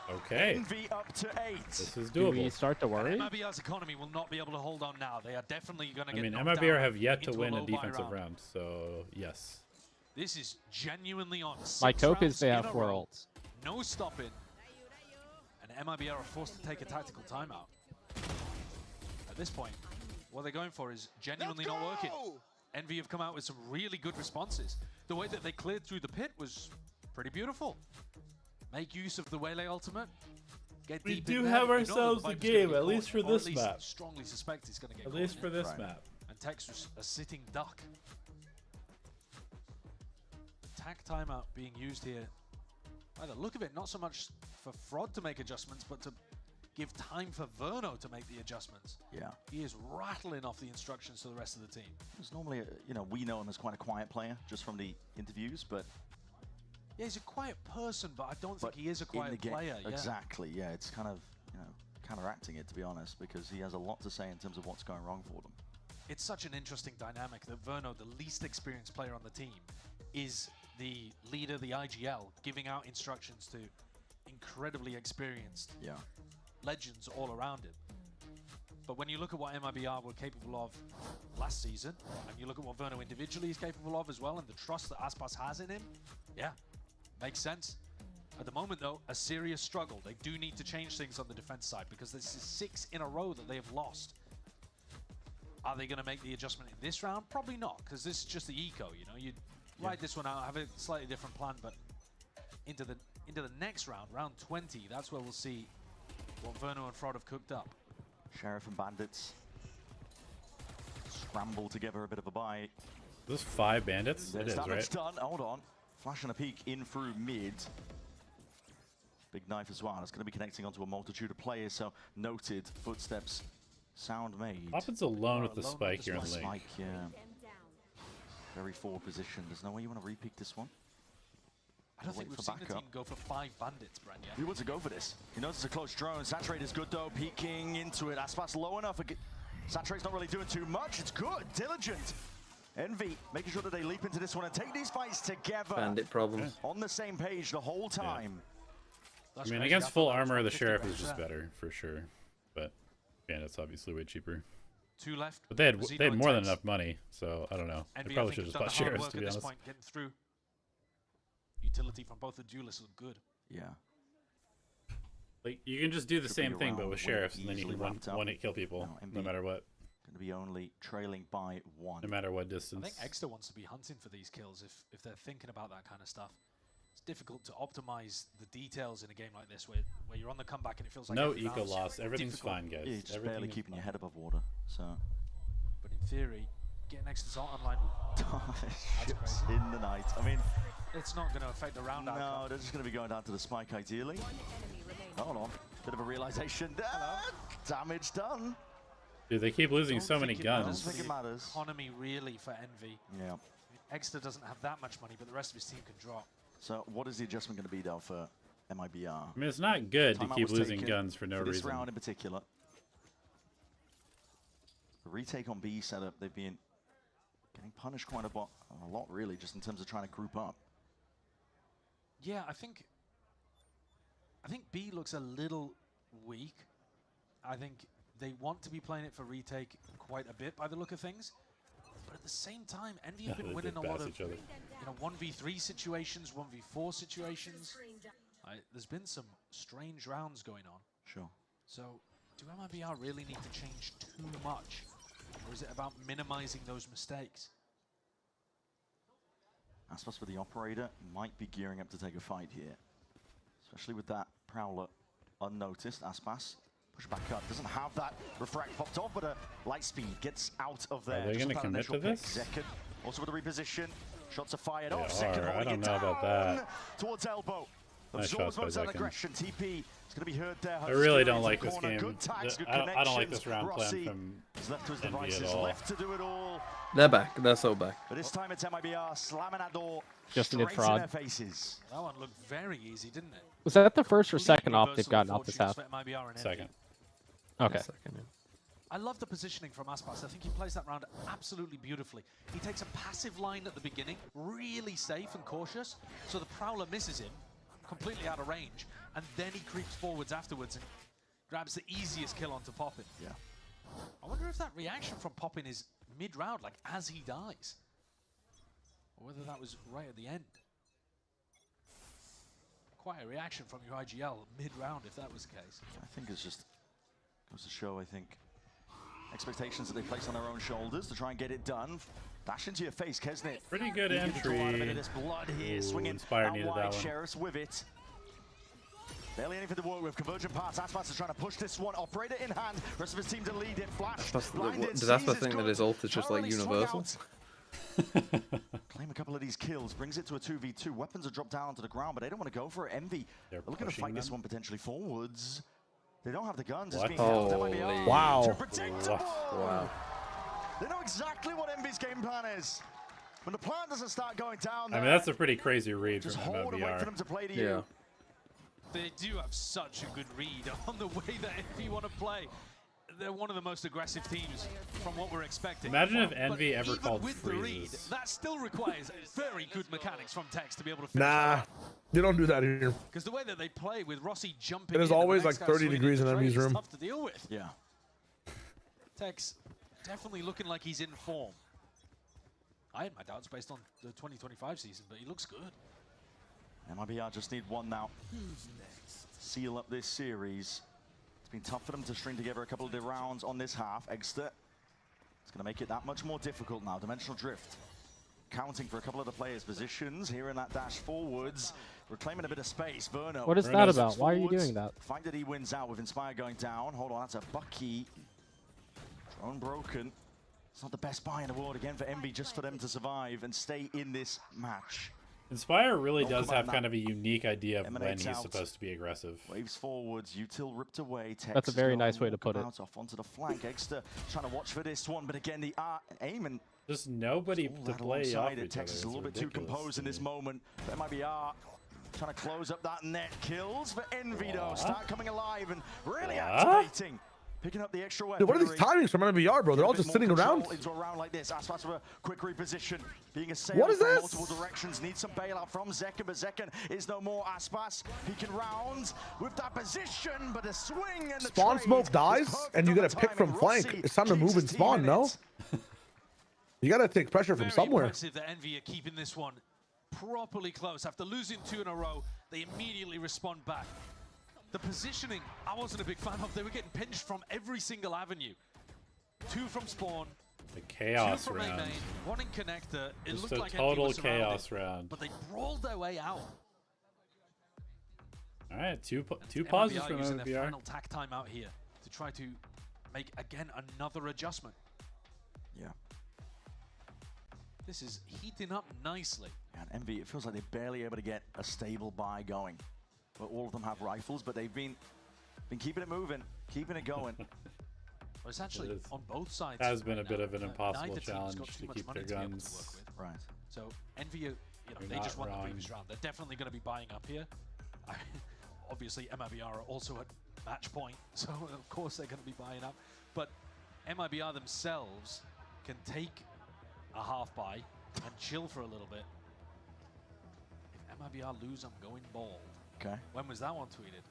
Okay. Envy up to 8. This is Do we doable. start to worry? MIBR's economy will not be able to hold on now. They are definitely going to I get mean, knocked MIBR down have yet to into win a low buy defensive round, so yes. This is genuinely on. My 6 cope is rounds they in have a 4 row. ults. No stopping. And MIBR are forced to take a tactical timeout. At this point, what they're going for is genuinely not working. Envy have come out with some really good responses. The way that they cleared through the pit was pretty beautiful. Make use of the Waylay ultimate. get We deep do in there, have but you know ourselves that a the Viper's gonna game, get at caught, least for or this at least map. strongly suspect he's going to get At caught. least for this map. And Texas a sitting duck. Attack timeout being used here. By the look of it, not so much for Fraud to make adjustments, but to give time for Verno to make the adjustments. Yeah. He is rattling off the instructions to the rest of the team. It's normally, you know, we know him as quite a quiet player just from the interviews, but yeah, he's a quiet person, but I don't think he is a quiet player. Yeah. Exactly. Yeah, it's kind of, you know, counteracting it, to be honest, because he has a lot to say in terms of what's going wrong for them. It's such an interesting dynamic that Verno, the least experienced player on the team, is the leader, the IGL, giving out instructions to incredibly experienced legends all around him. But when you look at what MIBR were capable of last season, and you look at what Verno individually is capable of as well, and the trust that Aspas has in him, yeah, makes sense. At the moment, though, a serious struggle. They do need to change things on the defense side because this is 6 in a row that they have lost. Are they going to make the adjustment in this round? Probably not, because this is just the eco, you know. You ride this one out, have a slightly different plan, but into the next round, round 20, that's where we'll see what Verno and Fraud have cooked up. Sheriff and Bandits scramble together a bit of a bite. This 5 bandits? It is, right? It's done. Hold on. Flash and a peek in through mid. Big knife as well. It's going to be connecting onto a multitude of players, so noted footsteps sound made. Poppin's alone with the spike here on the link. Spike, yeah. Very forward position. There's no way you want to re-peek this one. I don't think we've seen the team go for 5 bandits, Brand, yet. He wants to go for this. He knows it's a close drone. Saturate is good, though. Peeking into it. Aspas low enough. Saturate's not really doing too much. It's good. Diligent. Envy making sure that they leap into this one and take these fights together. Bandit problems. On the same page the whole time. Yeah. I mean, against full armor, the Sheriff is just better, for sure. But Bandit's obviously way cheaper. 2 left. But they had more than enough money, so I don't know. They probably should have just bought Sheriffs, to be honest. Point, getting through. Utility from both the duelists look good. Yeah. Like, you can just do the same thing, but with Sheriffs, and then you can one-hit kill people, no matter what. Going to be only trailing by 1. No matter what distance. I think Exeter wants to be hunting for these kills if they're thinking about that kind of stuff. It's difficult to optimize the details in a game like this where you're on the comeback and it feels like no eco loss. Everything's fine, guys. Yeah, you're just barely keeping your head above water. So. But in theory, getting Exeter's ult online ships in the night. I mean, it's not going to affect the round outcome. No, they're just going to be going down to the spike ideally. Hold on. Bit of a realization. Damage done. Dude, they keep losing so many guns. I don't think it matters. Economy really for Envy. Yeah. Exeter doesn't have that much money, but the rest of his team can drop. So what is the adjustment going to be, though, for MIBR? I mean, it's not good to keep losing guns for no reason. This round in particular. The retake on B setup, they've been getting punished quite a lot, really, just in terms of trying to group up. Yeah, I think B looks a little weak. I think they want to be playing it for retake quite a bit by the look of things. But at the same time, Envy have been winning a lot of 1v3 situations, 1v4 situations. There's been some strange rounds going on. Sure. So do MIBR really need to change too much? Or is it about minimizing those mistakes? Aspas for the operator might be gearing up to take a fight here. Especially with that Prowler unnoticed. Aspas push back up. Doesn't have that refract popped off, but a light speed gets out of there. Are they going to commit to this? Zekken also with a reposition. Shots are fired off. Zekken, I don't know about that. Towards elbow. Nice shots by Zekken. Aggression. TP is going to be heard there. I really don't like this game. I don't like this round plan from Envy at all. Left to do it all. They're back. They're so back. But this time it's MIBR slamming that door just straight Fraud. in their faces. That one looked very easy, didn't it? Was that the first or second op they've gotten off this half? Second. Okay. I love the positioning from Aspas. I think he plays that round absolutely beautifully. He takes a passive line at the beginning, really safe and cautious, so the Prowler misses him, completely out of range, and then he creeps forwards afterwards and grabs the easiest kill onto Poppin. Yeah. I wonder if that reaction from Poppin is mid-round, like as he dies, or whether that was right at the end. Quite a reaction from your IGL mid-round if that was the case. I think it's just goes to show, I think, expectations that they place on their own shoulders to try and get it done. Dash into your face, Kesnet. Pretty good entry. A bit of this blood here, swinging Inspired out needed wide. that one. Sheriff's with it. Barely anything to work with. Convergent pass. Aspas is trying to push this one. Operator in hand. Rest of his team to lead it. Flash. Does Aspas think that his ult is just like universal? Claim a couple of these kills. Brings it to a 2v2. Weapons are dropped down to the ground, but they don't want to go for it. Envy. They're looking to fight this one potentially forwards. They don't have the guns. It's being held. Wow. Wow. They know exactly what Envy's game plan is. When the plan doesn't start going down, I mean, that's a pretty crazy read from hold and wait for them to play to you. They do have such a good read on the way that Envy want to play. They're one of the most aggressive teams from what we're expecting. Imagine if Envy ever called with the read, freezes. that still requires very good mechanics from Tex to be able to finish Nah, they don't do that here. Because the way that they play with Rossi jumping It is always like 30 degrees in Envy's room. Tough to deal with. Yeah. Tex definitely looking like he's in form. I had my doubts based on the 2025 season, but he looks good. MIBR just need one now. Seal up this series. It's been tough for them to string together a couple of the rounds on this half. Egster, it's going to make it that much more difficult now. Dimensional Drift counting for a couple of the players' positions here in that dash forwards. Reclaiming a bit of space. Verno. What is that about? Why are you doing that? Find that he wins out with Inspire going down. Hold on, that's a Bucky. Drone broken. It's not the best buy in the world again for Envy, just for them to survive and stay in this match. Inspire really does have kind of a unique idea of when he's supposed to be aggressive. Waves forwards, Util ripped away. Tex That's a very nice way to put it. Off onto the flank. Egster trying to watch for this one, but again the aim and just nobody to play off each other. Tex is a little bit too composed in this moment. That might be trying to close up that net. Kills for Envy though. Start coming alive and really activating. Picking up the extra weapon. Dude, what are these timings from MIBR, bro? They're all just sitting around. Into a round like this. Aspas with a quick reposition. Being assailed what is from this? multiple directions. Needs some bailout from Zekken, but Zekken is no more. Aspas, he can round with that position, but the swing and the spawn smoke dies, and you get a pick from flank. It's time to move and spawn, no? You gotta take pressure from somewhere. Impressive that Envy are keeping this one properly close. After losing 2 in a row, they immediately respond back. The positioning, I wasn't a big fan of. They were getting pinched from every single avenue. 2 from spawn. The chaos 2 from round. main, 1 in connector. It Just looked a like total Envy was chaos round. But they brawled their way out. All right, two pauses from using their MIBR. final tack time out here to try to make again another adjustment. Yeah. This is heating up nicely. And Envy, it feels like they're barely able to get a stable buy going. But all of them have rifles, but they've been keeping it moving, keeping it going. Well, it's actually on both sides. Has been a bit now. of an impossible Neither team's challenge got to too much keep money their to be able guns. to work with. Right. So Envy, they just won the previous round. They're definitely going to be buying up here. Obviously, MIBR are also at match point, so of course they're going to be buying up. But MIBR themselves can take a half buy and chill for a little bit. If MIBR lose, I'm going bald. Okay. When was that one tweeted?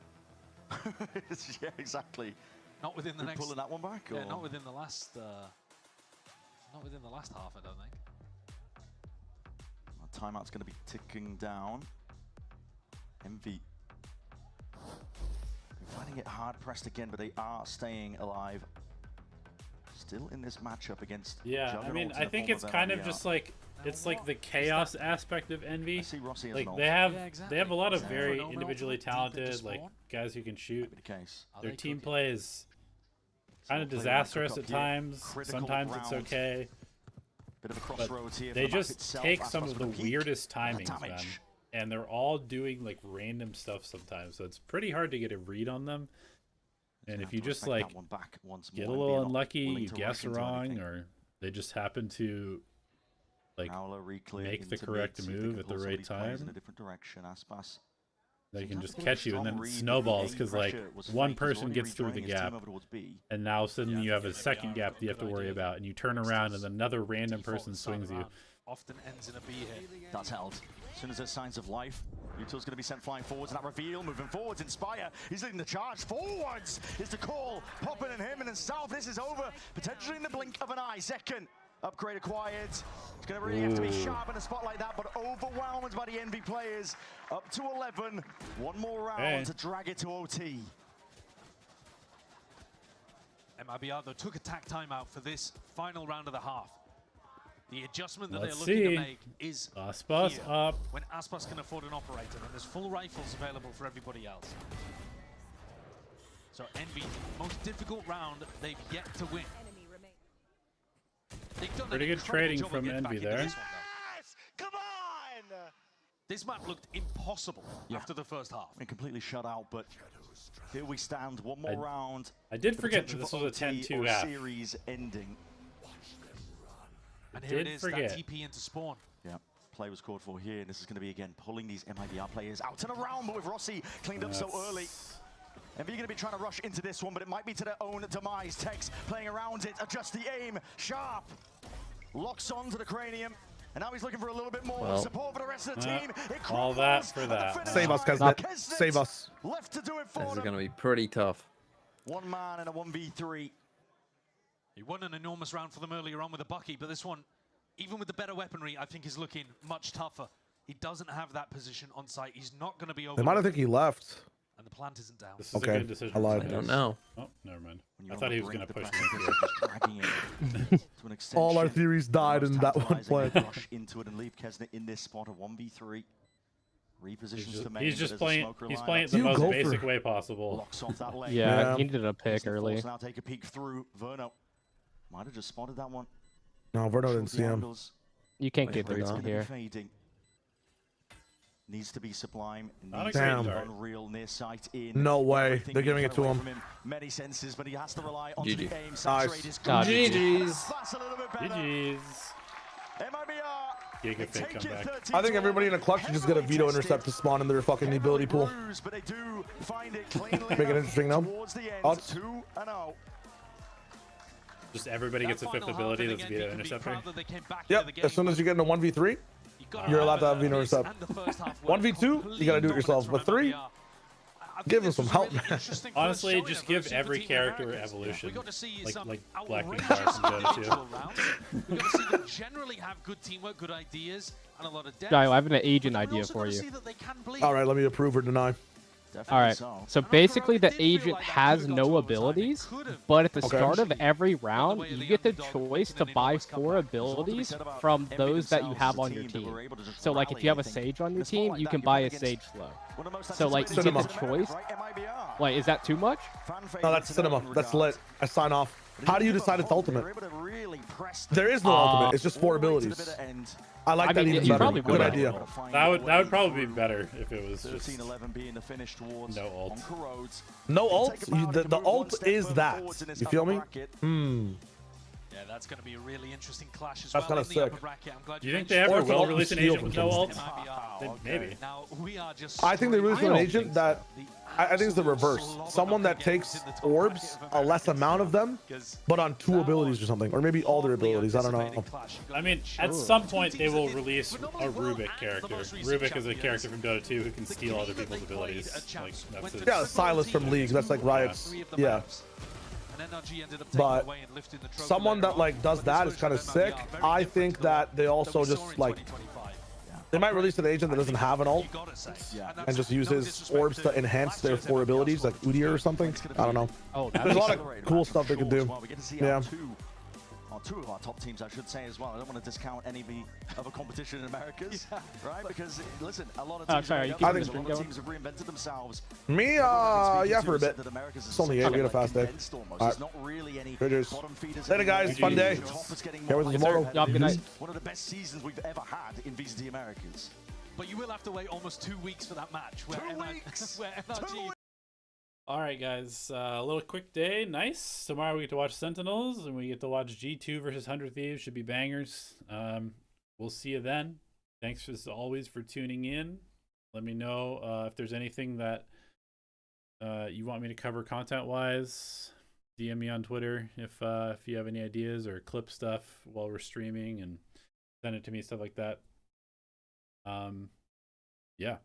Yeah, exactly. Not within the next. Pulling that one back. Yeah, or? not within the last. Not within the last half, I don't think. Our timeout's going to be ticking down. Envy. They're finding it hard pressed again, but they are staying alive. Still in this matchup against. Yeah, I mean, I think it's kind of just like. It's like the chaos aspect of Envy. Like they have a lot of very individually talented like guys who can shoot. Their team play is kind of disastrous at times. Sometimes it's okay. But they just take some of the weirdest timings, man. And they're all doing like random stuff sometimes. So it's pretty hard to get a read on them. And if you just like get a little unlucky, you guess wrong, or they just happen to like make the correct move at the right time, in a different direction. Aspas. They can just catch you, and then it snowballs because like one person gets through the gap, and now suddenly you have a second gap that you have to worry about, and you turn around and another random person swings you. Often ends in a B here. That's held. As soon as there's signs of life, Util's going to be sent flying forwards, and that reveal, moving forwards, Inspire, he's leading the charge, forwards is the call, popping in him, and in south, this is over, potentially in the blink of an eye. Second upgrade acquired. It's going to really have to be sharp in a spot like that, but overwhelmed by the Envy players. Up to 11, one more round to drag it to OT. MIBR, though, took a tack timeout for this final round of the half. The adjustment that they're looking to make is Aspas here, up. when Aspas can afford an operator, and there's full rifles available for everybody else. So Envy, most difficult round they've yet to win. They've done Pretty good trading from Envy there. Yes! Come on! This map looked impossible after the first half. We're completely shut out, but here we stand. One more round. I did forget that this was a 10-2 half. Series ending. And here it is, that TP into spawn. Yeah, play was called for here, and this is going to be, again, pulling these MIBR players out and around, but with Rossi cleaned up so early. Envy going to be trying to rush into this one, but it might be to their own demise. Tex playing around it, adjust the aim, sharp. Locks onto the cranium, and now he's looking for a little bit more support for the rest of the team. All that for that. Save us, Kesnet. Save us. Left to do it for This is them. going to be pretty tough. One man and a 1v3. He won an enormous round for them earlier on with a Bucky, but this one, even with the better weaponry, I think is looking much tougher. He doesn't have that position on site. He's not going to be over. They might have think he left. And the plant isn't down. This is a good decision. I lied. I don't know. Oh, never mind. I thought he was going to push me. All our theories died in that one play. Rush into it and leave Kesnet in this spot, a 1v3. Repositions to main. He's just playing. He's playing it the most basic way possible. Locks off that lane. Yeah, he needed a pick early. Now take a peek through. Verno might have just spotted that one. No, Verno didn't see him. You can't get through down here. Needs to be Sublime. Damn. Unreal near sight in. No way. They're giving it to him. Many senses, but he has to rely on the aim. Nice. GG's. GG's. Giga fake comeback. I think everybody in a clutch should just get a veto intercept to spawn in their fucking ability pool. Make it interesting now. Odds. Just everybody gets a fifth ability that's veto interceptor. Yep. As soon as you get into 1v3, you're allowed to have veto intercept. 1v2, you gotta do it yourself. But 3, give him some help, man. Honestly, just give every character evolution, like Blackbeard from Dota 2. We've got to see them generally have good teamwork, good ideas, and a lot of depth. Guy, I have an agent idea for you. All right, let me approve or deny. All right, so basically the agent has no abilities, but at the start of every round, you get the choice to buy 4 abilities from those that you have on your team. So like if you have a Sage on your team, you can buy a Sage Slow. So like you get the choice. Like, is that too much? No, that's cinema. That's lit. I sign off. How do you decide it's ultimate? There is no ultimate. It's just 4 abilities. I like that even better. Good idea. That would probably be better if it was just no ult. No ult? The ult is that. You feel me? Yeah, that's going to be a really interesting clash as well. That's kind of sick. Do you think they ever will release an agent with no ult? Maybe. I think they release an agent that... I think it's the reverse. Someone that takes orbs, a less amount of them, but on 2 abilities or something. Or maybe all their abilities. I don't know. I mean, at some point they will release a Rubik character. Rubik is a character from Dota 2 who can steal other people's abilities. Like, that's yeah, Silas from League. That's like Riot's. Yeah. But someone that like does that is kind of sick. I think that they also just like they might release an agent that doesn't have an ult and just use his orbs to enhance their 4 abilities, like Udyr or something. I don't know. Oh, there's a lot of cool stuff they can do. Yeah. 2 of our top teams, I should say as well. I don't want to discount any other competition in Americas, right? Because listen, a lot of teams, teams have reinvented themselves. Me, yeah, for a bit. It's only 8. We had a fast day. All right. Not really any later, guys. Fun day. Here with tomorrow. Good night. One of the best seasons we've ever had in VCT Americas. But you will have to wait almost 2 weeks for that match. Where 2 weeks. Where NRG all right, guys. A little quick day. Nice. Tomorrow we get to watch Sentinels, and we get to watch G2 versus 100 Thieves. Should be bangers. We'll see you then. Thanks as always for tuning in. Let me know if there's anything that you want me to cover content-wise. DM me on Twitter if you have any ideas or clip stuff while we're streaming, and send it to me, stuff like that. Yeah.